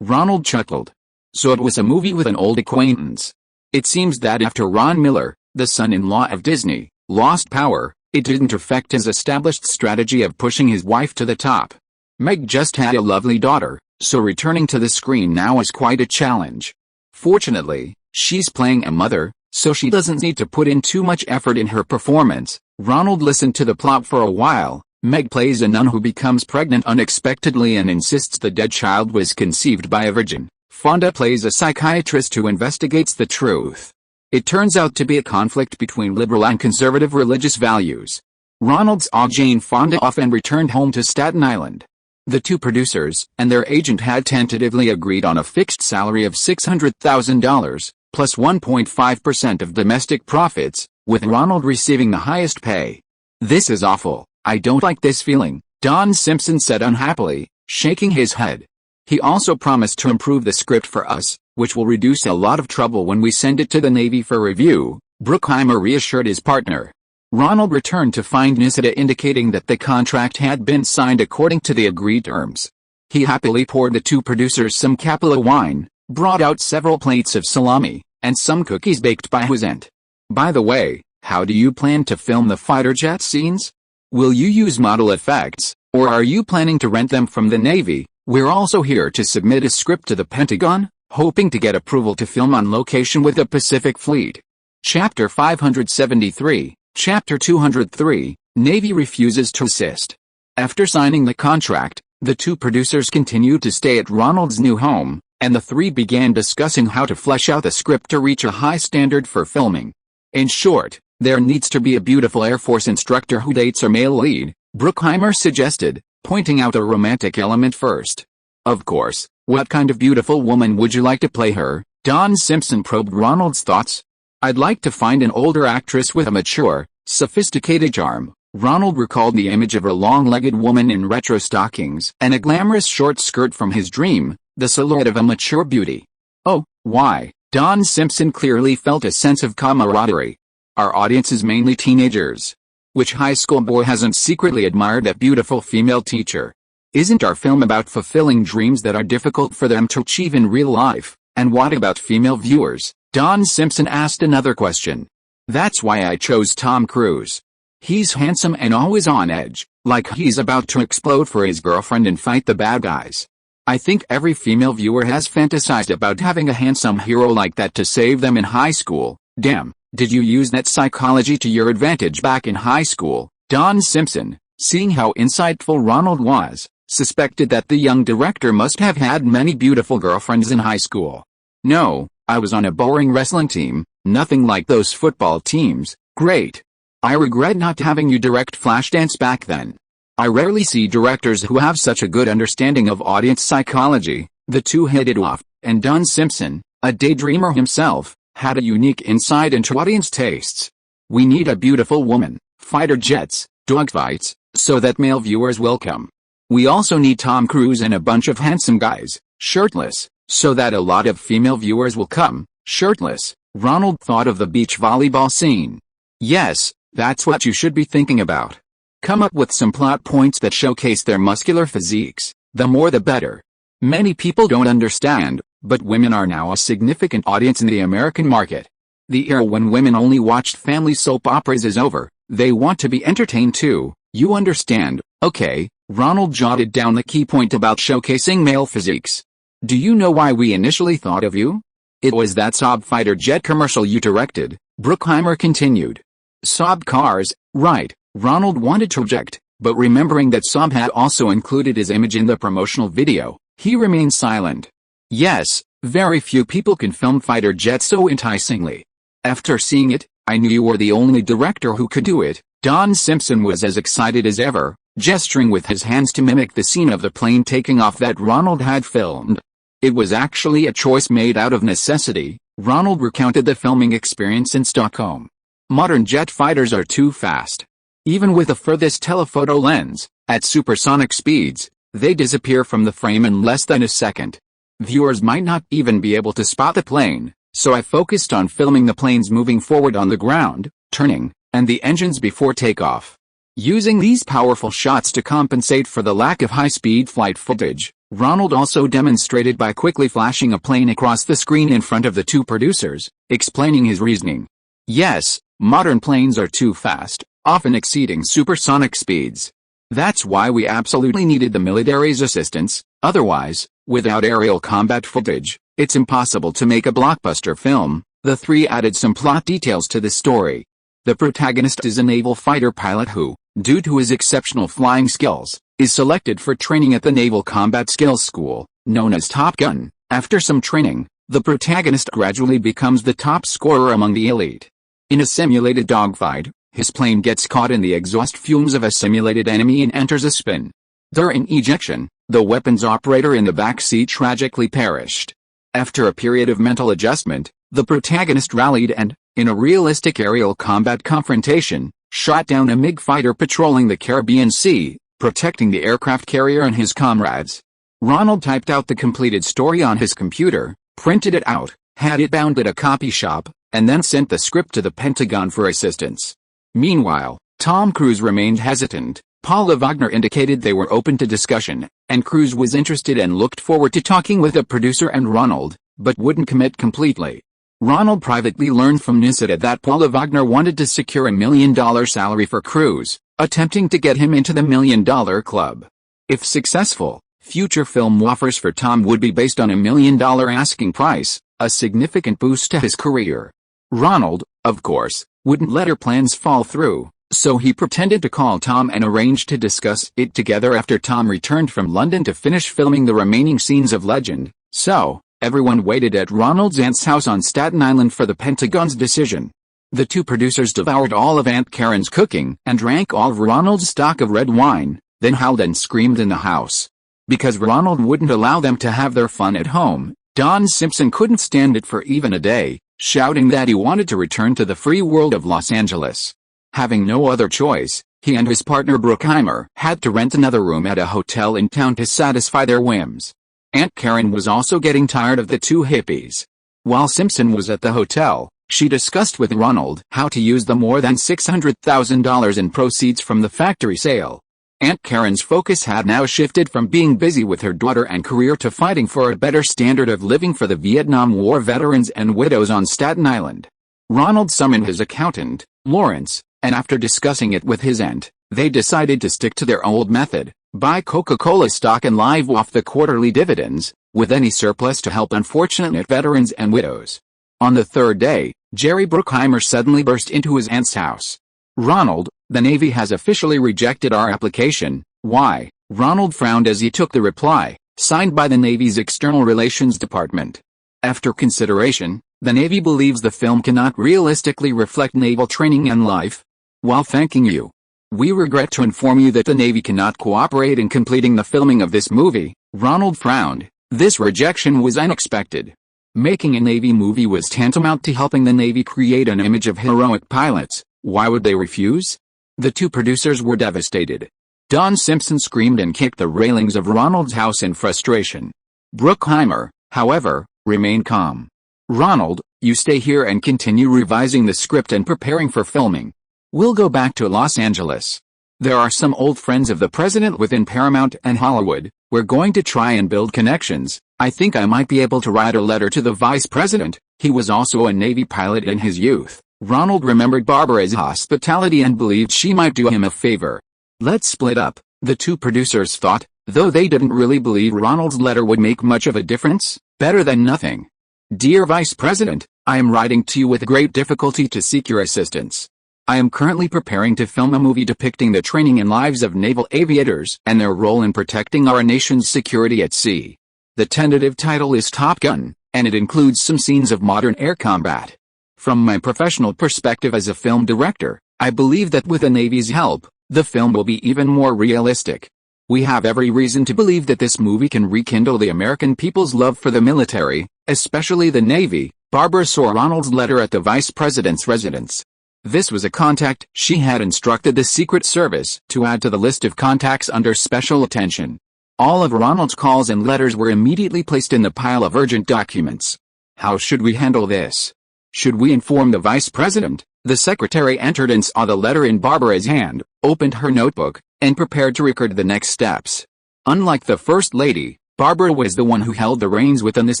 Ronald chuckled. So it was a movie with an old acquaintance. It seems that after Ron Miller, the son-in-law of Disney, lost power, it didn't affect his established strategy of pushing his wife to the top. Meg just had a lovely daughter, so returning to the screen now is quite a challenge. Fortunately, she's playing a mother, so she doesn't need to put in too much effort in her performance. Ronald listened to the plot for a while. Meg plays a nun who becomes pregnant unexpectedly and insists the dead child was conceived by a virgin. Fonda plays a psychiatrist who investigates the truth. It turns out to be a conflict between liberal and conservative religious values. Ronald saw Jane Fonda off and returned home to Staten Island. The two producers and their agent had tentatively agreed on a fixed salary of $600,000, plus 1.5% of domestic profits, with Ronald receiving the highest pay. "This is awful. I don't like this feeling," Don Simpson said unhappily, shaking his head. "He also promised to improve the script for us, which will reduce a lot of trouble when we send it to the Navy for review," Bruckheimer reassured his partner. Ronald returned to find Nisida indicating that the contract had been signed according to the agreed terms. He happily poured the two producers some Capella wine, brought out several plates of salami, and some cookies baked by his aunt. "By the way, how do you plan to film the fighter jet scenes? Will you use model effects, or are you planning to rent them from the Navy? We're also here to submit a script to the Pentagon," hoping to get approval to film on location with the Pacific Fleet. Chapter 573, Chapter 203, Navy refuses to assist. After signing the contract, the two producers continued to stay at Ronald's new home, and the three began discussing how to flesh out the script to reach a high standard for filming. In short, there needs to be a beautiful Air Force instructor who dates a male lead, Bruckheimer suggested, pointing out the romantic element first. Of course, what kind of beautiful woman would you like to play her? Don Simpson probed Ronald's thoughts. I'd like to find an older actress with a mature, sophisticated charm. Ronald recalled the image of a long-legged woman in retro stockings and a glamorous short skirt from his dream, the silhouette of a mature beauty. Oh, why? Don Simpson clearly felt a sense of camaraderie. Our audience is mainly teenagers. Which high school boy hasn't secretly admired that beautiful female teacher? Isn't our film about fulfilling dreams that are difficult for them to achieve in real life? And what about female viewers? Don Simpson asked another question. That's why I chose Tom Cruise. He's handsome and always on edge, like he's about to explode for his girlfriend and fight the bad guys. I think every female viewer has fantasized about having a handsome hero like that to save them in high school. Damn, did you use that psychology to your advantage back in high school? Don Simpson, seeing how insightful Ronald was, suspected that the young director must have had many beautiful girlfriends in high school. No, I was on a boring wrestling team, nothing like those football teams. Great. I regret not having you direct Flashdance back then. I rarely see directors who have such a good understanding of audience psychology. The two hit it off, and Don Simpson, a daydreamer himself, had a unique insight into audience tastes. We need a beautiful woman, fighter jets, dogfights, so that male viewers will come. We also need Tom Cruise and a bunch of handsome guys, shirtless, so that a lot of female viewers will come, shirtless. Ronald thought of the beach volleyball scene. Yes, that's what you should be thinking about. Come up with some plot points that showcase their muscular physiques, the more the better. Many people don't understand, but women are now a significant audience in the American market. The era when women only watched family soap operas is over. They want to be entertained too, you understand. Okay, Ronald jotted down the key point about showcasing male physiques. Do you know why we initially thought of you? It was that Saab fighter jet commercial you directed, Bruckheimer continued. Saab cars, right, Ronald wanted to object, but remembering that Saab had also included his image in the promotional video, he remained silent. Yes, very few people can film fighter jets so enticingly. After seeing it, I knew you were the only director who could do it. Don Simpson was as excited as ever, gesturing with his hands to mimic the scene of the plane taking off that Ronald had filmed. It was actually a choice made out of necessity. Ronald recounted the filming experience in Stockholm. Modern jet fighters are too fast. Even with the furthest telephoto lens, at supersonic speeds, they disappear from the frame in less than a second. Viewers might not even be able to spot the plane, so I focused on filming the planes moving forward on the ground, turning, and the engines before takeoff. Using these powerful shots to compensate for the lack of high-speed flight footage, Ronald also demonstrated by quickly flashing a plane across the screen in front of the two producers, explaining his reasoning. Yes, modern planes are too fast, often exceeding supersonic speeds. That's why we absolutely needed the military's assistance. Otherwise, without aerial combat footage, it's impossible to make a blockbuster film. The three added some plot details to the story. The protagonist is a naval fighter pilot who, due to his exceptional flying skills, is selected for training at the Naval Combat Skills School, known as Top Gun. After some training, the protagonist gradually becomes the top scorer among the elite. In a simulated dogfight, his plane gets caught in the exhaust fumes of a simulated enemy and enters a spin. During ejection, the weapons operator in the back seat tragically perished. After a period of mental adjustment, the protagonist rallied and, in a realistic aerial combat confrontation, shot down a MiG fighter patrolling the Caribbean Sea, protecting the aircraft carrier and his comrades. Ronald typed out the completed story on his computer, printed it out, had it bound at a copy shop, and then sent the script to the Pentagon for assistance. Meanwhile, Tom Cruise remained hesitant. Paula Wagner indicated they were open to discussion, and Cruise was interested and looked forward to talking with the producer and Ronald, but wouldn't commit completely. Ronald privately learned from Nisida that Paula Wagner wanted to secure $1 million salary for Cruise, attempting to get him into the $1 Million Club. If successful, Future film offers for Tom would be based on $1 million asking price, a significant boost to his career. Ronald, of course, wouldn't let her plans fall through, so he pretended to call Tom and arranged to discuss it together after Tom returned from London to finish filming the remaining scenes of Legend. So, everyone waited at Ronald's aunt's house on Staten Island for the Pentagon's decision. The two producers devoured all of Aunt Karen's cooking and drank all of Ronald's stock of red wine, then howled and screamed in the house. Because Ronald wouldn't allow them to have their fun at home, Don Simpson couldn't stand it for even a day, shouting that he wanted to return to the free world of Los Angeles. Having no other choice, he and his partner Bruckheimer had to rent another room at a hotel in town to satisfy their whims. Aunt Karen was also getting tired of the two hippies. While Simpson was at the hotel, she discussed with Ronald how to use the more than $600,000 in proceeds from the factory sale. Aunt Karen's focus had now shifted from being busy with her daughter and career to fighting for a better standard of living for the Vietnam War veterans and widows on Staten Island. Ronald summoned his accountant, Lawrence, and after discussing it with his aunt, they decided to stick to their old method, buy Coca-Cola stock and live off the quarterly dividends, with any surplus to help unfortunate veterans and widows. On the third day, Jerry Bruckheimer suddenly burst into his aunt's house. "Ronald, the Navy has officially rejected our application." "Why?" Ronald frowned as he took the reply, signed by the Navy's External Relations Department. "After consideration, the Navy believes the film cannot realistically reflect naval training and life. While thanking you, we regret to inform you that the Navy cannot cooperate in completing the filming of this movie." Ronald frowned. This rejection was unexpected. Making a Navy movie was tantamount to helping the Navy create an image of heroic pilots. Why would they refuse? The two producers were devastated. Don Simpson screamed and kicked the railings of Ronald's house in frustration. Bruckheimer, however, remained calm. "Ronald, you stay here and continue revising the script and preparing for filming. We'll go back to Los Angeles. There are some old friends of the president within Paramount and Hollywood. We're going to try and build connections. I think I might be able to write a letter to the vice president." He was also a Navy pilot in his youth. Ronald remembered Barbara's hospitality and believed she might do him a favor. "Let's split up," the two producers thought, though they didn't really believe Ronald's letter would make much of a difference. Better than nothing. "Dear Vice President, I am writing to you with great difficulty to seek your assistance. I am currently preparing to film a movie depicting the training and lives of naval aviators and their role in protecting our nation's security at sea. The tentative title is Top Gun, and it includes some scenes of modern air combat. From my professional perspective as a film director, I believe that with the Navy's help, the film will be even more realistic. We have every reason to believe that this movie can rekindle the American people's love for the military, especially the Navy." Barbara saw Ronald's letter at the Vice President's residence. This was a contact she had instructed the Secret Service to add to the list of contacts under special attention. All of Ronald's calls and letters were immediately placed in the pile of urgent documents. How should we handle this? Should we inform the Vice President? The secretary entered and saw the letter in Barbara's hand, opened her notebook, and prepared to record the next steps. Unlike the First Lady, Barbara was the one who held the reins within this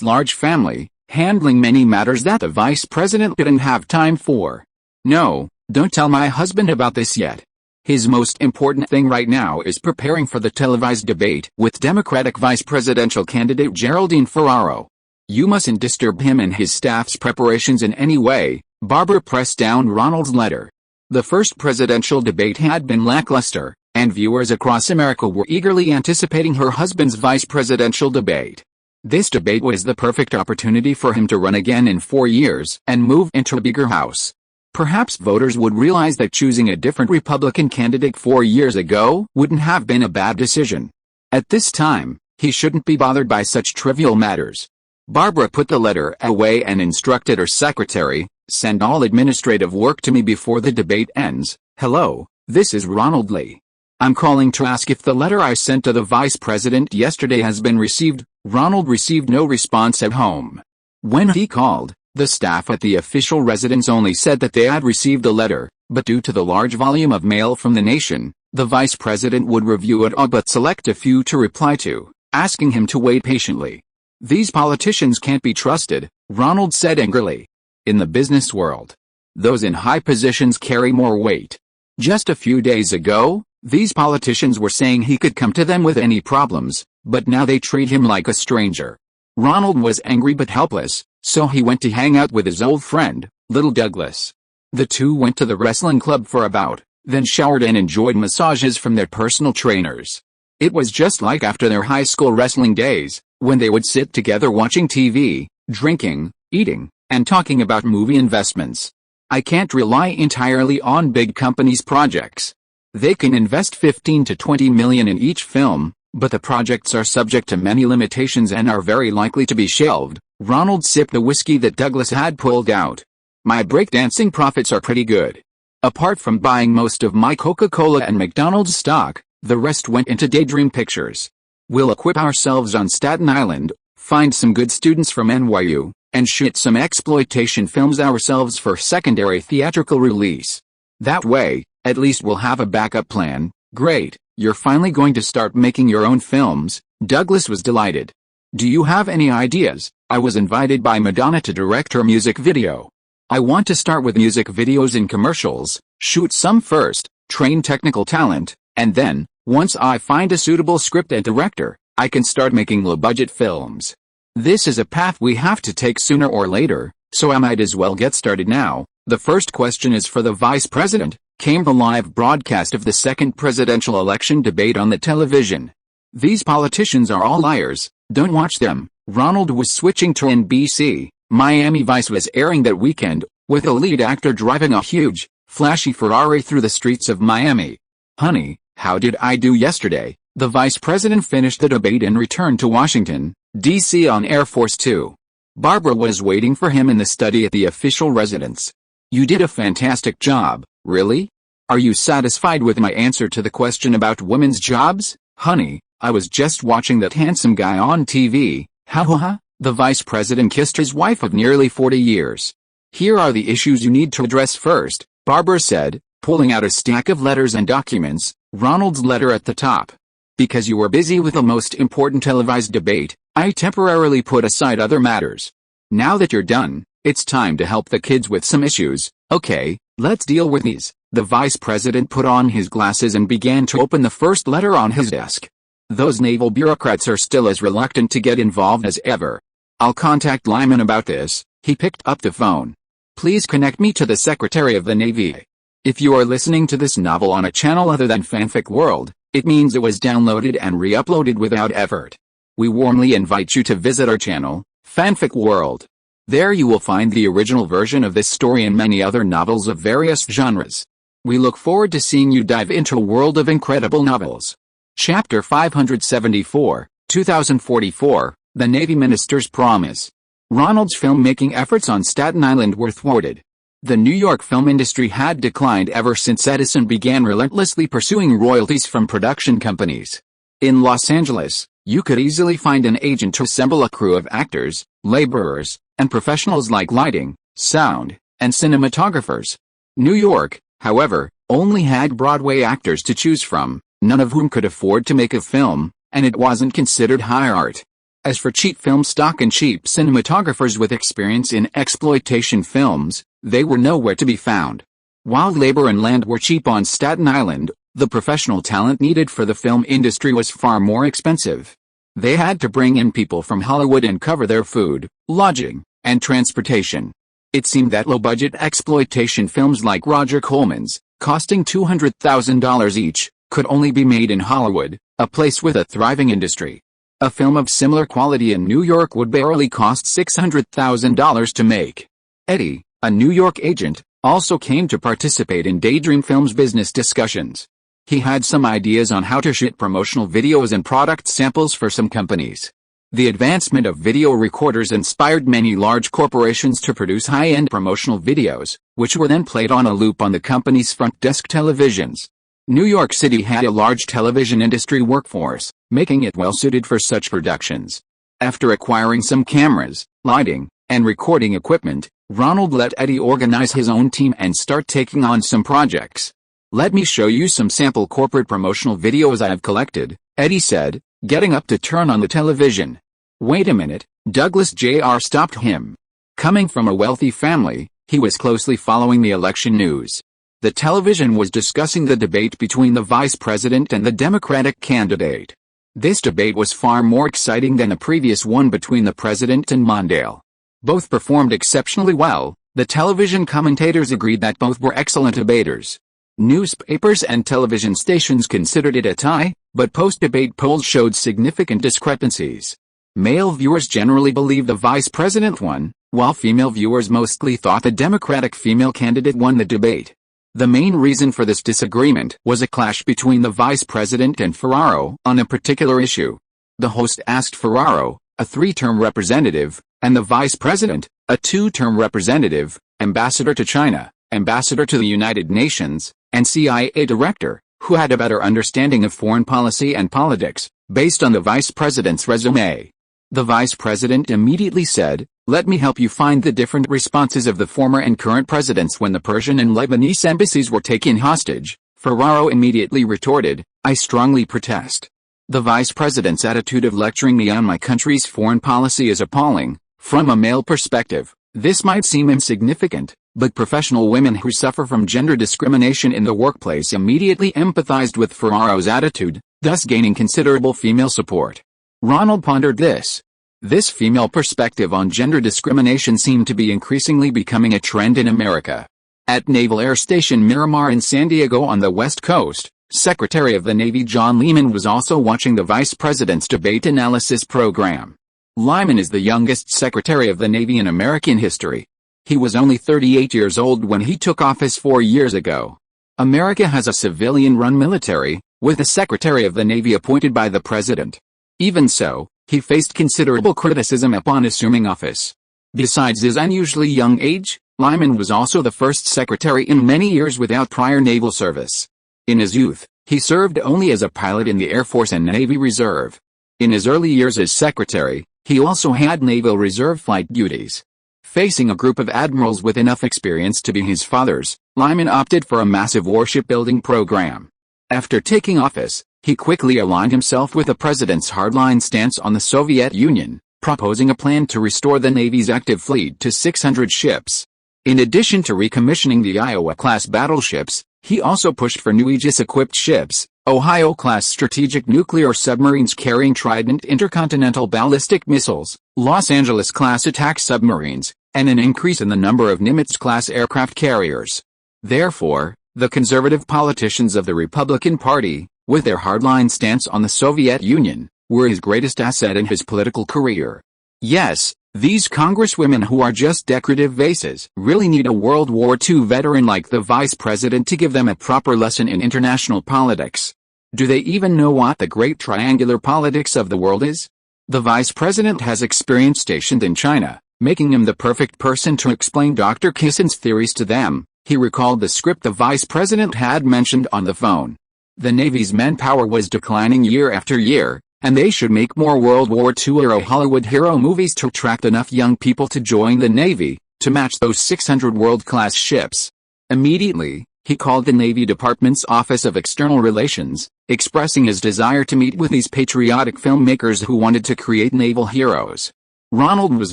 large family, handling many matters that the Vice President didn't have time for. "No, don't tell my husband about this yet. His most important thing right now is preparing for the televised debate with Democratic Vice Presidential candidate Geraldine Ferraro. You mustn't disturb him and his staff's preparations in any way." Barbara pressed down Ronald's letter. The first presidential debate had been lackluster, and viewers across America were eagerly anticipating her husband's vice presidential debate. This debate was the perfect opportunity for him to run again in 4 years and move into a bigger house. Perhaps voters would realize that choosing a different Republican candidate 4 years ago wouldn't have been a bad decision. At this time, he shouldn't be bothered by such trivial matters. Barbara put the letter away and instructed her secretary, "Send all administrative work to me before the debate ends." "Hello, this is Ronald Lee. I'm calling to ask if the letter I sent to the Vice President yesterday has been received." Ronald received no response at home. When he called, the staff at the official residence only said that they had received a letter, but due to the large volume of mail from the nation, the Vice President would review it all but select a few to reply to, asking him to wait patiently. "These politicians can't be trusted," Ronald said angrily. "In the business world, those in high positions carry more weight. Just a few days ago, these politicians were saying he could come to them with any problems, but now they treat him like a stranger. Ronald was angry but helpless, so he went to hang out with his old friend, little Douglas. The two went to the wrestling club for a bout, then showered and enjoyed massages from their personal trainers. It was just like after their high school wrestling days, when they would sit together watching TV, drinking, eating, and talking about movie investments. I can't rely entirely on big companies' projects. They can invest 15 to 20 million in each film, but the projects are subject to many limitations and are very likely to be shelved. Ronald sipped the whiskey that Douglas had pulled out. My breakdancing profits are pretty good. Apart from buying most of my Coca-Cola and McDonald's stock, the rest went into Daydream Pictures. We'll equip ourselves on Staten Island, find some good students from NYU, and shoot some exploitation films ourselves for secondary theatrical release. That way, at least we'll have a backup plan. Great, you're finally going to start making your own films. Douglas was delighted. Do you have any ideas? I was invited by Madonna to direct her music video. I want to start with music videos and commercials, shoot some first, train technical talent, and then, once I find a suitable script and director, I can start making low-budget films. This is a path we have to take sooner or later, so I might as well get started now. The first question is for the vice president. Came the live broadcast of the second presidential election debate on the television. These politicians are all liars, don't watch them. Ronald was switching to NBC. Miami Vice was airing that weekend, with a lead actor driving a huge, flashy Ferrari through the streets of Miami. Honey, how did I do yesterday? The vice president finished the debate and returned to Washington, D.C. on Air Force 2. Barbara was waiting for him in the study at the official residence. You did a fantastic job, really? Are you satisfied with my answer to the question about women's jobs? Honey, I was just watching that handsome guy on TV. Ha ha ha. The vice president kissed his wife of nearly 40 years. Here are the issues you need to address first, Barbara said, pulling out a stack of letters and documents, Ronald's letter at the top. Because you were busy with the most important televised debate, I temporarily put aside other matters. Now that you're done, it's time to help the kids with some issues. Okay, let's deal with these. The vice president put on his glasses and began to open the first letter on his desk. Those naval bureaucrats are still as reluctant to get involved as ever. I'll contact Lyman about this. He picked up the phone. Please connect me to the Secretary of the Navy. If you are listening to this novel on a channel other than Fanfic World, it means it was downloaded and re-uploaded without effort. We warmly invite you to visit our channel, Fanfic World. There you will find the original version of this story and many other novels of various genres. We look forward to seeing you dive into a world of incredible novels. Chapter 574, 2044, The Navy Minister's Promise. Ronald's filmmaking efforts on Staten Island were thwarted. The New York film industry had declined ever since Edison began relentlessly pursuing royalties from production companies. In Los Angeles, you could easily find an agent to assemble a crew of actors, laborers, and professionals like lighting, sound, and cinematographers. New York, however, only had Broadway actors to choose from, none of whom could afford to make a film, and it wasn't considered high art. As for cheap film stock and cheap cinematographers with experience in exploitation films, they were nowhere to be found. While labor and land were cheap on Staten Island, the professional talent needed for the film industry was far more expensive. They had to bring in people from Hollywood and cover their food, lodging, and transportation. It seemed that low-budget exploitation films like Roger Corman's, costing $200,000 each, could only be made in Hollywood, a place with a thriving industry. A film of similar quality in New York would barely cost $600,000 to make. Eddie, a New York agent, also came to participate in Daydream Films' business discussions. He had some ideas on how to shoot promotional videos and product samples for some companies. The advancement of video recorders inspired many large corporations to produce high-end promotional videos, which were then played on a loop on the company's front desk televisions. New York City had a large television industry workforce, making it well-suited for such productions. After acquiring some cameras, lighting, and recording equipment, Ronald let Eddie organize his own team and start taking on some projects. Let me show you some sample corporate promotional videos I've collected, Eddie said, getting up to turn on the television. Wait a minute, Douglas Jr. stopped him. Coming from a wealthy family, he was closely following the election news. The television was discussing the debate between the vice president and the Democratic candidate. This debate was far more exciting than the previous one between the president and Mondale. Both performed exceptionally well. The television commentators agreed that both were excellent debaters. Newspapers and television stations considered it a tie, but post-debate polls showed significant discrepancies. Male viewers generally believed the vice president won, while female viewers mostly thought the Democratic female candidate won the debate. The main reason for this disagreement was a clash between the vice president and Ferraro on a particular issue. The host asked Ferraro, a 3-term representative, and the vice president, a 2-term representative, ambassador to China, ambassador to the United Nations, and CIA director, who had a better understanding of foreign policy and politics, based on the vice president's resume. The vice president immediately said, "Let me help you find the different responses of the former and current presidents when the Persian and Lebanese embassies were taken hostage." Ferraro immediately retorted, "I strongly protest. The vice president's attitude of lecturing me on my country's foreign policy is appalling. From a male perspective, this might seem insignificant, but professional women who suffer from gender discrimination in the workplace immediately empathized with Ferraro's attitude, thus gaining considerable female support." Ronald pondered this. This female perspective on gender discrimination seemed to be increasingly becoming a trend in America. At Naval Air Station Miramar in San Diego on the West Coast, Secretary of the Navy John Lyman was also watching the Vice President's debate analysis program. Lyman is the youngest Secretary of the Navy in American history. He was only 38 years old when he took office 4 years ago. America has a civilian-run military, with a Secretary of the Navy appointed by the President. Even so, he faced considerable criticism upon assuming office. Besides his unusually young age, Lyman was also the first secretary in many years without prior naval service. In his youth, he served only as a pilot in the Air Force and Navy Reserve. In his early years as secretary, he also had Naval Reserve flight duties. Facing a group of admirals with enough experience to be his fathers, Lyman opted for a massive warship building program. After taking office, he quickly aligned himself with the president's hardline stance on the Soviet Union, proposing a plan to restore the Navy's active fleet to 600 ships. In addition to recommissioning the Iowa-class battleships, he also pushed for new Aegis-equipped ships, Ohio-class strategic nuclear submarines carrying Trident intercontinental ballistic missiles, Los Angeles-class attack submarines, and an increase in the number of Nimitz-class aircraft carriers. Therefore, the conservative politicians of the Republican Party, with their hardline stance on the Soviet Union, were his greatest asset in his political career. Yes, these congresswomen who are just decorative vases really need a World War II veteran like the vice president to give them a proper lesson in international politics. Do they even know what the great triangular politics of the world is? The vice president has experience stationed in China, making him the perfect person to explain Dr. Kissin's theories to them. He recalled the script the vice president had mentioned on the phone. The Navy's manpower was declining year after year, and they should make more World War II-era Hollywood hero movies to attract enough young people to join the Navy, to match those 600 world-class ships. Immediately, he called the Navy Department's Office of External Relations, expressing his desire to meet with these patriotic filmmakers who wanted to create naval heroes. Ronald was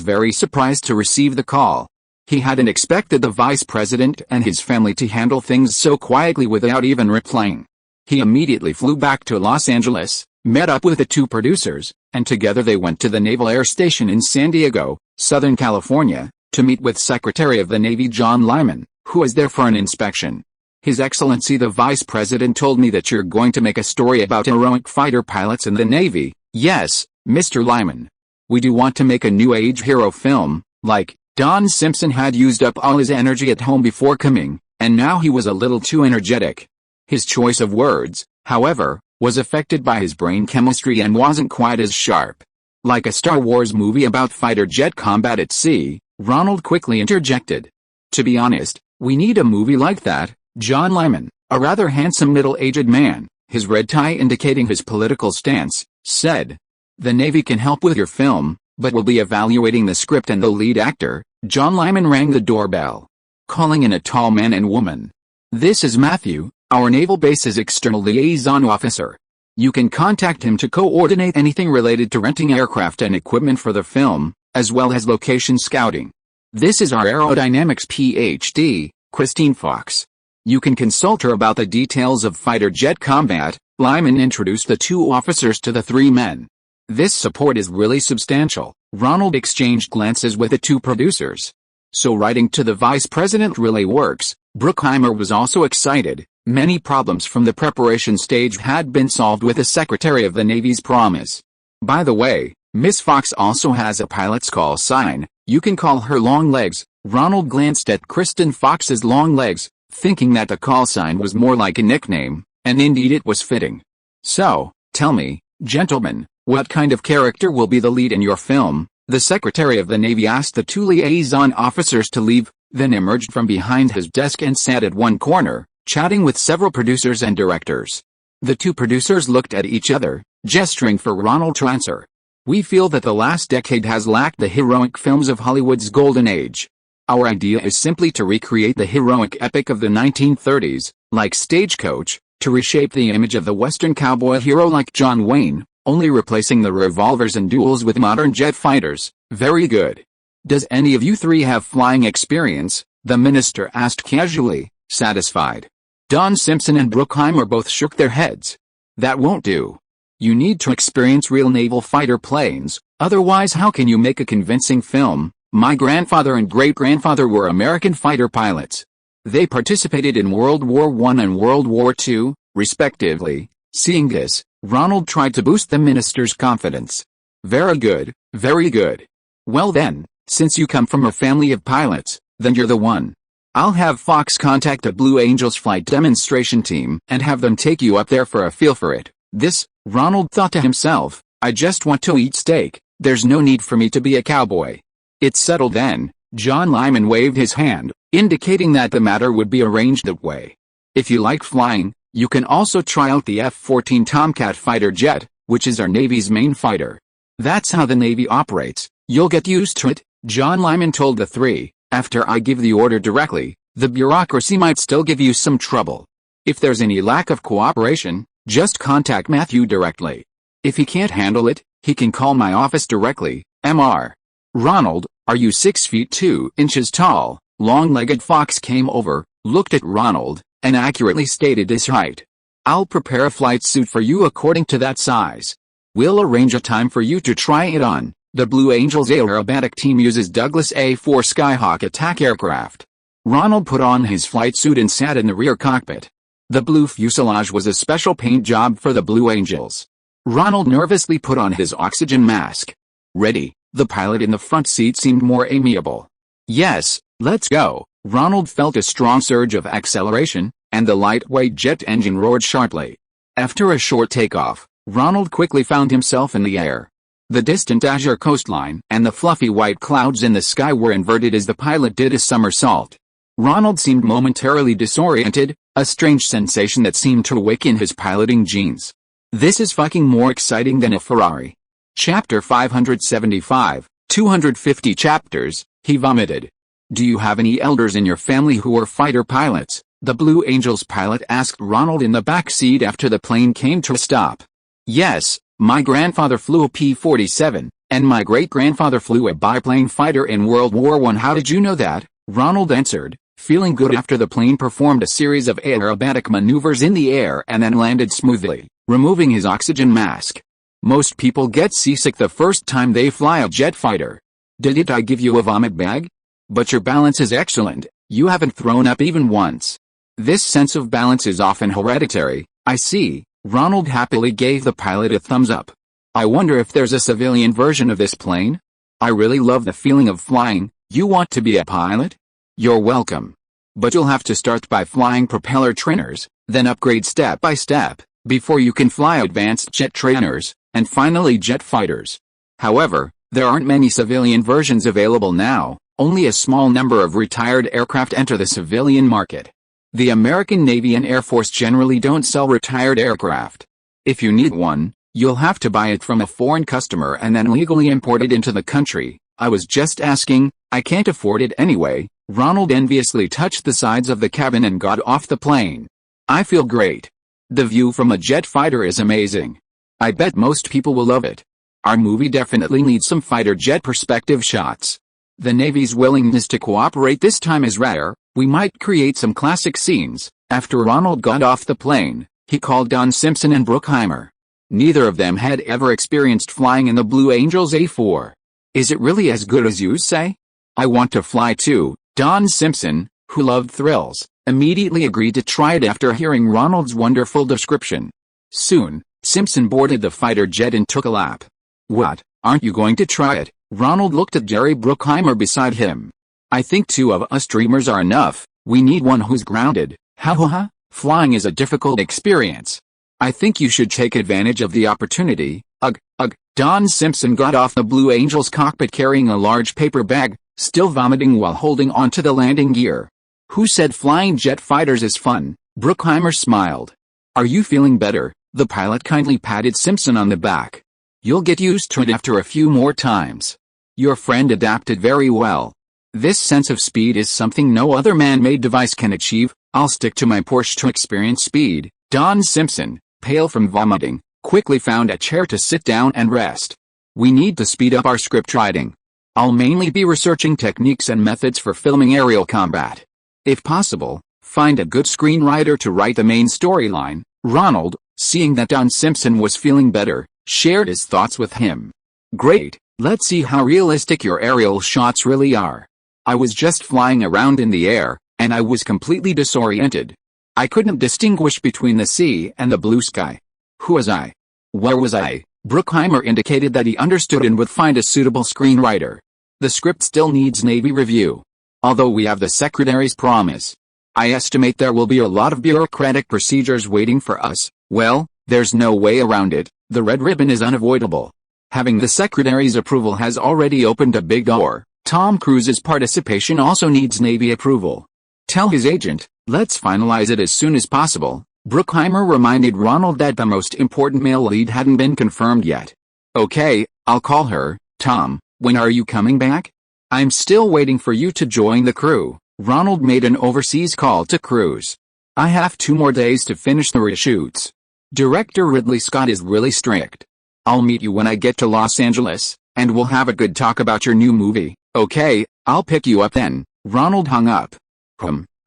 very surprised to receive the call. He hadn't expected the vice president and his family to handle things so quietly without even replying. He immediately flew back to Los Angeles, met up with the two producers, and together they went to the Naval Air Station in San Diego, Southern California, to meet with Secretary of the Navy John Lyman, who was there for an inspection. His Excellency the Vice President told me that you're going to make a story about heroic fighter pilots in the Navy. Yes, Mr. Lyman. We do want to make a new age hero film, like Don Simpson had used up all his energy at home before coming, and now he was a little too energetic. His choice of words, however, was affected by his brain chemistry and wasn't quite as sharp. Like a Star Wars movie about fighter jet combat at sea, Ronald quickly interjected. To be honest, we need a movie like that. John Lyman, a rather handsome middle-aged man, his red tie indicating his political stance, said. The Navy can help with your film, but we'll be evaluating the script and the lead actor. John Lyman rang the doorbell, calling in a tall man and woman. This is Matthew, our Naval Base's external liaison officer. You can contact him to coordinate anything related to renting aircraft and equipment for the film, as well as location scouting. This is our aerodynamics PhD, Christine Fox. You can consult her about the details of fighter jet combat, Lyman introduced the two officers to the three men. This support is really substantial. Ronald exchanged glances with the two producers. So writing to the vice president really works. Bruckheimer was also excited. Many problems from the preparation stage had been solved with the Secretary of the Navy's promise. By the way, Miss Fox also has a pilot's call sign. You can call her Long Legs. Ronald glanced at Kristen Fox's long legs, thinking that the call sign was more like a nickname, and indeed it was fitting. So, tell me, gentlemen, what kind of character will be the lead in your film? The Secretary of the Navy asked the two liaison officers to leave, then emerged from behind his desk and sat at one corner, chatting with several producers and directors. The two producers looked at each other, gesturing for Ronald to answer. We feel that the last decade has lacked the heroic films of Hollywood's golden age. Our idea is simply to recreate the heroic epic of the 1930s, like Stagecoach, to reshape the image of the Western cowboy hero like John Wayne, only replacing the revolvers and duels with modern jet fighters. Very good. Does any of you three have flying experience? The minister asked casually, satisfied. Don Simpson and Bruckheimer both shook their heads. That won't do. You need to experience real naval fighter planes, otherwise how can you make a convincing film? My grandfather and great-grandfather were American fighter pilots. They participated in World War I and World War II, respectively. Seeing this, Ronald tried to boost the minister's confidence. Very good, very good. Well then, since you come from a family of pilots, then you're the one. I'll have Fox contact a Blue Angels flight demonstration team and have them take you up there for a feel for it. This, Ronald thought to himself, I just want to eat steak, there's no need for me to be a cowboy. It's settled then. John Lyman waved his hand, indicating that the matter would be arranged that way. If you like flying, you can also try out the F-14 Tomcat fighter jet, which is our Navy's main fighter. That's how the Navy operates. You'll get used to it, John Lyman told the three. After I give the order directly, the bureaucracy might still give you some trouble. If there's any lack of cooperation, just contact Matthew directly. If he can't handle it, he can call my office directly. Mr. Ronald, are you 6 feet 2 inches tall? Long-legged Fox came over, looked at Ronald, and accurately stated his height. I'll prepare a flight suit for you according to that size. We'll arrange a time for you to try it on. The Blue Angels aerobatic team uses Douglas A-4 Skyhawk attack aircraft. Ronald put on his flight suit and sat in the rear cockpit. The blue fuselage was a special paint job for the Blue Angels. Ronald nervously put on his oxygen mask. Ready. The pilot in the front seat seemed more amiable. Yes, let's go. Ronald felt a strong surge of acceleration, and the lightweight jet engine roared sharply. After a short takeoff, Ronald quickly found himself in the air. The distant azure coastline and the fluffy white clouds in the sky were inverted as the pilot did a somersault. Ronald seemed momentarily disoriented, a strange sensation that seemed to awaken his piloting genes. This is fucking more exciting than a Ferrari. Chapter 575, 250 chapters, he vomited. Do you have any elders in your family who were fighter pilots? The Blue Angels pilot asked Ronald in the back seat after the plane came to a stop. Yes, my grandfather flew a P-47, and my great-grandfather flew a biplane fighter in World War I. How did you know that? Ronald answered, feeling good after the plane performed a series of aerobatic maneuvers in the air and then landed smoothly, removing his oxygen mask. Most people get seasick the first time they fly a jet fighter. Didn't I give you a vomit bag? But your balance is excellent, you haven't thrown up even once. This sense of balance is often hereditary, I see. Ronald happily gave the pilot a thumbs up. I wonder if there's a civilian version of this plane? I really love the feeling of flying. You want to be a pilot? You're welcome. But you'll have to start by flying propeller trainers, then upgrade step by step, before you can fly advanced jet trainers, and finally jet fighters. However, there aren't many civilian versions available now, only a small number of retired aircraft enter the civilian market. The American Navy and Air Force generally don't sell retired aircraft. If you need one, you'll have to buy it from a foreign customer and then legally import it into the country. I was just asking, I can't afford it anyway. Ronald enviously touched the sides of the cabin and got off the plane. I feel great. The view from a jet fighter is amazing. I bet most people will love it. Our movie definitely needs some fighter jet perspective shots. The Navy's willingness to cooperate this time is rare. We might create some classic scenes. After Ronald got off the plane, He called Don Simpson and Bruckheimer. Neither of them had ever experienced flying in the Blue Angels A4. Is it really as good as you say? I want to fly too. Don Simpson, who loved thrills, immediately agreed to try it after hearing Ronald's wonderful description. Soon, Simpson boarded the fighter jet and took a lap. What, aren't you going to try it? Ronald looked at Jerry Bruckheimer beside him. I think two of us dreamers are enough. We need one who's grounded. Ha ha ha. Flying is a difficult experience. I think you should take advantage of the opportunity. Ugh, ugh. Don Simpson got off the Blue Angel's cockpit carrying a large paper bag, still vomiting while holding onto the landing gear. Who said flying jet fighters is fun? Bruckheimer smiled. Are you feeling better? The pilot kindly patted Simpson on the back. You'll get used to it after a few more times. Your friend adapted very well. This sense of speed is something no other man-made device can achieve. I'll stick to my Porsche to experience speed. Don Simpson, pale from vomiting, quickly found a chair to sit down and rest. We need to speed up our script writing. I'll mainly be researching techniques and methods for filming aerial combat. If possible, find a good screenwriter to write the main storyline. Ronald, seeing that Don Simpson was feeling better, shared his thoughts with him. Great, let's see how realistic your aerial shots really are. I was just flying around in the air, and I was completely disoriented. I couldn't distinguish between the sea and the blue sky. Who was I? Where was I? Bruckheimer indicated that he understood and would find a suitable screenwriter. The script still needs Navy review. Although we have the Secretary's promise. I estimate there will be a lot of bureaucratic procedures waiting for us. Well, there's no way around it. The red ribbon is unavoidable. Having the Secretary's approval has already opened a big door. Tom Cruise's participation also needs Navy approval. Tell his agent, let's finalize it as soon as possible. Bruckheimer reminded Ronald that the most important male lead hadn't been confirmed yet. Okay, I'll call her. Tom, when are you coming back? I'm still waiting for you to join the crew. Ronald made an overseas call to Cruise. I have 2 more days to finish the reshoots. Director Ridley Scott is really strict. I'll meet you when I get to Los Angeles, and we'll have a good talk about your new movie. Okay, I'll pick you up then. Ronald hung up.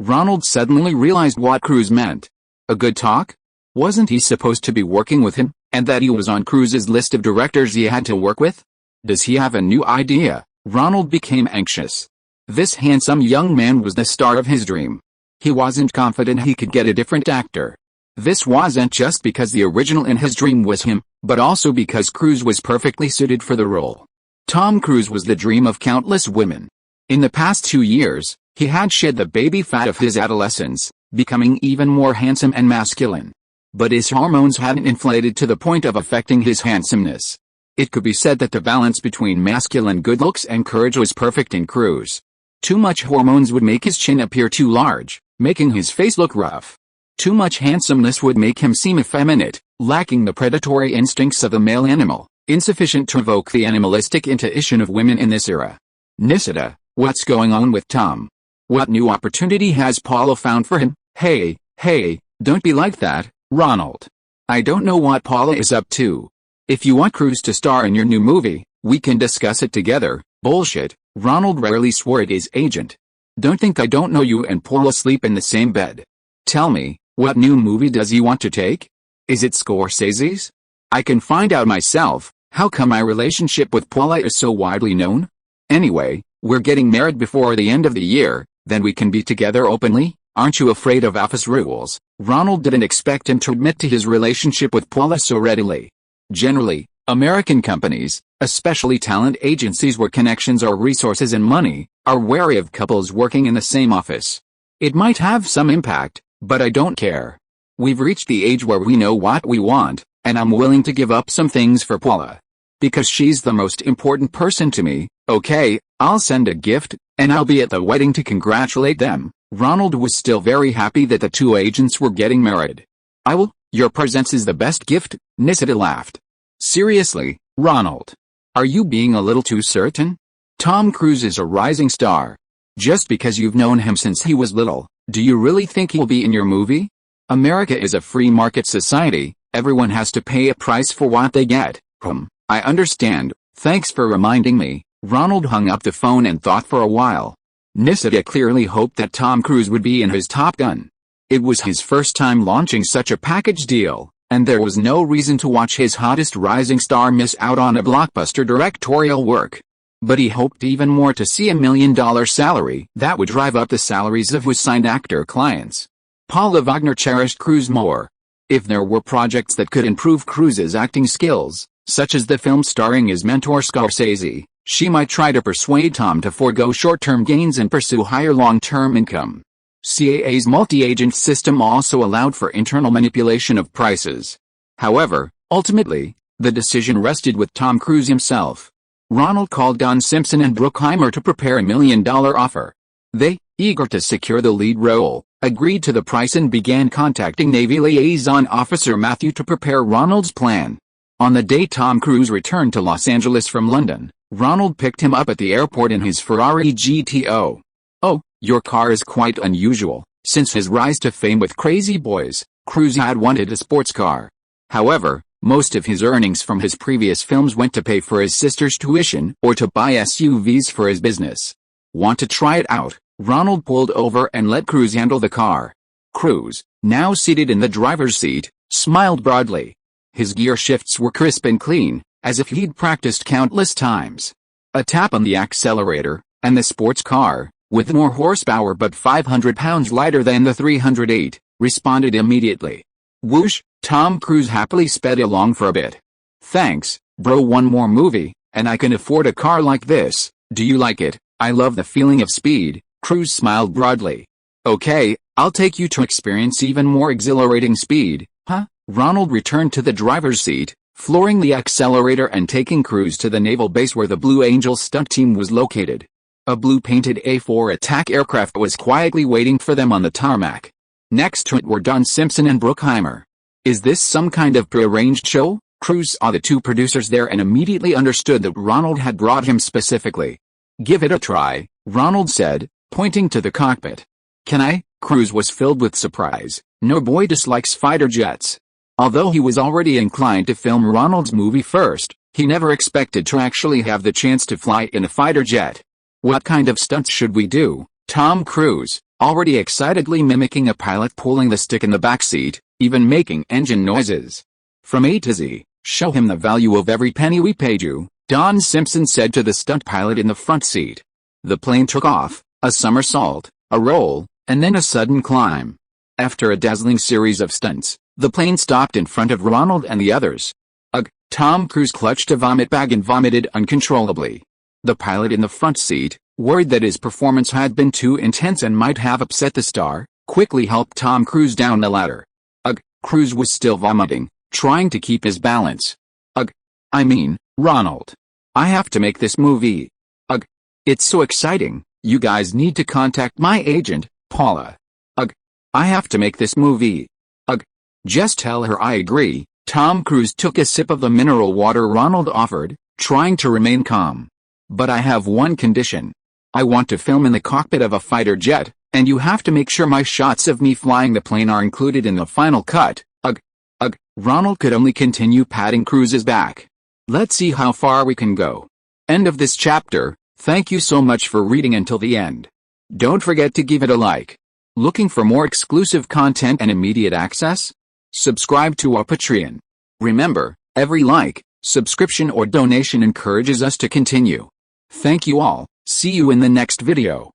Ronald suddenly realized what Cruise meant. A good talk? Wasn't he supposed to be working with him, and that he was on Cruise's list of directors he had to work with? Does he have a new idea? Ronald became anxious. This handsome young man was the star of his dream. He wasn't confident he could get a different actor. This wasn't just because the original in his dream was him, but also because Cruise was perfectly suited for the role. Tom Cruise was the dream of countless women. In the past 2 years, he had shed the baby fat of his adolescence, becoming even more handsome and masculine. But his hormones hadn't inflated to the point of affecting his handsomeness. It could be said that the balance between masculine good looks and courage was perfect in Cruise. Too much hormones would make his chin appear too large, making his face look rough. Too much handsomeness would make him seem effeminate, lacking the predatory instincts of the male animal, insufficient to evoke the animalistic intuition of women in this era. Nisita, what's going on with Tom? What new opportunity has Paula found for him? Hey, don't be like that, Ronald. I don't know what Paula is up to. If you want Cruise to star in your new movie, we can discuss it together. Bullshit, Ronald rarely swore at his agent. Don't think I don't know you and Paula sleep in the same bed. Tell me, what new movie does he want to take? Is it Scorsese's? I can find out myself. How come my relationship with Paula is so widely known? Anyway, we're getting married before the end of the year, then we can be together openly. Aren't you afraid of office rules? Ronald didn't expect him to admit to his relationship with Paula so readily. Generally, American companies, especially talent agencies where connections or resources and money, are wary of couples working in the same office. It might have some impact, but I don't care. We've reached the age where we know what we want, and I'm willing to give up some things for Paula. Because she's the most important person to me. Okay, I'll send a gift, and I'll be at the wedding to congratulate them. Ronald was still very happy that the two agents were getting married. I will. Your presence is the best gift, Nisita laughed. Seriously, Ronald? Are you being a little too certain? Tom Cruise is a rising star. Just because you've known him since he was little, do you really think he'll be in your movie? America is a free market society, everyone has to pay a price for what they get. I understand, thanks for reminding me. Ronald hung up the phone and thought for a while. Nisita clearly hoped that Tom Cruise would be in his Top Gun. It was his first time launching such a package deal, and there was no reason to watch his hottest rising star miss out on a blockbuster directorial work. But he hoped even more to see $1 million salary that would drive up the salaries of his signed actor clients. Paula Wagner cherished Cruise more. If there were projects that could improve Cruise's acting skills, such as the film starring his mentor Scorsese, she might try to persuade Tom to forego short-term gains and pursue higher long-term income. CAA's multi-agent system also allowed for internal manipulation of prices. However, ultimately, the decision rested with Tom Cruise himself. Ronald called Don Simpson and Bruckheimer to prepare $1 million offer. They, eager to secure the lead role, agreed to the price and began contacting Navy Liaison Officer Matthew to prepare Ronald's plan. On the day Tom Cruise returned to Los Angeles from London, Ronald picked him up at the airport in his Ferrari GTO. "Oh, your car is quite unusual." Since his rise to fame with Crazy Boys, Cruise had wanted a sports car. However, most of his earnings from his previous films went to pay for his sister's tuition or to buy SUVs for his business. "Want to try it out?" Ronald pulled over and let Cruise handle the car. Cruise, now seated in the driver's seat, smiled broadly. His gear shifts were crisp and clean, as if he'd practiced countless times. A tap on the accelerator, and the sports car, with more horsepower but 500 pounds lighter than the 308, responded immediately. Whoosh, Tom Cruise happily sped along for a bit. "Thanks, bro, one more movie, and I can afford a car like this. Do you like it?" "I love the feeling of speed," Cruise smiled broadly. "Okay, I'll take you to experience even more exhilarating speed." "Huh?" Ronald returned to the driver's seat, flooring the accelerator and taking Cruise to the naval base where the Blue Angels stunt team was located. A blue-painted A-4 attack aircraft was quietly waiting for them on the tarmac. Next to it were Don Simpson and Bruckheimer. "Is this some kind of prearranged show?" Cruise saw the two producers there and immediately understood that Ronald had brought him specifically. "Give it a try," Ronald said, pointing to the cockpit. "Can I?" Cruise was filled with surprise. No boy dislikes fighter jets. Although he was already inclined to film Ronald's movie first, he never expected to actually have the chance to fly in a fighter jet. "What kind of stunts should we do?" Tom Cruise, already excitedly mimicking a pilot pulling the stick in the backseat, even making engine noises. "From A to Z, show him the value of every penny we paid you," Don Simpson said to the stunt pilot in the front seat. The plane took off, a somersault, a roll, and then a sudden climb. After a dazzling series of stunts, the plane stopped in front of Ronald and the others. Ugh! Tom Cruise clutched a vomit bag and vomited uncontrollably. The pilot in the front seat, worried that his performance had been too intense and might have upset the star, quickly helped Tom Cruise down the ladder. Ugh! Cruise was still vomiting, trying to keep his balance. Ugh! I mean, Ronald. I have to make this movie. Ugh! It's so exciting. You guys need to contact my agent, Paula. Ugh! I have to make this movie. Ugh! Just tell her I agree. Tom Cruise took a sip of the mineral water Ronald offered, trying to remain calm. "But I have one condition. I want to film in the cockpit of a fighter jet, and you have to make sure my shots of me flying the plane are included in the final cut." Ugh! Ugh! Ronald could only continue patting Cruise's back. "Let's see how far we can go." End of this chapter. Thank you so much for reading until the end. Don't forget to give it a like. Looking for more exclusive content and immediate access? Subscribe to our Patreon. Remember, every like, subscription or donation encourages us to continue. Thank you all. See you in the next video.